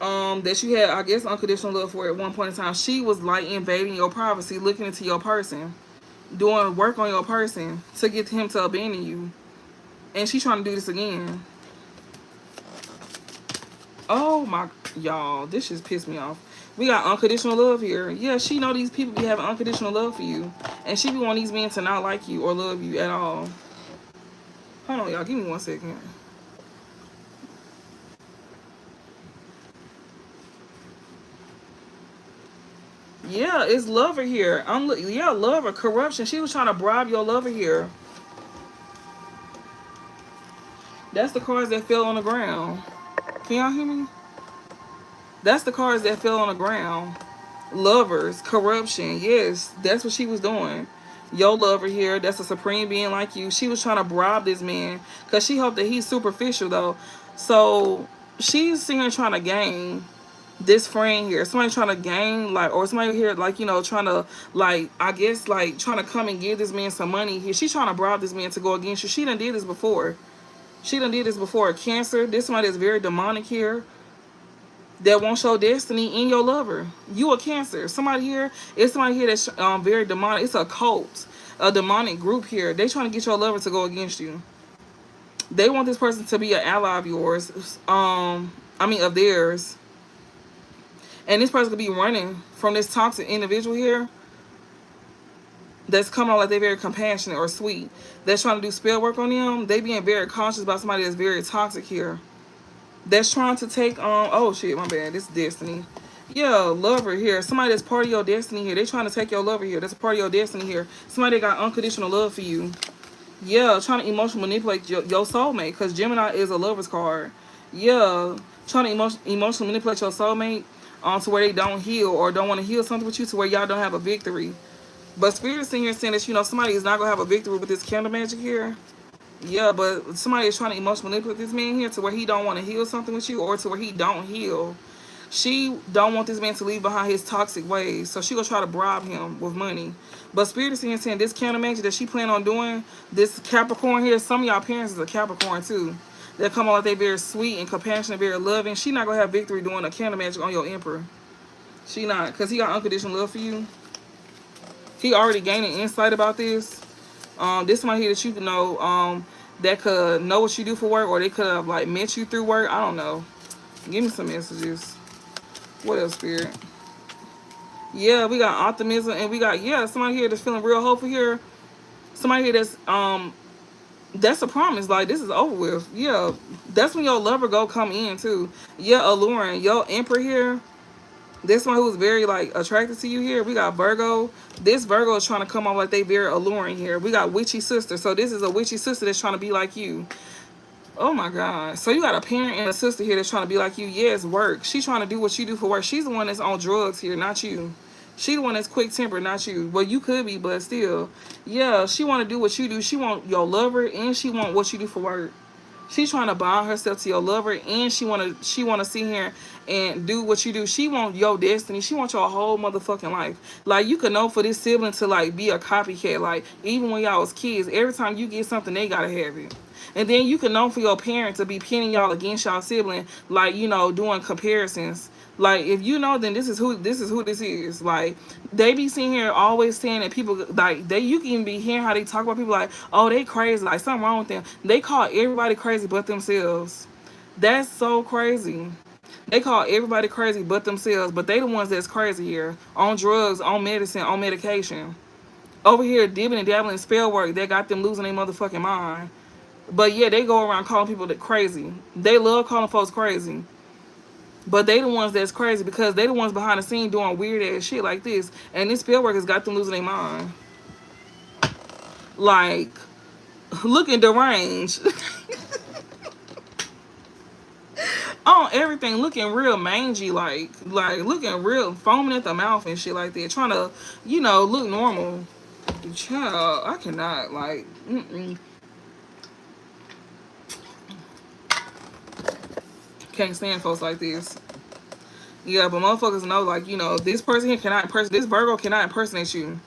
that you had, I guess, unconditional love for at one point in time, she was like invading your privacy, looking into your person, doing work on your person to get him to abandon you. And she's trying to do this again. Oh my, y'all, this just pissed me off. We got unconditional love here. Yeah, she know these people be having unconditional love for you, and she be wanting these men to not like you or love you at all. Hold on, y'all, give me 1 second. Yeah, it's lover here. Yeah, lover, corruption. She was trying to bribe your lover here. That's the cards that fell on the ground. Can y'all hear me? That's the cards that fell on the ground. Lovers, corruption. Yes, that's what she was doing. Your lover here, that's a supreme being like you. She was trying to bribe this man because she hoped that he's superficial though. So she's sitting here trying to gain this friend here. Somebody trying to gain, like, or somebody here, like, you know, trying to, like, I guess, like, trying to come and give this man some money here. She's trying to bribe this man to go against you. She done did this before. She done did this before. Cancer. This somebody that's very demonic here, that won't show destiny in your lover. You a Cancer. Somebody here, it's somebody here that's very demonic. It's a cult, a demonic group here. They trying to get your lover to go against you. They want this person to be an ally of yours. I mean of theirs. And this person could be running from this toxic individual here that's coming out like they're very compassionate or sweet. That's trying to do spell work on them. They being very cautious about somebody that's very toxic here. That's trying to take oh shit, my bad. This is destiny. Yeah, lover here. Somebody that's part of your destiny here. They trying to take your lover here. That's a part of your destiny here. Somebody that got unconditional love for you. Yeah, trying to emotionally manipulate your soulmate. Because Gemini is a lover's card. Yeah, trying to emotionally manipulate your soulmate to where they don't heal or don't want to heal something with you to where y'all don't have a victory. But Spirit is sitting here saying that, you know, somebody is not going to have a victory with this candle magic here. Yeah, but somebody is trying to emotionally manipulate this man here to where he don't want to heal something with you or to where he don't heal. She don't want this man to leave behind his toxic ways. So she gonna try to bribe him with money. But Spirit is saying this candle magic that she plan on doing, this Capricorn here, some of y'all parents is a Capricorn too. They come on like they very sweet and compassionate, very loving. She not gonna have victory doing a candle magic on your Emperor. She not, because he got unconditional love for you. He already gaining insight about this. This one here that you can know, that could know what you do for work, or they could have like met you through work. I don't know. Give me some messages. What else, Spirit? Yeah, we got optimism, and we got, yeah, somebody here that's feeling real hopeful here. Somebody here that's a promise. Like, this is over with. Yeah, that's when your lover go come in too. Yeah, alluring. Your Emperor here. This one who's very like attracted to you here. We got Virgo. This Virgo is trying to come off like they very alluring here. We got witchy sister. So this is a witchy sister that's trying to be like you. Oh my God. So you got a parent and a sister here that's trying to be like you. Yes, work. She's trying to do what you do for work. She's the one that's on drugs here, not you. She the one that's quick tempered, not you. Well, you could be, but still. Yeah, she want to do what you do. She want your lover, and she want what you do for work. She's trying to bind herself to your lover, and she wanna sit here and do what you do. She want your destiny. She wants your whole motherfucking life. Like, you could know for this sibling to like be a copycat. Like, even when y'all was kids, every time you get something, they gotta have it. And then you can know for your parent to be pinning y'all against y'all sibling, like, you know, doing comparisons. Like, if you know, then this is who this is. Like, they be sitting here always saying that people, like, you can even be hearing how they talk about people like, oh, they crazy, like something wrong with them. They call everybody crazy but themselves. That's so crazy. They call everybody crazy but themselves, but they the ones that's crazy here. On drugs, on medicine, on medication. Over here dibbing and dabbling in spell work that got them losing their motherfucking mind. But yeah, they go around calling people that crazy. They love calling folks crazy. But they the ones that's crazy because they the ones behind the scene doing weird ass shit like this. And this spell work has got them losing their mind. Like, looking deranged. On everything, looking real mangy, like looking real foaming at the mouth and shit like that. Trying to, you know, look normal. Child, I cannot, like, can't stand folks like this. Yeah, but motherfuckers know, like, you know, this person here cannot this Virgo cannot impersonate you.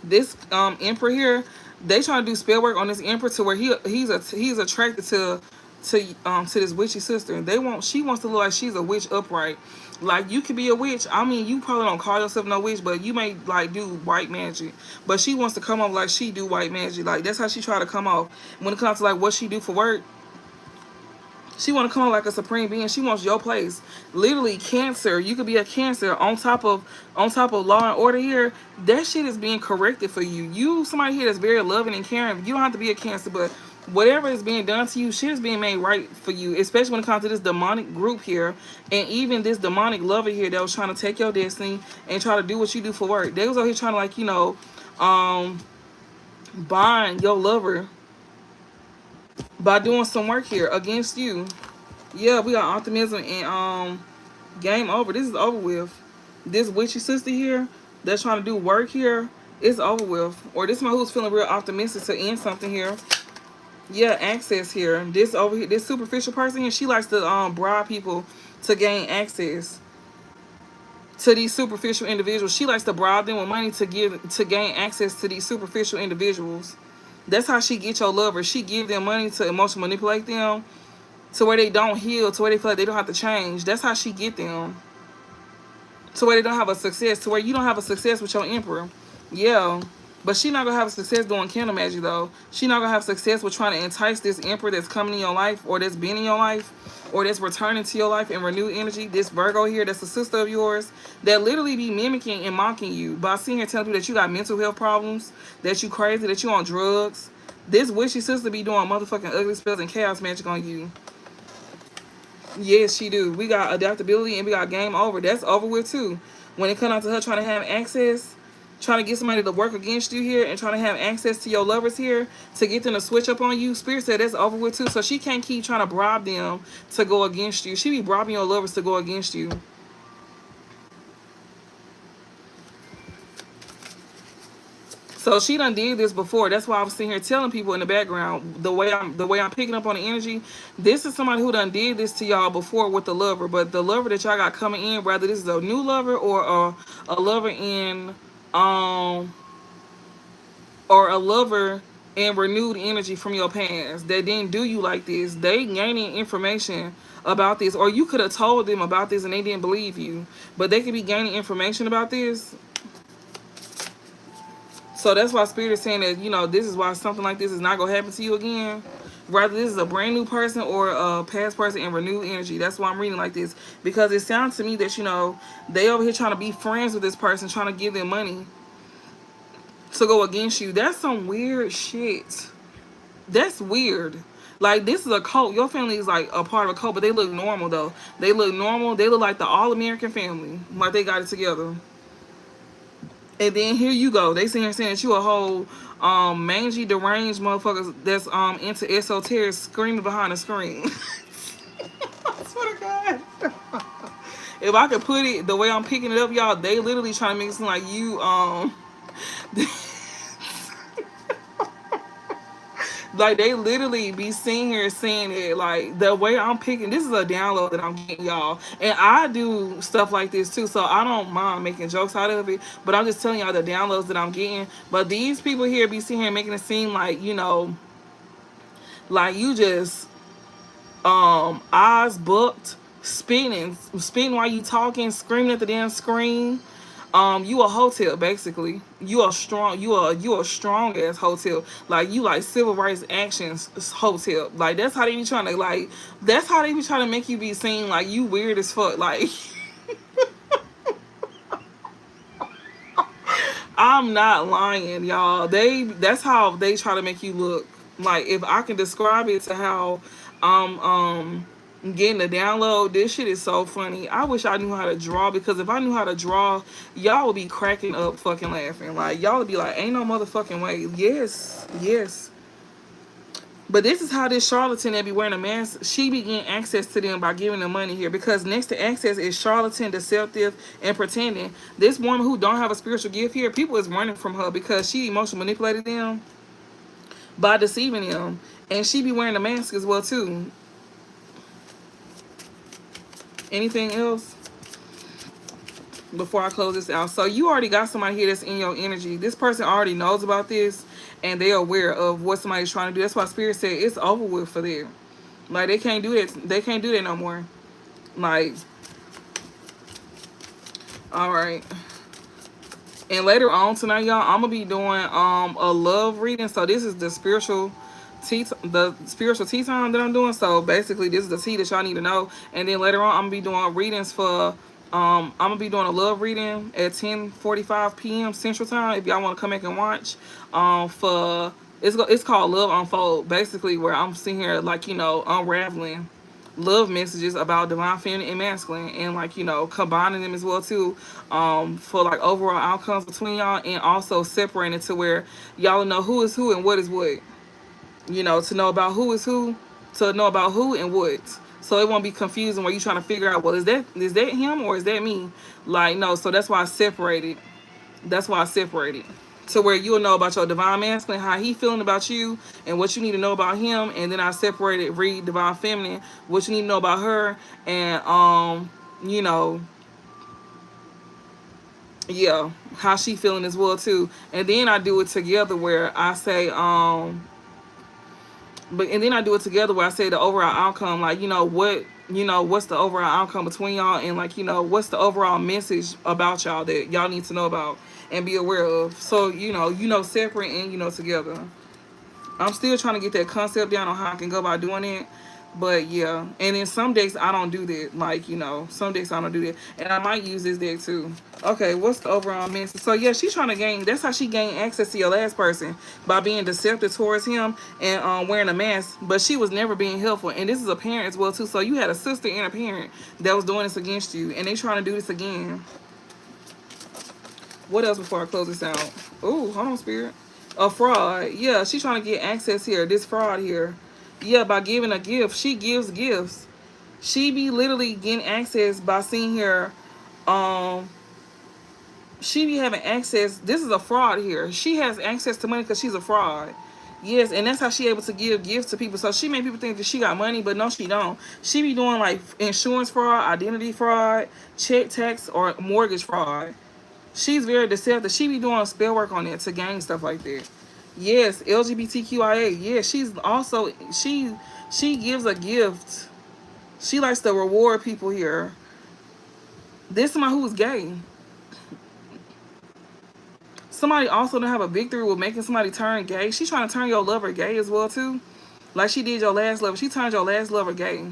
This Emperor here, they trying to do spell work on this Emperor to where he's attracted to this witchy sister. She wants to look like she's a witch upright. Like, you could be a witch. I mean, you probably don't call yourself no witch, but you may like do white magic. But she wants to come off like she do white magic. Like, that's how she try to come off. When it comes to like what she do for work, she want to come out like a supreme being. She wants your place. Literally, Cancer. You could be a Cancer on top of Law and Order here. That shit is being corrected for you. You, somebody here that's very loving and caring. You don't have to be a Cancer, but whatever is being done to you, shit is being made right for you. Especially when it comes to this demonic group here, and even this demonic lover here that was trying to take your destiny and try to do what you do for work. They was out here trying to, like, you know, bind your lover by doing some work here against you. Yeah, we got optimism and Game over. This is over with. This witchy sister here that's trying to do work here, it's over with. Or this one who's feeling real optimistic to end something here. Yeah, access here. This over here, this superficial person here, she likes to bribe people to gain access to these superficial individuals. She likes to bribe them with money to gain access to these superficial individuals. That's how she get your lovers. She give them money to emotionally manipulate them to where they don't heal, to where they feel like they don't have to change. That's how she get them. To where they don't have a success, to where you don't have a success with your emperor. Yeah. But she not gonna have a success doing candle magic though. She not gonna have success with trying to entice this emperor that's coming in your life, or that's been in your life, or that's returning to your life in renewed energy. This Virgo here, that's a sister of yours, that literally be mimicking and mocking you by sitting here telling you that you got mental health problems, that you crazy, that you on drugs. This wishy sister be doing motherfucking ugly spells and chaos magic on you. Yes, she do. We got adaptability and we got game over. That's over with too. When it comes out to her trying to have access, trying to get somebody to work against you here and trying to have access to your lovers here to get them to switch up on you, Spirit said that's over with too. So she can't keep trying to bribe them to go against you. She be bribing your lovers to go against you. So she done did this before. That's why I was sitting here telling people in the background the way I'm picking up on the energy. This is somebody who done did this to y'all before with the lover. But the lover that y'all got coming in, whether this is a new lover or a lover in or a lover in renewed energy from your past that didn't do you like this. They gaining information about this, or you could have told them about this and they didn't believe you. But they could be gaining information about this. So that's why Spirit is saying that, this is why something like this is not going to happen to you again. Rather, this is a brand new person or a past person in renewed energy. That's why I'm reading like this. Because it sounds to me that, they over here trying to be friends with this person, trying to give them money to go against you. That's some weird shit. That's weird. Like, this is a cult. Your family is like a part of a cult, but they look normal, though. They look normal. They look like the all-American family. Like, they got it together. And then here you go. They sitting here saying that you a whole mangy, deranged motherfuckers that's into esoteric screaming behind the screen. I swear to God. If I could put it the way I'm picking it up, y'all, they literally trying to make it seem like you like they literally be sitting here saying it like the way I'm picking. This is a download that I'm getting, y'all, and I do stuff like this too, so I don't mind making jokes out of it, but I'm just telling y'all the downloads that I'm getting. But these people here be sitting here making it seem like, like you just eyes booked, spinning while you talking, screaming at the damn screen. You a hotel basically. You a strong ass hotel. Like you like civil rights actions hotel. Like that's how they be trying to that's how they be trying to make you be seen like you weird as fuck. Like I'm not lying, y'all. That's how they try to make you look. Like if I can describe it to how getting the download, this shit is so funny. I wish I knew how to draw, because if I knew how to draw, y'all would be cracking up fucking laughing. Like y'all would be like, ain't no motherfucking way. Yes. But this is how this charlatan that be wearing a mask, she be getting access to them by giving them money here. Because next to access is charlatan, deceptive, and pretending. This woman who don't have a spiritual gift here, people is running from her because she emotionally manipulated them by deceiving them. And she be wearing a mask as well too. Anything else before I close this out? So you already got somebody here that's in your energy. This person already knows about this and they're aware of what somebody's trying to do. That's why Spirit said it's over with for them. Like they can't do that. They can't do that no more. Like, all right. And later on tonight, y'all, I'm gonna be doing a love reading. So this is the spiritual tea time that I'm doing. So basically this is the tea that y'all need to know. And then later on I'm gonna be doing readings for I'm gonna be doing a love reading at 10:45 p.m. Central Time if y'all want to come back and watch. For it's called Love Unfold, basically, where I'm sitting here like unraveling love messages about divine feminine and masculine, and like combining them as well too, for like overall outcomes between y'all, and also separating it to where y'all know who is who and what is what. To know about who is who, to know about who and what. So it won't be confusing where you trying to figure out, well, is that him or is that me? Like, no. So that's why I separated. That's why I separated. To where you'll know about your divine masculine, how he feeling about you, and what you need to know about him. And then I separated, read divine feminine, what you need to know about her, and you know, yeah, how she feeling as well too. And then I do it together where I say but and then I do it together where I say the overall outcome, like, what's the overall outcome between y'all, and like, what's the overall message about y'all that y'all need to know about and be aware of. So, separate and together. I'm still trying to get that concept down on how I can go about doing it. But yeah, and then some decks I don't do that. Like, some decks I don't do that. And I might use this deck too. Okay, what's the overall message? So yeah, she's trying to gain, that's how she gained access to your last person, by being deceptive towards him and wearing a mask. But she was never being helpful. And this is a parent as well too. So you had a sister and a parent that was doing this against you, and they trying to do this again. What else before I close this out? Oh, hold on, Spirit. A fraud. Yeah, she's trying to get access here. This fraud here. Yeah, by giving a gift. She gives gifts. She be literally getting access by seeing here. She be having access. This is a fraud here. She has access to money because she's a fraud. Yes, and that's how she able to give gifts to people. So she made people think that she got money, but no, she don't. She be doing like insurance fraud, identity fraud, check tax, or mortgage fraud. She's very deceptive. She be doing spell work on it to gain stuff like that. Yes, LGBTQIA. Yeah, she's also she gives a gift. She likes to reward people here. This somebody who is gay. Somebody also don't have a victory with making somebody turn gay. She's trying to turn your lover gay as well too. Like she did your last lover. She turned your last lover gay.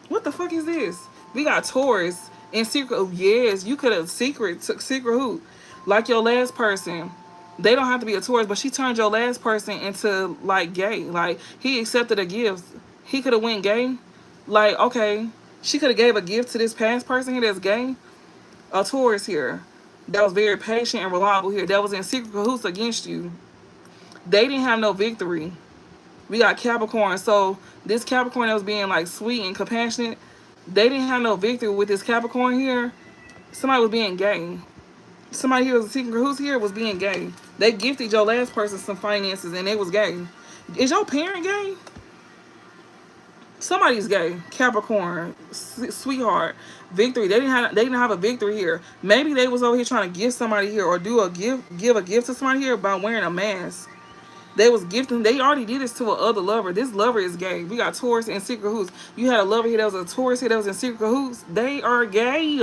What the fuck is this? We got Taurus in secret. Oh, yes, you could have secret who? Like your last person. They don't have to be a Taurus, but she turned your last person into like gay. Like he accepted a gift. He could have went gay. Like, okay, she could have gave a gift to this past person here that's gay. A Taurus here that was very patient and reliable here. That was in secret cahoots against you. They didn't have no victory. We got Capricorn. So this Capricorn that was being like sweet and compassionate, they didn't have no victory with this Capricorn here. Somebody was being gay. Somebody here was a secret cahoots here was being gay. They gifted your last person some finances and they was gay. Is your parent gay? Somebody's gay. Capricorn, sweetheart, victory. They didn't have a victory here. Maybe they was over here trying to give somebody here or give a gift to somebody here by wearing a mask. They was gifting. They already did this to a other lover. This lover is gay. We got Taurus and secret cahoots. You had a lover here that was a Taurus here that was in secret cahoots. They are gay.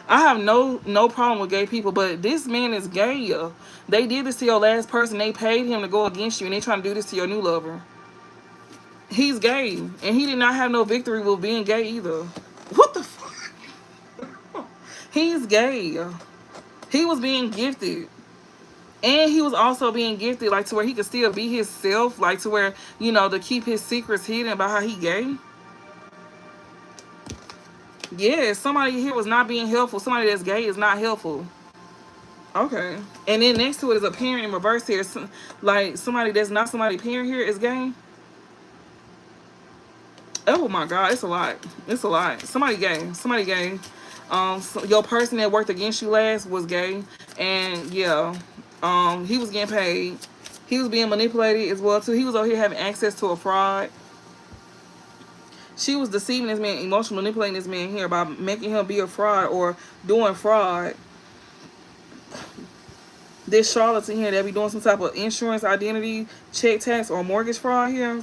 I have no problem with gay people, but this man is gay. They did this to your last person. They paid him to go against you, and they trying to do this to your new lover. He's gay, and he did not have no victory with being gay either. What the fuck? He's gay. He was being gifted. And he was also being gifted, like, to where he could still be himself, like, to where, to keep his secrets hidden about how he gay. Yeah, somebody here was not being helpful. Somebody that's gay is not helpful. Okay. And then next to it is a parent in reverse here. Like, somebody that's not somebody parent here is gay. Oh my God, it's a lot. It's a lot. Somebody gay. Somebody gay. So your person that worked against you last was gay. And yeah, he was getting paid. He was being manipulated as well too. He was over here having access to a fraud. She was deceiving this man, emotionally manipulating this man here by making him be a fraud or doing fraud. This charlatan here that be doing some type of insurance, identity, check tax, or mortgage fraud here.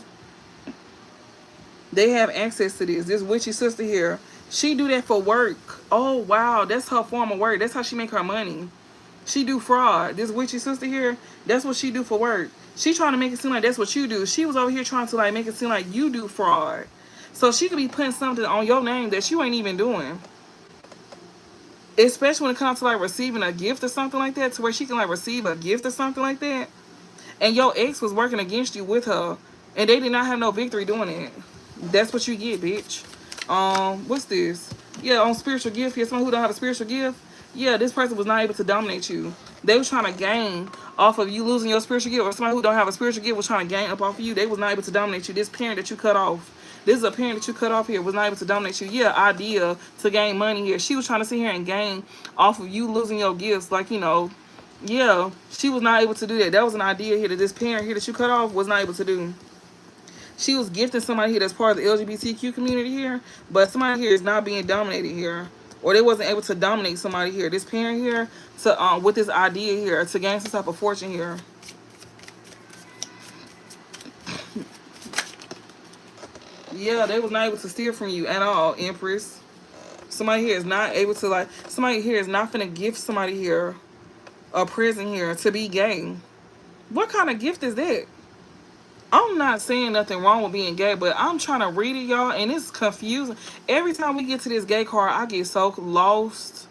They have access to this. This witchy sister here, she do that for work. Oh wow, that's her form of work. That's how she make her money. She do fraud. This witchy sister here, that's what she do for work. She trying to make it seem like that's what you do. She was over here trying to like make it seem like you do fraud. So she could be putting something on your name that you ain't even doing. Especially when it comes to like receiving a gift or something like that, to where she can like receive a gift or something like that. And your ex was working against you with her, and they did not have no victory doing it. That's what you get, bitch. What's this? Yeah, on spiritual gift. Yeah, someone who don't have a spiritual gift. Yeah, this person was not able to dominate you. They was trying to gain off of you losing your spiritual gift, or somebody who don't have a spiritual gift was trying to gain up off of you. They was not able to dominate you. This parent that you cut off, This is a parent that you cut off here, was not able to dominate you. Yeah, idea to gain money here. She was trying to sit here and gain off of you losing your gifts. Like, you know, yeah, she was not able to do that. That was an idea here that this parent here that you cut off was not able to do. She was gifting somebody here that's part of the LGBTQ community here, but somebody here is not being dominated here, or they wasn't able to dominate somebody here. This parent here to with this idea here to gain some type of fortune here. Yeah, they was not able to steal from you at all, Empress. Somebody here is not able to, like, somebody here is not finna gift somebody here a present here to be gay. What kind of gift is that? I'm not saying nothing wrong with being gay, but I'm trying to read it, y'all, and it's confusing. Every time we get to this gay card, I get so lost.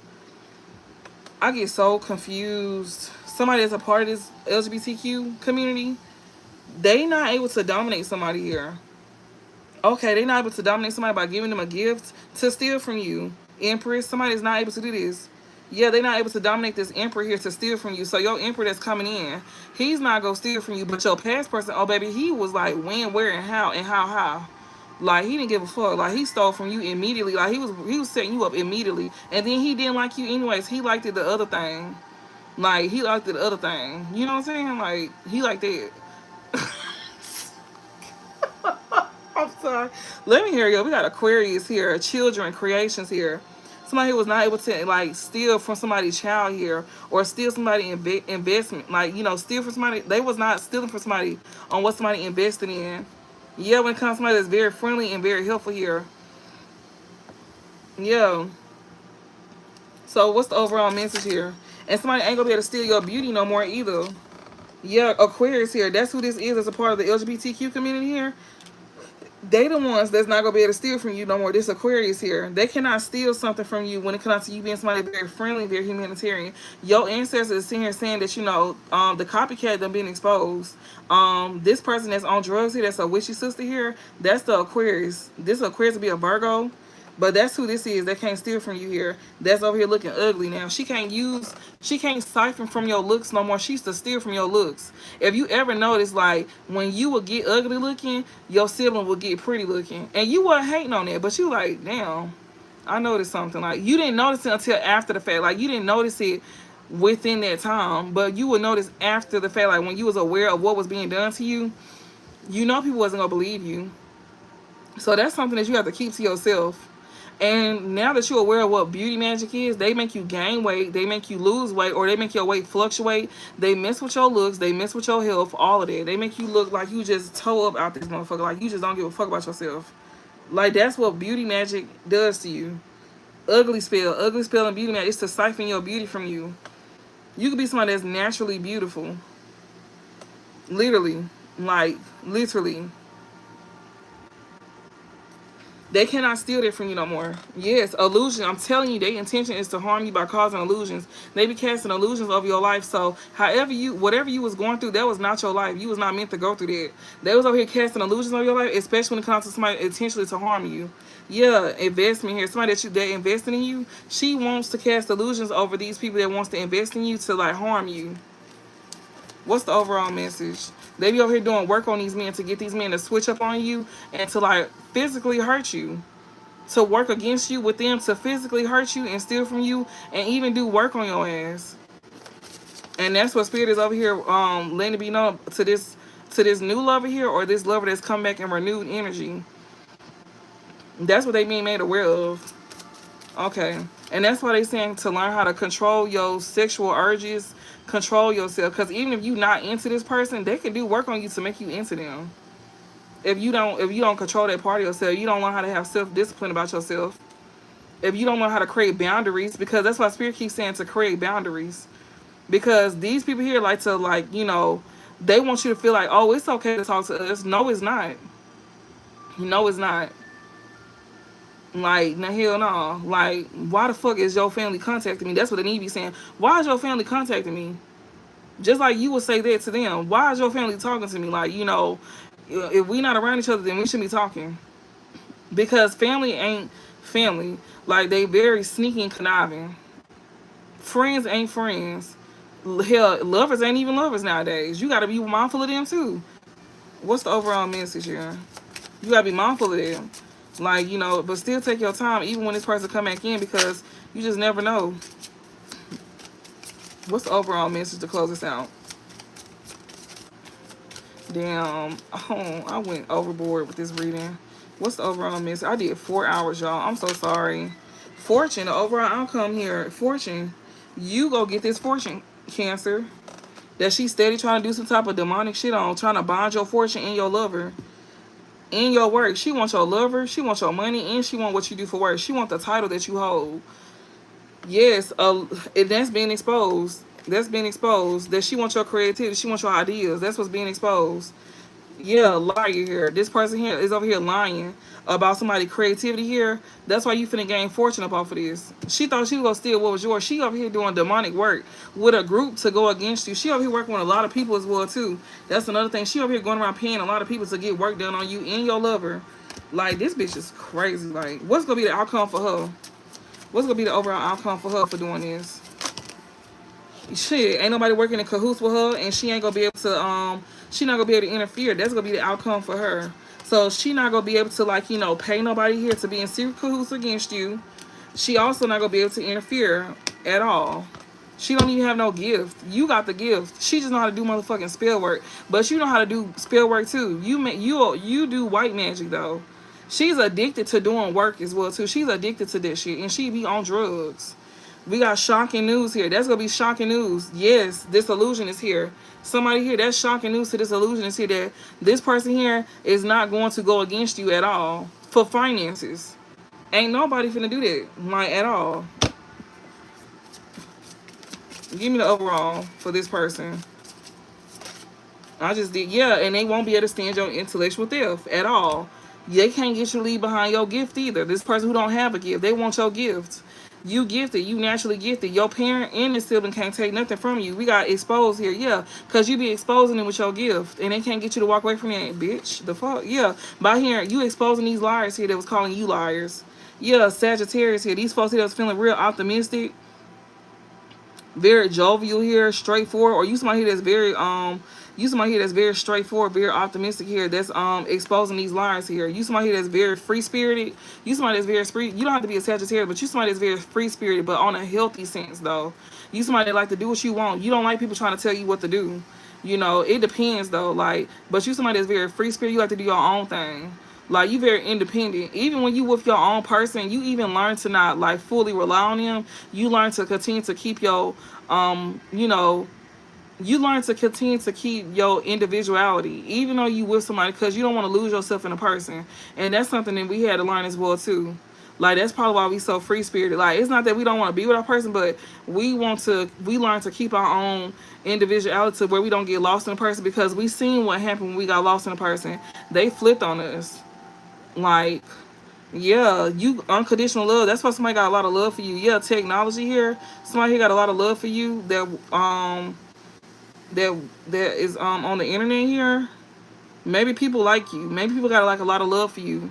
I get so confused. Somebody that's a part of this LGBTQ community, they not able to dominate somebody here. Okay, they're not able to dominate somebody by giving them a gift to steal from you. Empress, somebody's not able to do this. Yeah, they're not able to dominate this emperor here to steal from you. So your emperor that's coming in, he's not going to steal from you. But your past person, oh, baby, he was like when, where, and how. Like, he didn't give a fuck. Like, he stole from you immediately. Like, he was setting you up immediately. And then he didn't like you anyways. He liked it the other thing. Like, he liked it the other thing. You know what I'm saying? Like, he liked it. I'm sorry. Let me hear you. We got Aquarius here, children, creations here. Somebody who was not able to, like, steal from somebody's child here, or steal somebody investment, like, you know, steal from somebody. They was not stealing from somebody on what somebody invested in. Yeah, when it comes to somebody that's very friendly and very helpful here. Yeah. So what's the overall message here? And somebody ain't gonna be able to steal your beauty no more either. Yeah, Aquarius here. That's who this is as a part of the LGBTQ community here. They the ones that's not gonna be able to steal from you no more. This Aquarius here, they cannot steal something from you when it comes to you being somebody very friendly, very humanitarian. Your ancestors is sitting here saying that, you know, the copycat done been exposed. This person that's on drugs here, that's a witchy sister here, that's the Aquarius. This Aquarius will be a Virgo. But that's who this is that can't steal from you here. That's over here looking ugly now. She can't siphon from your looks no more. She used to steal from your looks. If you ever notice, like, when you would get ugly looking, your sibling would get pretty looking. And you weren't hating on that, but you like, damn, I noticed something. Like, you didn't notice it until after the fact. Like, you didn't notice it within that time, but you would notice after the fact, like, when you was aware of what was being done to you, you know people wasn't going to believe you. So that's something that you have to keep to yourself. And now that you're aware of what beauty magic is, they make you gain weight, they make you lose weight, or they make your weight fluctuate. They mess with your looks, they mess with your health, all of that. They make you look like you just toe up out this motherfucker, like you just don't give a fuck about yourself. Like, that's what beauty magic does to you. Ugly spell and beauty magic is to siphon your beauty from you. You could be somebody that's naturally beautiful. Literally. Like, literally. They cannot steal that from you no more. Yes, illusion. I'm telling you, their intention is to harm you by causing illusions. They be casting illusions over your life. So, whatever you was going through, that was not your life. You was not meant to go through that. They was over here casting illusions over your life, especially when it comes to somebody intentionally to harm you. Yeah, investment here. Somebody that invested in you, she wants to cast illusions over these people that wants to invest in you to, like, harm you. What's the overall message? They be over here doing work on these men to get these men to switch up on you and to, like, physically hurt you. To work against you with them to physically hurt you and steal from you and even do work on your ass. And that's what Spirit is over here letting it be known to this new lover here, or this lover that's come back in renewed energy. That's what they being made aware of. Okay. And that's why they saying to learn how to control your sexual urges, control yourself. Because even if you're not into this person, they can do work on you to make you into them. If you don't control that part of yourself, you don't learn how to have self-discipline about yourself. If you don't learn how to create boundaries, because that's why Spirit keeps saying to create boundaries. Because these people here like to, like, you know, they want you to feel like, oh, it's okay to talk to us. No, it's not. No, it's not. Like, nah, hell no. Like, why the fuck is your family contacting me? That's what they need to be saying. Why is your family contacting me? Just like you would say that to them. Why is your family talking to me? Like, you know, if we not around each other, then we shouldn't be talking. Because family ain't family. Like, they very sneaky and conniving. Friends ain't friends. Hell, lovers ain't even lovers nowadays. You got to be mindful of them too. What's the overall message here? You gotta be mindful of that. Like, you know, but still take your time even when this person come back in, because you just never know. What's the overall message to close this out? Damn. Oh, I went overboard with this reading. What's the overall message? I did 4 hours, y'all. I'm so sorry. Fortune, the overall outcome here. Fortune. You go get this fortune, Cancer. That she steady trying to do some type of demonic shit on, trying to bond your fortune in your lover, in your work. She wants your lover, she wants your money, and she want what you do for work. She want the title that you hold. Yes, that's being exposed. That's being exposed. That she wants your creativity, she wants your ideas. That's what's being exposed. Yeah, liar here. This person here is over here lying about somebody's creativity here. That's why you finna gain fortune up off of this. She thought she was gonna steal what was yours. She over here doing demonic work with a group to go against you. She over here working with a lot of people as well too. That's another thing. She over here going around paying a lot of people to get work done on you and your lover. Like, this bitch is crazy. Like, what's gonna be the outcome for her? What's gonna be the overall outcome for her for doing this? Shit, ain't nobody working in cahoots with her, and she ain't gonna be able to she not gonna be able to interfere. That's gonna be the outcome for her. So she not gonna be able to, like, you know, pay nobody here to be in secret cahoots against you. She also not gonna be able to interfere at all. She don't even have no gift. You got the gift. She just know how to do motherfucking spell work. But you know how to do spell work too. You do white magic though. She's addicted to doing work as well too. She's addicted to this shit, and she be on drugs. We got shocking news here. That's gonna be shocking news. Yes, this illusion is here. Somebody here, that's shocking news to this illusion is here, that this person here is not going to go against you at all for finances. Ain't nobody finna do that, like, at all. Give me the overall for this person. I just did, yeah, and they won't be able to stand your intellectual theft at all. They can't get you to leave behind your gift either. This person who don't have a gift, they want your gift. You gifted, you naturally gifted. Your parent and the sibling can't take nothing from you. We got exposed here, yeah, because you be exposing them with your gift, and they can't get you to walk away from that, bitch. The fuck, yeah. By here, you exposing these liars here that was calling you liars. Yeah, Sagittarius here. These folks here that was feeling real optimistic, very jovial here, straightforward, or you somebody here that's very you somebody here that's very straightforward, very optimistic here, that's exposing these lies here. You somebody here that's very free spirited. You somebody that's very free. You don't have to be a Sagittarius, but you somebody that's very free spirited, but on a healthy sense though. You somebody that like to do what you want. You don't like people trying to tell you what to do. You know, it depends though. Like, but you somebody that's very free spirited. You like to do your own thing. Like, you very independent. Even when you with your own person, you even learn to not, like, fully rely on them. You learn to continue to keep your, you know, you learn to continue to keep your individuality, even though you with somebody, because you don't want to lose yourself in a person. And that's something that we had to learn as well, too. Like, that's probably why we so free-spirited. Like, it's not that we don't want to be with our person, but we learn to keep our own individuality where we don't get lost in a person, because we seen what happened when we got lost in a person. They flipped on us. Like, yeah, you unconditional love. That's why somebody got a lot of love for you. Yeah, technology here. Somebody here got a lot of love for you that is on the internet here. Maybe people like you. Maybe people got like a lot of love for you.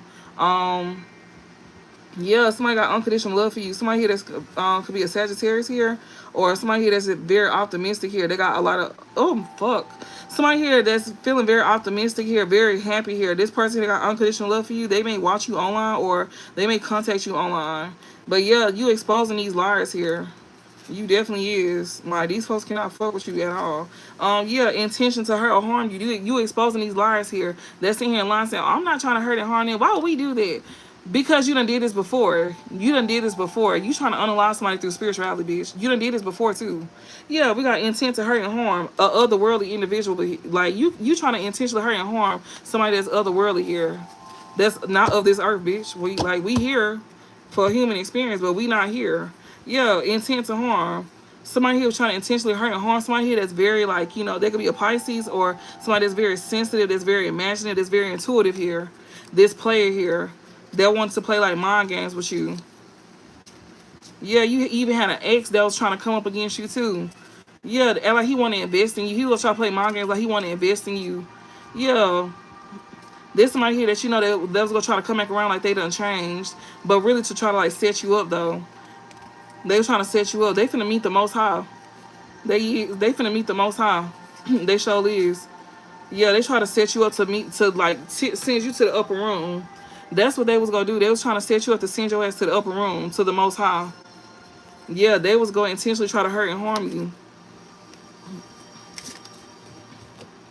Yeah, somebody got unconditional love for you. Somebody here that's could be a Sagittarius here, or somebody here that's very optimistic here. They got a lot of, oh fuck. Somebody here that's feeling very optimistic here, very happy here. This person that got unconditional love for you, they may watch you online or they may contact you online. But yeah, you exposing these liars here. You definitely is. Like, these folks cannot fuck with you at all. Yeah, intention to hurt or harm you. You exposing these liars here. That's in here and lying saying, I'm not trying to hurt and harm them. Why would we do that? Because you done did this before. You done did this before. You trying to unalive somebody through spirituality, bitch. You done did this before too. Yeah, we got intent to hurt and harm a otherworldly individual. Like, you trying to intentionally hurt and harm somebody that's otherworldly here. That's not of this earth, bitch. We here for a human experience, but we not here. Yeah, intent to harm. Somebody here was trying to intentionally hurt and harm somebody here that's very, like, you know, they could be a Pisces, or somebody that's very sensitive, that's very imaginative, that's very intuitive here. This player here that wants to play like mind games with you. Yeah, you even had an ex that was trying to come up against you too. Yeah, like he want to invest in you. He was trying to play mind games like he want to invest in you. Yeah. There's somebody here that you know that was going to try to come back around like they done changed. But really to try to like set you up though. They was trying to set you up. They finna meet the Most High. They finna meet the Most High. They sure is. Yeah, they try to set you up to meet to like send you to the upper room. That's what they was gonna do. They was trying to set you up to send your ass to the upper room to the Most High. Yeah, they was going to intentionally try to hurt and harm you.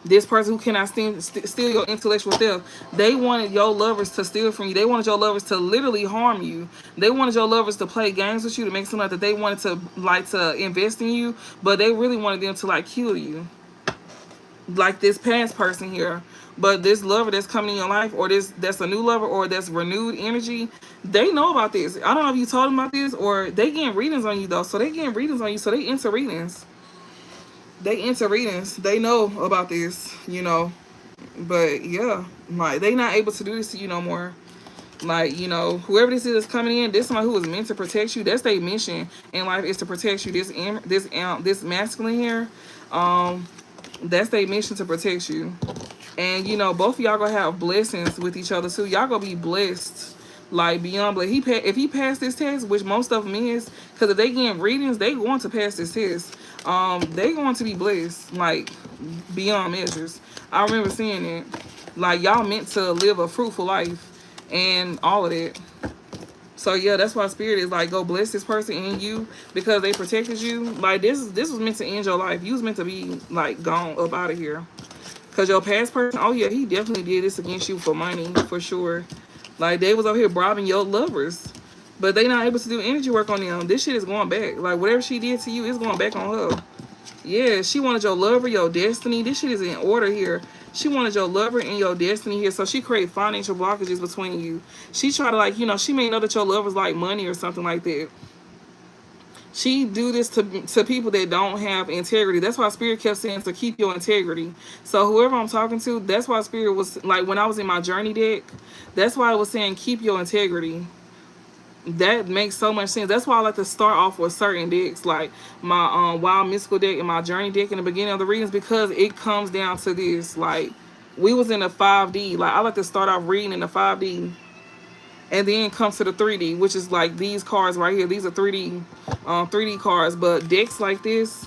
This person who cannot steal your intellectual stuff, they wanted your lovers to steal from you. They wanted your lovers to literally harm you. They wanted your lovers to play games with you to make something like that they wanted to invest in you, but they really wanted them to like kill you. Like this past person here. But this lover that's coming in your life, or that's a new lover, or that's renewed energy, they know about this. I don't know if you told them about this, or they getting readings on you though. So they getting readings on you, so they into readings. They into readings. They know about this, you know. But yeah, like they not able to do this to you no more. Like, you know, whoever this is coming in, this somebody who is meant to protect you. That's their mission in life, is to protect you. This masculine here, that's their mission, to protect you. And you know, both of y'all gonna have blessings with each other too. Y'all gonna be blessed, like beyond blessed. If he passed this test, which most of them is, because if they getting readings, they going to pass this test. They going to be blessed, like beyond measures. I remember seeing it. Like y'all meant to live a fruitful life, and all of that. So yeah, that's why Spirit is like, go bless this person and you, because they protected you. Like this was meant to end your life. You was meant to be like gone up out of here. Cause your past person, oh yeah, he definitely did this against you for money, for sure. Like they was over here bribing your lovers, but they not able to do energy work on them. This shit is going back. Like whatever she did to you is going back on her. Yeah, she wanted your lover, your destiny. This shit is in order here. She wanted your lover and your destiny here, so she created financial blockages between you. She tried to like, you know, she may know that your lover's like money or something like that. She do this to people that don't have integrity. That's why Spirit kept saying to keep your integrity. So whoever I'm talking to, that's why Spirit was like, when I was in my journey deck, that's why I was saying keep your integrity. That makes so much sense. That's why I like to start off with certain decks, like my wild mystical deck and my journey deck in the beginning of the readings, because it comes down to this. Like we was in a 5D. Like I like to start off reading in the 5D, and then comes to the 3D, which is like these cards right here. These are 3D cards, but decks like this,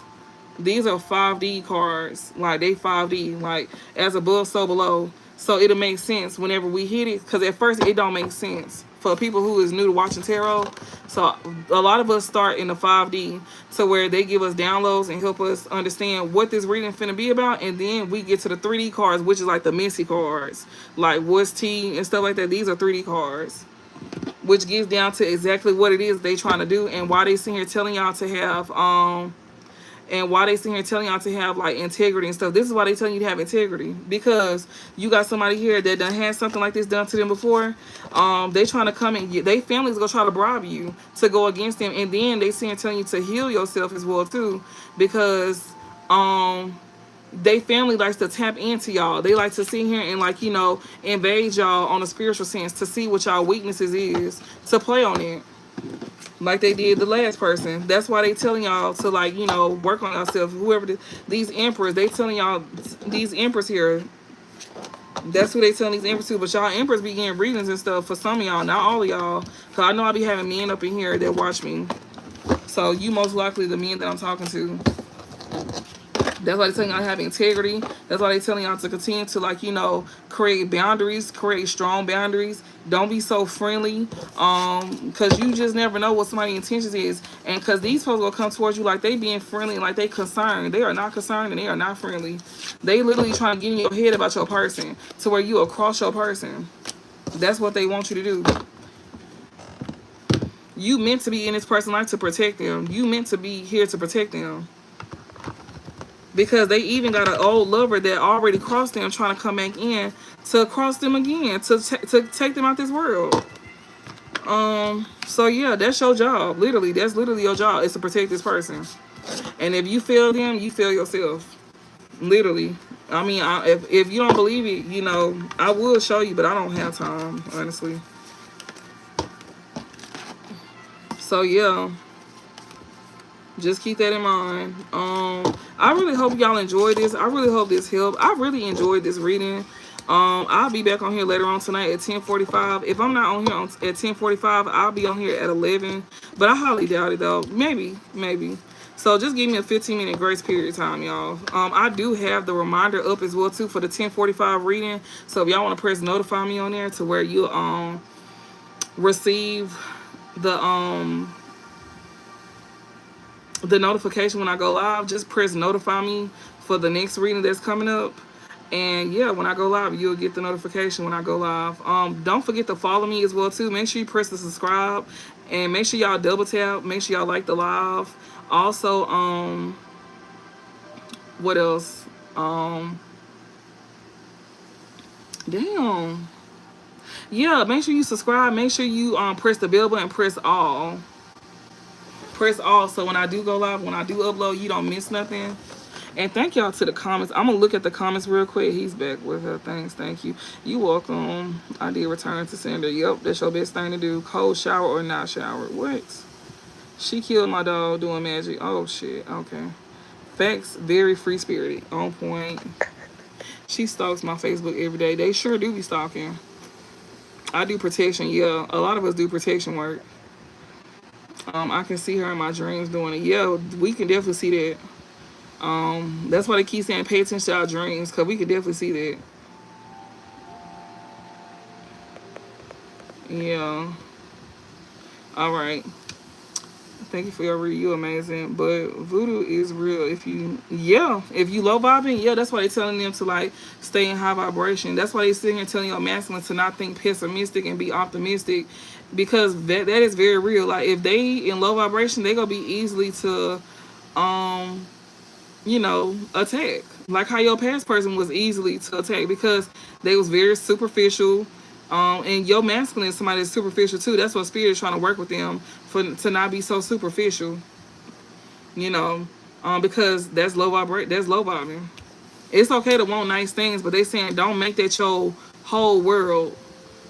these are 5D cards. Like they 5D, like as above, so below. So it'll make sense whenever we hit it, because at first it don't make sense for people who is new to watching tarot. So a lot of us start in the 5D, to where they give us downloads and help us understand what this reading finna be about, and then we get to the 3D cards, which is like the messy cards, like what's T and stuff like that. These are 3D cards, which gets down to exactly what it is they trying to do, and why they sitting here telling y'all to have like integrity and stuff. This is why they telling you to have integrity, because you got somebody here that done had something like this done to them before. They trying to come and they families gonna try to bribe you to go against them, and then they sitting here telling you to heal yourself as well too, because they family likes to tap into y'all. They like to sit here and like, you know, invade y'all on a spiritual sense, to see what y'all weaknesses is, to play on it, like they did the last person. That's why they telling y'all to like, you know, work on yourself. Whoever these emperors, they telling y'all, these emperors here, that's who they telling these emperors to. But y'all emperors be getting readings and stuff for some of y'all, not all of y'all, because I know I be having men up in here that watch me. So you most likely the men that I'm talking to. That's why they're telling y'all to have integrity. That's why they're telling y'all to continue to, like, you know, create boundaries, create strong boundaries. Don't be so friendly, because you just never know what somebody's intentions is. And because these folks will come towards you like they being friendly and like they concerned. They are not concerned and they are not friendly. They literally trying to get in your head about your person, to where you will cross your person. That's what they want you to do. You meant to be in this person's life to protect them. You meant to be here to protect them. Because they even got an old lover that already crossed them, trying to come back in to cross them again, to take them out this world. So yeah, that's your job. Literally, that's literally your job, is to protect this person. And if you fail them, you fail yourself. Literally. I mean, if you don't believe it, you know, I will show you, but I don't have time, honestly. So yeah. Just keep that in mind. I really hope y'all enjoyed this. I really hope this helped. I really enjoyed this reading. I'll be back on here later on tonight at 10:45. If I'm not on here at 10:45, I'll be on here at 11. But I highly doubt it though. Maybe. So just give me a 15-minute grace period time, y'all. I do have the reminder up as well too for the 10:45 reading. So if y'all want to press notify me on there to where you receive the notification when I go live, just press notify me for the next reading that's coming up. And yeah, when I go live, you'll get the notification when I go live. Don't forget to follow me as well too. Make sure you press the subscribe and make sure y'all double tap. Make sure y'all like the live. Also, what else? Damn. Yeah, make sure you subscribe. Make sure you press the bell button, press all. Press all so when I do go live, when I do upload, you don't miss nothing. And thank y'all to the comments. I'm gonna look at the comments real quick. He's back with her things. Thank you. You welcome. I did return to sender. Yep, that's your best thing to do. Cold shower or not shower. What? She killed my dog doing magic. Oh shit. Okay. Facts, very free spirited. On point. She stalks my Facebook every day. They sure do be stalking. I do protection. Yeah, a lot of us do protection work. I can see her in my dreams doing it. Yeah, we can definitely see that. That's why they keep saying pay attention to our dreams, because we can definitely see that. Yeah. All right. Thank you for your read. You amazing. But voodoo is real. If you low vibing, yeah, that's why they're telling them to like stay in high vibration. That's why they sitting here telling your masculine to not think pessimistic and be optimistic, because that is very real. Like if they in low vibration, they gonna be easily to attack. Like how your past person was easily to attack because they was very superficial. And your masculine is somebody that's superficial too. That's what spirit is trying to work with them to not be so superficial. Because that's low vibrate. That's low vibing. It's okay to want nice things, but they saying don't make that your whole world.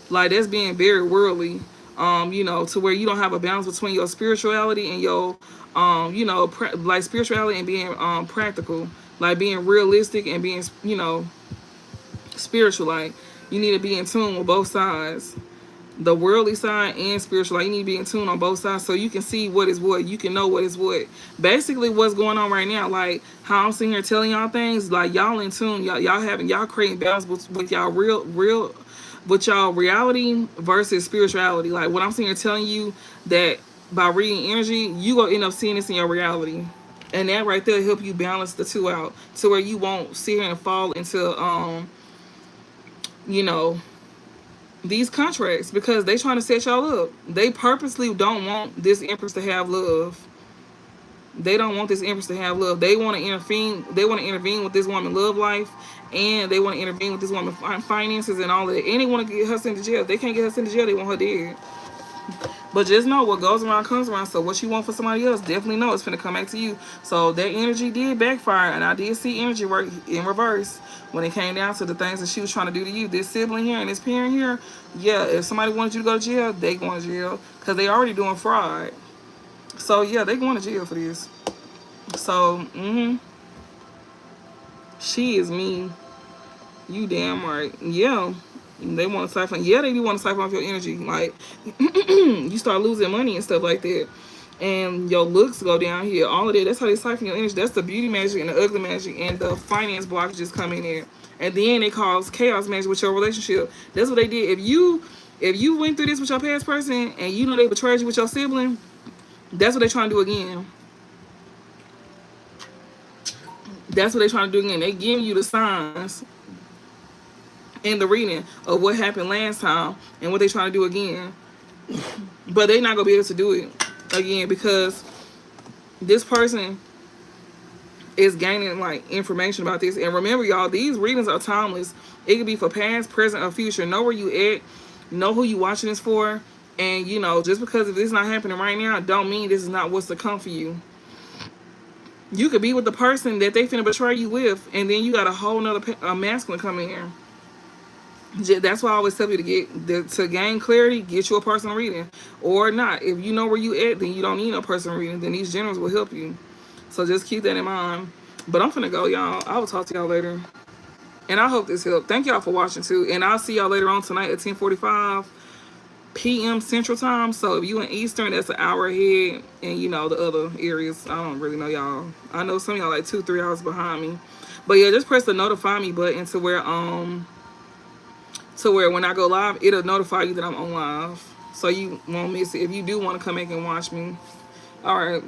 Like that's being very worldly. To where you don't have a balance between your spirituality and your like spirituality and being practical, like being realistic and being spiritual. Like you need to be in tune with both sides, the worldly side and spiritual. Like you need to be in tune on both sides so you can see what is what. You can know what is what. Basically, what's going on right now, like how I'm sitting here telling y'all things, like y'all in tune, y'all creating balance with y'all real. With y'all reality versus spirituality. Like what I'm sitting here telling you, that by reading energy, you gonna end up seeing this in your reality. And that right there help you balance the two out to where you won't sit here and fall into these contracts, because they trying to set y'all up. They purposely don't want this empress to have love. They don't want this empress to have love. They want to intervene. They want to intervene with this woman's love life, and they want to intervene with this woman's finances and all of that. And they want to get her sent to jail. If they can't get her sent to jail, they want her dead. But just know what goes around comes around. So what you want for somebody else, definitely know it's finna come back to you. So that energy did backfire, and I did see energy work in reverse when it came down to the things that she was trying to do to you. This sibling here and this parent here, yeah, if somebody wanted you to go to jail, they going to jail because they already doing fraud. So yeah, they going to jail for this. So she is mean. You damn right. Yeah. They want to siphon. Yeah, they do want to siphon off your energy. Like you start losing money and stuff like that, and your looks go down here. All of that. That's how they siphon your energy. That's the beauty magic and the ugly magic and the finance blockages come in there. And then they cause chaos magic with your relationship. That's what they did. If you went through this with your past person and you know they betrayed you with your sibling, that's what they're trying to do again. That's what they're trying to do again. They giving you the signs in the reading of what happened last time and what they trying to do again. But they're not going to be able to do it again because this person is gaining like information about this. And remember, y'all, these readings are timeless. It could be for past, present, or future. Know where you at. Know who you watching this for. And, just because if this is not happening right now, don't mean this is not what's to come for you. You could be with the person that they finna betray you with, and then you got a whole nother masculine coming here. That's why I always tell you to gain clarity, get you a personal reading. Or not. If you know where you at, then you don't need no personal reading. Then these generals will help you. So just keep that in mind. But I'm finna go, y'all. I will talk to y'all later. And I hope this helped. Thank y'all for watching, too. And I'll see y'all later on tonight at 10:45. p.m. Central Time. So if you in Eastern, that's an hour ahead. And you know, the other areas, I don't really know y'all. I know some of y'all like 2-3 hours behind me. But yeah, just press the notify me button to where when I go live, it'll notify you that I'm on live. So you won't miss it if you do want to come back and watch me. All right.